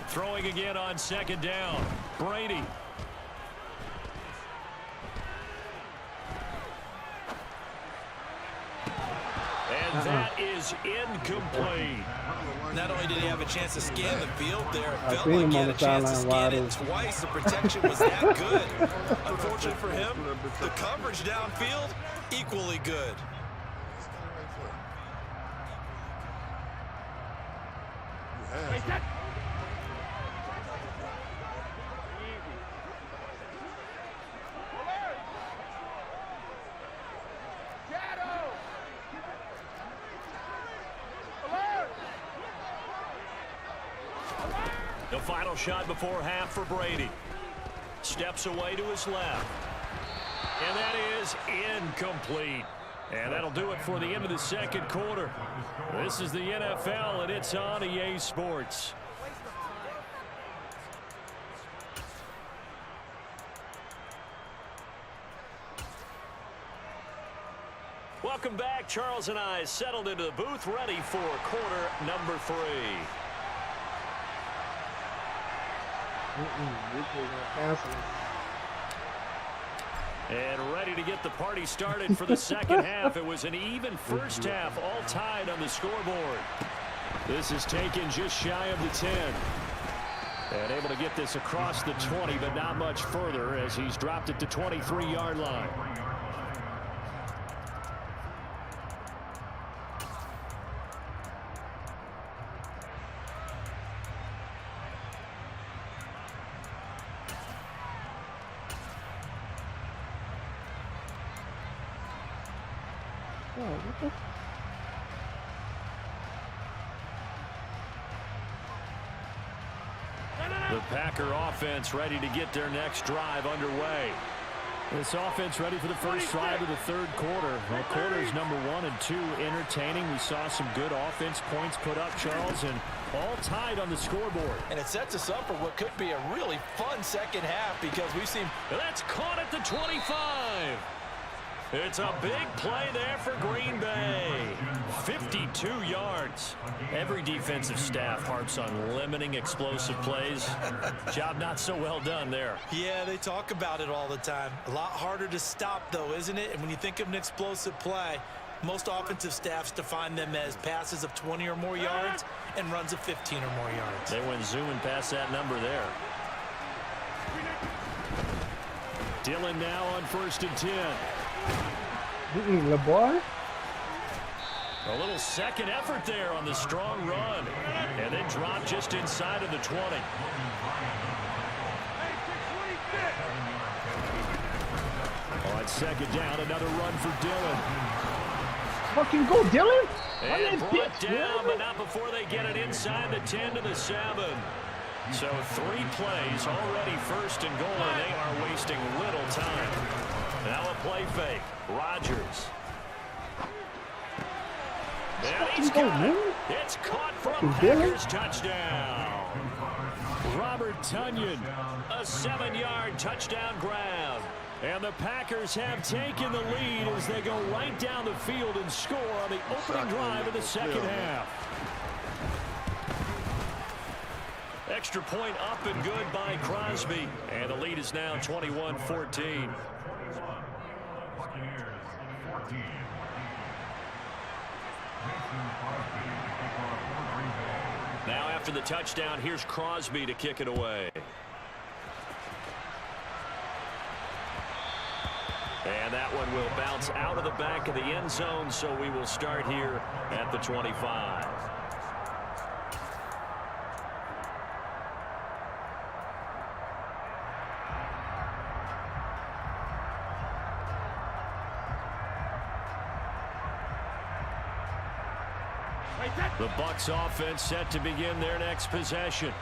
Throwing again on 2nd down. Brady. And that is incomplete. Not only did he have a chance to scan the field there, it felt like he had a chance to scan it twice. The protection was that good. Unfortunately for him, the coverage downfield, equally good. The final shot before half for Brady. Steps away to his left. And that is incomplete. And that'll do it for the end of the second quarter. This is the NFL, and it's on EA Sports. Welcome back. Charles and I settled into the booth, ready for quarter number 3. And ready to get the party started for the second half. It was an even first half, all tied on the scoreboard. This is taken just shy of the 10. And able to get this across the 20, but not much further as he's dropped it to 23-yard line. The Packer offense ready to get their next drive underway. This offense ready for the first drive of the third quarter. Well, quarters number 1 and 2 entertaining. We saw some good offense points put up, Charles, and all tied on the scoreboard. And it sets us up for what could be a really fun second half because we've seen... That's caught at the 25. It's a big play there for Green Bay. 52 yards. Every defensive staff harps on limiting explosive plays. Job not so well done there. Yeah, they talk about it all the time. A lot harder to stop, though, isn't it? And when you think of an explosive play, most offensive staffs define them as passes of 20 or more yards and runs of 15 or more yards. They went zooming past that number there. Dillon now on 1st and 10. LeBar? A little second effort there on the strong run. And then dropped just inside of the 20. On second down, another run for Dillon. Fucking go, Dillon! And brought down, but not before they get it inside the 10 to the 7. So 3 plays already 1st and goal, and they are wasting little time. Now a play fake. Rodgers. And he's got it. It's caught from Packers touchdown. Robert Tonyan, a 7-yard touchdown grab. And the Packers have taken the lead as they go right down the field and score on the opening drive of the second half. Extra point up and good by Crosby. And the lead is now 21-14. Now after the touchdown, here's Crosby to kick it away. And that one will bounce out of the back of the end zone, so we will start here at the 25. The Bucs offense set to begin their next possession.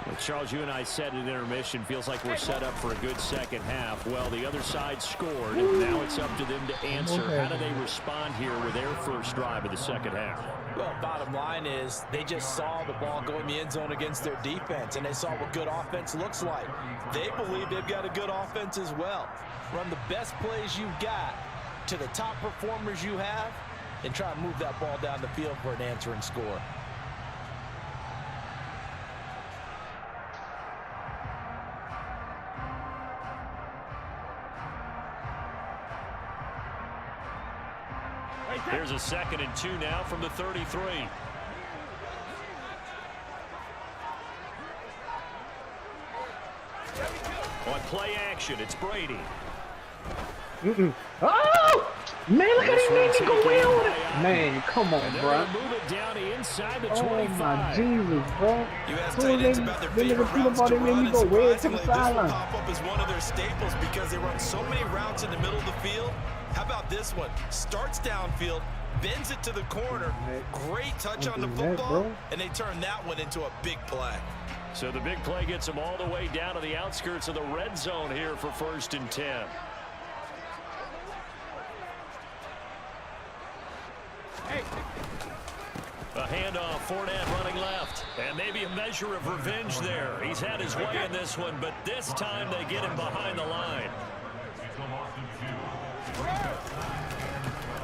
Well, Charles, you and I said at intermission, feels like we're set up for a good second half. Well, the other side scored, and now it's up to them to answer. How do they respond here with their first drive of the second half? Well, bottom line is they just saw the ball go in the end zone against their defense, and they saw what good offense looks like. They believe they've got a good offense as well. Run the best plays you've got to the top performers you have, and try and move that ball down the field for an answering score. There's a 2nd and 2 now from the 33. On play action, it's Brady. Oh! Man, look at him make me go away with it. Man, come on, bro. Move it down inside the 25. Oh my Jesus, bro. You asked tight ends about their favorite routes to run, and surprisingly, this will pop up as one of their staples because they run so many routes in the middle of the field. How about this one? Starts downfield, bends it to the corner. Great touch on the football, and they turn that one into a big play. So the big play gets them all the way down to the outskirts of the red zone here for 1st and 10. A handoff, Fournette running left. And maybe a measure of revenge there. He's had his way in this one, but this time they get him behind the line.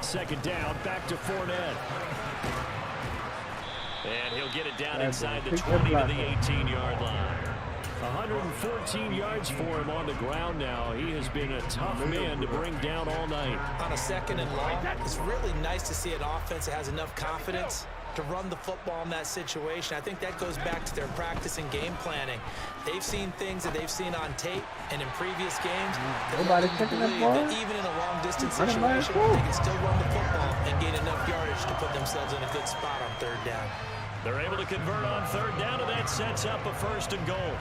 2nd down, back to Fournette. And he'll get it down inside the 20 to the 18-yard line. 114 yards for him on the ground now. He has been a tough man to bring down all night. On a 2nd and long, it's really nice to see an offense that has enough confidence to run the football in that situation. I think that goes back to their practice and game planning. They've seen things that they've seen on tape and in previous games. Nobody checking that ball. That even in a long-distance situation, they can still run the football and gain enough yardage to put themselves in a good spot on 3rd down. They're able to convert on 3rd down, and that sets up a 1st and goal.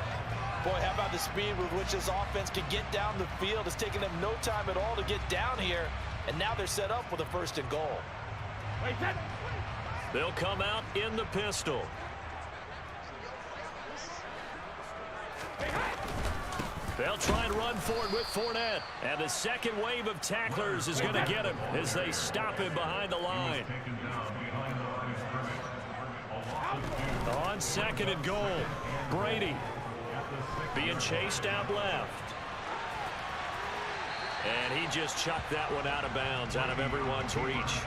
Boy, how about the speed with which this offense can get down the field? It's taken them no time at all to get down here, and now they're set up with a 1st and goal. They'll come out in the pistol. They'll try and run for it with Fournette. And the second wave of tacklers is going to get him as they stop him behind the line. On 2nd and goal, Brady being chased out left. And he just chucked that one out of bounds, out of everyone's reach.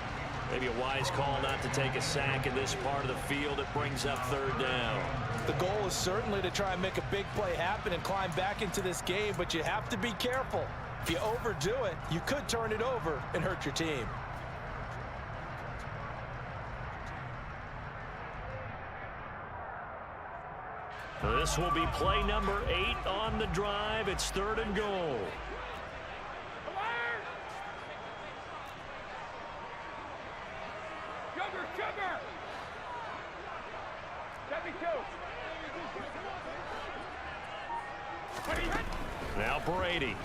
Maybe a wise call not to take a sack in this part of the field. It brings up 3rd down. The goal is certainly to try and make a big play happen and climb back into this game, but you have to be careful. If you overdo it, you could turn it over and hurt your team. This will be play number 8 on the drive. It's 3rd and goal. Sugar! 72. Now Brady.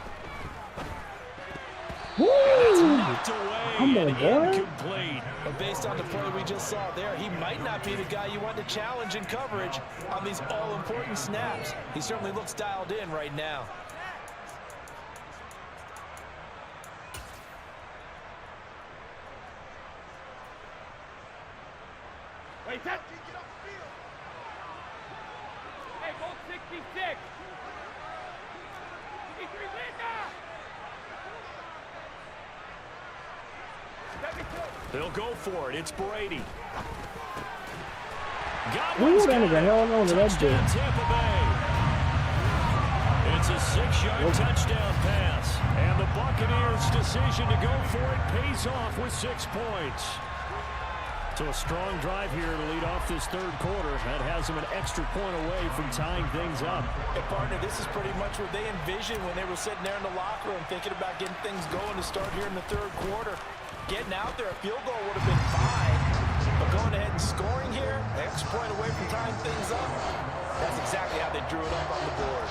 Woo! That's knocked away and incomplete. But based on the play we just saw there, he might not be the guy you want to challenge in coverage on these all-important snaps. He certainly looks dialed in right now. Wait, that. Hey, Bolt 66. They'll go for it. It's Brady. Ooh, that nigga held on to that dude. Tampa Bay. It's a 6-yard touchdown pass. And the Buccaneers' decision to go for it pays off with 6 points. So a strong drive here to lead off this 3rd quarter. That has them an extra point away from tying things up. Hey, partner, this is pretty much what they envisioned when they were sitting there in the locker room thinking about getting things going to start here in the 3rd quarter. Getting out there, a field goal would have been fine. But going ahead and scoring here, an extra point away from tying things up, that's exactly how they drew it up on the board.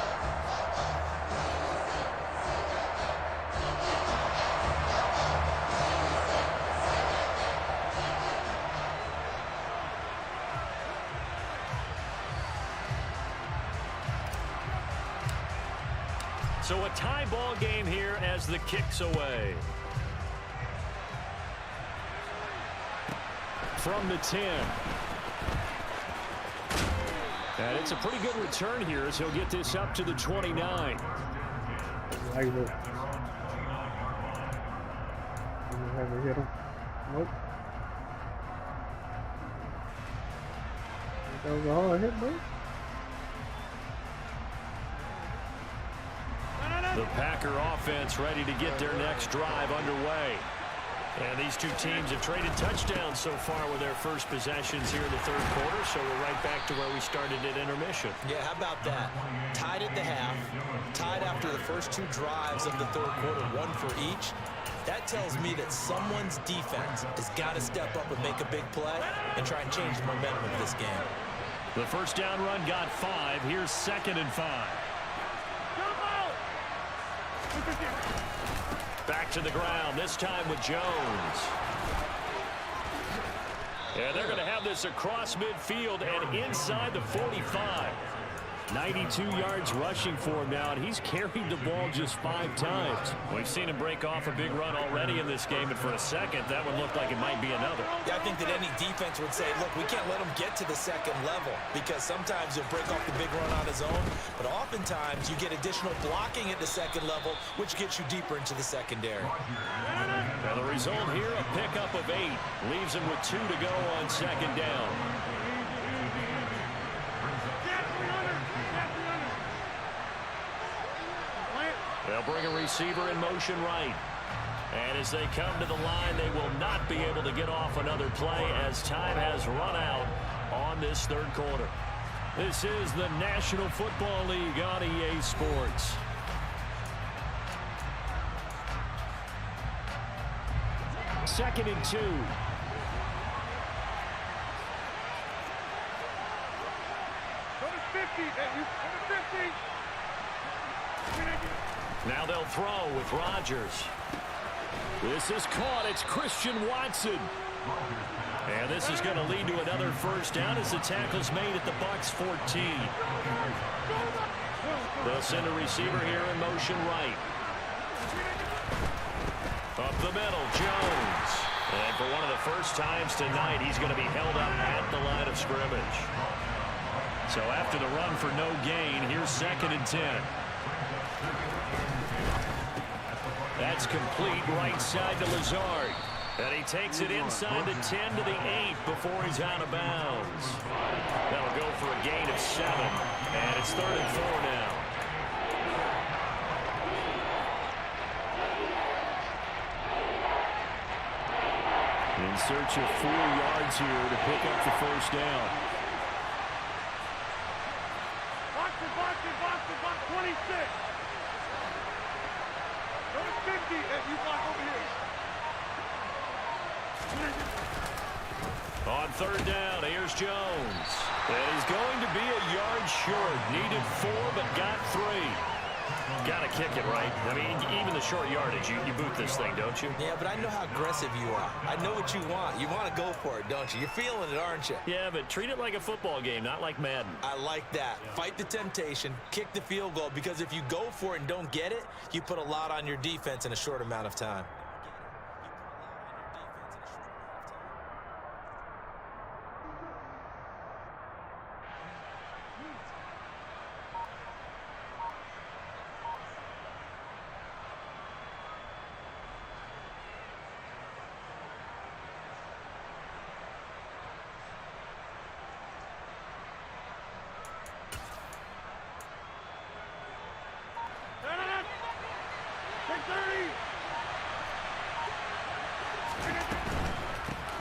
So a tie ball game here as the kick's away. From the 10. And it's a pretty good return here as he'll get this up to the 29. Like that. Ever hit him? Nope. That was a hard hit, bro. The Packer offense ready to get their next drive underway. And these two teams have traded touchdowns so far with their first possessions here in the 3rd quarter, so we're right back to where we started at intermission. Yeah, how about that? Tied at the half, tied after the first 2 drives of the 3rd quarter, 1 for each. That tells me that someone's defense has got to step up and make a big play and try and change the momentum of this game. The first down run got 5. Here's 2nd and 5. Back to the ground, this time with Jones. And they're going to have this across midfield and inside the 45. 92 yards rushing for him now, and he's carried the ball just 5 times. We've seen him break off a big run already in this game, and for a second, that one looked like it might be another. Yeah, I think that any defense would say, look, we can't let him get to the second level, because sometimes he'll break off the big run on his own, but oftentimes you get additional blocking at the second level, which gets you deeper into the secondary. Now the result here, a pickup of 8. Leaves him with 2 to go on 2nd down. They'll bring a receiver in motion right. And as they come to the line, they will not be able to get off another play as time has run out on this 3rd quarter. This is the National Football League on EA Sports. Second and 2. Go to 50. Go to 50. Now they'll throw with Rodgers. This is caught. It's Christian Watson. And this is going to lead to another first down as the tackle's made at the Bucs 14. They'll send a receiver here in motion right. Up the middle, Jones. And for one of the first times tonight, he's going to be held up at the line of scrimmage. So after the run for no gain, here's 2nd and 10. That's complete right side to Lazard. And he takes it inside the 10 to the 8 before he's out of bounds. That'll go for a gain of 7. And it's 3rd and 4 now. In search of 4 yards here to pick up the first down. Box it, box 26. Go to 50, and you block over here. On 3rd down, here's Jones. And he's going to be a yard short. Needed 4, but got 3. Got to kick it, right? I mean, even the short yardage, you boot this thing, don't you? Yeah, but I know how aggressive you are. I know what you want. You want to go for it, don't you? You're feeling it, aren't you? Yeah, but treat it like a football game, not like Madden. I like that. Fight the temptation, kick the field goal, because if you go for it and don't get it, you put a lot on your defense in a short amount of time.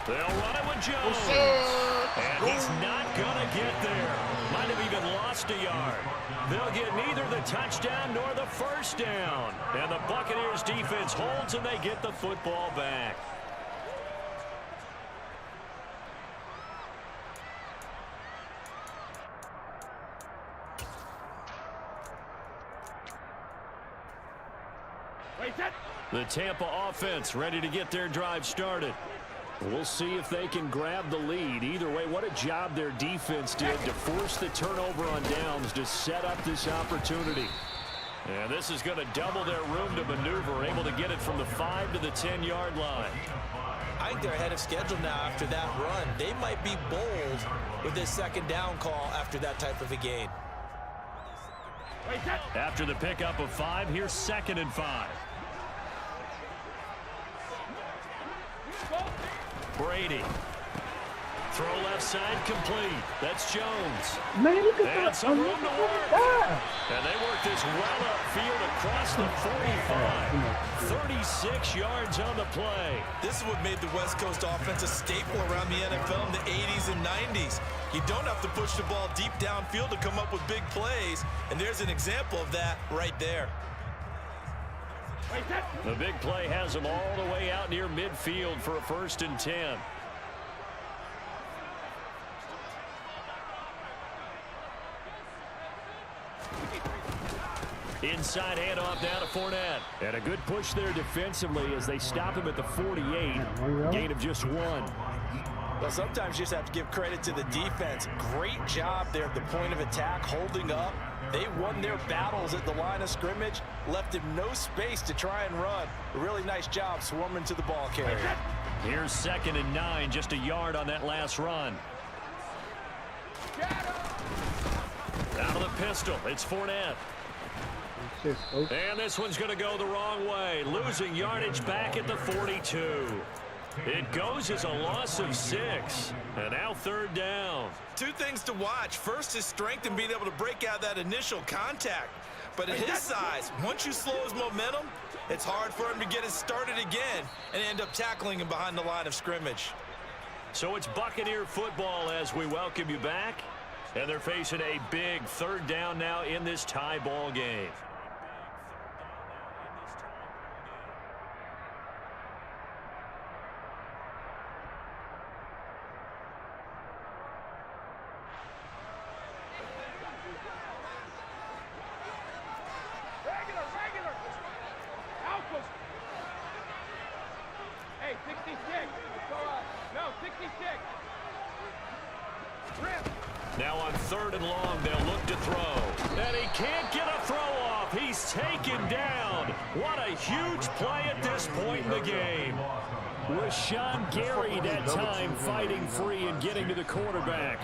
They'll run it with Jones. And he's not going to get there. Might have even lost a yard. They'll get neither the touchdown nor the first down. And the Buccaneers defense holds and they get the football back. The Tampa offense ready to get their drive started. We'll see if they can grab the lead. Either way, what a job their defense did to force the turnover on downs to set up this opportunity. And this is going to double their room to maneuver, able to get it from the 5 to the 10-yard line. I think they're ahead of schedule now after that run. They might be bold with this 2nd down call after that type of a gain. After the pickup of 5, here's 2nd and 5. Brady. Throw left side complete. That's Jones. Man, look at and that. Some room to work. And they work this well upfield across the 45. 36 yards on the play. This is what made the West Coast offense a staple around the NFL in the 80s and 90s. You don't have to push the ball deep downfield to come up with big plays. And there's an example of that right there. The big play has them all the way out near midfield for a 1st and 10. Inside handoff now to Fournette. And a good push there defensively as they stop him at the 48. Gain of just 1. Well, sometimes you just have to give credit to the defense. Great job there at the point of attack, holding up. They won their battles at the line of scrimmage, left him no space to try and run. A really nice job swarming to the ball carrier. Here's 2nd and 9, just a yard on that last run. Out of the pistol, it's Fournette. And this one's going to go the wrong way, losing yardage back at the 42. It goes as a loss of 6, and now 3rd down. 2 things to watch. First, his strength and being able to break out that initial contact. But at his size, once you slow his momentum, it's hard for him to get it started again and end up tackling him behind the line of scrimmage. So it's Buccaneer football as we welcome you back. And they're facing a big 3rd down now in this tie ball game. Hey, 66. Go up. No, 66. Now on 3rd and long, they'll look to throw. And he can't get a throw off. He's taken down. What a huge play at this point in the game. Rashawn Gary that time fighting free and getting to the quarterback.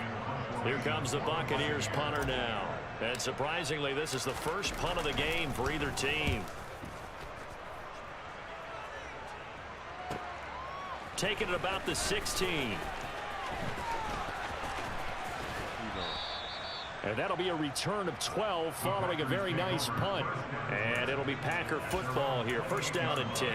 Here comes the Buccaneers punter now. And surprisingly, this is the first punt of the game for either team. Taking it about the 16. And that'll be a return of 12 following a very nice punt. And it'll be Packer football here. 1st down and 10.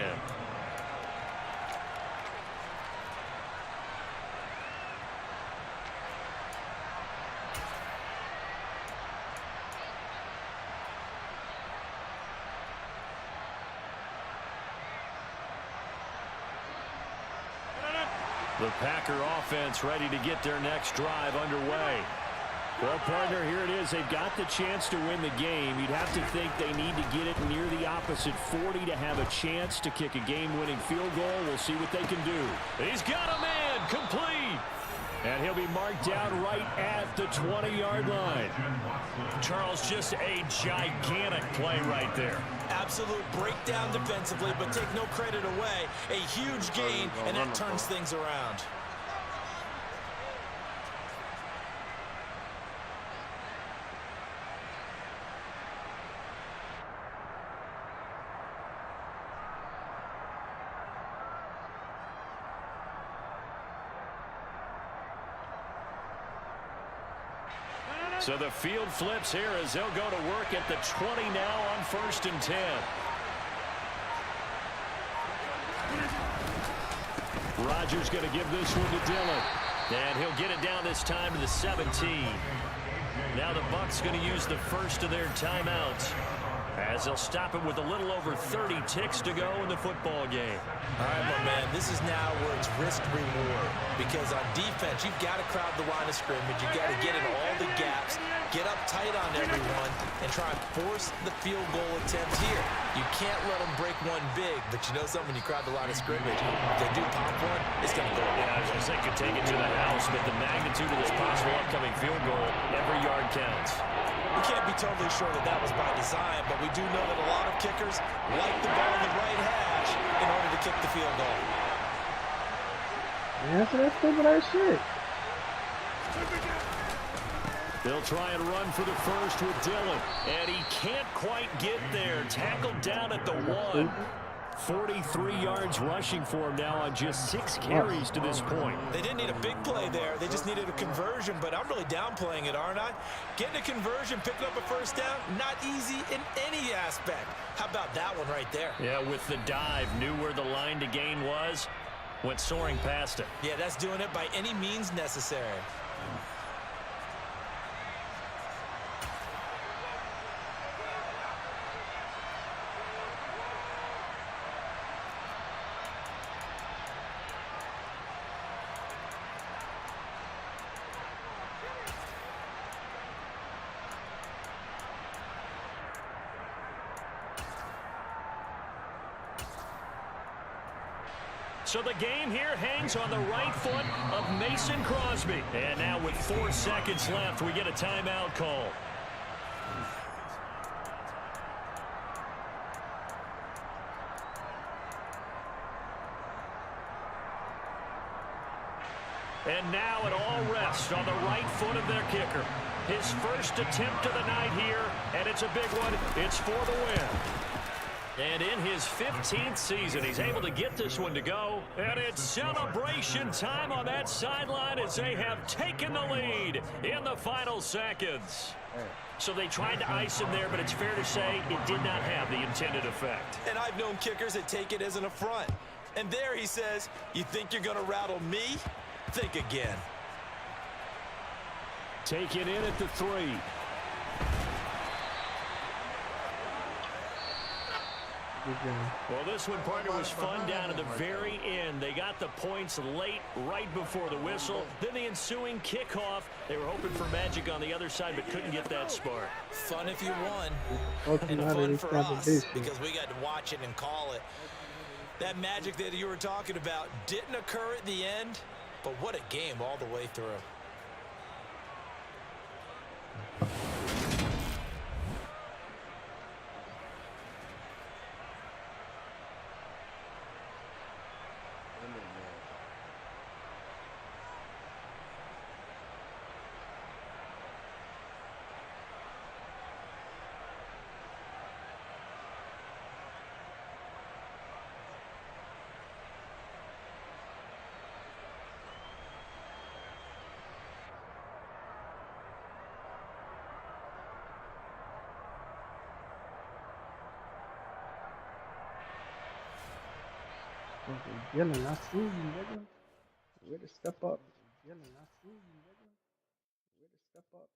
The Packer offense ready to get their next drive underway. Well, partner, here it is. They've got the chance to win the game. You'd have to think they need to get it near the opposite 40 to have a chance to kick a game-winning field goal. We'll see what they can do. He's got a man complete. And he'll be marked down right at the 20-yard line. Charles, just a gigantic play right there. Absolute breakdown defensively, but take no credit away. A huge gain, and that turns things around. So the field flips here as they'll go to work at the 20 now on 1st and 10. Rodgers going to give this one to Dillon. And he'll get it down this time to the 17. Now the Bucs going to use the first of their timeouts as they'll stop it with a little over 30 ticks to go in the football game. All right, my man, this is now where it's risk-reward. Because on defense, you've got to crowd the line of scrimmage. You've got to get in all the gaps, get up tight on everyone, and try and force the field goal attempt here. You can't let them break one big, but you know something, when you crowd the line of scrimmage, if they do pop one, it's going to go. Yeah, I was going to say could take it to the house, but the magnitude of this possible upcoming field goal, every yard counts. We can't be totally sure that that was by design, but we do know that a lot of kickers like the ball in the right hash in order to kick the field goal. Yeah, so that's stupid ass shit. They'll try and run for the first with Dillon, and he can't quite get there. Tackled down at the 1. 43 yards rushing for him now on just 6 carries to this point. They didn't need a big play there. They just needed a conversion, but I'm really downplaying it, aren't I? Getting a conversion, picking up a first down, not easy in any aspect. How about that one right there? Yeah, with the dive, knew where the line to gain was, went soaring past it. Yeah, that's doing it by any means necessary. So the game here hangs on the right foot of Mason Crosby. And now with 4 seconds left, we get a timeout call. And now it all rests on the right foot of their kicker. His first attempt of the night here, and it's a big one. It's for the win. And in his 15th season, he's able to get this one to go. And it's celebration time on that sideline as they have taken the lead in the final seconds. So they tried to ice him there, but it's fair to say it did not have the intended effect. And I've known kickers that take it as an affront. And there he says, you think you're going to rattle me? Think again. Take it in at the 3. Well, this one, partner, was fun down to the very end. They got the points late, right before the whistle. Then the ensuing kickoff. They were hoping for magic on the other side, but couldn't get that spark. Fun if you won, and fun for us, because we got to watch it and call it. That magic that you were talking about didn't occur at the end, but what a game all the way through. Yelling, I see you, nigga. Way to step up. Yelling, I see you, nigga. Way to step up.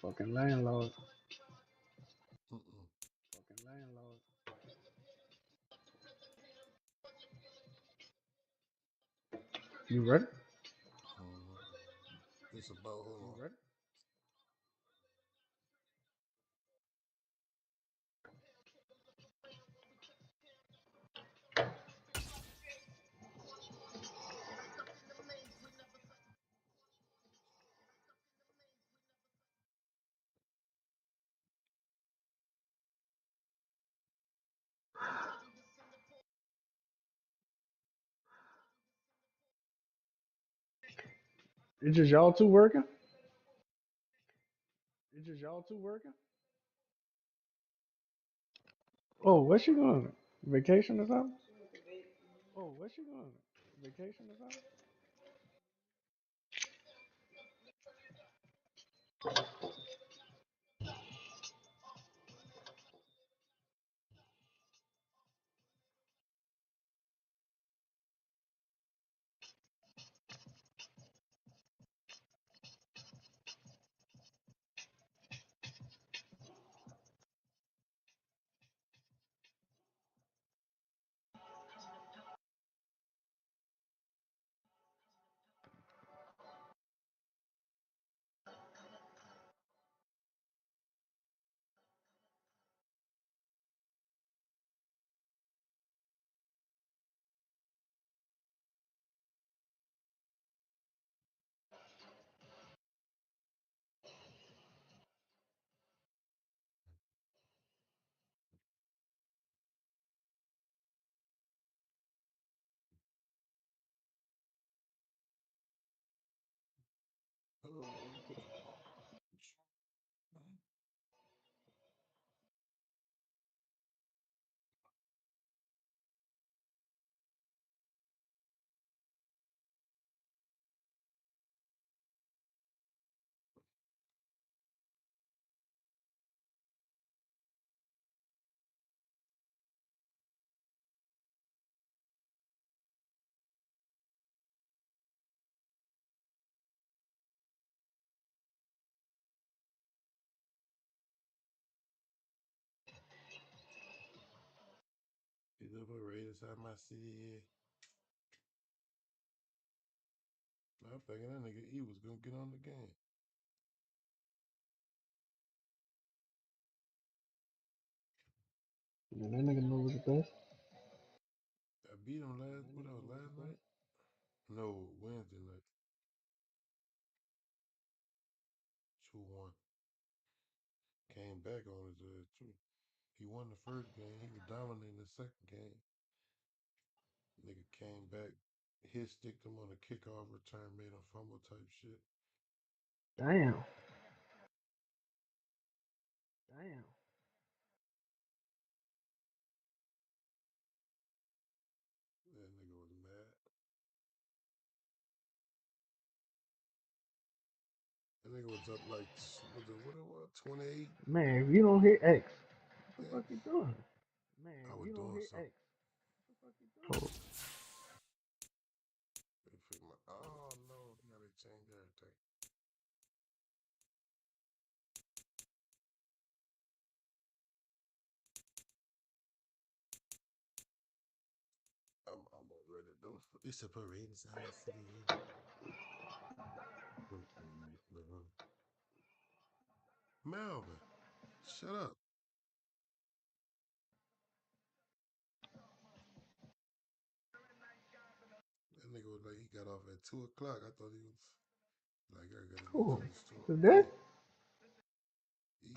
Fucking landlord. Fucking landlord. You ready? It's about, hold on. You ready? It's just y'all two working? It's just y'all two working? Oh, where's she going? Vacation or something? Oh, where's she going? Vacation or something? Liberated out my city. I'm thinking that nigga E was gonna get on the game. Man, that nigga know what's the best. I beat him last night? No, Wednesday night. 2-1. Came back on his ass too. He won the first game. He was dominating the second game. Nigga came back, sticked him on a kickoff return, made him fumble type shit. Damn. That nigga was mad. That nigga was up like, what it was, 28? Man, if you don't hit X, what the fuck you doing? I was doing something. Oh. Oh no, you gotta change everything. I'm almost ready to do it. It's a parade inside the city. Melvin, shut up. That nigga was like, he got off at 2 o'clock. I thought he was like, I gotta go Cool. to the store. Is that? E.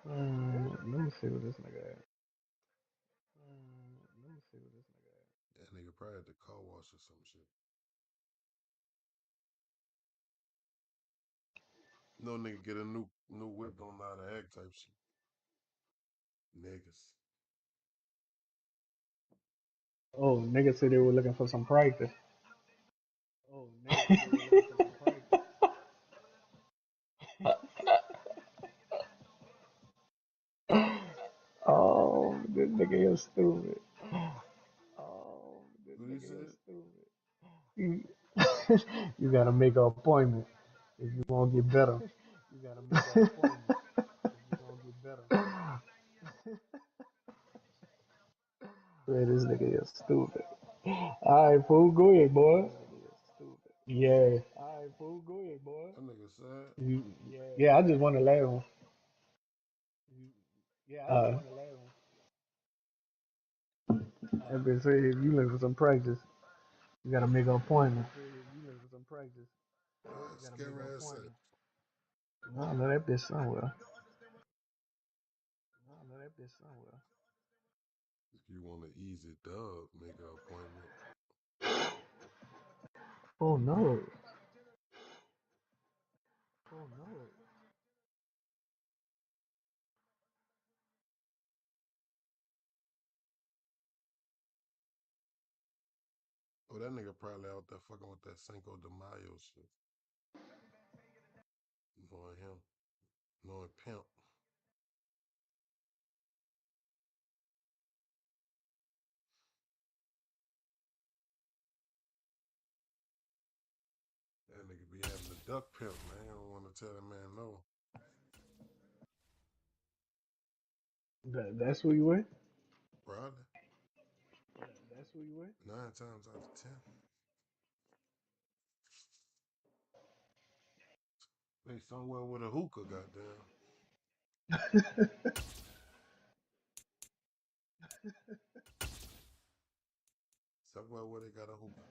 Let me see what this nigga at. That nigga probably at the car wash or some shit. No nigga get a new whip, don't know how to act type shit. Niggas. Oh, niggas said they were looking for some practice. Oh, this nigga is stupid. What he said? You gotta make an appointment if you want to get better. Man, this nigga is stupid. Alright, fool, go ahead, boy. Yeah. That nigga said. Yeah, I just want to laugh one. I've been saying if you looking for some practice, you gotta make an appointment. Scare ass at. I know that bitch somewhere. If you want an easy dub, make an appointment. Oh no. Oh, that nigga probably out there fucking with that Cinco de Mayo shit. Knowing him. Knowing Pimp. That nigga be having a duck pimp, man. I don't want to tell that man no. That's who you with? Probably. 9 times out of 10. They somewhere with a hookah, goddamn. Somewhere where they got a hookah.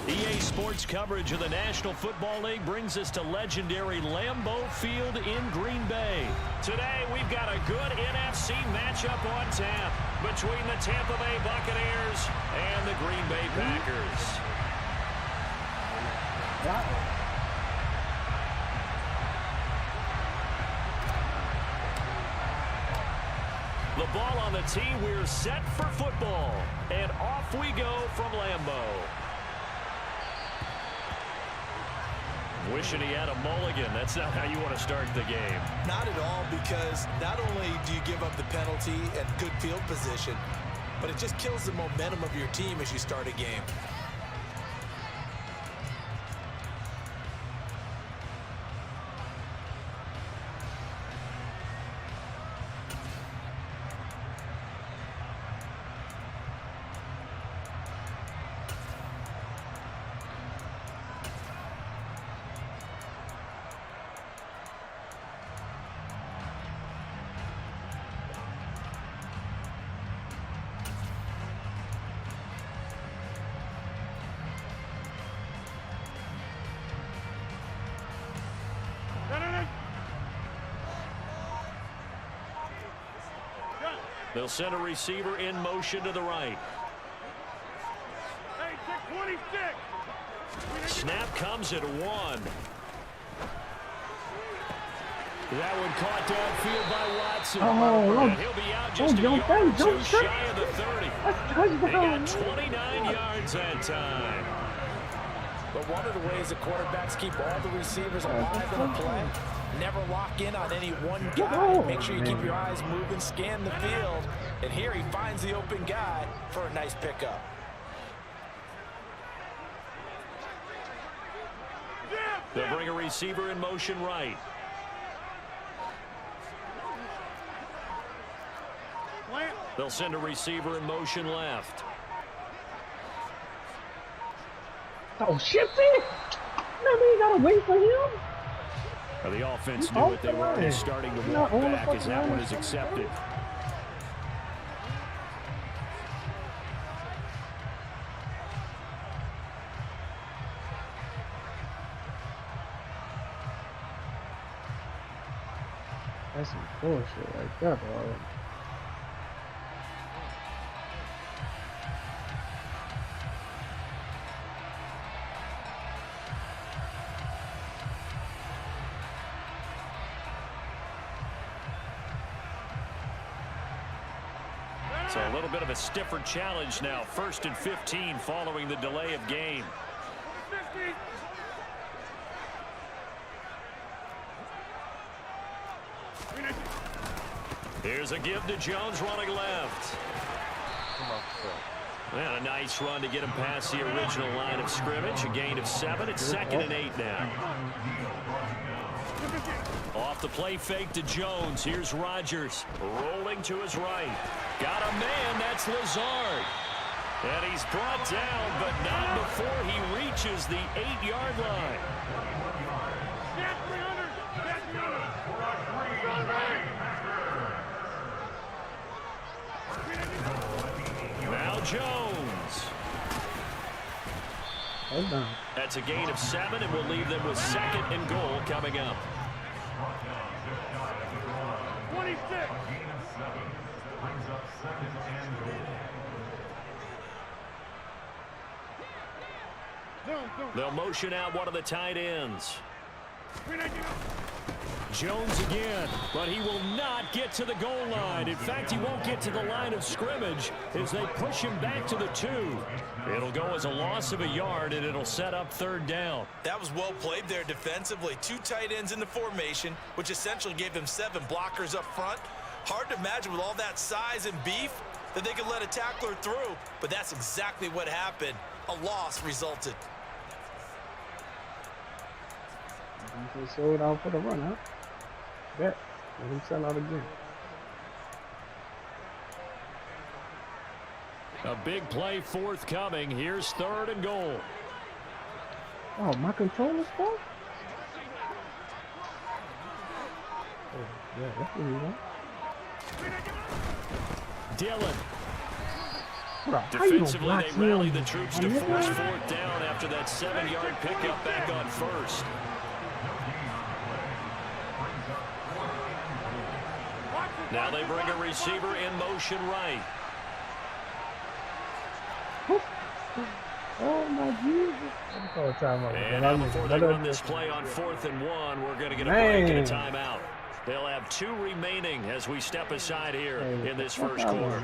EA Sports coverage of the National Football League brings us to legendary Lambeau Field in Green Bay. Today, we've got a good NFC matchup on tap between the Tampa Bay Buccaneers and the Green Bay Packers. The ball on the tee, we're set for football. And off we go from Lambeau. Wishing he had a mulligan. That's not how you want to start the game. Not at all, because not only do you give up the penalty and good field position, but it just kills the momentum of your team as you start a game. They'll send a receiver in motion to the right. Hey, 26. Snap comes at 1. That one caught downfield by Watson. And he'll be out just a yard or two shy of the 30. They got 29 yards that time. But one of the ways the quarterbacks keep all the receivers alive in a play, never lock in on any one guy. Make sure you keep your eyes moving, scan the field. And here he finds the open guy for a nice pickup. They'll bring a receiver in motion right. They'll send a receiver in motion left. Oh, shit, man. No, man, you gotta wait for him. Well, the offense knew it. They were already starting to walk back as that one is accepted. That's some bullshit like that, bro. So a little bit of a stiffer challenge now. 1st and 15 following the delay of game. Here's a give to Jones running left. And a nice run to get him past the original line of scrimmage. A gain of 7. It's 2nd and 8 now. Off the play fake to Jones. Here's Rodgers rolling to his right. Got a man. That's Lazard. And he's brought down, but not before he reaches the 8-yard line. Now Jones. Hold on. That's a gain of 7, and we'll leave them with 2nd and goal coming up. 26. They'll motion out one of the tight ends. Jones again, but he will not get to the goal line. In fact, he won't get to the line of scrimmage as they push him back to the 2. It'll go as a loss of a yard, and it'll set up 3rd down. That was well played there defensively. 2 tight ends in the formation, which essentially gave them 7 blockers up front. Hard to imagine with all that size and beef that they could let a tackler through, but that's exactly what happened. A loss resulted. He sold out for the run, huh? Bet. Let him sell out again. A big play forthcoming. Here's 3rd and goal. Oh, my controller's fault? Oh, yeah, that's what he wants. Dillon. Bro, defensively, they rally the troops to force 4th down after that 7-yard pickup back on 1st. Now they bring a receiver in motion right. Oh, my Jesus. And now before they run this play on 4th and 1, we're going to get a break and a timeout. They'll have 2 remaining as we step aside here in this first quarter.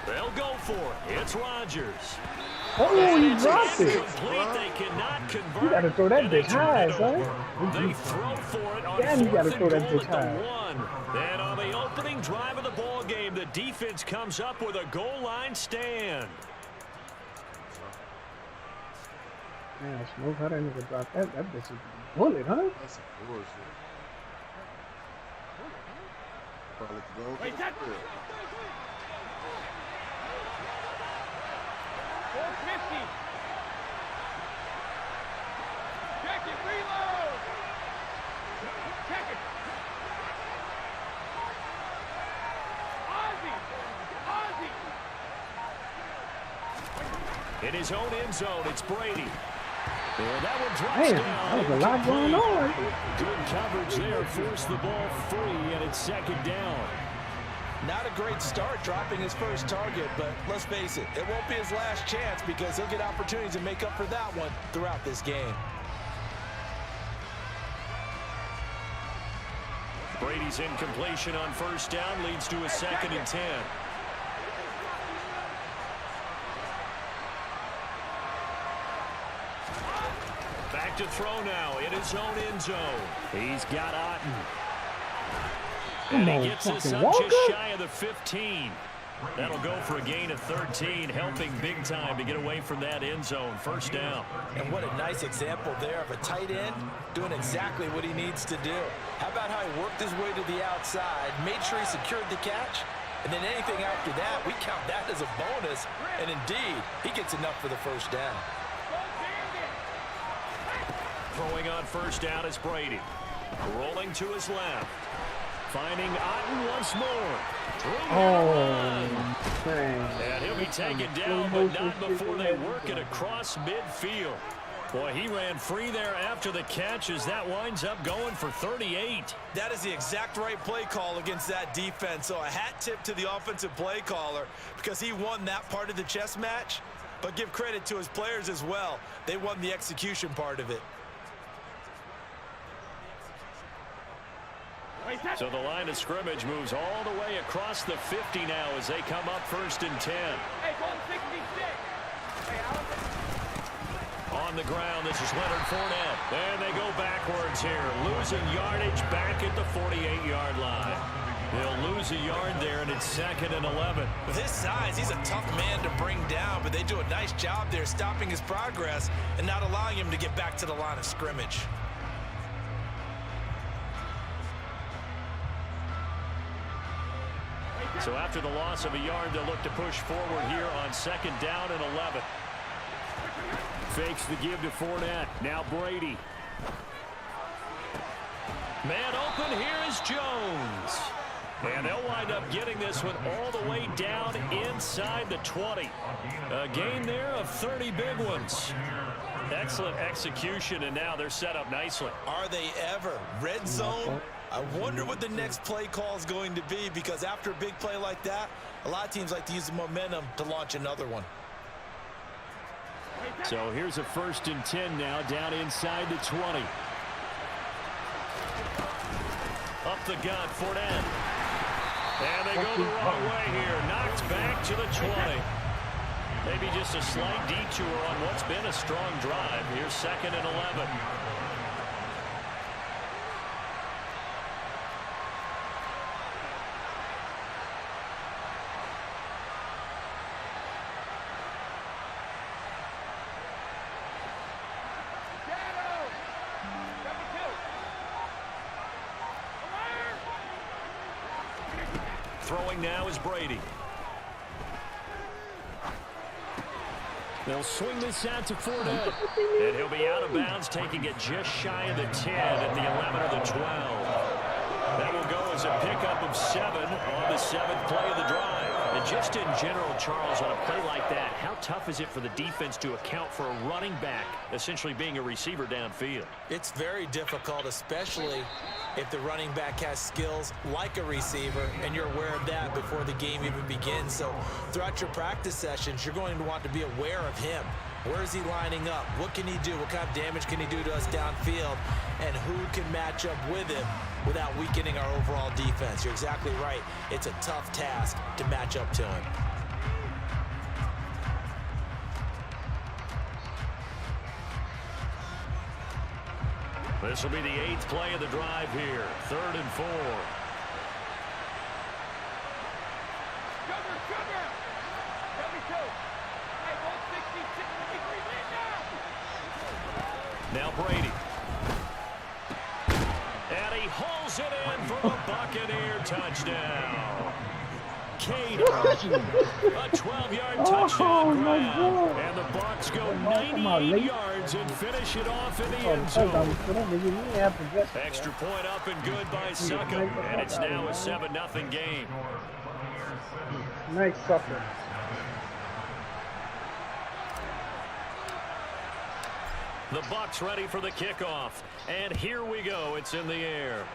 They'll go for it. It's Rodgers. Oh, he dropped it. They cannot convert. You gotta throw that bitch high, son. They throw for it on Damn, you gotta throw that bitch high. And on the opening drive of the ball game, the defense comes up with a goal line stand. Man, Smoke, how that nigga dropped that? That bitch is a bullet, huh? That's some bullshit. Probably go. Wait, that... 450. Check it, reload. Check it. In his own end zone, it's Brady. And that one drops Man, down. that was a lot going on. Good coverage there, forced the ball free, and it's second down. Not a great start dropping his first target, but let's face it, it won't be his last chance because he'll get opportunities to make up for that one throughout this game. Brady's incompletion on first down leads to a 2nd and 10. Back to throw now in his own end zone. He's got Otten. And he gets us up just shy of the 15. That'll go for a gain of 13, helping big time to get away from that end zone. First down. And what a nice example there of a tight end doing exactly what he needs to do. How about how he worked his way to the outside, made sure he secured the catch, and then anything after that, we count that as a bonus. And indeed, he gets enough for the first down. Throwing on first down is Brady. Rolling to his left. Finding Otten once more. And he'll be taken down, but not before they work it across midfield. Boy, he ran free there after the catch as that winds up going for 38. That is the exact right play call against that defense. So a hat tip to the offensive play caller because he won that part of the chess match. But give credit to his players as well. They won the execution part of it. So the line of scrimmage moves all the way across the 50 now as they come up 1st and 10. Hey, go 66. Hey, on the ground, this is Leonard Fournette. And they go backwards here, losing yardage back at the 48-yard line. They'll lose a yard there, and it's 2nd and 11. With his size, he's a tough man to bring down, but they do a nice job there stopping his progress and not allowing him to get back to the line of scrimmage. So after the loss of a yard, they'll look to push forward here on 2nd down and 11. Fakes the give to Fournette. Now Brady. Man open, here is Jones. And they'll wind up getting this one all the way down inside the 20. A gain there of 30 big ones. Excellent execution, and now they're set up nicely. Are they ever? Red zone? I wonder what the next play call is going to be, because after a big play like that, a lot of teams like to use the momentum to launch another one. So here's a 1st and 10 now, down inside the 20. Up the gut, Fournette. And they go the wrong way here. Knocked back to the 20. Maybe just a slight detour on what's been a strong drive. Here's 2nd and 11. Throwing now is Brady. They'll swing this out to Fournette. And he'll be out of bounds, taking it just shy of the 10 at the 11 or the 12. That will go as a pickup of 7 on the 7th play of the drive. And just in general, Charles, on a play like that, how tough is it for the defense to account for a running back essentially being a receiver downfield? It's very difficult, especially if the running back has skills like a receiver, and you're aware of that before the game even begins. So throughout your practice sessions, you're going to want to be aware of him. Where is he lining up? What can he do? What kind of damage can he do to us downfield? And who can match up with him without weakening our overall defense? You're exactly right. It's a tough task to match up to him. This will be the 8th play of the drive here. 3rd and 4. Now Brady. And he hauls it in for a Buccaneer touchdown. Cade, a 12-yard touchdown grab. And the Bucs go 98 yards and finish it off in the end zone. Extra point up and good by Suckham. And it's now a 7-0 game. Nice sucker. The Bucs ready for the kickoff. And here we go. It's in the air.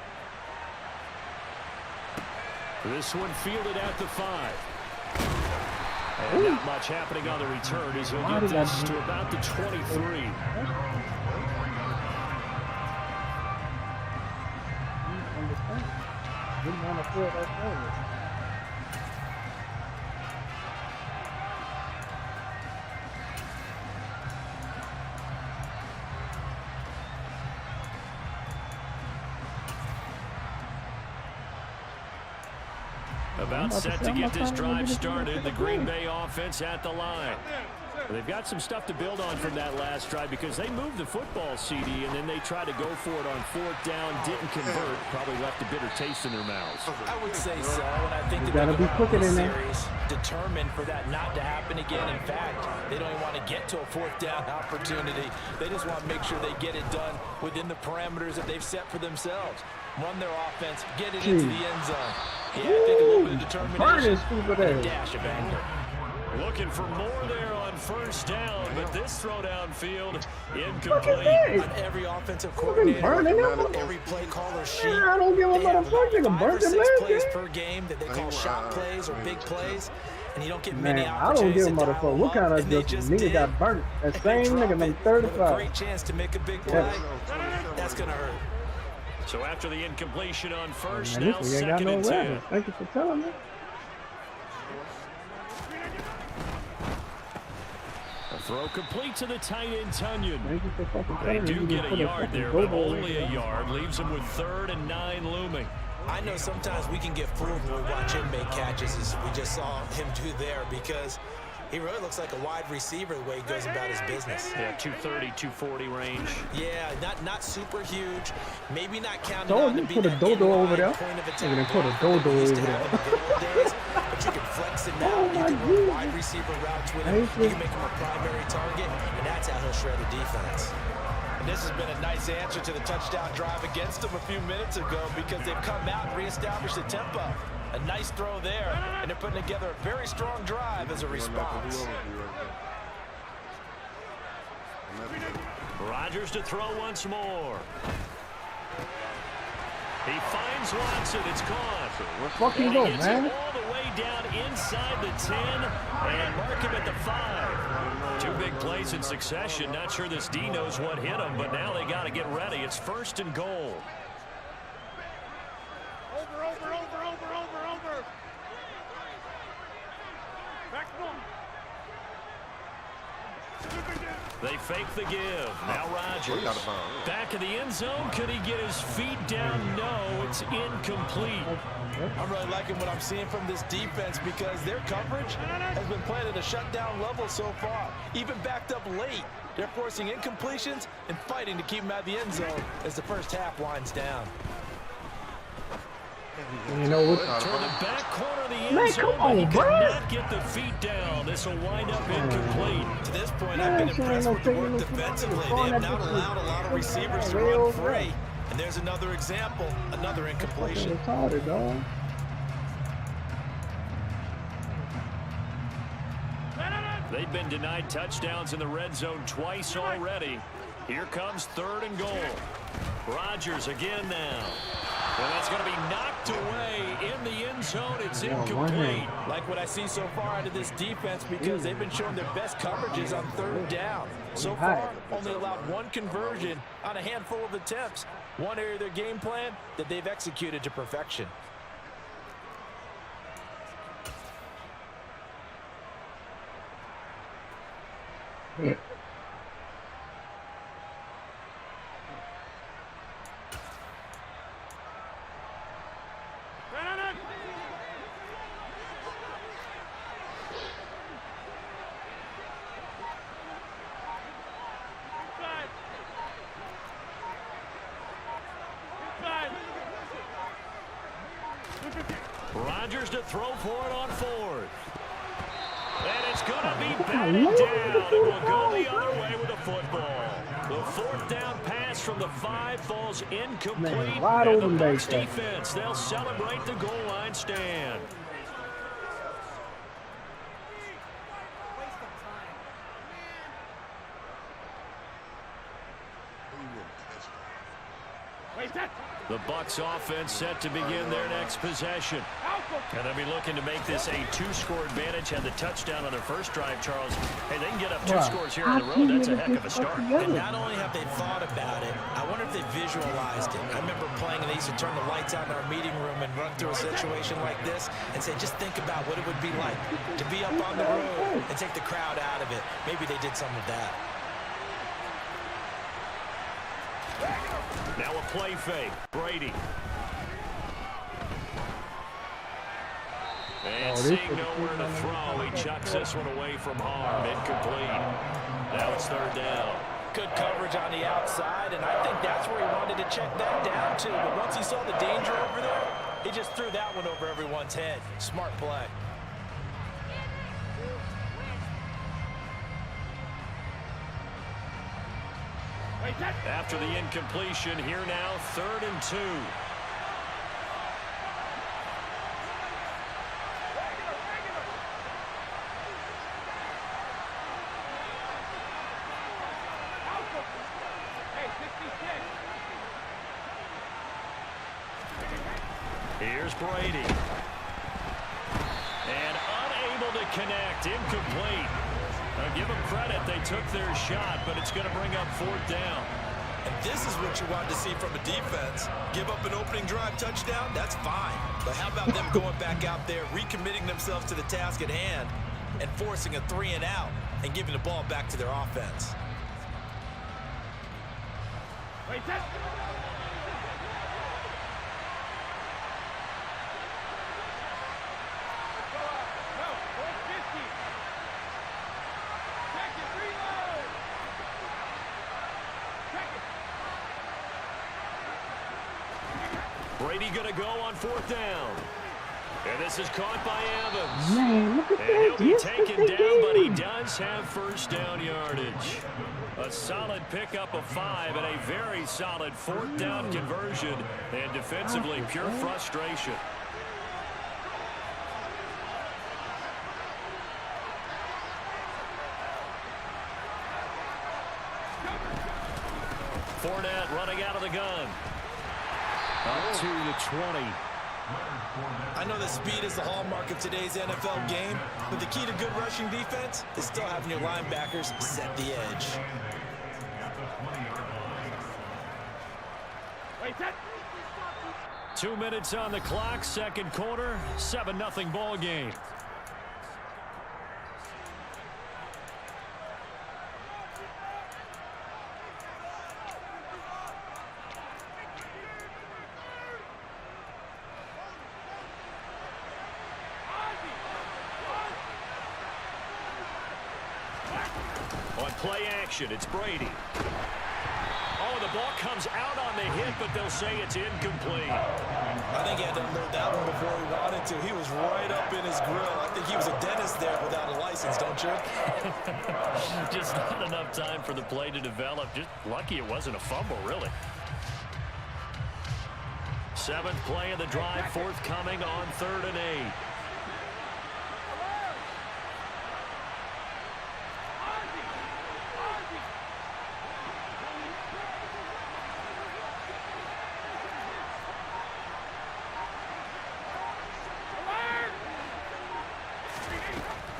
This one fielded at the 5. And not much happening on the return as he'll get this to about the 23. Didn't want to feel that forward. About set to get this drive started. The Green Bay offense at the line. They've got some stuff to build on from that last drive because they moved the football, CD, and then they tried to go for it on 4th down, didn't convert, probably left a bitter taste in their mouths. I would say so, and I think they're going to be cooking in there. Determined for that not to happen again. In fact, they don't even want to get to a 4th down opportunity. They just want to make sure they get it done within the parameters that they've set for themselves. Run their offense, get it into the end zone. Yeah, I think a little bit of determination and a dash of anger. Looking for more there on 1st down, but this throw downfield incomplete. On every offensive coordinator, every play caller sheet, I don't give a motherfucker. 5 or 6 plays per game that they call shot plays or big plays, and you don't get many opportunities. I don't give a motherfucker. What kind of nigga got burnt? That same nigga named 35. Great chance to make a big play. That's gonna hurt. So after the incompletion on 1st, now 2nd and 10. Thank you for telling me. A throw complete to the tight end, Tunyon. Thank you for fucking They telling me. do get a yard there, but only a yard. Leaves them with 3rd and 9 looming. I know sometimes we can get fooled when we watch him make catches, as we just saw him do there, because he really looks like a wide receiver the way he goes about his business. Yeah, 230, 240 range. Yeah, not super huge. Maybe not counted So on to just be put a that dodo over there. point of attack. They're gonna put a dodo over there. But you can flex him now. You can run wide receiver routes with him. You can make him a primary target, and that's how he'll shred a defense. And this has been a nice answer to the touchdown drive against them a few minutes ago, because they've come out and reestablished the tempo. A nice throw there, and they're putting together a very strong drive as a response. Rodgers to throw once more. He finds Watson. It's caught. Fucking go, man. All the way down inside the 10 and mark him at the 5. 2 big plays in succession. Not sure this D knows what hit him, but now they got to get ready. It's 1st and goal. Over. Back one. They fake the give. Now Rodgers. Back in the end zone. Could he get his feet down? No, it's incomplete. I'm really liking what I'm seeing from this defense, because their coverage has been playing at a shutdown level so far. Even backed up late, they're forcing incompletions and fighting to keep them out of the end zone as the first half winds down. You know what? Toward the back corner of the end zone, but he cannot get the feet down. This will wind up incomplete. To this point, I've been impressed with the work defensively. They have not allowed a lot of receivers to run free. And there's another example, another incompletion. They've been denied touchdowns in the red zone twice already. Here comes 3rd and goal. Rodgers again now. Well, that's going to be knocked away in the end zone. It's incomplete. Like what I see so far out of this defense, because they've been showing their best coverages on 3rd down. So far, only allowed 1 conversion on a handful of attempts. One area of their game plan that they've executed to perfection. Rodgers to throw for it on fourth. And it's going to be batted down. It will go the other way with the football. The fourth down pass from the 5 falls incomplete. And the Bucs defense, they'll celebrate the goal line stand. The Bucs offense set to begin their next possession. And they'll be looking to make this a 2-score advantage. Had the touchdown on their first drive, Charles. Hey, they can get up 2 scores here on the road. That's a heck of a start. And not only have they thought about it, I wonder if they visualized it. I remember playing, and they used to turn the lights out in our meeting room and run through a situation like this and say, just think about what it would be like to be up on the road and take the crowd out of it. Maybe they did some of that. Now a play fake. Brady. And seeing nowhere to throw, he chucks this one away from harm. Incomplete. Now it's third down. Good coverage on the outside, and I think that's where he wanted to check that down too. But once he saw the danger over there, he just threw that one over everyone's head. Smart play. After the incompletion, here now, 3rd and 2. Here's Brady. And unable to connect, incomplete. Now give them credit, they took their shot, but it's going to bring up 4th down. And this is what you want to see from a defense. Give up an opening drive touchdown, that's fine. But how about them going back out there, recommitting themselves to the task at hand, and forcing a 3-and-out and giving the ball back to their offense? Brady going to go on 4th down. And this is caught by Evans. Man, look at and that. he'll be taken down, but he does have 1st down yardage. A solid pickup of 5 and a very solid 4th down conversion. And defensively, pure frustration. Fournette running out of the gun. Up to the 20. I know that speed is the hallmark of today's NFL game, but the key to good rushing defense is still having your linebackers set the edge. 2 minutes on the clock, 2nd quarter, 7-0 ball game. On play action, it's Brady. Oh, the ball comes out on the hit, but they'll say it's incomplete. I think he had to unload that one before he wanted to. He was right up in his grill. I think he was a dentist there without a license, don't you? Just not enough time for the play to develop. Just lucky it wasn't a fumble, really. 7th play of the drive, forthcoming on 3rd and 8.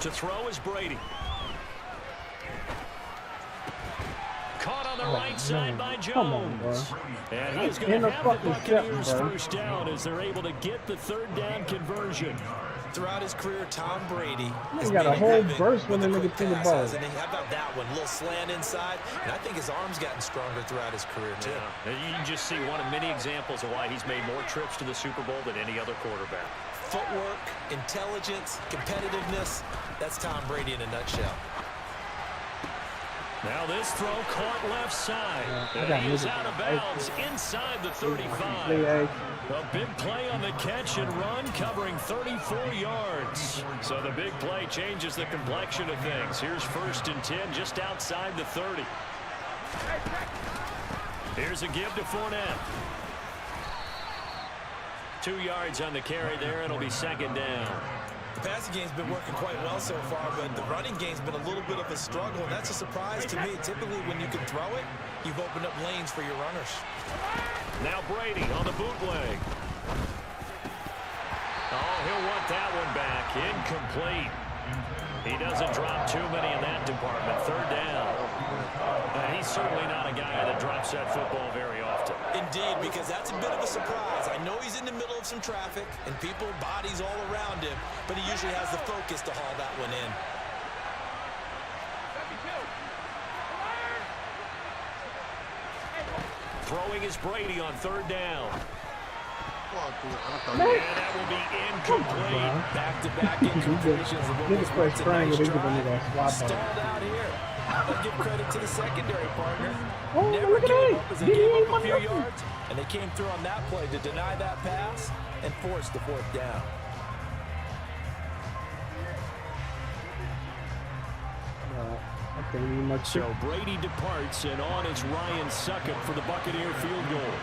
To throw is Brady. Caught on the right side by Jones. And he's going to have the Buccaneers 1st down as they're able to get the 3rd down conversion. Throughout his career, Tom Brady has got a whole burst when they look at the ball. How about that one? A little slant inside. And I think his arm's gotten stronger throughout his career, too. Yeah. You can just see one of many examples of why he's made more trips to the Super Bowl than any other quarterback. Footwork, intelligence, competitiveness. That's Tom Brady in a nutshell. Now this throw caught left side. And he is out of bounds inside the 35. A big play on the catch and run, covering 34 yards. So the big play changes the complexion of things. Here's 1st and 10 just outside the 30. Here's a give to Fournette. 2 yards on the carry there. It'll be 2nd down. The passing game's been working quite well so far, but the running game's been a little bit of a struggle, and that's a surprise to me. Typically, when you can throw it, you've opened up lanes for your runners. Now Brady on the bootleg. Oh, he'll want that one back. Incomplete. He doesn't drop too many in that department. 3rd down. He's certainly not a guy that drops that football very often. Indeed, because that's a bit of a surprise. I know he's in the middle of some traffic and people, bodies all around him, but he usually has the focus to haul that one in. Throwing is Brady on 3rd down. And that will be incomplete. Back-to-back incompletions. Stalled out here. I'll give credit to the secondary partner. Never gave up as they gave up a few yards, and they came through on that play to deny that pass and force the 4th down. So Brady departs, and on is Ryan Succop for the Buccaneer field goal.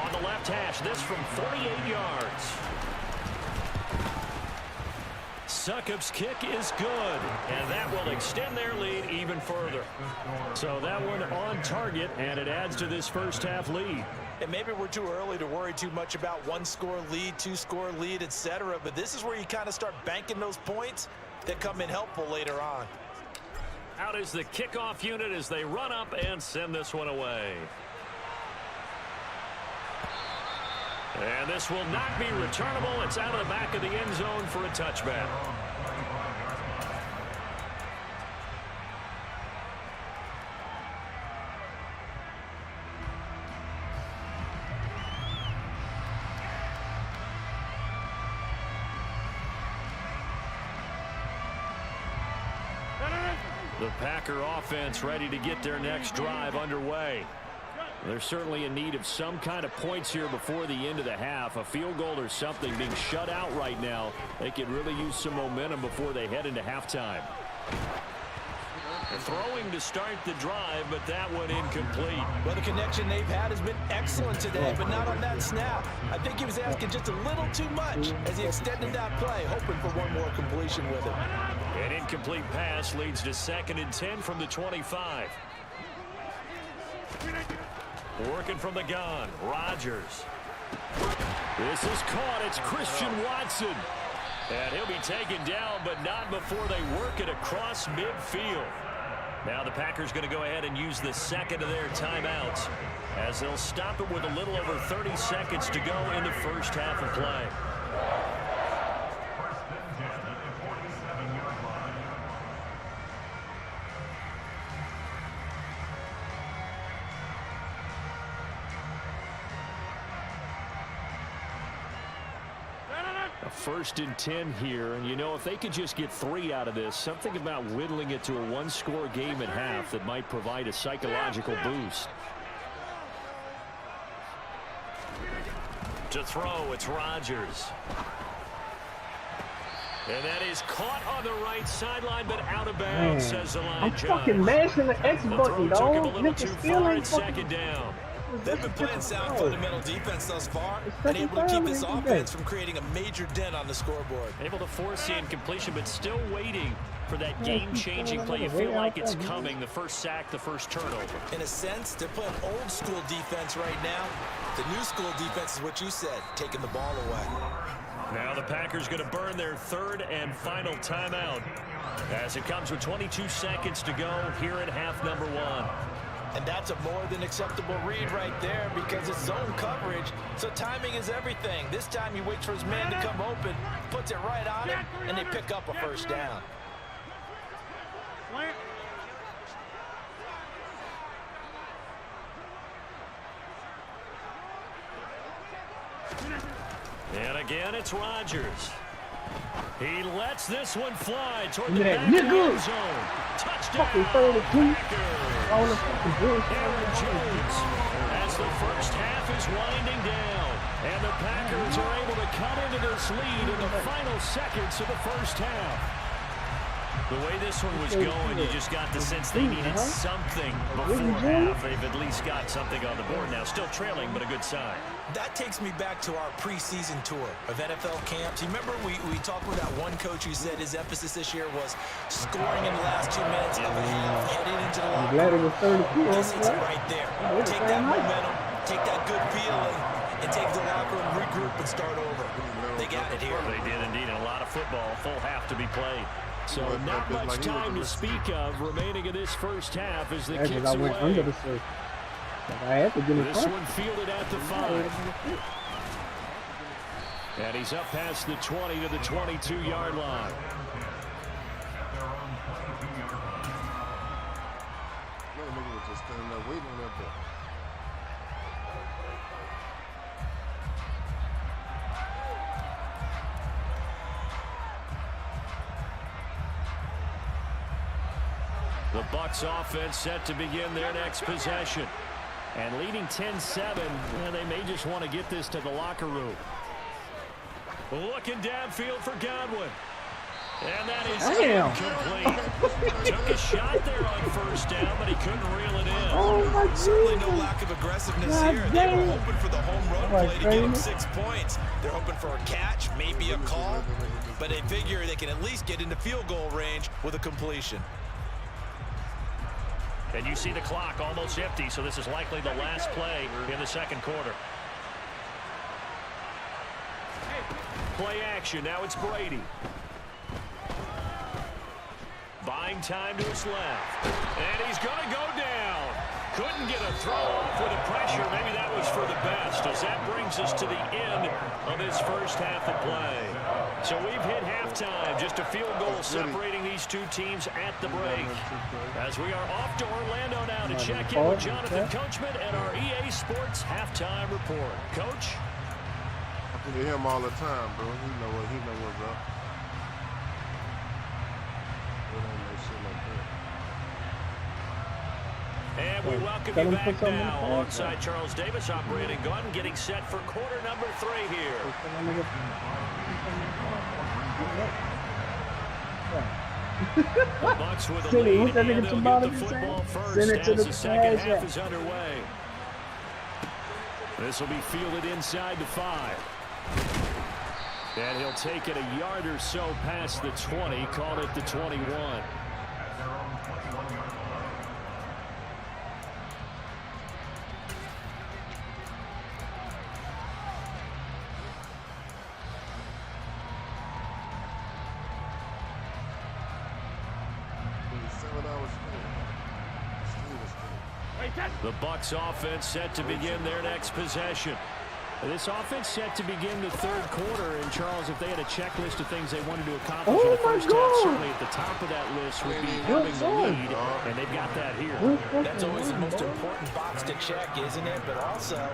On the left hash, this from 48 yards. Succop's kick is good, and that will extend their lead even further. So that one on target, and it adds to this first half lead. And maybe we're too early to worry too much about 1-score lead, 2-score lead, etc. But this is where you kind of start banking those points that come in helpful later on. Out is the kickoff unit as they run up and send this one away. And this will not be returnable. It's out of the back of the end zone for a touchback. The Packer offense ready to get their next drive underway. They're certainly in need of some kind of points here before the end of the half. A field goal or something being shut out right now. They could really use some momentum before they head into halftime. Throwing to start the drive, but that one incomplete. Well, the connection they've had has been excellent today, but not on that snap. I think he was asking just a little too much as he extended that play, hoping for one more completion with it. An incomplete pass leads to 2nd and 10 from the 25. Working from the gun, Rodgers. This is caught. It's Christian Watson. And he'll be taken down, but not before they work it across midfield. Now the Packers going to go ahead and use the 2nd of their timeouts as they'll stop it with a little over 30 seconds to go in the first half of play. A 1st and 10 here, and you know, if they could just get 3 out of this, something about whittling it to a 1-score game at half that might provide a psychological boost. To throw, it's Rodgers. And that is caught on the right sideline, but out of bounds, says the line judge. I'm fucking mashing the X button, dog. Nigga still ain't fucking down. They've been playing sound fundamental defense thus far and able to keep this offense from creating a major dent on the scoreboard. Able to force the incompletion, but still waiting for that game-changing play. You feel like it's coming, the first sack, the first turnover. In a sense, they're playing old-school defense right now. The new-school defense is what you said, taking the ball away. Now the Packers going to burn their 3rd and final timeout as it comes with 22 seconds to go here in half number 1. And that's a more than acceptable read right there because it's zone coverage, so timing is everything. This time he waits for his man to come open, puts it right on him, and they pick up a first down. And again, it's Rodgers. He lets this one fly toward the that back of the nigga. end zone. Touchdown, Fucking 32. Packers. All the fucking bullshit. Aaron Jones as the first half is winding down. And the Packers are able to come into this lead in the final seconds of the first half. The way this one was going, you just got the sense they needed something before half. They've at least got something on the board now. Still trailing, but a good sign. That takes me back to our preseason tour of NFL camps. You remember we talked with that one coach who said his emphasis this year was scoring in the last 2 minutes of a half, heading into the locker room. This is it right there. Take that momentum, take that good feeling, and take the locker room, regroup, and start over. They got it here. They did indeed. A lot of football, full half to be played. So not much time to speak of remaining in this first half as the kicks I went away. under the surface. I had to get in This front. one fielded at the 5. And he's up past the 20 to the 22-yard line. No nigga was just standing there waiting on that ball. The Bucs offense set to begin their next possession. And leading 10-7, they may just want to get this to the locker room. Looking downfield for Godwin. And that is incomplete. Took a shot there on first down, but he couldn't reel it in. Oh my God. Certainly no lack of aggressiveness here. They were hoping for the home run play to get them 6 points. They're hoping for a catch, maybe a call, but they figure they can at least get into field goal range with a completion. And you see the clock almost empty, so this is likely the last play in the second quarter. Play action, now it's Brady. Buying time to his left. And he's going to go down. Couldn't get a throw off with the pressure. Maybe that was for the best, as that brings us to the end of this first half of play. So we've hit halftime, just a field goal separating these two teams at the break. As we are off to Orlando now to check in with Jonathan Coachman and our EA Sports halftime report. Coach? I can hear him all the time, bro. He know what's up. And we welcome you back now alongside Charles Davis operating gun, getting set for quarter number 3 here. The Bucs with a lead, and they'll get the football first as the second half is underway. This will be fielded inside the 5. And he'll take it a yard or so past the 20, call it the 21. The Bucs offense set to begin their next possession. This offense set to begin the third quarter, and Charles, if they had a checklist of things they wanted to accomplish in the first half, certainly at the top of that list would be having the lead, and they've got that here. That's always the most important box to check, isn't it? But also,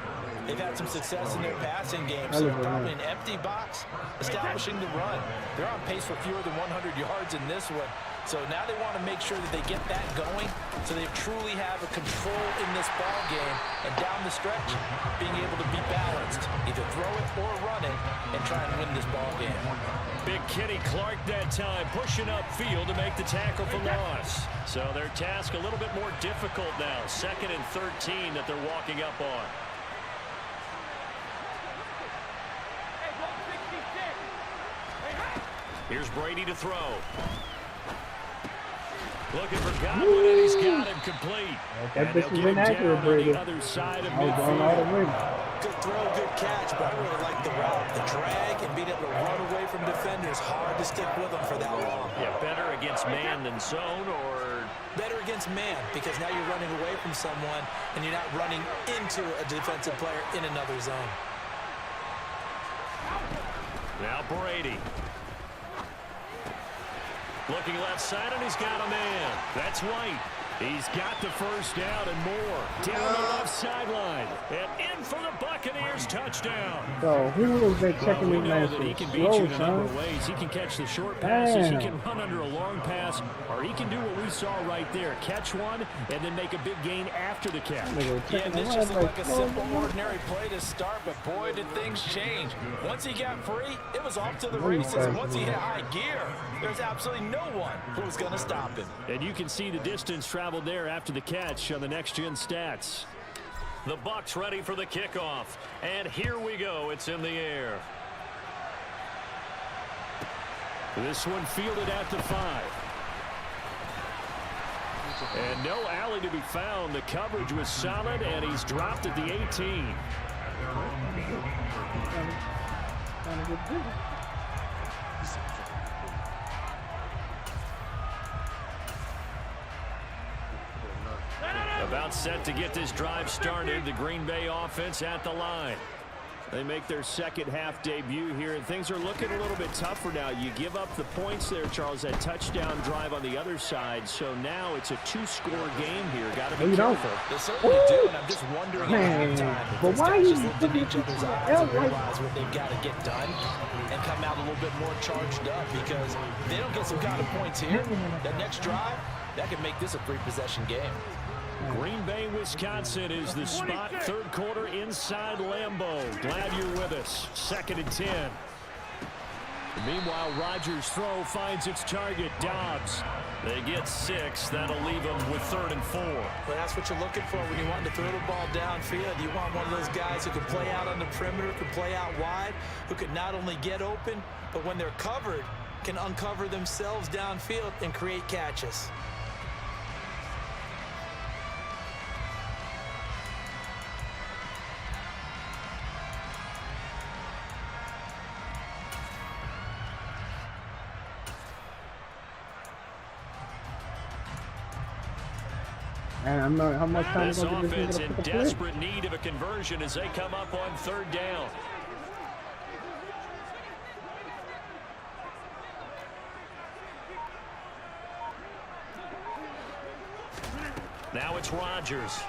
they've had some success in their passing game, so probably an empty box establishing the run. They're on pace for fewer than 100 yards in this one. So now they want to make sure that they get that going so they truly have a control in this ball game, and down the stretch, being able to be balanced, either throw it or run it, and try and win this ball game. Big Kenny Clark that time, pushing upfield to make the tackle for loss. So their task a little bit more difficult now. 2nd and 13 that they're walking up on. Here's Brady to throw. Looking for Godwin, and he's got him complete. That bitch was inaccurate, Brady. Other side of Good throw, good catch, but I really like the route. The drag and being able to run away from defenders, hard to stick with them for that long. Yeah, better against man than zone, or? Better against man, because now you're running away from someone, and you're not running into a defensive player in another zone. Now Brady. Looking left side, and he's got a man. That's White. He's got the first down and more. Down the left sideline. And in for the Buccaneers touchdown. So who was that checking we his know man? that he can beat you in a number of ways. He can catch the short passes. He can run under a long pass. Or he can do what we saw right there. Catch one and then make a big gain after the catch. Yeah, this just looked like a simple, ordinary play to start. But boy, did things change. Once he got free, it was off to the races. And once he hit high gear, there's absolutely no one who was going to stop him. And you can see the distance traveled there after the catch on the next-gen stats. The Bucs ready for the kickoff. And here we go. It's in the air. This one fielded at the 5. And no alley to be found. The coverage was solid, and he's dropped at the 18. About set to get this drive started. The Green Bay offense at the line. They make their second half debut here, and things are looking a little bit tougher now. You give up the points there, Charles, that touchdown drive on the other side. So now it's a 2-score game here. Got to be careful. They certainly do, and I'm just wondering at halftime. But why you look in each other's eyes and realize what they've got to get done and come out a little bit more charged up, because they don't get some kind of points here. That next drive, that could make this a 3-possession game. Green Bay, Wisconsin is the spot. Third quarter inside Lambeau. Glad you're with us. 2nd and 10. Meanwhile, Rodgers' throw finds its target, Dobbs. They get 6. That'll leave them with 3rd and 4. Well, that's what you're looking for when you want to throw the ball downfield. You want one of those guys who can play out on the perimeter, can play out wide, who can not only get open, but when they're covered, can uncover themselves downfield and create catches. And I'm not how much time this offense in desperate need of a conversion as they come up on 3rd down. Now it's Rodgers.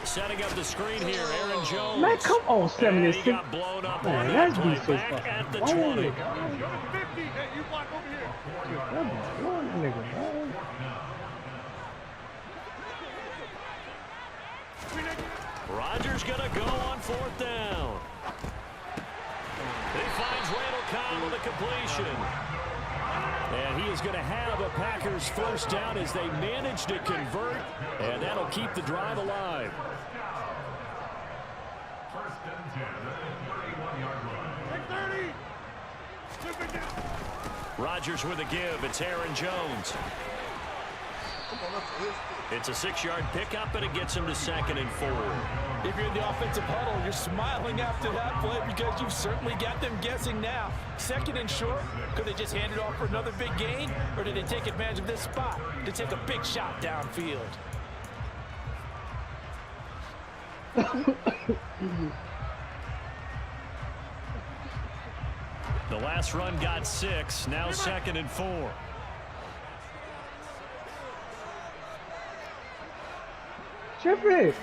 Setting up the screen here, Aaron Jones. Man, come on, 76. He got blown up on that that play. so Back at the 50. 20. Hey, you block over here. Rodgers gonna go on 4th down. He finds Randall Cobb with a completion. And he is going to have a Packers first down as they manage to convert, and that'll keep the drive alive. Rodgers with a give. It's Aaron Jones. It's a 6-yard pickup, and it gets him to 2nd and 4. If you're in the offensive huddle, you're smiling after that play because you've certainly got them guessing now. 2nd and short, could they just hand it off for another big gain, or did they take advantage of this spot to take a big shot downfield? The last run got 6, now 2nd and 4. Chip.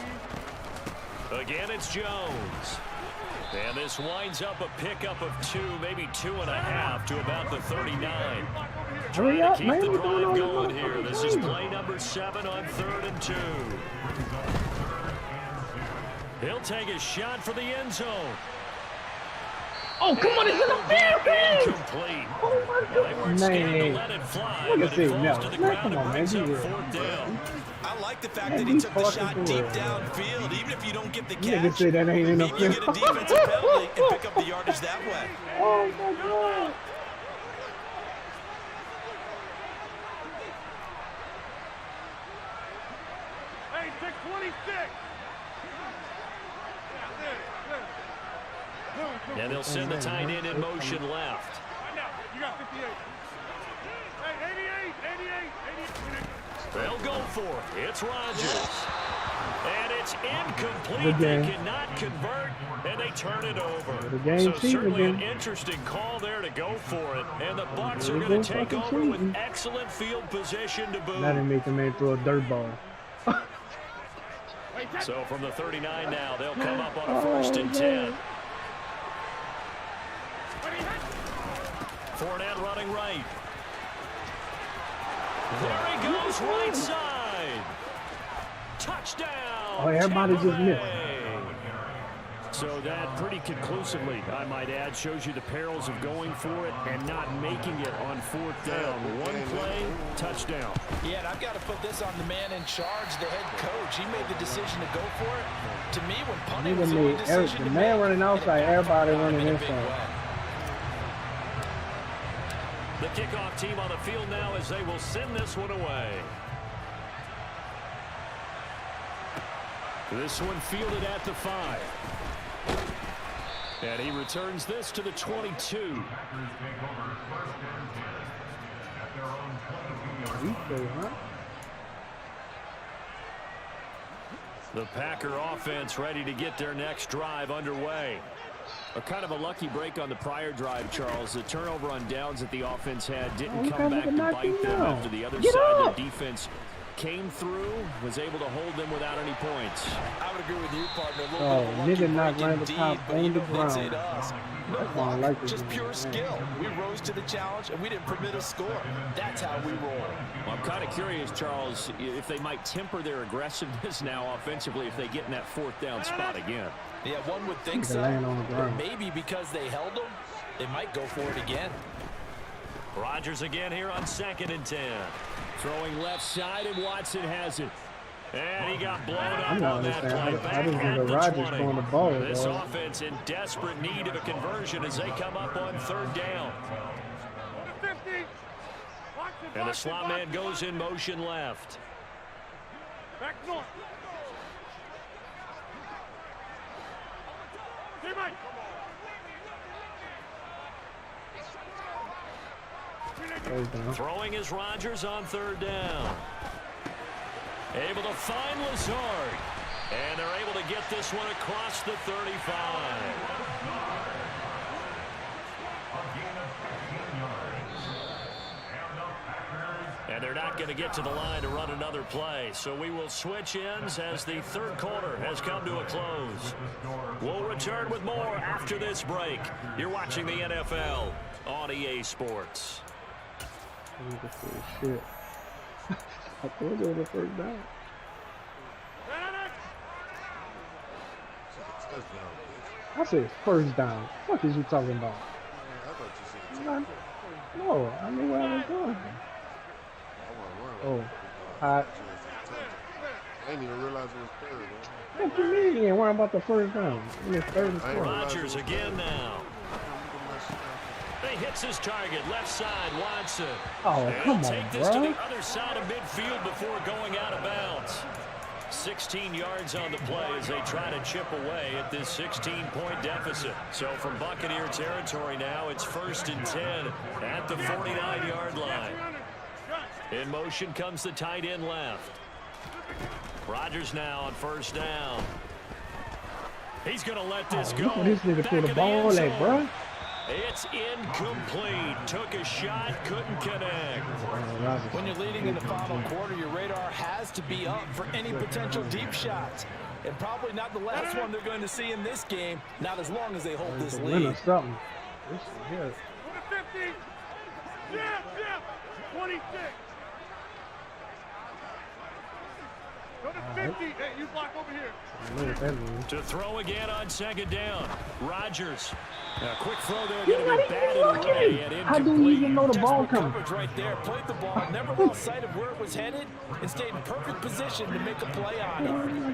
Again, it's Jones. And this winds up a pickup of 2, maybe 2.5 to about the 39. Trying to keep the drive going here. This is play number 7 on 3rd and 2. He'll take a shot for the end zone. Oh, come on, it's in the field, man! Incomplete. Oh, my God. Man. Let it fly, Look but at it this falls now. to the Man, ground come and on, brings man. up Be 4th down. I like the fact that he took the shot deep downfield. Even if you don't get the catch, say that ain't enough. maybe you get a defensive penalty and pick up the yardage that way. Oh, my God. Hey, 626. And they'll send the tight end in motion left. Right now, you got 58. Hey, 88, 88, 88. They'll go for it. It's Rodgers. And it's incomplete. They cannot convert, and they turn it over. So certainly an interesting call there to go for it. And the Bucs are going to take over with excellent field position to boot. Now they make the man throw a dirt ball. So from the 39 now, they'll come up on a 1st and 10. Fournette running right. There he goes, right side. Touchdown. Oh, everybody just missed. So that pretty conclusively, I might add, shows you the perils of going for it and not making it on 4th down. One play, touchdown. Yeah, and I've got to put this on the man in charge, the head coach. He made the decision to go for it. To me, when punting was the only decision the man running outside, everybody running inside. The kickoff team on the field now as they will send this one away. This one fielded at the 5. And he returns this to the 22. The Packer offense ready to get their next drive underway. A kind of a lucky break on the prior drive, Charles. The turnover on downs that the offense had didn't come back to bite them after the other side. Their defense came through, was able to hold them without any points. I would agree with you, partner. A little bit of a lucky break indeed, but you know what they say to us. No luck, just pure skill. We rose to the challenge, and we didn't permit a score. That's how we roll. Well, I'm kind of curious, Charles, if they might temper their aggressiveness now offensively if they get in that 4th down spot again. Yeah, one would think so, but maybe because they held them, they might go for it again. Rodgers again here on 2nd and 10. Throwing left side, and Watson has it. And he got blown up on that play. Back at the 20. This offense in desperate need of a conversion as they come up on 3rd down. And the slot man goes in motion left. Back north. Throwing is Rodgers on 3rd down. Able to find Lazard. And they're able to get this one across the 35. And they're not going to get to the line to run another play. So we will switch ends as the 3rd quarter has come to a close. We'll return with more after this break. You're watching the NFL on EA Sports. Shit. I thought it was the 1st down. I said 1st down. What is you talking about? I thought you said no, I knew where I was going. Oh, I didn't even realize it was 3rd. What you mean you ain't worrying about the 1st down? It's 3rd and 4th. Rodgers again now. He hits his target, left side, Watson. Oh, come on, take this to the other side of midfield before going out of bounds. 16 yards on the play as they try to chip away at this 16-point deficit. So from Buccaneer territory now, it's 1st and 10 at the 49-yard line. In motion comes the tight end left. Rodgers now on 1st down. He's going to let this go. This nigga threw the ball like, bro. It's incomplete. Took a shot, couldn't connect. When you're leading in the final quarter, your radar has to be up for any potential deep shots. And probably not the last one they're going to see in this game, not as long as they hold this lead. Something. Yeah. 26. Go to 50. Hey, you block over here. To throw again on 2nd down. Rodgers. A quick throw there, going to be batted away and incomplete. How do you even know the ball coming? Coverage right there. Played the ball, never lost sight of where it was headed, and stayed in perfect position to make a play on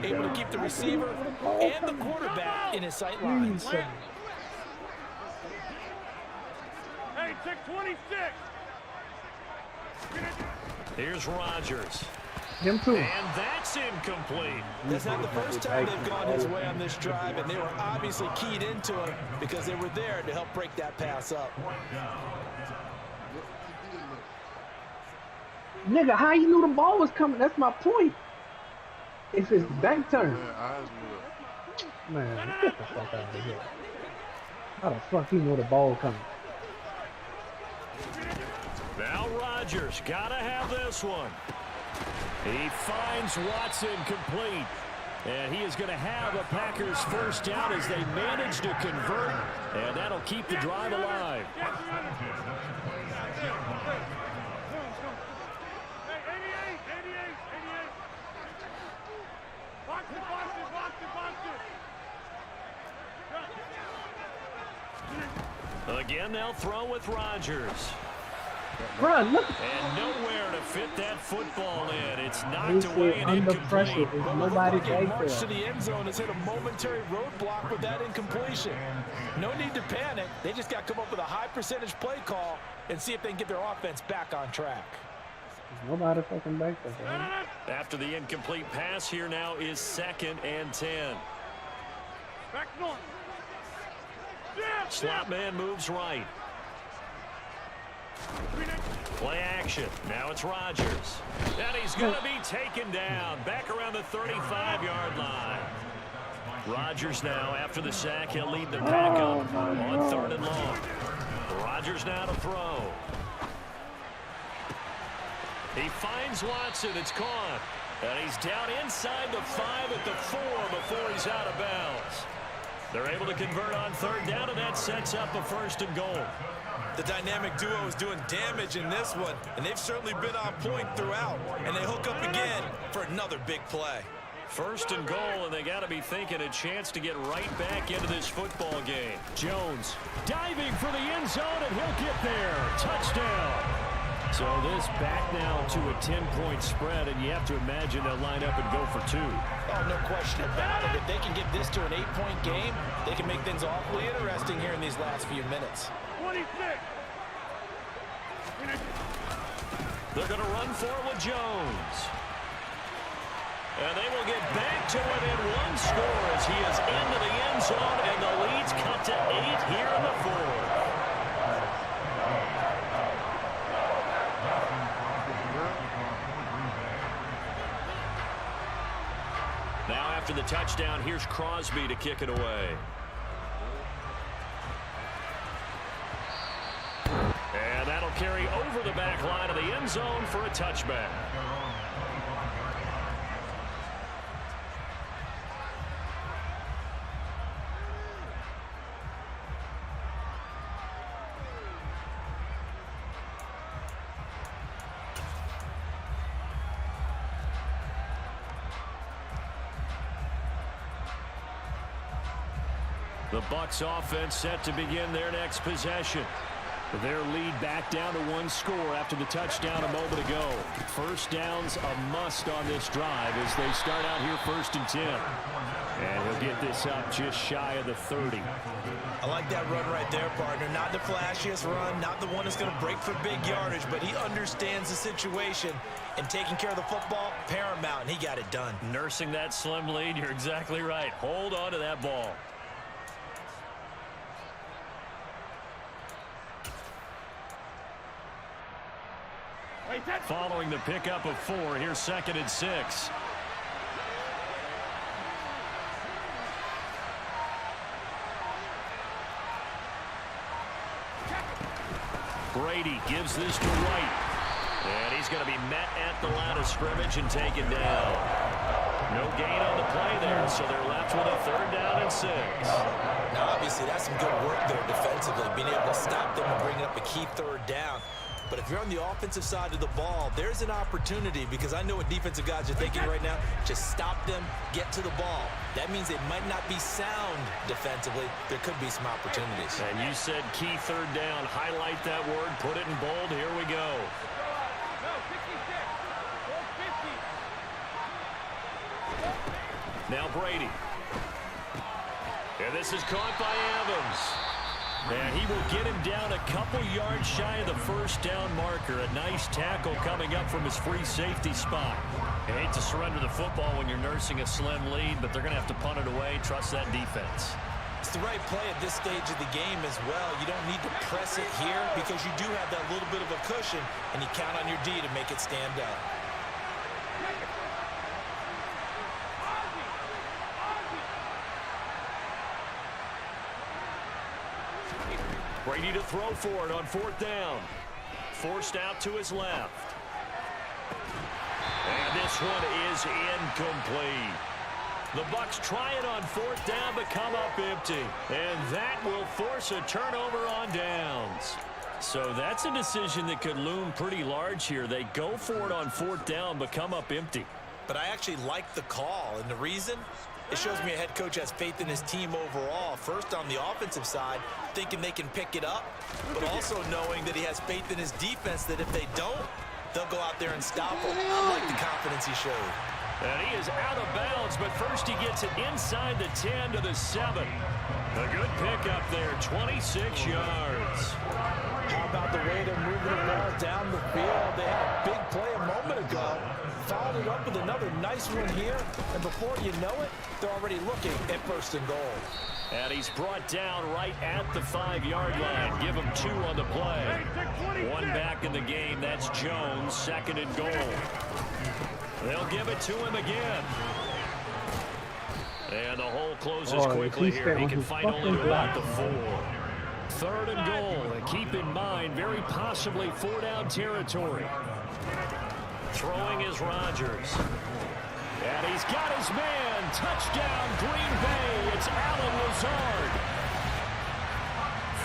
it. Able to keep the receiver and the quarterback in his sight lines. Hey, take 26. Here's Rodgers. Him too. And that's incomplete. That's not the first time they've gone his way on this drive, and they were obviously keyed into it because they were there to help break that pass up. Nigga, how you knew the ball was coming? That's my point. If it's back turn. Man, eyes lit. Man, get the fuck out of here. How the fuck you know the ball coming? Now Rodgers gotta have this one. He finds Watson complete. And he is going to have a Packers first down as they manage to convert. And that'll keep the drive alive. Again, they'll throw with Rodgers. Bro, look. And nowhere to fit that football in. It's knocked away and under incomplete. pressure. There's nobody right March there. to the end zone has hit a momentary roadblock with that incompletion. No need to panic. They just got to come up with a high percentage play call and see if they can get their offense back on track. There's nobody fucking back there. Man. After the incomplete pass, here now is 2nd and 10. Back north. Slot man moves right. Play action. Now it's Rodgers. And he's going to be taken down back around the 35-yard line. Rodgers now, after the sack, he'll lead the pack up on 3rd and long. Rodgers now to throw. He finds Watson. It's caught. And he's down inside the 5 at the 4 before he's out of bounds. They're able to convert on 3rd down, and that sets up a 1st and goal. The dynamic duo is doing damage in this one, and they've certainly been on point throughout. And they hook up again for another big play. 1st and goal, and they got to be thinking a chance to get right back into this football game. Jones diving for the end zone, and he'll get there. Touchdown. So this back now to a 10-point spread, and you have to imagine they'll line up and go for 2. Oh, no question about it. If they can get this to an 8-point game, they can make things awfully interesting here in these last few minutes. 26. They're going to run for it with Jones. And they will get back to within 1 score as he is into the end zone, and the lead's cut to 8 here in the 4th. Now after the touchdown, here's Crosby to kick it away. And that'll carry over the back line of the end zone for a touchback. The Bucs offense set to begin their next possession. Their lead back down to 1 score after the touchdown a moment ago. 1st down's a must on this drive as they start out here 1st and 10. And he'll get this up just shy of the 30. I like that run right there, partner. Not the flashiest run, not the one that's going to break for big yardage, but he understands the situation, and taking care of the football, paramount, and he got it done. Nursing that slim lead, you're exactly right. Hold on to that ball. Following the pickup of 4, here's 2nd and 6. Brady gives this to White. And he's going to be met at the line of scrimmage and taken down. No gain on the play there, so they're left with a 3rd down and 6. Now, obviously, that's some good work there defensively, being able to stop them and bring up a key 3rd down. But if you're on the offensive side of the ball, there's an opportunity, because I know what defensive guys are thinking right now. Just stop them, get to the ball. That means they might not be sound defensively. There could be some opportunities. And you said key 3rd down. Highlight that word. Put it in bold. Here we go. Now Brady. And this is caught by Evans. And he will get him down a couple yards shy of the 1st down marker. A nice tackle coming up from his free safety spot. You hate to surrender the football when you're nursing a slim lead, but they're going to have to punt it away. Trust that defense. It's the right play at this stage of the game as well. You don't need to press it here because you do have that little bit of a cushion, and you count on your D to make it stand up. Brady to throw for it on 4th down. Forced out to his left. And this one is incomplete. The Bucs try it on 4th down but come up empty. And that will force a turnover on downs. So that's a decision that could loom pretty large here. They go for it on 4th down but come up empty. But I actually like the call, and the reason? It shows me a head coach has faith in his team overall. First on the offensive side, thinking they can pick it up, but also knowing that he has faith in his defense that if they don't, they'll go out there and stop him. I like the confidence he showed. And he is out of bounds, but first he gets it inside the 10 to the 7. A good pickup there, 26 yards. How about the way they're moving the ball down the field? They had a big play a moment ago. Followed it up with another nice one here. And before you know it, they're already looking at 1st and goal. And he's brought down right at the 5-yard line. Give him 2 on the play. 1 back in the game. That's Jones, 2nd and goal. They'll give it to him again. And the hole closes quickly here. He can fight only to about the 4. 3rd and goal. And keep in mind, very possibly 4-down territory. Throwing is Rodgers. And he's got his man. Touchdown, Green Bay. It's Allen Lazard.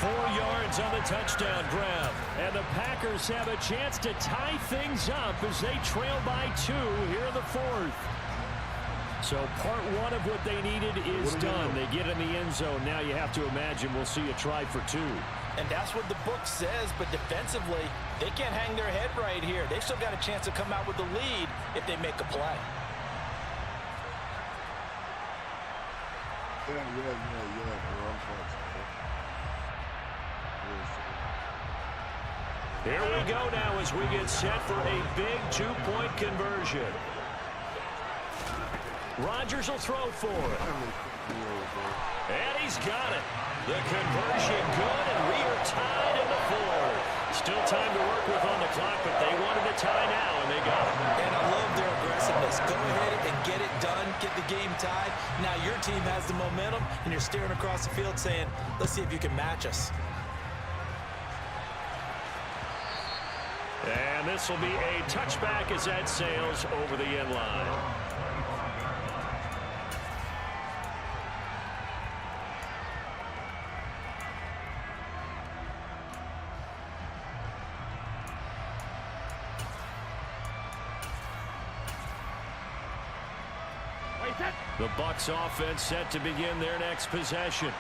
4 yards on the touchdown grab. And the Packers have a chance to tie things up as they trail by 2 here in the 4th. So part 1 of what they needed is done. They get in the end zone. Now you have to imagine we'll see a try for 2. And that's what the book says, but defensively, they can't hang their head right here. They've still got a chance to come out with the lead if they make a play. Here we go now as we get set for a big 2-point conversion. Rodgers will throw for it. And he's got it. The conversion good, and we are tied in the 4th. Still time to work with on the clock, but they wanted a tie now, and they got it. And I love their aggressiveness. Go ahead and get it done, get the game tied. Now your team has the momentum, and you're staring across the field saying, let's see if you can match us. And this will be a touchback as that sails over the end line. The Bucs offense set to begin their next possession.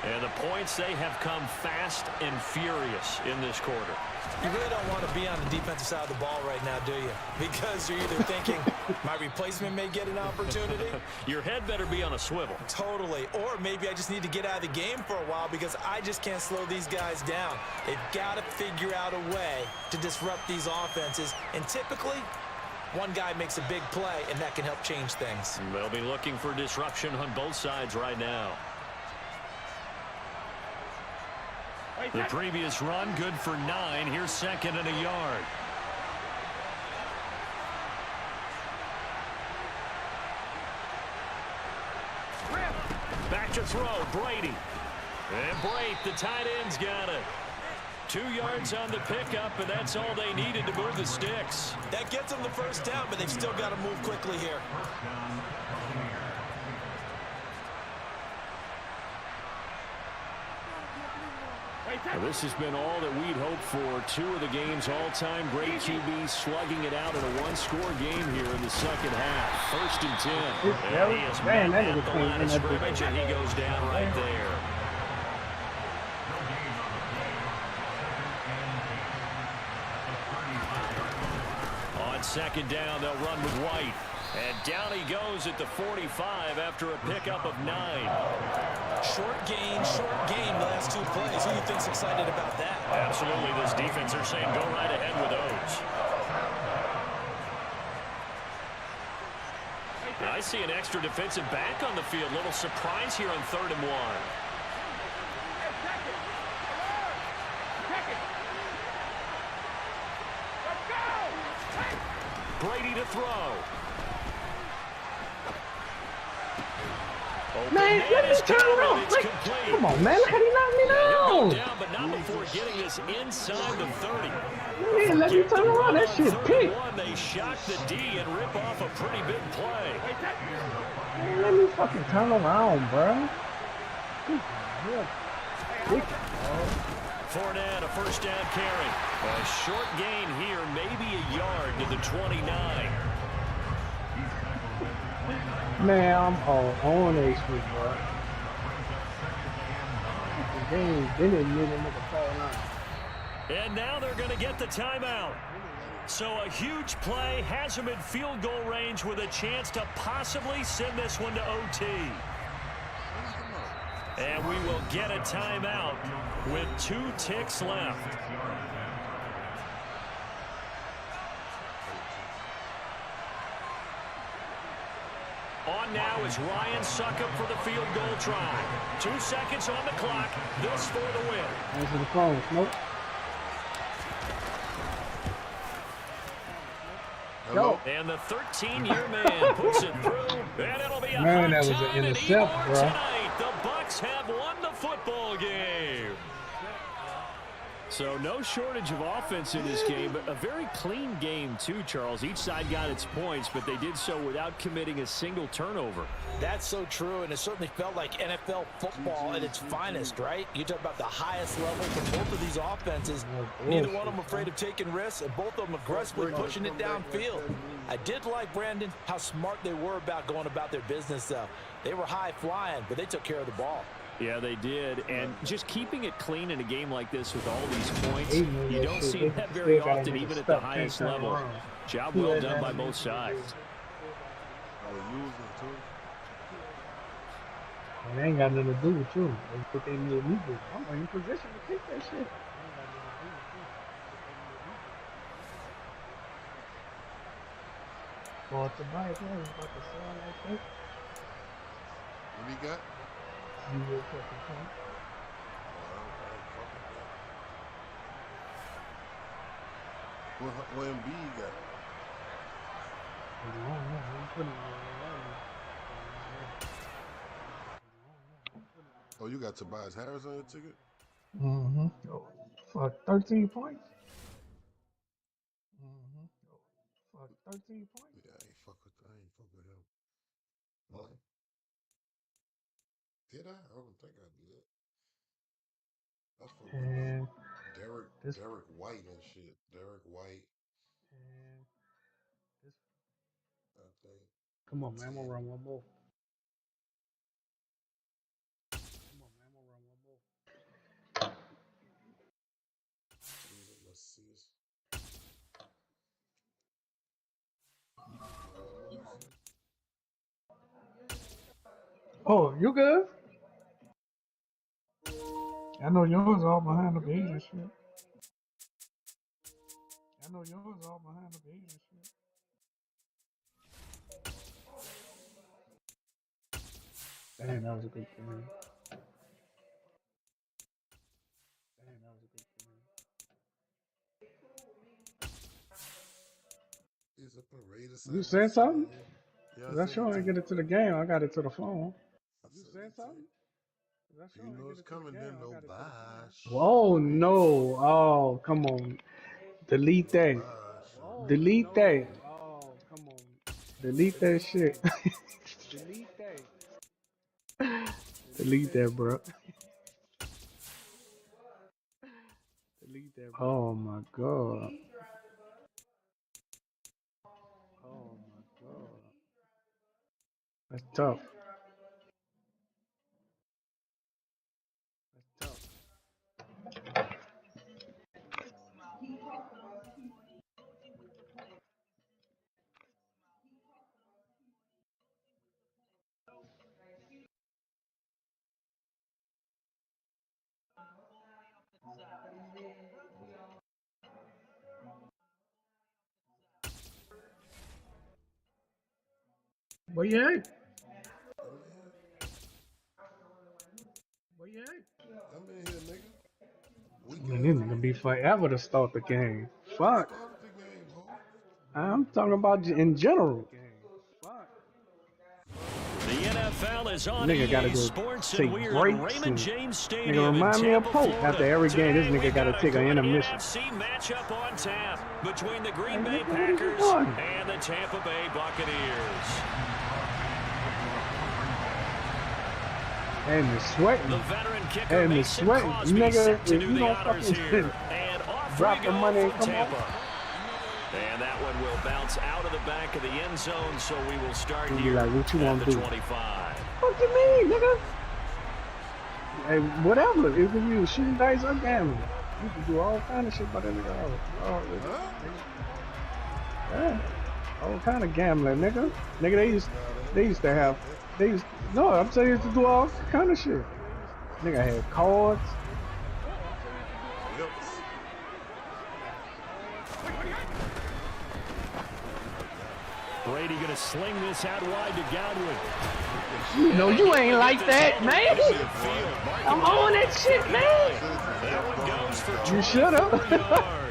And the points, they have come fast and furious in this quarter. You really don't want to be on the defensive side of the ball right now, do you? Because you're either thinking, my replacement may get an opportunity. Your head better be on a swivel. Totally. Or maybe I just need to get out of the game for a while because I just can't slow these guys down. They've got to figure out a way to disrupt these offenses. And typically, one guy makes a big play, and that can help change things. They'll be looking for disruption on both sides right now. The previous run, good for 9. Here's 2nd and a yard. Back to throw, Brady. And Brate, the tight end's got it. 2 yards on the pickup, and that's all they needed to move the sticks. That gets them the 1st down, but they've still got to move quickly here. Well, this has been all that we'd hoped for. 2 of the game's all-time great QBs slugging it out in a 1-score game here in the 2nd half. 1st and 10. And he is met at the line of scrimmage, and he goes down right there. On 2nd down, they'll run with White. And down he goes at the 45 after a pickup of 9. Short gain, the last 2 plays. Who do you think's excited about that? Absolutely. This defense are saying go right ahead with those. I see an extra defensive back on the field. Little surprise here on 3rd and 1. Brady to throw. Man, let me turn around. Like, come on, man. Look how he knocked me down. Down, but not before getting this inside the 30. Man, let me turn around. That shit pick. They shock the D and rip off a pretty big play. Man, let me fucking turn around, bro. Fournette, a first down carry. A short gain here, maybe a yard to the 29. Man, I'm all on HP, bro. They didn't need to make a call now. And now they're going to get the timeout. So a huge play has them in field goal range with a chance to possibly send this one to OT. And we will get a timeout with 2 ticks left. On now is Ryan Suckup for the field goal try. 2 seconds on the clock. This for the win. Answer the phone, Smoke. Go. And the 13-year man puts it through, and it'll be a man, that was hot an time intercept, bro. tonight. The Bucs have won the football game. So no shortage of offense in this game, but a very clean game too, Charles. Each side got its points, but they did so without committing a single turnover. That's so true, and it certainly felt like NFL football at its finest, right? You talk about the highest level from both of these offenses. Neither one of them afraid of taking risks, and both of them aggressively pushing it downfield. I did like, Brandon, how smart they were about going about their business, though. They were high flying, but they took care of the ball. Yeah, they did, and just keeping it clean in a game like this with all these points, you don't see that very often, even at the highest level. Job well done by both sides. It ain't got nothing to do with you. It's what they need me to do. I'm in position to take that shit. Well, to buy it, man, about to sell like that. What he got? You will fucking come. What MB you got? I don't know. I'm putting it Oh, you got Tobias Harris on your ticket? Mm-hmm. Oh, fuck, 13 points? Mm-hmm. Oh, fuck, 13 points? Yeah, I ain't fuck with him. What? Did I? I don't think I did. I fuck with Derek White and shit. Derek White. And this. I think. Come on, man. I'm gonna run one more. Come on, man. I'm gonna run one more. Let's see this. Oh, you good? I know yours all behind the page and shit. I know yours all behind the page and shit. Damn, that was a good game. Damn, that was a good game. It's a parade of You said something? Yeah, That's sure I didn't get it to the game. I got it to the phone. You said something? You know it's coming, then no bye. Oh no! Oh, come on! Delete that! Delete that! Oh, come on! Delete that shit! Delete that! Delete that, bro! Delete that! Oh my god! Oh my god! That's tough. That's tough. Where you at? Where you at? I'm in here, nigga. Man, this nigga be forever to start the game. Fuck. I'm talking about in general. The foul is on Nigga gotta go Sports, take and we're breaks. at Raymond James Stadium. Nigga remind me of Tampa, Pope. Florida. After every game, this nigga gotta take an intermission. NFC matchup on tap between the Green Bay Packers and the Tampa Bay Buccaneers. And the sweating. The veteran kicker And the Mason sweating. Crosby Nigga, set to if do you the don't honors fucking here. And off drop we the go money and for come Tampa. on. And that one will bounce out of the back of the end zone, so we will start You be here like, what you at want the to do? 25. What you mean, nigga? Hey, whatever. If you shooting dice or gambling, you can do all kind of shit by that nigga. Yeah, all kind of gambling, nigga. Nigga, they used to have. No, I'm saying used to do all kind of shit. Nigga had cards. Brady gonna sling this out wide to Godwin. You know you ain't like that, man. I'm on that shit, man. You should have.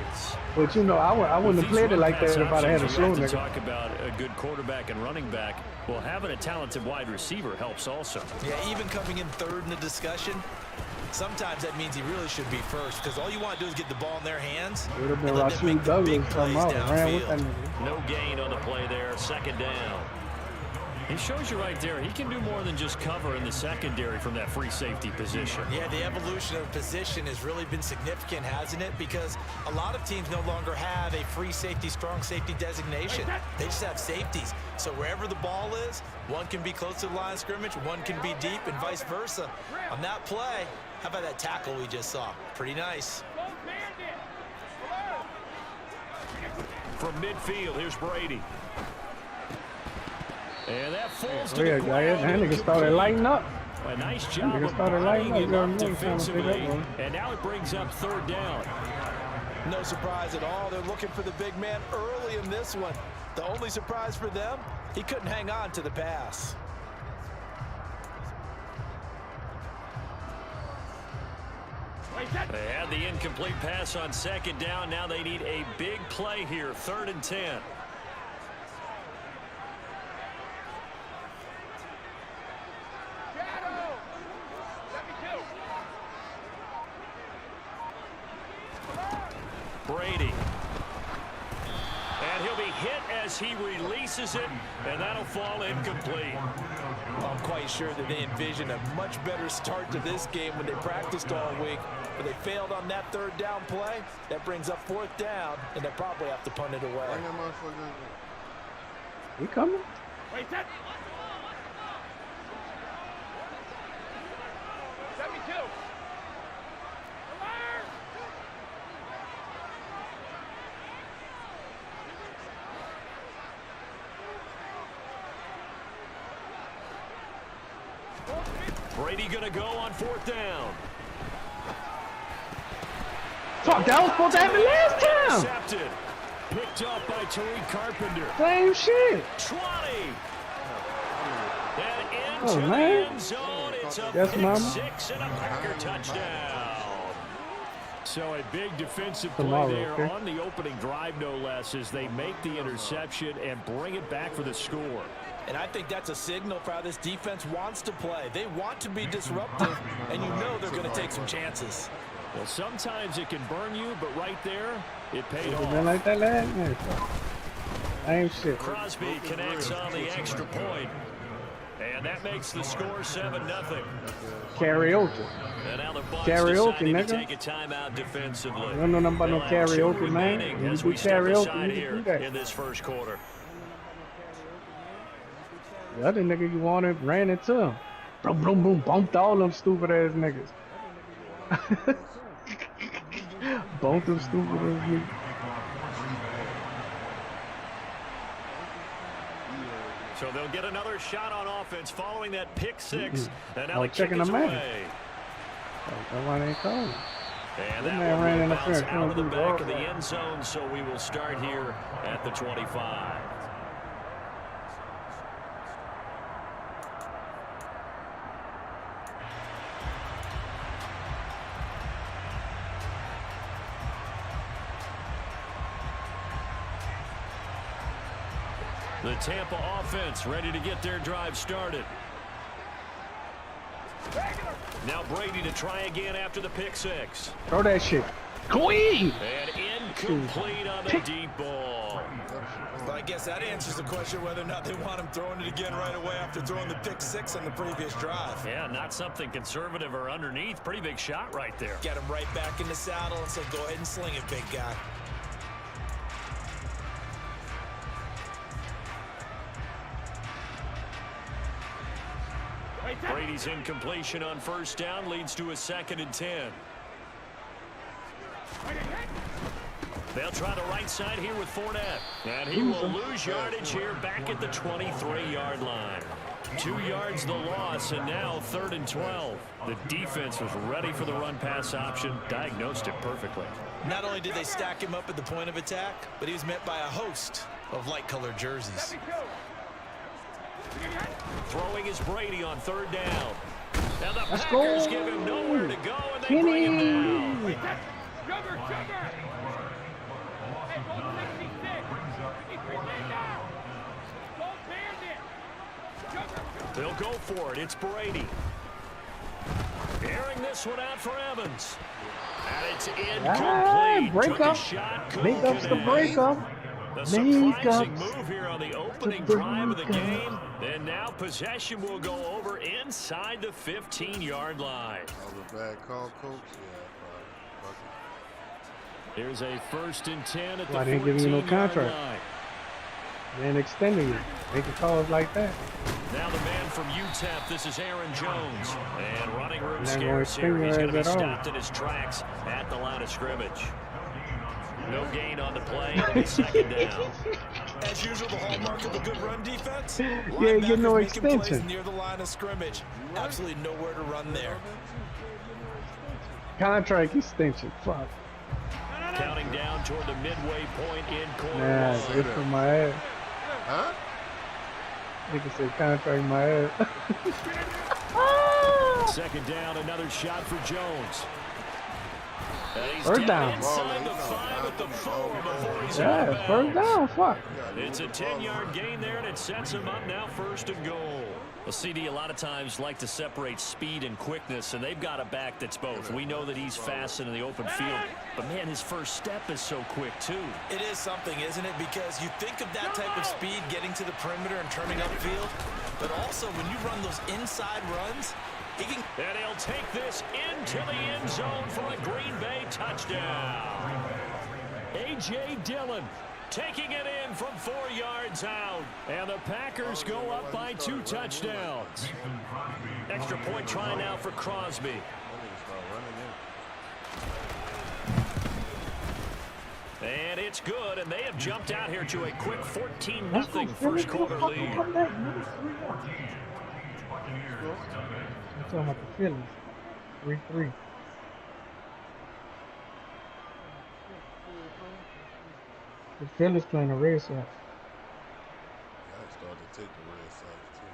But you know, I wouldn't have played it like that if I'd had a slow nigga. Talk about a good quarterback and running back. Well, having a talented wide receiver helps also. Yeah, even coming in third in the discussion, sometimes that means he really should be first, because all you want to do is get the ball in their hands. Would have been Rasheed Douglas come out and ran with that nigga. No gain on the play there, second down. He shows you right there, he can do more than just cover in the secondary from that free safety position. Yeah, the evolution of position has really been significant, hasn't it? Because a lot of teams no longer have a free safety, strong safety designation. They just have safeties. So wherever the ball is, one can be close to the line of scrimmage, one can be deep, and vice versa. On that play, how about that tackle we just saw? Pretty nice. From midfield, here's Brady. And that falls to Yeah, the ground. that nigga started lighting up. A nice job of lighting lining it up up. defensively. And now it brings up third down. No surprise at all. They're looking for the big man early in this one. The only surprise for them, he couldn't hang on to the pass. They had the incomplete pass on second down. Now they need a big play here, 3rd and 10. Brady. And he'll be hit as he releases it, and that'll fall incomplete. I'm quite sure that they envisioned a much better start to this game when they practiced all week, but they failed on that third down play. That brings up 4th down, and they'll probably have to punt it away. He coming? Wait, that. 72. Brady gonna go on 4th down. Fuck, that was supposed to happen last time. Intercepted. Picked up by Tariq Carpenter. Same shit. 20. And into the man. end zone. It's a Yes, pick mama. 6 and a Packer touchdown. So a big defensive play Tomorrow, there okay. on the opening drive, no less, as they make the interception and bring it back for the score. And I think that's a signal for how this defense wants to play. They want to be disruptive, and you know they're going to take some chances. Well, sometimes it can burn you, but right there, it paid It off. been like that last night. Same shit. Crosby connects on the extra point, and that makes the score 7-0. Karaoke. And now the Bucs Karaoke, deciding nigga. to take a timeout defensively. You don't know nothing about no They'll have 2 karaoke, man. remaining When you as do we step karaoke, aside you here can do that. in this first quarter. The other nigga you wanted ran into him. Boom, boom, boom, bumped all them stupid ass niggas. Both them stupid ass niggas. So they'll get another shot on offense following that pick 6. And now the kick checking is the man. away. That's why they ain't calling. And That that man one ran will interference. bounce out of the Can't do back all of the that. end zone, so we will start here at the 25. The Tampa offense ready to get their drive started. Now Brady to try again after the pick six. Throw that shit. Queen! And incomplete on the deep ball. But I guess that answers the question whether or not they want him throwing it again right away after throwing the pick six on the previous drive. Yeah, not something conservative or underneath. Pretty big shot right there. Get him right back in the saddle and said, go ahead and sling it, big guy. Brady's incompletion on first down leads to a 2nd and 10. They'll try the right side here with Fournette. And he will lose yardage here back at the 23-yard line. 2 yards the loss, and now 3rd and 12. The defense was ready for the run-pass option, diagnosed it perfectly. Not only did they stack him up at the point of attack, but he was met by a host of light-colored jerseys. Throwing is Brady on 3rd down. Now the Packers give him nowhere to go, and they bring him down. They'll go for it. It's Brady. Airing this one out for Evans. And it's incomplete. Break up. Make up the break up. The surprising move here on the opening drive of the game. And now possession will go over inside the 15-yard line. That was a bad call, coach. Yeah, Here's a 1st and 10 at the 14-yard line. Why didn't give you no contract? Man, extending it. Making calls like that. Now the man from UTEP, this is Aaron Jones. And running room scarce here. He's going to be stopped in his tracks at the line of scrimmage. No gain on the play. It'll be 2nd down. As usual, the hallmark of a good run defense. Yeah, you get no extension. Near the line of scrimmage. Absolutely nowhere to run there. Contract extension. Fuck. Counting down toward the midway point in quarter Nah, one. good for my ass. Huh? You can say contract my ass. 2nd down, another shot for Jones. First down. Inside the 5 at the 4 before he's Yeah, first down. Fuck. It's a 10-yard gain there, and it sets him up now 1st and goal. Well, CD, a lot of times like to separate speed and quickness, and they've got a back that's both. We know that he's fast in the open field, but, man, his first step is so quick, too. It is something, isn't it? Because you think of that type of speed getting to the perimeter and turning upfield, but also when you run those inside runs, he can... And he'll take this into the end zone for a Green Bay touchdown. A.J. Dillon taking it in from 4 yards out. And the Packers go up by 2 touchdowns. Extra point try now for Crosby. And it's good, and they have jumped out here to a quick 14-0 first quarter lead. I'm talking about the Phillies. 3-3. The Phillies playing the Red Sox. I started to take the Red Sox, too.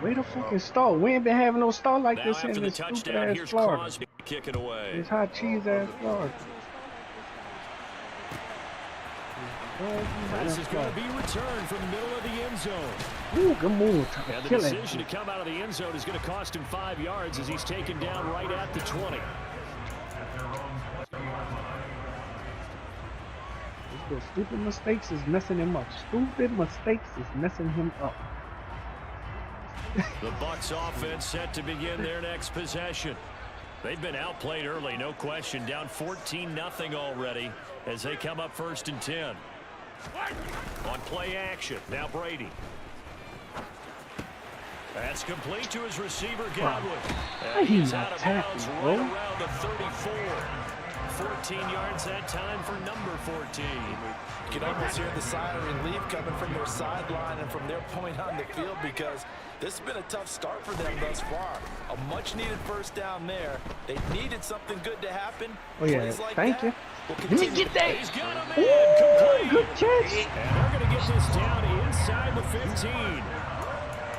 Where the fucking stall? We ain't been having no stall like Now this in after the this stupid touchdown, ass here's Florida. Crosby kicking away. This hot cheese ass Florida. This is going to be returned from the middle of the end zone. Ooh, good move. And the decision to come out of the end zone is going to cost him 5 yards as he's taken down right at the 20. Those stupid mistakes is messing him up. Stupid mistakes is messing him up. The Bucs offense set to begin their next possession. They've been outplayed early, no question. Down 14-0 already as they come up 1st and 10. On play action, now Brady. That's complete to his receiver, Godwin. And he's out of bounds right around the 34. 14 yards that time for number 14. You can almost hear the sigh of relief coming from their sideline and from their point on the field because this has been a tough start for them thus far. A much-needed first down there. They needed something good to happen. Oh, yeah. Like Thank you. Let me get that. He's got him in. Complete. Good catch. And they're going to get this down inside the 15.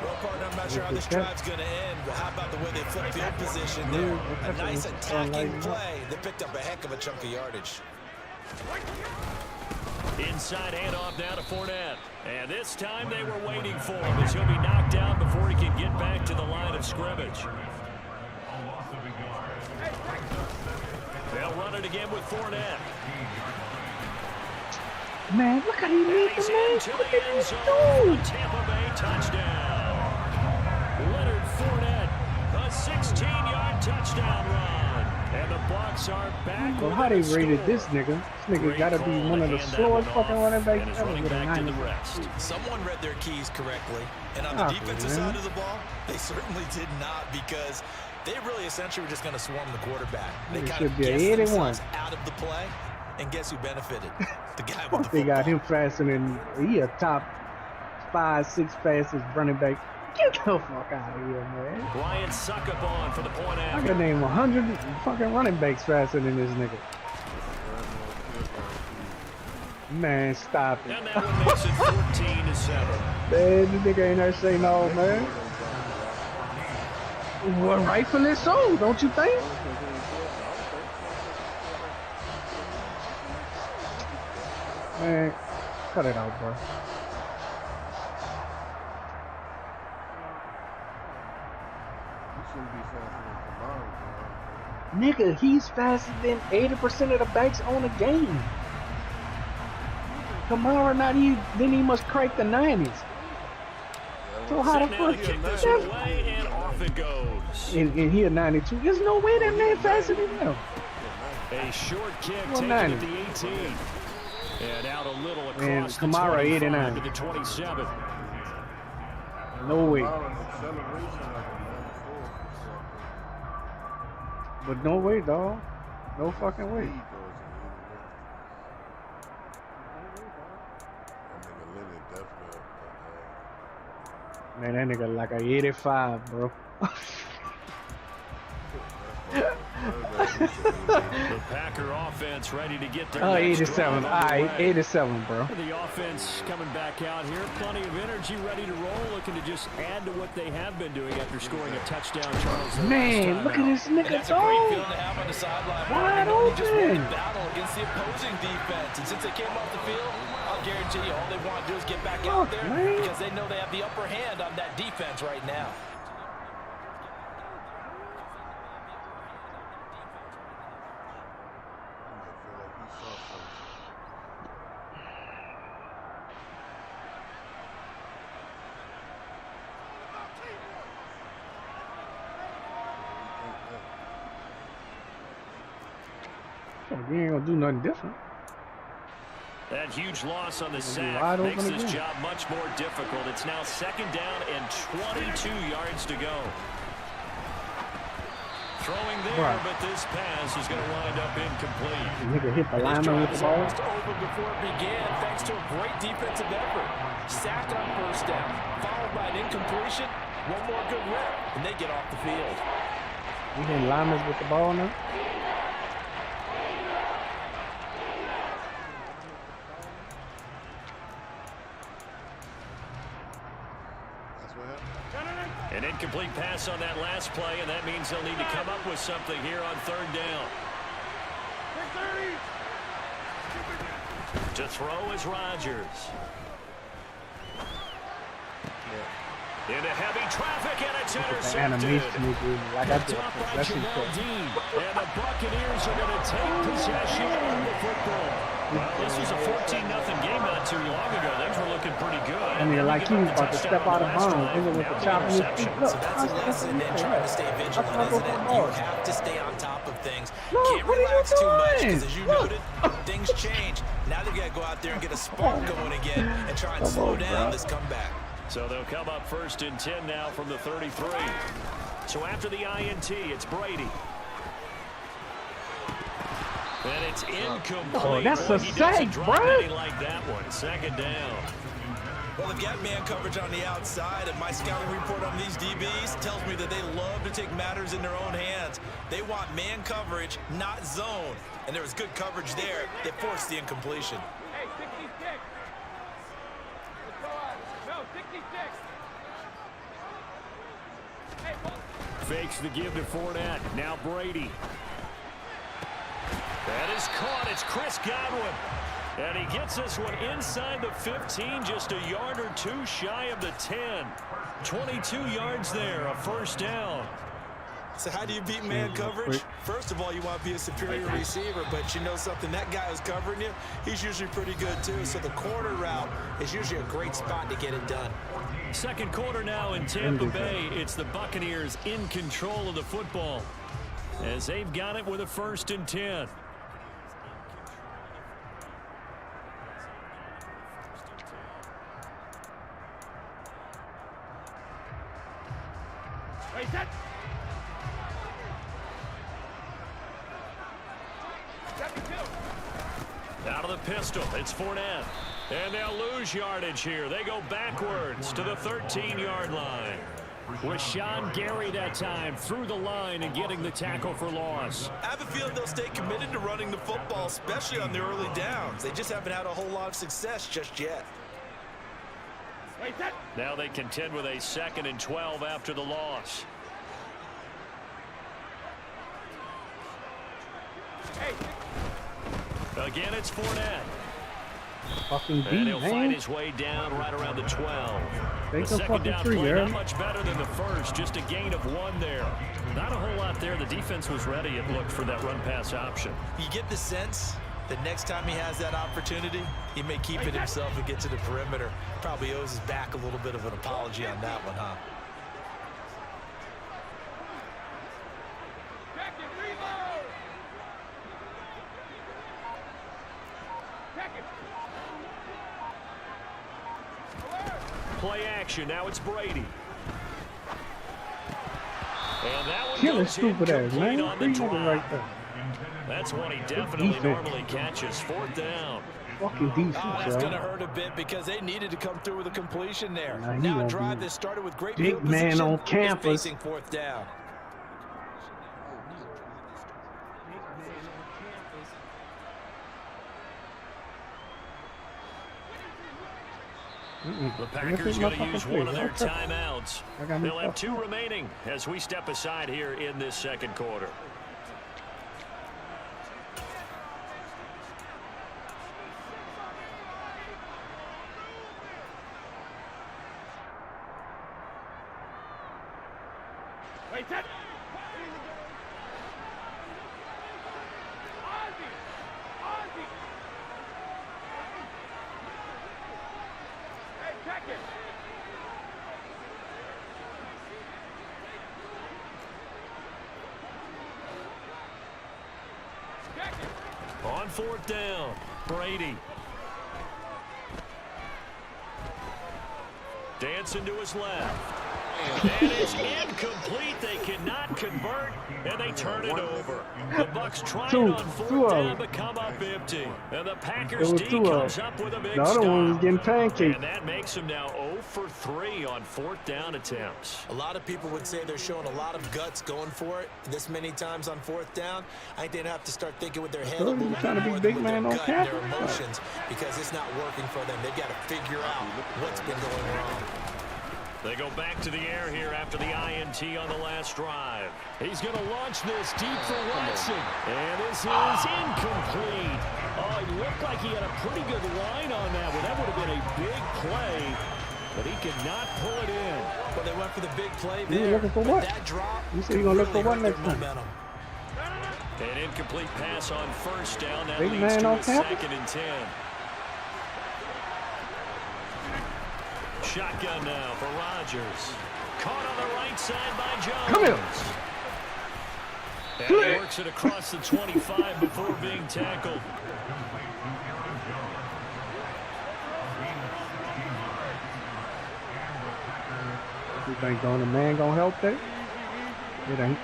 Well, partner, I'm not sure how this drive's going to end, but how about the way they flipped field position there? A nice attacking play. They picked up a heck of a chunk of yardage. Inside handoff now to Fournette. And this time they were waiting for him as he'll be knocked down before he can get back to the line of scrimmage. They'll run it again with Fournette. Man, look how he leads the man. Look at this dude. Tampa Bay touchdown. Leonard Fournette, a 16-yard touchdown run. And the Bucs are back. Well, how they rated this nigga? This nigga got to be one of the slowest fucking running backs ever with a 90. Someone read their keys correctly. And on the defensive side of the ball, they certainly did not, because they really essentially were just going to swarm the quarterback. They kind of guessed themselves out of the play. And guess who benefited? The guy with the They got him faster than he a top 5, 6 fastest running back. Get the fuck out of here, man. Ryan Succop for the point I after. can name 100 fucking running backs faster than this nigga. Man, stop it. And that one makes it 14-7. Man, this nigga ain't there say no, man. Well, rightfully so, don't you think? Man, cut it out, bro. Nigga, he's faster than 80% of the backs on the game. Kamara not even, then he must crack the 90s. So how the fuck kick this away and off it goes. And he a 92. There's no way that man faster than him. A short kick taken at the 18. And out a little across and the Kamara 89 to the 27. No way. But no way, dog. No fucking way. Man, that nigga like a 85, bro. The Packer offense ready to get their 87. All right, 87, bro. The offense coming back out here. Plenty of energy, ready to roll. Looking to just add to what they have been doing after scoring a touchdown. Charles, man, look at this nigga, that's a great feeling to have on the sideline. Wide open. Just won the battle against the opposing defense. And since they came off the field, I'll guarantee you all they want to do is get back out there, because they know they have the upper hand on that defense right now. You ain't gonna do nothing different. That huge loss on the sack makes this job much more difficult. It's now 2nd down and 22 yards to go. Throwing there, but this pass is going to wind up incomplete. Nigga hit the lineman with the ball. Almost over before it began, thanks to a great defensive effort. Sacked on 1st down, followed by an incompletion. One more good rep, and they get off the field. You hitting linemen with the ball now? An incomplete pass on that last play, and that means they'll need to come up with something here on 3rd down. To throw is Rodgers. Into heavy traffic, and it's intercepted. Picked up by Jamel Dean. And the Buccaneers are going to take possession of the football. Well, this was a 14-0 game not too long ago. Things were looking pretty good. And you're like, he was about to step out of bounds. Even with the chop in his feet. Look, so that's a lesson in trying to stay vigilant, isn't it? You have to stay on top of things. Look, can't relax too much, because as you noted, things change. Now they've got to go out there and get a spark going again and try and slow down this comeback. So they'll come up 1st and 10 now from the 33. So after the INT, it's Brady. And it's incomplete. Oh, that's a sack, bro. Like that one. 2nd down. Well, they've got man coverage on the outside, and my scouting report on these DBs tells me that they love to take matters in their own hands. They want man coverage, not zone. And there was good coverage there that forced the incompletion. Hey, 66. Let's go out. No, 66. Hey, fakes the give to Fournette. Now Brady. That is caught. It's Chris Godwin. And he gets this one inside the 15, just a yard or two shy of the 10. 22 yards there, a first down. So how do you beat man coverage? First of all, you want to be a superior receiver, but you know something, that guy who's covering you, he's usually pretty good too. So the corner route is usually a great spot to get it done. Second quarter now in Tampa Bay. It's the Buccaneers in control of the football as they've got it with a 1st and 10. Wait, that. Out of the pistol, it's Fournette. And they'll lose yardage here. They go backwards to the 13-yard line. With Sean Gary that time through the line and getting the tackle for loss. I have a feeling they'll stay committed to running the football, especially on the early downs. They just haven't had a whole lot of success just yet. Now they contend with a 2nd and 12 after the loss. Again, it's Fournette. Fucking deep, and he'll man. find his way down right around the 12. Take the a second down fucking play, tree, not much better than the first, just a gain of 1 there. Not a whole lot there. The defense was ready, it looked, for that run-pass option. You get the sense that next time he has that opportunity, he may keep it himself and get to the perimeter. Probably owes his back a little bit of an apology on that one, huh? Play action. Now it's Brady. And that one Killing goes stupid ass, incomplete man. on the 3 drive. right there. That's one he definitely normally catches. 4th down. Fucking defense, That's going to hurt a bit because they needed to come through with a completion there. Nah, now a drive that started with great big field man position on campus. is facing 4th down. The Packers going to use one of their timeouts. They'll have 2 remaining as we step aside here in this second quarter. Wait, that. On 4th down, Brady. Dancing to his left. And it's incomplete. They cannot convert, and they turn it over. The Bucks try it on 4th down, but come up empty. And the Packers D comes up with a big stop. The other one was getting pancaked. And that makes them now 0 for 3 on 4th down attempts. A lot of people would say they're showing a lot of guts going for it this many times on 4th down. I think they'd have to start thinking with their head a little bit more than with their gut and their emotions, because it's not working for them. They've got to figure out what's been going wrong. They go back to the air here after the INT on the last drive. He's going to launch this deep for Watson. And this is incomplete. Oh, he looked like he had a pretty good line on that one. That would have been a big play, but he could not pull it in. Well, they went for the big play there. You looking for what? That drop, you said you're going to look for what next time? An incomplete pass on 1st down. That big leads to a campus? 2nd and 10. Shotgun now for Rodgers. Caught on the right side by Jones. Come here. And he works it across the 25 before being tackled. You think the man gonna help there? It ain't.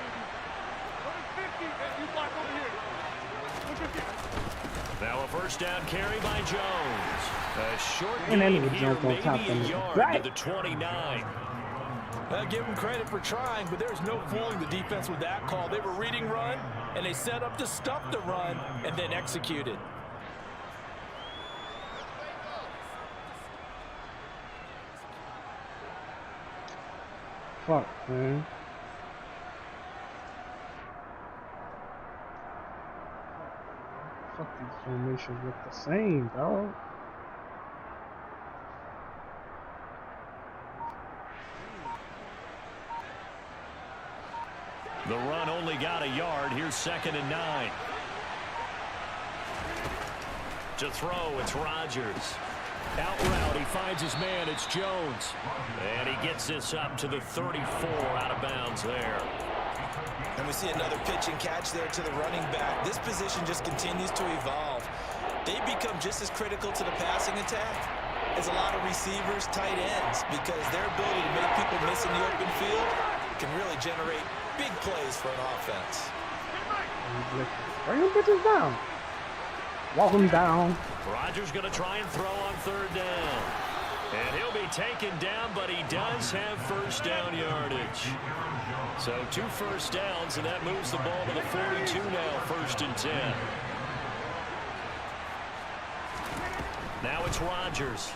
Now a 1st down carry by Jones. A short And then gain he would here, jump on top maybe of a him. yard Right. to the 29. I'll give them credit for trying, but there's no fooling the defense with that call. They were reading run, and they set up to stop the run, and then executed. Fuck, man. Fuck, these formations look the same, dog. The run only got a yard. Here's 2nd and 9. To throw, it's Rodgers. Out route, he finds his man. It's Jones. And he gets this up to the 34, out of bounds there. And we see another pitch and catch there to the running back. This position just continues to evolve. They become just as critical to the passing attack as a lot of receivers, tight ends, because their ability to make people miss in the open field can really generate big plays for an offense. Bring them bitches down. Walk them down. Rodgers going to try and throw on 3rd down. And he'll be taken down, but he does have 1st down yardage. So 2 first downs, and that moves the ball to the 42 now, 1st and 10. Now it's Rodgers.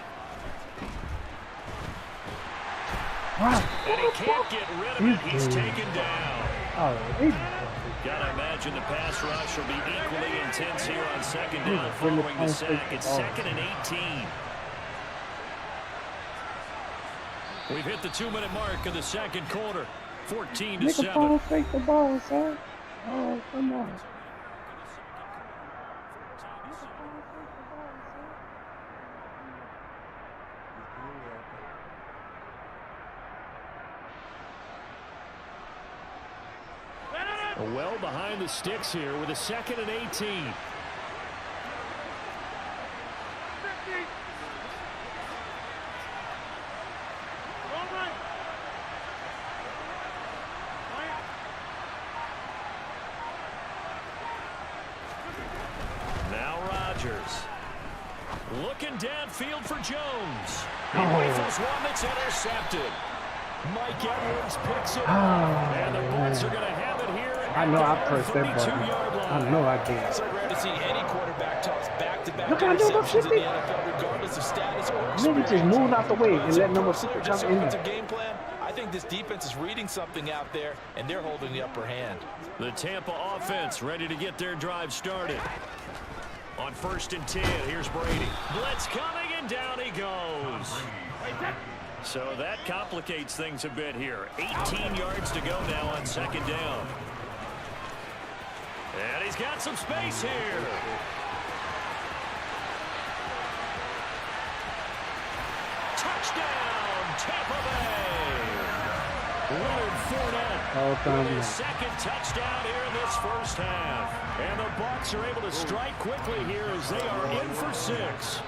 Wow. And he can't get rid of it. He's taken down. Oh, Gotta imagine the pass rush will be equally intense here on 2nd down following the sack. It's 2nd and 18. We've hit the 2-minute mark of the 2nd quarter. 14-7. Nigga, fake the ball, son. Oh, come on. Well behind the sticks here with a 2nd and 18. Now Rodgers. Looking downfield for Jones. He rifles one that's intercepted. Mike Edwards picks it up. And the Bucs are going to have it here. I know I pressed that button. I know I did. So rare to see any quarterback toss back-to-back interceptions in the NFL, regardless of status or experience. Nigga just moved out the way and let number 6 come in there. Game plan. I think this defense is reading something out there, and they're holding the upper hand. The Tampa offense ready to get their drive started. On 1st and 10, here's Brady. Blitz coming, and down he goes. So that complicates things a bit here. 18 yards to go now on 2nd down. And he's got some space here. Touchdown, Tampa Bay. Leonard Fournette. His 2nd touchdown here in this 1st half. And the Bucs are able to strike quickly here as they are in for 6.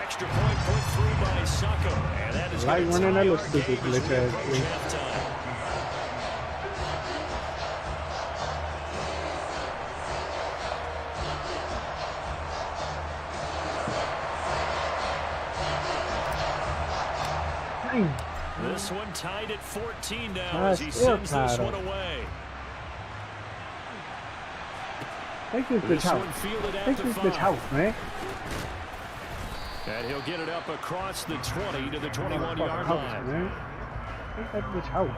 Extra point put through by Saka. And that is like running that little stupid glitch ass. This one tied at 14 now as he sends this one away. Take this bitch out. Take this bitch out, man. And he'll get it up across the 20 to the 21-yard line. Man. Take that bitch out.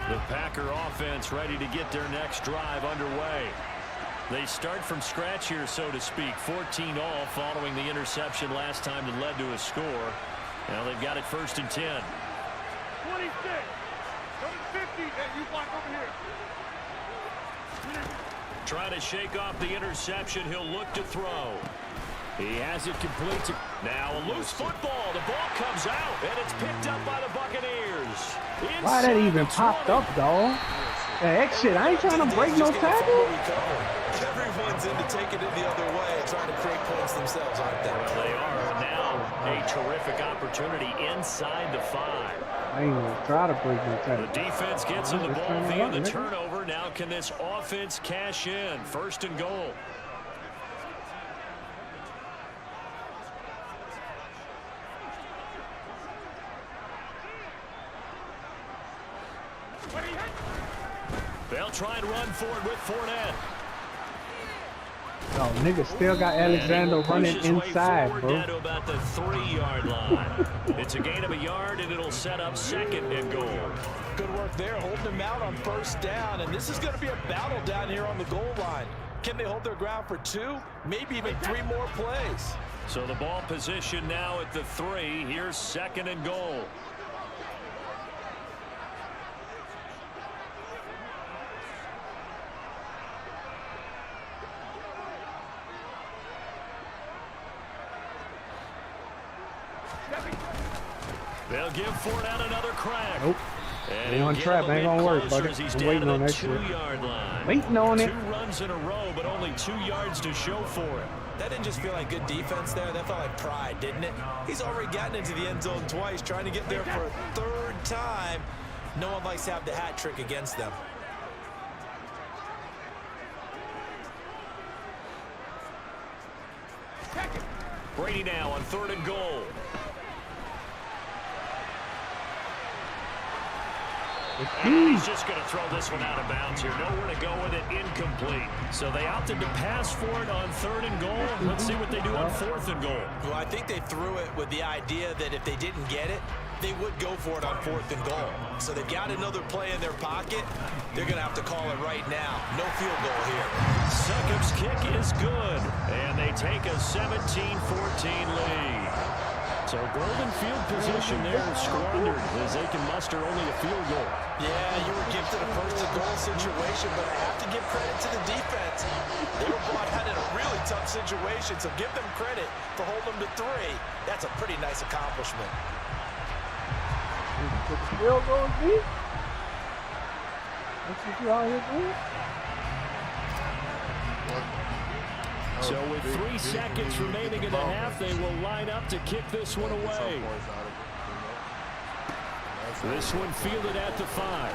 The Packer offense ready to get their next drive underway. They start from scratch here, so to speak. 14-all following the interception last time that led to a score. Now they've got it 1st and 10. 26. Go to 50. You block over here. Trying to shake off the interception. He'll look to throw. He has it complete. Now a loose football. The ball comes out, and it's picked up by the Buccaneers. Why that even popped up, dog? Heck shit, I ain't trying to break no tackle. Everyone's into taking it the other way and trying to create points themselves, aren't they? Well, they are. Now a terrific opportunity inside the 5. I ain't gonna try to break no tackle. The defense gets in the ball via the turnover. Now can this offense cash in? 1st and goal. They'll try and run for it with Fournette. Oh, nigga still got Alexander running inside, bro. Down to about the 3-yard line. It's a gain of a yard, and it'll set up 2nd and goal. Good work there, holding them out on 1st down, and this is going to be a battle down here on the goal line. Can they hold their ground for 2, maybe even 3 more plays? So the ball position now at the 3. Here's 2nd and goal. They'll give Fournette another crack. Nope. They on trap. Ain't gonna work, buddy. I'm waiting on that shit. Waiting on it. 2 runs in a row, but only 2 yards to show for it. That didn't just feel like good defense there. That felt like pride, didn't it? He's already gotten into the end zone twice, trying to get there for a 3rd time. No one likes to have the hat trick against them. Brady now on 3rd and goal. He's just going to throw this one out of bounds here. Nowhere to go with it. Incomplete. So they opted to pass for it on 3rd and goal. Let's see what they do on 4th and goal. Well, I think they threw it with the idea that if they didn't get it, they would go for it on 4th and goal. So they've got another play in their pocket. They're going to have to call it right now. No field goal here. Succop's kick is good. And they take a 17-14 lead. So golden field position there squandered as they can muster only a field goal. Yeah, you were gifted a 1st and goal situation, but I have to give credit to the defense. They were brought out in a really tough situation, so give them credit for holding them to 3. That's a pretty nice accomplishment. Field goal, B? That's what you out here doing? So with 3 seconds remaining in the half, they will line up to kick this one away. This one fielded at the 5.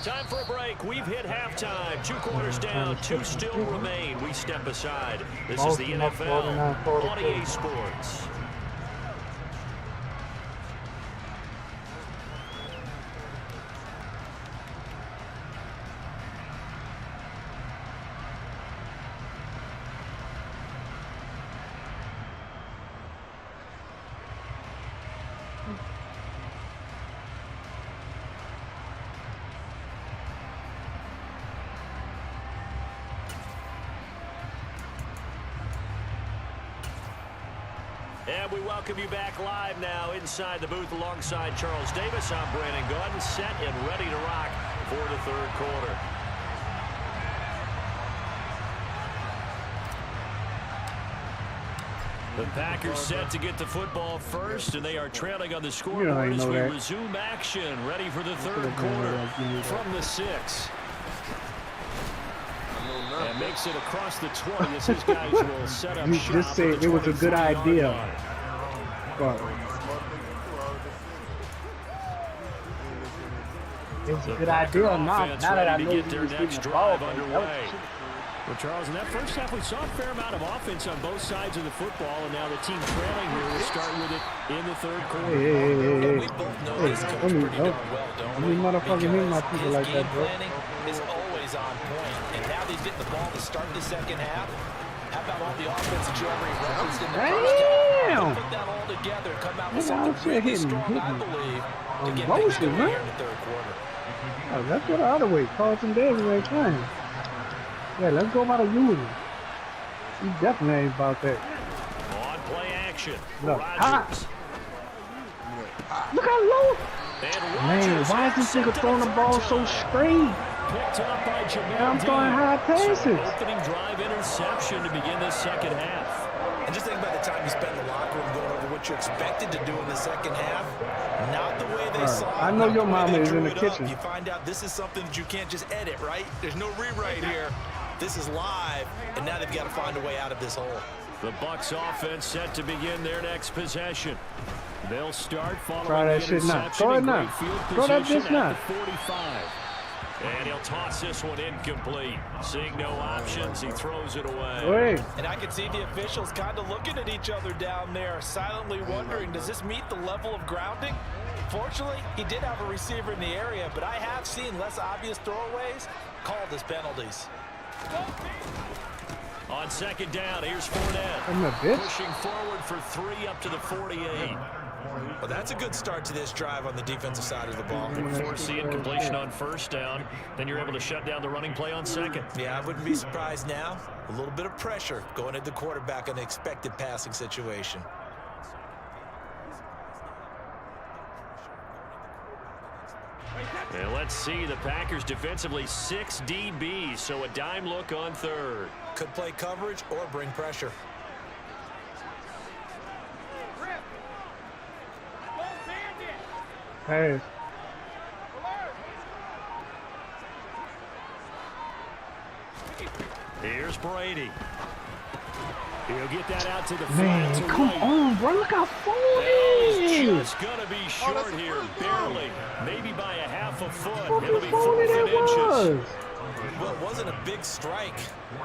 Time for a break. We've hit halftime. 2 quarters down, 2 still remain. We step aside. This is the NFL on EA Sports. And we welcome you back live now inside the booth alongside Charles Davis. I'm Brandon Gordon, set and ready to rock for the 3rd quarter. The Packers set to get the football first, and they are trailing on the scoreboard as we resume action, ready for the 3rd quarter from the 6. And makes it across the 20 as his guys will set up shop. Just say it was a good idea. But it was a good idea now that I know you was getting the ball underway. Well, Charles, in that first half, we saw a fair amount of offense on both sides of the football, and now the team trailing here will start with it in the 3rd quarter. Hey. I mean, motherfucking hit my people like that, bro. Is always on point, and now they've hit the ball to start the 2nd half. How about all the offense that you already referenced in the first half? Put that all together, come out with something really strong, I believe, to get things going here in the 3rd quarter. Oh, let's go the other way. Carlton Davis right time. Yeah, let's go about a unit. He definitely ain't about that. On play action. Look, look how low. Man, why is this nigga throwing the ball so straight? Picked up by Jamal. I'm throwing high passes. Opening drive interception to begin the 2nd half. And just think about the time you spent in the locker room going over what you expected to do in the 2nd half. Not the way they saw it. I know your mama is in the kitchen. You find out this is something that you can't just edit, right? There's no rewrite here. This is live, and now they've got to find a way out of this hole. The Bucs offense set to begin their next possession. They'll start following Try that shit now. Throw it now. Throw that bitch now. 45. And he'll toss this one incomplete. Seeing no options, he throws it away. And I can see the officials kind of looking at each other down there, silently wondering, does this meet the level of grounding? Fortunately, he did have a receiver in the area, but I have seen less obvious throwaways called as penalties. On second down, here's Fournette. Pushing forward for 3 up to the 48. Well, that's a good start to this drive on the defensive side of the ball. Forcing completion on first down, then you're able to shut down the running play on second. Yeah, I wouldn't be surprised now. A little bit of pressure going at the quarterback in an expected passing situation. And let's see, the Packers defensively 6 DBs, so a dime look on third. Could play coverage or bring pressure. Hey. Here's Brady. He'll get that out to the man, flat. Come on, bro. Look how full it is. Just going to be short here, barely. Maybe by a half a foot. It'll be 4 inches. Well, it wasn't a big strike.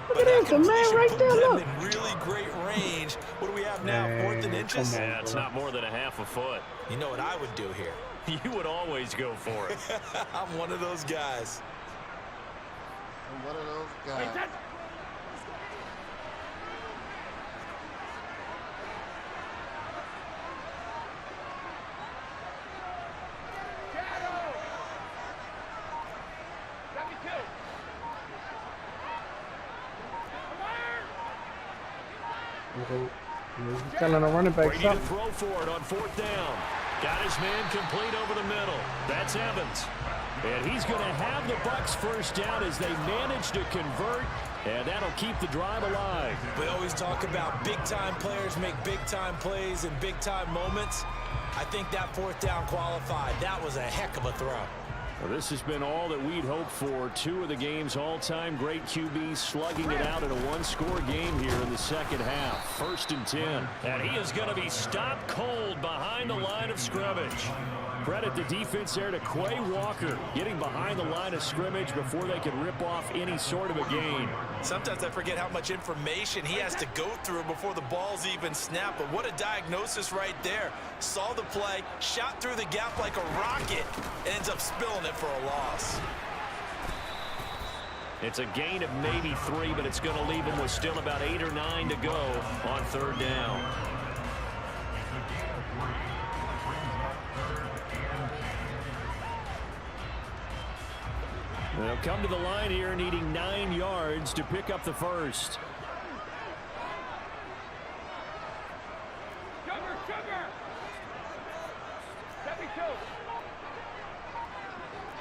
Look at that, the man right there, look. In really great range. What do we have now, 4th and inches? Yeah, it's not more than a half a foot. You know what I would do here? You would always go for it. I'm one of those guys. I'm one of those guys. He's telling a running back something. To throw for it on 4th down. Got his man complete over the middle. That's Evans. And he's going to have the Bucs first down as they manage to convert, and that'll keep the drive alive. We always talk about big-time players make big-time plays in big-time moments. I think that 4th down qualified. That was a heck of a throw. Well, this has been all that we'd hoped for. 2 of the game's all-time great QBs slugging it out in a 1-score game here in the second half. 1st and 10. And he is going to be stopped cold behind the line of scrimmage. Credit the defense there to Quay Walker, getting behind the line of scrimmage before they could rip off any sort of a gain. Sometimes I forget how much information he has to go through before the ball's even snapped. But what a diagnosis right there. Saw the play, shot through the gap like a rocket, and ends up spilling it for a loss. It's a gain of maybe 3, but it's going to leave them with still about 8 or 9 to go on 3rd down. They'll come to the line here needing 9 yards to pick up the first. Sugar! 72.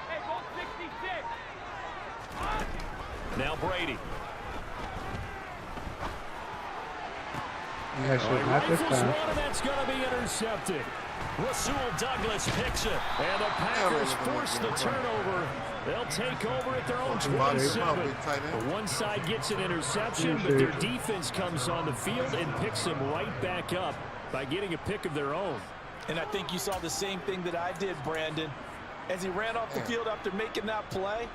Hey, goal 66. Now Brady. That's going to be intercepted. Rasul Douglas picks it, and the Packers force the turnover. They'll take over at their own 27. One side gets an interception, but their defense comes on the field and picks them right back up by getting a pick of their own. And I think you saw the same thing that I did, Brandon. As he ran off the field after making that play,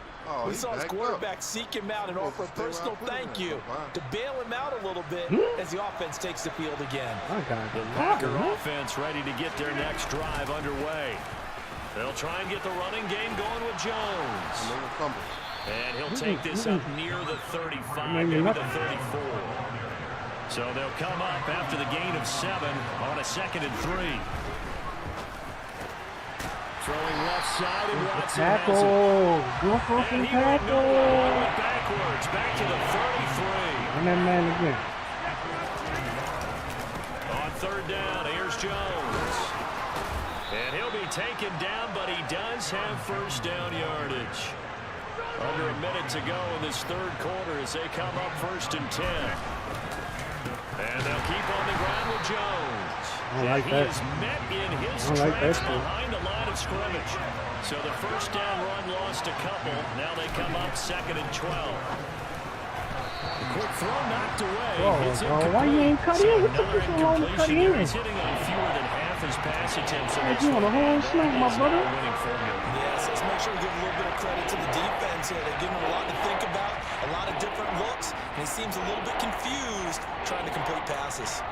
we saw his quarterback seek him out and offer a personal thank you to bail him out a little bit as the offense takes the field again. The Packer offense ready to get their next drive underway. They'll try and get the running game going with Jones. And he'll take this up near the 35, maybe the 34. So they'll come up after the gain of 7 on a 2nd and 3. Throwing left side, and Watson has it. Go for some tackle. Backwards, back to the 33. And that man again. On 3rd down, here's Jones. And he'll be taken down, but he does have first down yardage. Under a minute to go in this 3rd quarter as they come up 1st and 10. And they'll keep on the ground with Jones. I like that. He is met in his tracks behind the line of scrimmage. So the first down run lost a couple. Now they come up 2nd and 12. The quick throw knocked away. Why you ain't cut in? What took you so long to cut in? He's hitting on fewer than half his pass attempts. You on the whole snap, my brother. Yes, let's make sure we give a little bit of credit to the defense here. They give him a lot to think about, a lot of different looks, and he seems a little bit confused trying to complete passes.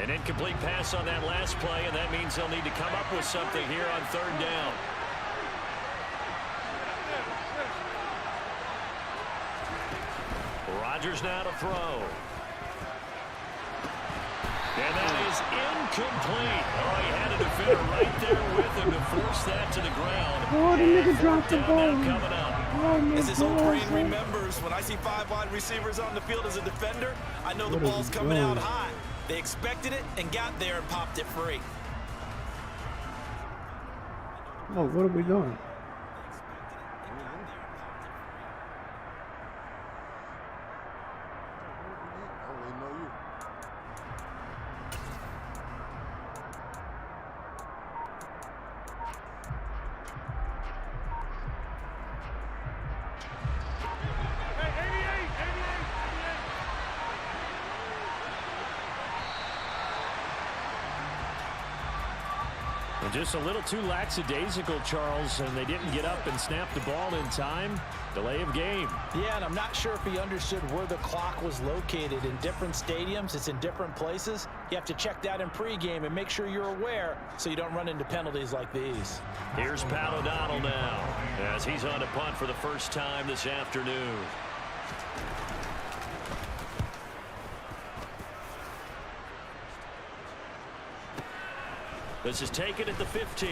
An incomplete pass on that last play, and that means they'll need to come up with something here on 3rd down. Rodgers now to throw. And that is incomplete. Oh, he had a defender right there with him to force that to the ground. Oh, the nigga dropped the ball. Coming up. As his old brain remembers, when I see 5 wide receivers on the field as a defender, I know the ball's coming out high. They expected it and got there and popped it free. Oh, what are we doing? Just a little too lackadaisical, Charles, and they didn't get up and snap the ball in time. Delay of game. Yeah, and I'm not sure if he understood where the clock was located. In different stadiums, it's in different places. You have to check that in pregame and make sure you're aware so you don't run into penalties like these. Here's Pat O'Donnell now as he's on to punt for the first time this afternoon. This is taken at the 15.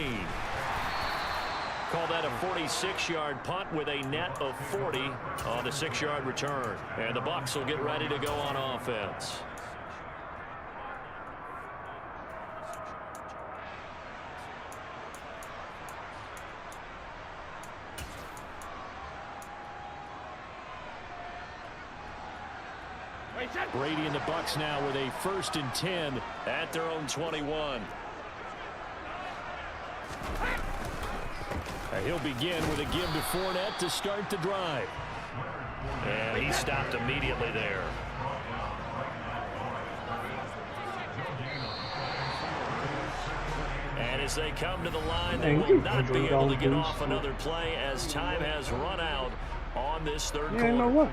Call that a 46-yard punt with a net of 40 on the 6-yard return. And the Bucs will get ready to go on offense. Brady and the Bucs now with a 1st and 10 at their own 21. He'll begin with a give to Fournette to start the drive. And he stopped immediately there. And as they come to the line, they will not be able to get off another play as time has run out on this 3rd quarter.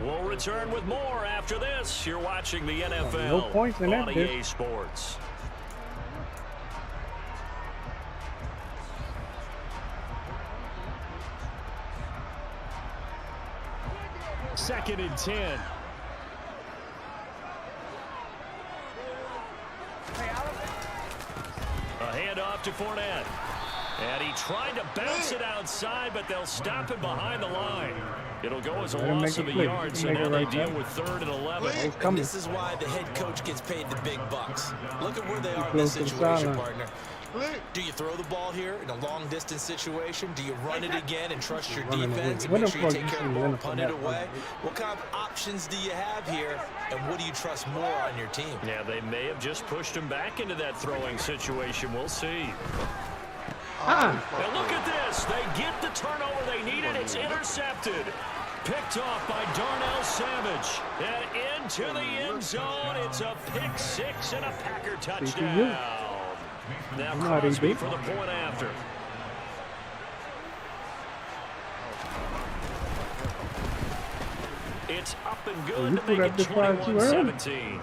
We'll return with more after this. You're watching the NFL on EA Sports. Second and 10. A handoff to Fournette. And he tried to bounce it outside, but they'll stop him behind the line. It'll go as a loss of a yard, so now they deal with 3rd and 11. And this is why the head coach gets paid the big bucks. Look at where they are in this situation, partner. Do you throw the ball here in a long-distance situation? Do you run it again and trust your defense and make sure you take care of the ball and punt it away? What kind of options do you have here, and what do you trust more on your team? Yeah, they may have just pushed him back into that throwing situation. We'll see. Now look at this. They get the turnover they needed. It's intercepted. Picked off by Darnell Savage. And into the end zone. It's a pick 6 and a Packer touchdown. Now Crosby for the point after. It's up and good to make it 21-17.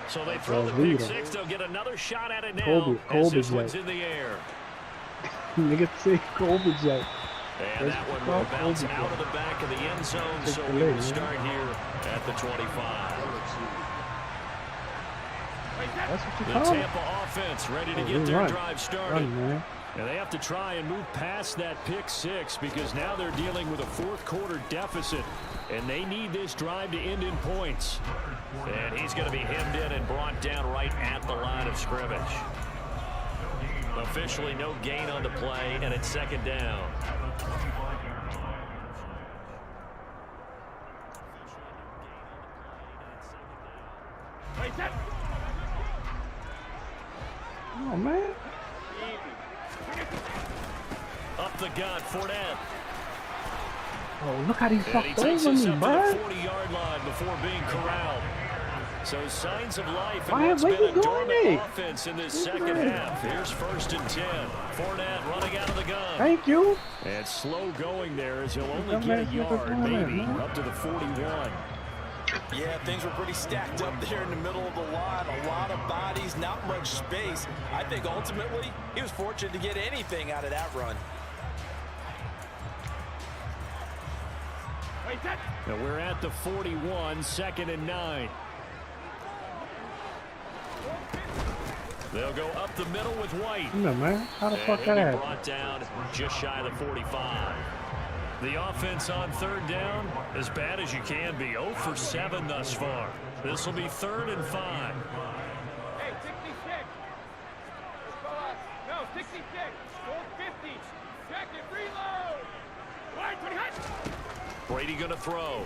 So they throw the pick 6. They'll get another shot at it now as this one's in the air. Nigga say Colby Jack. And that one will bounce out of the back of the end zone, so we will start here at the 25. The Tampa offense ready to get their drive started. And they have to try and move past that pick 6 because now they're dealing with a 4th quarter deficit, and they need this drive to end in points. And he's going to be hemmed in and brought down right at the line of scrimmage. Officially no gain on the play, and it's 2nd down. Oh, man. Up the gut, Fournette. Oh, look how he fucked over me, bro. And he takes us up to the 40-yard line before being corralled. So signs of life in what's been a dormant offense in this second half. Here's 1st and 10. Fournette running out of the gun. Thank you. And slow going there as he'll only get a yard, maybe, up to the 41. Yeah, things were pretty stacked up there in the middle of the line. A lot of bodies, not much space. I think ultimately he was fortunate to get anything out of that run. Now we're at the 41, 2nd and 9. They'll go up the middle with White. No, man. How the fuck that happened? Brought down just shy of the 45. The offense on 3rd down, as bad as you can be. 0 for 7 thus far. This will be 3rd and 5. Hey, 66. No, 66. 450. Check it, reload. Wide, 20 high. Brady going to throw.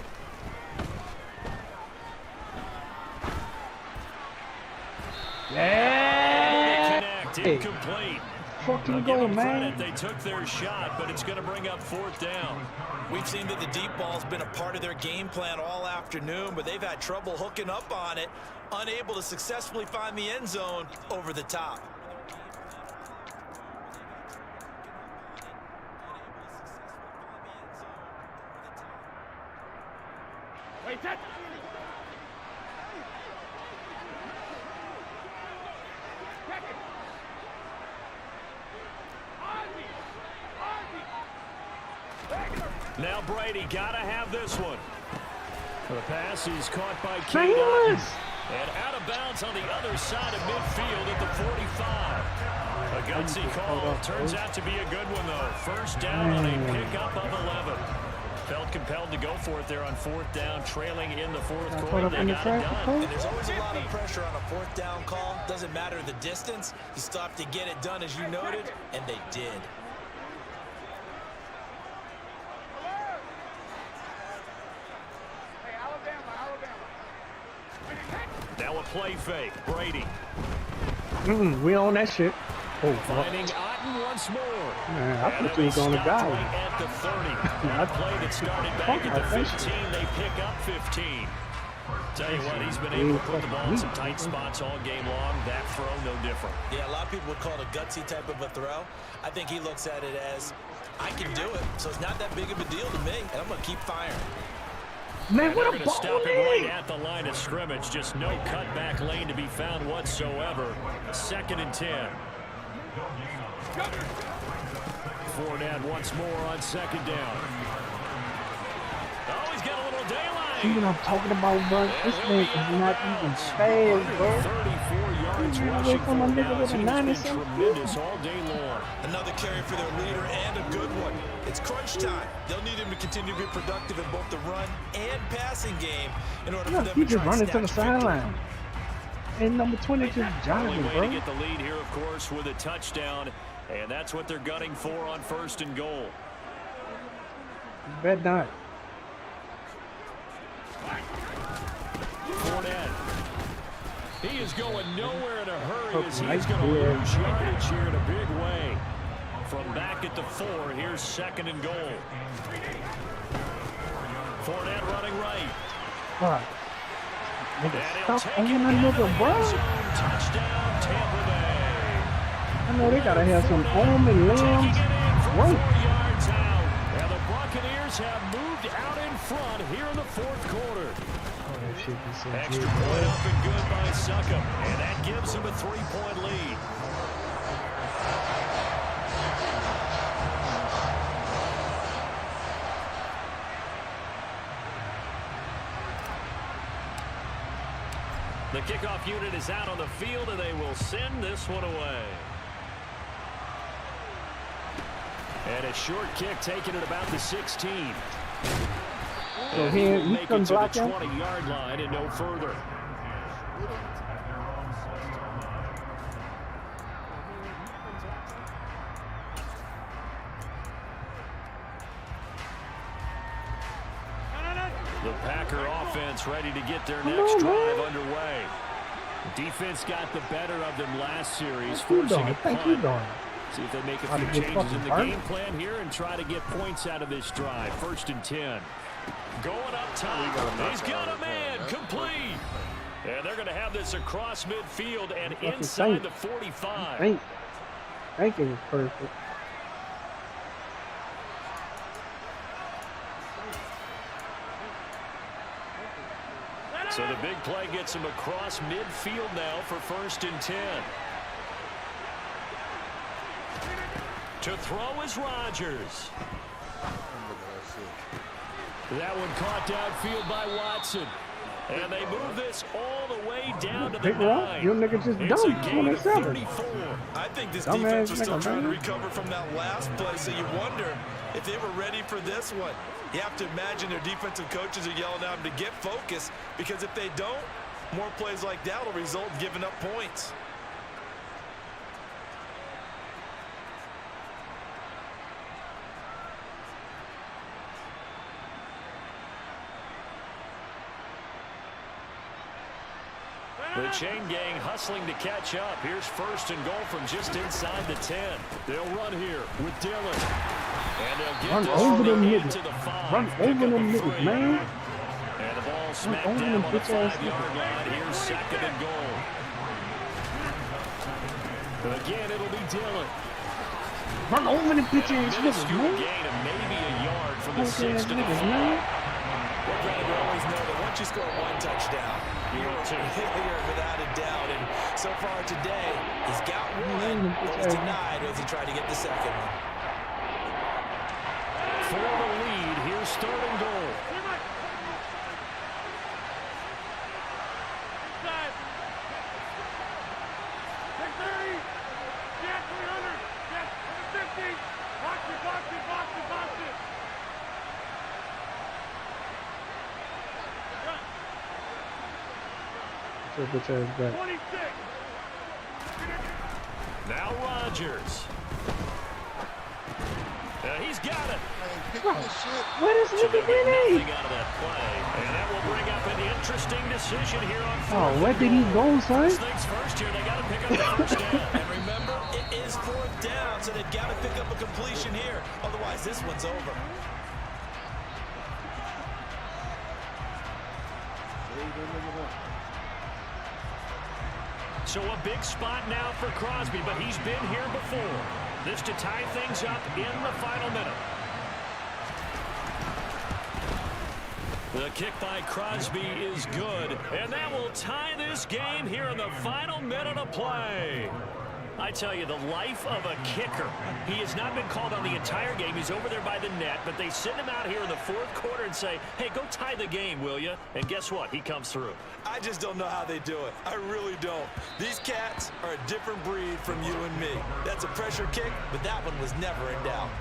Yeah. Incomplete. Fucking goal, man. They took their shot, but it's going to bring up 4th down. We've seen that the deep ball's been a part of their game plan all afternoon, but they've had trouble hooking up on it, unable to successfully find the end zone over the top. Wait, that. Now Brady got to have this one. The pass is caught by Keenan. And out of bounds on the other side of midfield at the 45. A gutsy call. Turns out to be a good one, though. 1st down on a pickup of 11. Felt compelled to go for it there on 4th down, trailing in the 4th quarter. They got it done. And there's always a lot of pressure on a 4th down call. Doesn't matter the distance. You still have to get it done, as you noted, and they did. Now a play fake. Brady. We on that shit. Oh, finding Otten once more. Man, I thought you were going to die. Right at the 30. A play that started back at the 15. They pick up 15. Tell you what, he's been able to put the ball in some tight spots all game long. That throw, no different. Yeah, a lot of people would call it a gutsy type of a throw. I think he looks at it as, I can do it, so it's not that big of a deal to me, and I'm going to keep firing. Man, what a ball stop him right at the line of scrimmage. Just no cutback lane to be found whatsoever. 2nd and 10. Fournette once more on 2nd down. Oh, he's got a little daylight. See what I'm talking about, bro? This man is not even fast, bro. 34 yards rushing for now. He's been tremendous all day long. Another carry for their leader and a good one. It's crunch time. They'll need him to continue to be productive in both the run and passing game in order for them he to just try running and to the snatch victory. sideline. And number 20 just jogging, bro. Way to get the lead here, of course, with a touchdown. And that's what they're gunning for on 1st and goal. Bet not. Fournette. He is going nowhere in a hurry as he's going to lose yardage here in a big way. From back at the 4, here's 2nd and goal. Fournette running right. What? Stop owning my nigga, bro. Touchdown, Tampa Bay. I know they gotta have some arm and limbs. Work. 4 yards out. And the Buccaneers have moved out in front here in the 4th quarter. Extra point up and good by Succop. And that gives him a 3-point lead. The kickoff unit is out on the field, and they will send this one away. And a short kick taken at about the 16. So here, you make can it to block the him. 20-yard line and no further. The Packer offense ready to get their next drive underway. Defense got the better of them last series, forcing a punt. See if they make a few changes in the game plan here and try to get points out of this drive. 1st and 10. Going up top. He's got a man. Complete. And they're going to have this across midfield and inside the 45. Thank you was perfect. So the big play gets him across midfield now for 1st and 10. To throw is Rodgers. That one caught downfield by Watson. And they move this all the way down to the 9. Your nigga just dunked 27. I think this defense was still trying to recover from that last play, so you wonder if they were ready for this one. You have to imagine their defensive coaches are yelling at them to get focused, because if they don't, more plays like that will result in giving up points. The chain gang hustling to catch up. Here's 1st and goal from just inside the 10. They'll run here with Dillon. And they'll get this over them niggas. To the 5. Run over them niggas, man. And the ball smacked down on the 5-yard line. Here's 2nd and goal. Again, it'll be Dillon. Run over them bitch-ass niggas, man. Gain of maybe a yard from the 6 to the 5. Well, Brandon, we always know that once you score one touchdown, you're without a doubt. And so far today, he's got one, but was denied as he tried to get the second one. For the lead, here's 3rd and goal. Now Rodgers. He's got it. What is looking at out of that play, and that will bring up an interesting decision here on 4th. Oh, where did he go, son? First things first here, they got to pick up the 1st down. And remember, it is 4th down, so they've got to pick up a completion here. Otherwise, this one's over. So a big spot now for Crosby, but he's been here before. This to tie things up in the final minute. The kick by Crosby is good, and that will tie this game here in the final minute of play. I tell you, the life of a kicker. He has not been called on the entire game. He's over there by the net, but they send him out here in the 4th quarter and say, hey, go tie the game, will you? And guess what? He comes through. I just don't know how they do it. I really don't. These cats are a different breed from you and me. That's a pressure kick, but that one was never in doubt.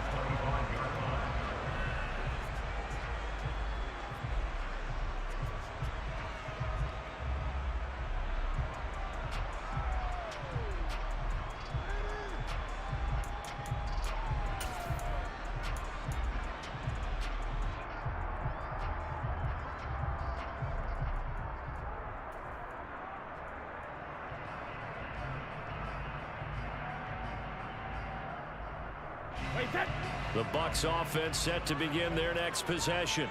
The Bucs offense set to begin their next possession.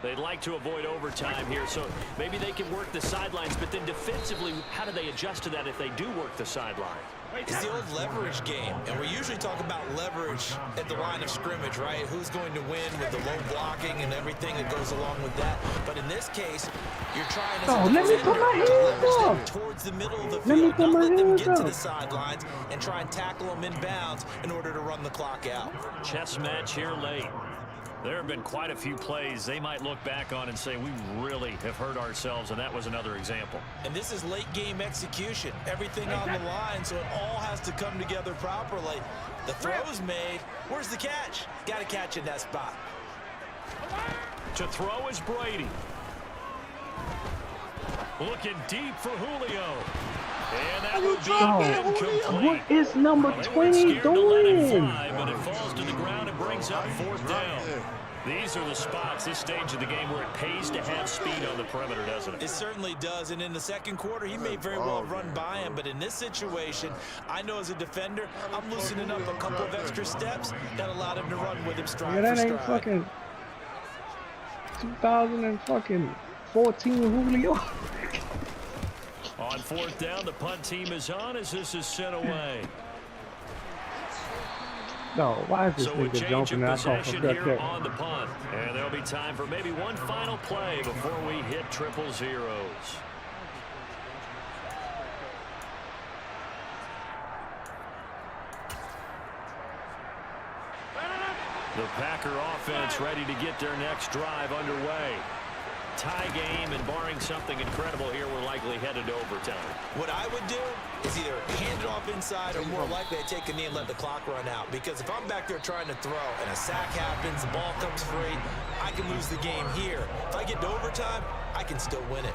They'd like to avoid overtime here, so maybe they can work the sidelines, but then defensively, how do they adjust to that if they do work the sideline? It's the old leverage game, and we usually talk about leverage at the line of scrimmage, right? Who's going to win with the low blocking and everything that goes along with that. But in this case, you're trying to leverage them towards the middle of the field, not let them get to the sidelines and try and tackle them inbounds in order to run the clock out. Chess match here late. There have been quite a few plays they might look back on and say, we really have hurt ourselves, and that was another example. And this is late game execution. Everything on the line, so it all has to come together properly. The throw's made. Where's the catch? Got to catch in that spot. To throw is Brady. Looking deep for Julio. And that would be incomplete. What is number 20 doing? But it falls to the ground and brings up 4th down. These are the spots, this stage of the game, where it pays to have speed on the perimeter, doesn't it? It certainly does, and in the second quarter, he may very well run by him, but in this situation, I know as a defender, I'm loosening up a couple of extra steps that allowed him to run with him stride for stride. That ain't fucking 2014 Julio. On fourth down, the punt team is on as this is sent away. No, why is this so nigga jumping out possession here on the punt? And there'll be time for maybe one final play before we hit 000. The Packer offense ready to get their next drive underway. Tie game, and barring something incredible here, we're likely headed to overtime. What I would do is either hand it off inside or more likely I take a knee and let the clock run out. Because if I'm back there trying to throw and a sack happens, the ball comes free, I can lose the game here. If I get to overtime, I can still win it.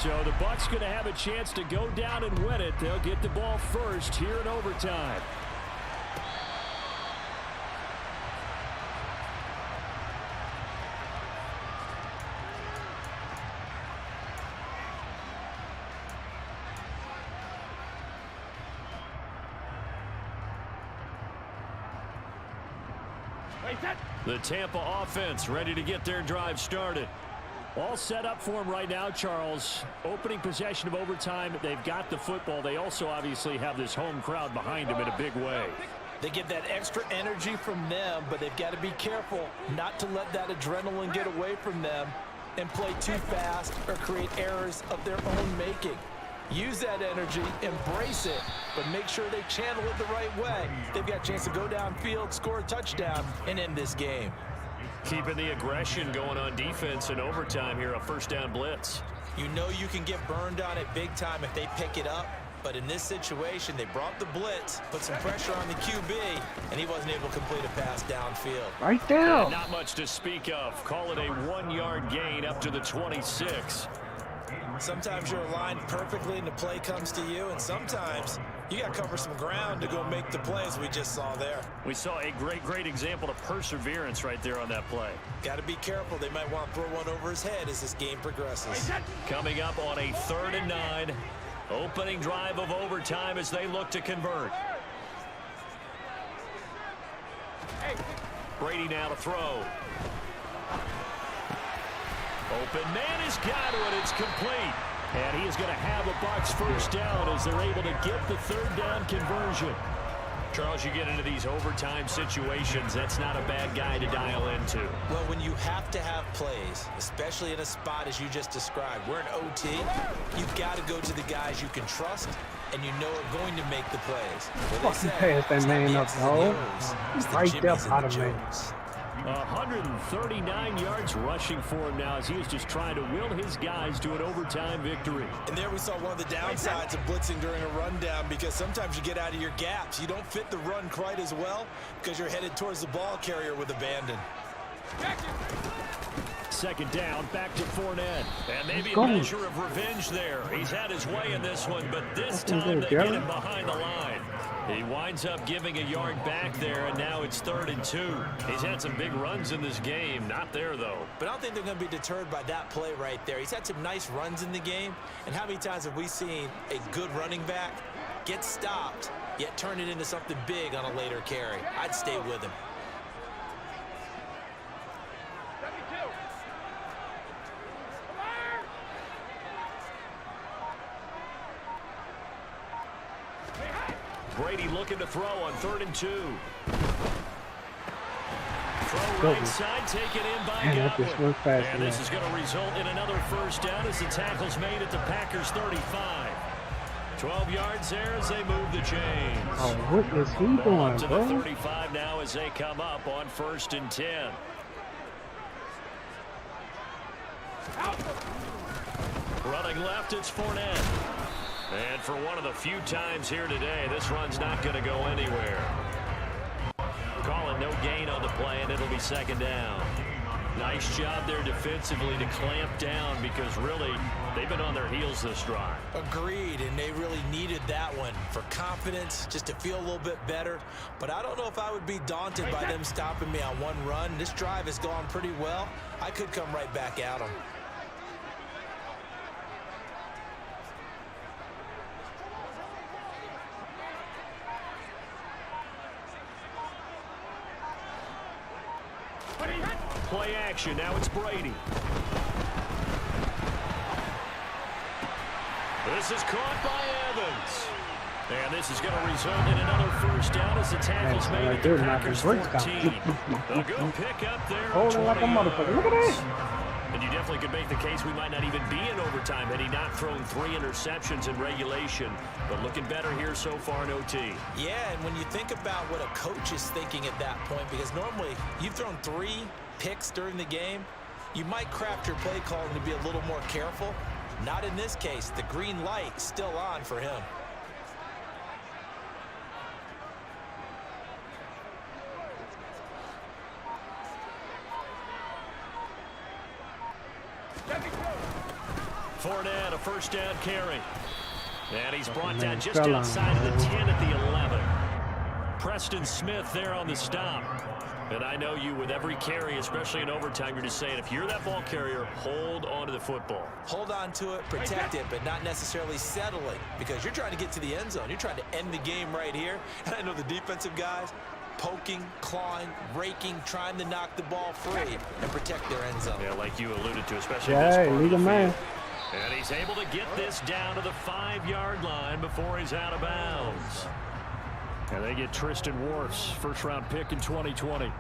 So the Bucs going to have a chance to go down and win it. They'll get the ball first here in overtime. The Tampa offense ready to get their drive started. All set up for them right now, Charles. Opening possession of overtime. They've got the football. They also obviously have this home crowd behind them in a big way. They get that extra energy from them, but they've got to be careful not to let that adrenaline get away from them and play too fast or create errors of their own making. Use that energy, embrace it, but make sure they channel it the right way. They've got a chance to go downfield, score a touchdown, and end this game. Keeping the aggression going on defense in overtime here, a first down blitz. You know you can get burned on it big time if they pick it up, but in this situation, they brought the blitz, put some pressure on the QB, and he wasn't able to complete a pass downfield. Right there. Not much to speak of. Call it a 1-yard gain up to the 26. Sometimes you're aligned perfectly and the play comes to you, and sometimes you got to cover some ground to go make the plays we just saw there. We saw a great example of perseverance right there on that play. Got to be careful. They might want to throw one over his head as this game progresses. Coming up on a 3rd and 9. Opening drive of overtime as they look to convert. Brady now to throw. Open man has got it. It's complete. And he is going to have a Bucs first down as they're able to get the 3rd down conversion. Charles, you get into these overtime situations, that's not a bad guy to dial into. Well, when you have to have plays, especially in a spot as you just described, we're in OT, you've got to go to the guys you can trust and you know are going to make the plays. Fucking pass that man up, dog. He's right there out of me. 139 yards rushing for him now as he is just trying to will his guys to an overtime victory. And there we saw one of the downsides of blitzing during a rundown, because sometimes you get out of your gaps. You don't fit the run quite as well because you're headed towards the ball carrier with abandon. 2nd down, back to Fournette. And maybe a measure of revenge there. He's had his way in this one, but this time they get him behind the line. He winds up giving a yard back there, and now it's 3rd and 2. He's had some big runs in this game. Not there, though. But I don't think they're going to be deterred by that play right there. He's had some nice runs in the game. And how many times have we seen a good running back get stopped, yet turn it into something big on a later carry? I'd stay with him. Brady looking to throw on 3rd and 2. Throw right side, taken in by Godwin. And this is going to result in another first down as the tackle's made at the Packers' 35. 12 yards there as they move the chains. Oh, what is he doing, to bro? the 35 now as they come up on 1st and 10. Running left, it's Fournette. And for one of the few times here today, this run's not going to go anywhere. Calling no gain on the play, and it'll be 2nd down. Nice job there defensively to clamp down because really they've been on their heels this drive. Agreed, and they really needed that one for confidence, just to feel a little bit better. But I don't know if I would be daunted by them stopping me on one run. This drive has gone pretty well. I could come right back at them. Play action. Now it's Brady. This is caught by Evans. And this is going to result in another first down as the tackle's made at the Packers 14. A good pick up there. Holding like a motherfucker. Look at that. And you definitely could make the case we might not even be in overtime had he not thrown 3 interceptions in regulation. But looking better here so far in OT. Yeah, and when you think about what a coach is thinking at that point, because normally you've thrown 3 picks during the game, you might craft your play calling to be a little more careful. Not in this case. The green light still on for him. Fournette, a first down carry. And he's brought down just outside of the 10 at the 11. Preston Smith there on the stop. And I know you, with every carry, especially in overtime, you're just saying, if you're that ball carrier, hold on to the football. Hold on to it, protect it, but not necessarily settling, because you're trying to get to the end zone. You're trying to end the game right here. And I know the defensive guys poking, clawing, raking, trying to knock the ball free and protect their end zone. Yeah, like you alluded to, especially in this part of the field. And he's able to get this down to the 5-yard line before he's out of bounds. And they get Tristan Wirfs, first-round pick in 2020.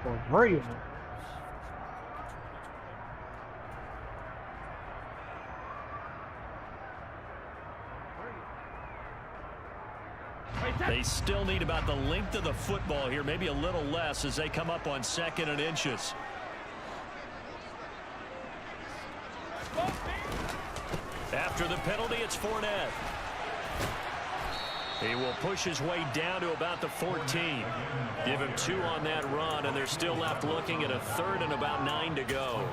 For real. They still need about the length of the football here, maybe a little less as they come up on 2nd and inches. After the penalty, it's Fournette. He will push his way down to about the 14. Give him 2 on that run, and they're still left looking at a 3rd and about 9 to go.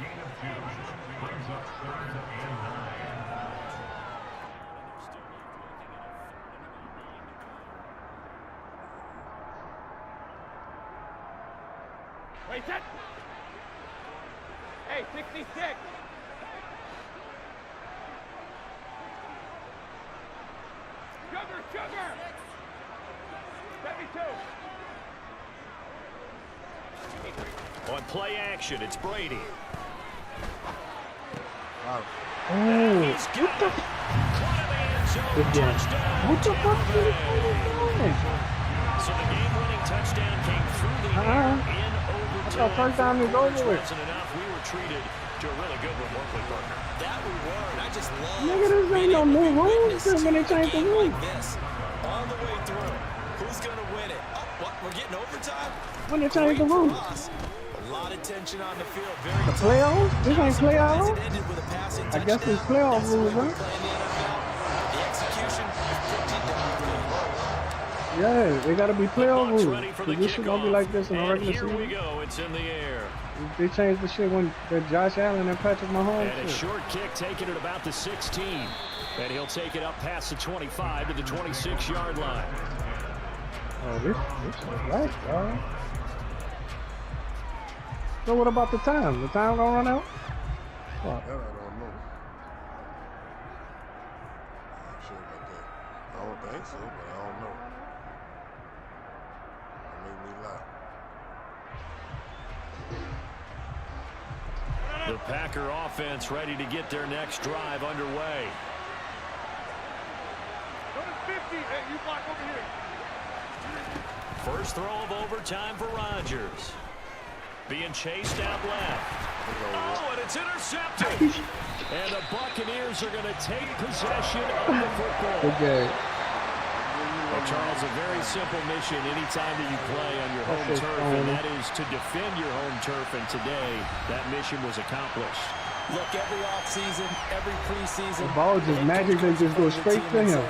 Wait, set. Hey, 66. Sugar! 72. On play action, it's Brady. Oh, what the? What the fuck is he doing? So the game-winning touchdown came through the air in overtime. First time is over with. Wasn't enough. We were treated to a really good one, weren't we, partner? That we were, and I just love. Nigga, this ain't no new rules when they change the rules. Like this, all the way through. Who's gonna win it? Oh, what? We're getting overtime. When they change the rules. A lot of tension on the field. Very the playoffs? This ain't playoffs? I guess it's playoff rules, huh? The execution is yeah, they gotta be playoff rules. This shit gonna be like this in a regular season. Here we go. It's in the air. They changed the shit when Josh Allen and Patrick Mahomes. And a short kick taken at about the 16. And he'll take it up past the 25 to the 26-yard line. Oh, this is right, dog. So what about the time? The time gonna run out? What? That I don't know. I'm not sure about that. I don't think so, but I don't know. Don't make me lie. The Packer offense ready to get their next drive underway. Go to 50. Hey, you block over here. First throw of overtime for Rodgers. Being chased out left. Oh, and it's intercepted. And the Buccaneers are going to take possession of the football. Okay. Well, Charles, a very simple mission anytime that you play on your home turf, and that is to defend your home turf. And today, that mission was accomplished. Look, every offseason, every preseason, the ball just magically just goes straight to him.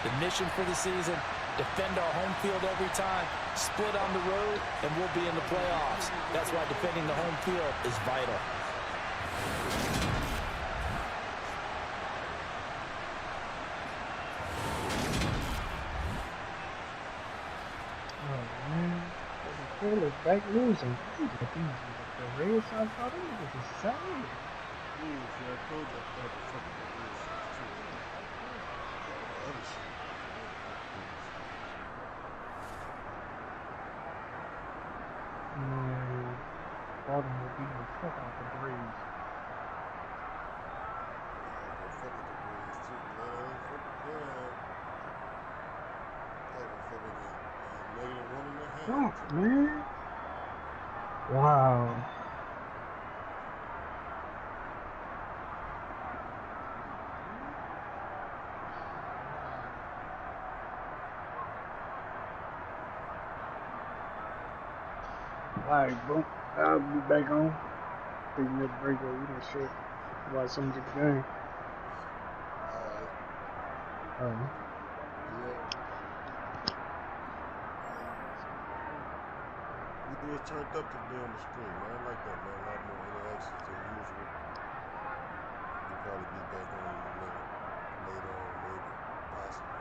The mission for the season, defend our home field every time, split on the road, and we'll be in the playoffs. That's why defending the home field is vital. Oh man, the Steelers back losing. The Red Sox, all them niggas is solid. Man, Baltimore beating the fuck out the Braves. Fuck, man. Wow. Alright, bro. I'll be back on. Taking that break or eating shit. Watch some of the game. Alright. We was turned up today on the street, man. I like that, man. A lot more interactions than usual. We'll probably be back on later on, maybe, possibly.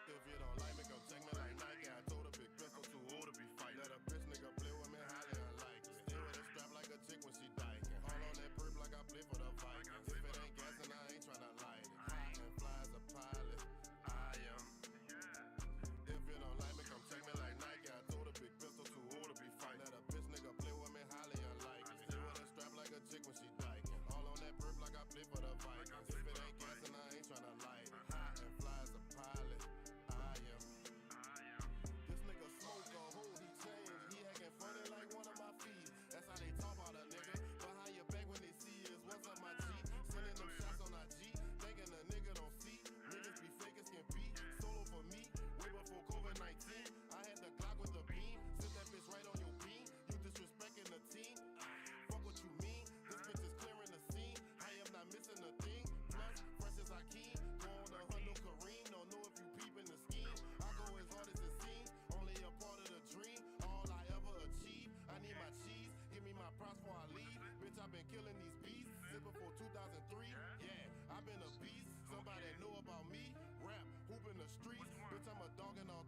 If you don't like me, come take me like Nike. I told a big pistol too old to be fighting. Let a bitch nigga play with me, highly unlikely. Stay with a strap like a chick when she dyking. All on that perp like I play for the Vikings. If it ain't gas and I ain't tryna light it. High and fly as a pilot, I am. If you don't like me, come take me like Nike. I told a big pistol too old to be fighting. Let a bitch nigga play with me, highly unlikely. Stay with a strap like a chick when she dyking. All on that perp like I play for the Vikings. If it ain't gas and I ain't tryna light it. High and fly as a pilot. This nigga smoke a hole, he changed. He acting funny like one of my feet. That's how they talk about a nigga. Behind your back when they see is what's up my G. Sending them shots on IG, thinking a nigga don't see. Niggas be fake as can be. Solo for me, way before COVID-19. I had the Glock with the beam. Sit that bitch right on your beam. You disrespecting the team. Fuck what you mean. This bitch is clearing the scene. I am not missing a thing. Plus, fresh as I can. Go on the hunt, no Kareem. Don't know if you peeping the scheme. I go as hard as it seems. Only a part of the dream. All I ever achieve. I need my cheese. Give me my props before I leave. Bitch, I've been killing these beasts. Zipping for 2003. Yeah, I've been a beast. Somebody know about me. Rap, hoop in the streets. Bitch, I'm a dog in all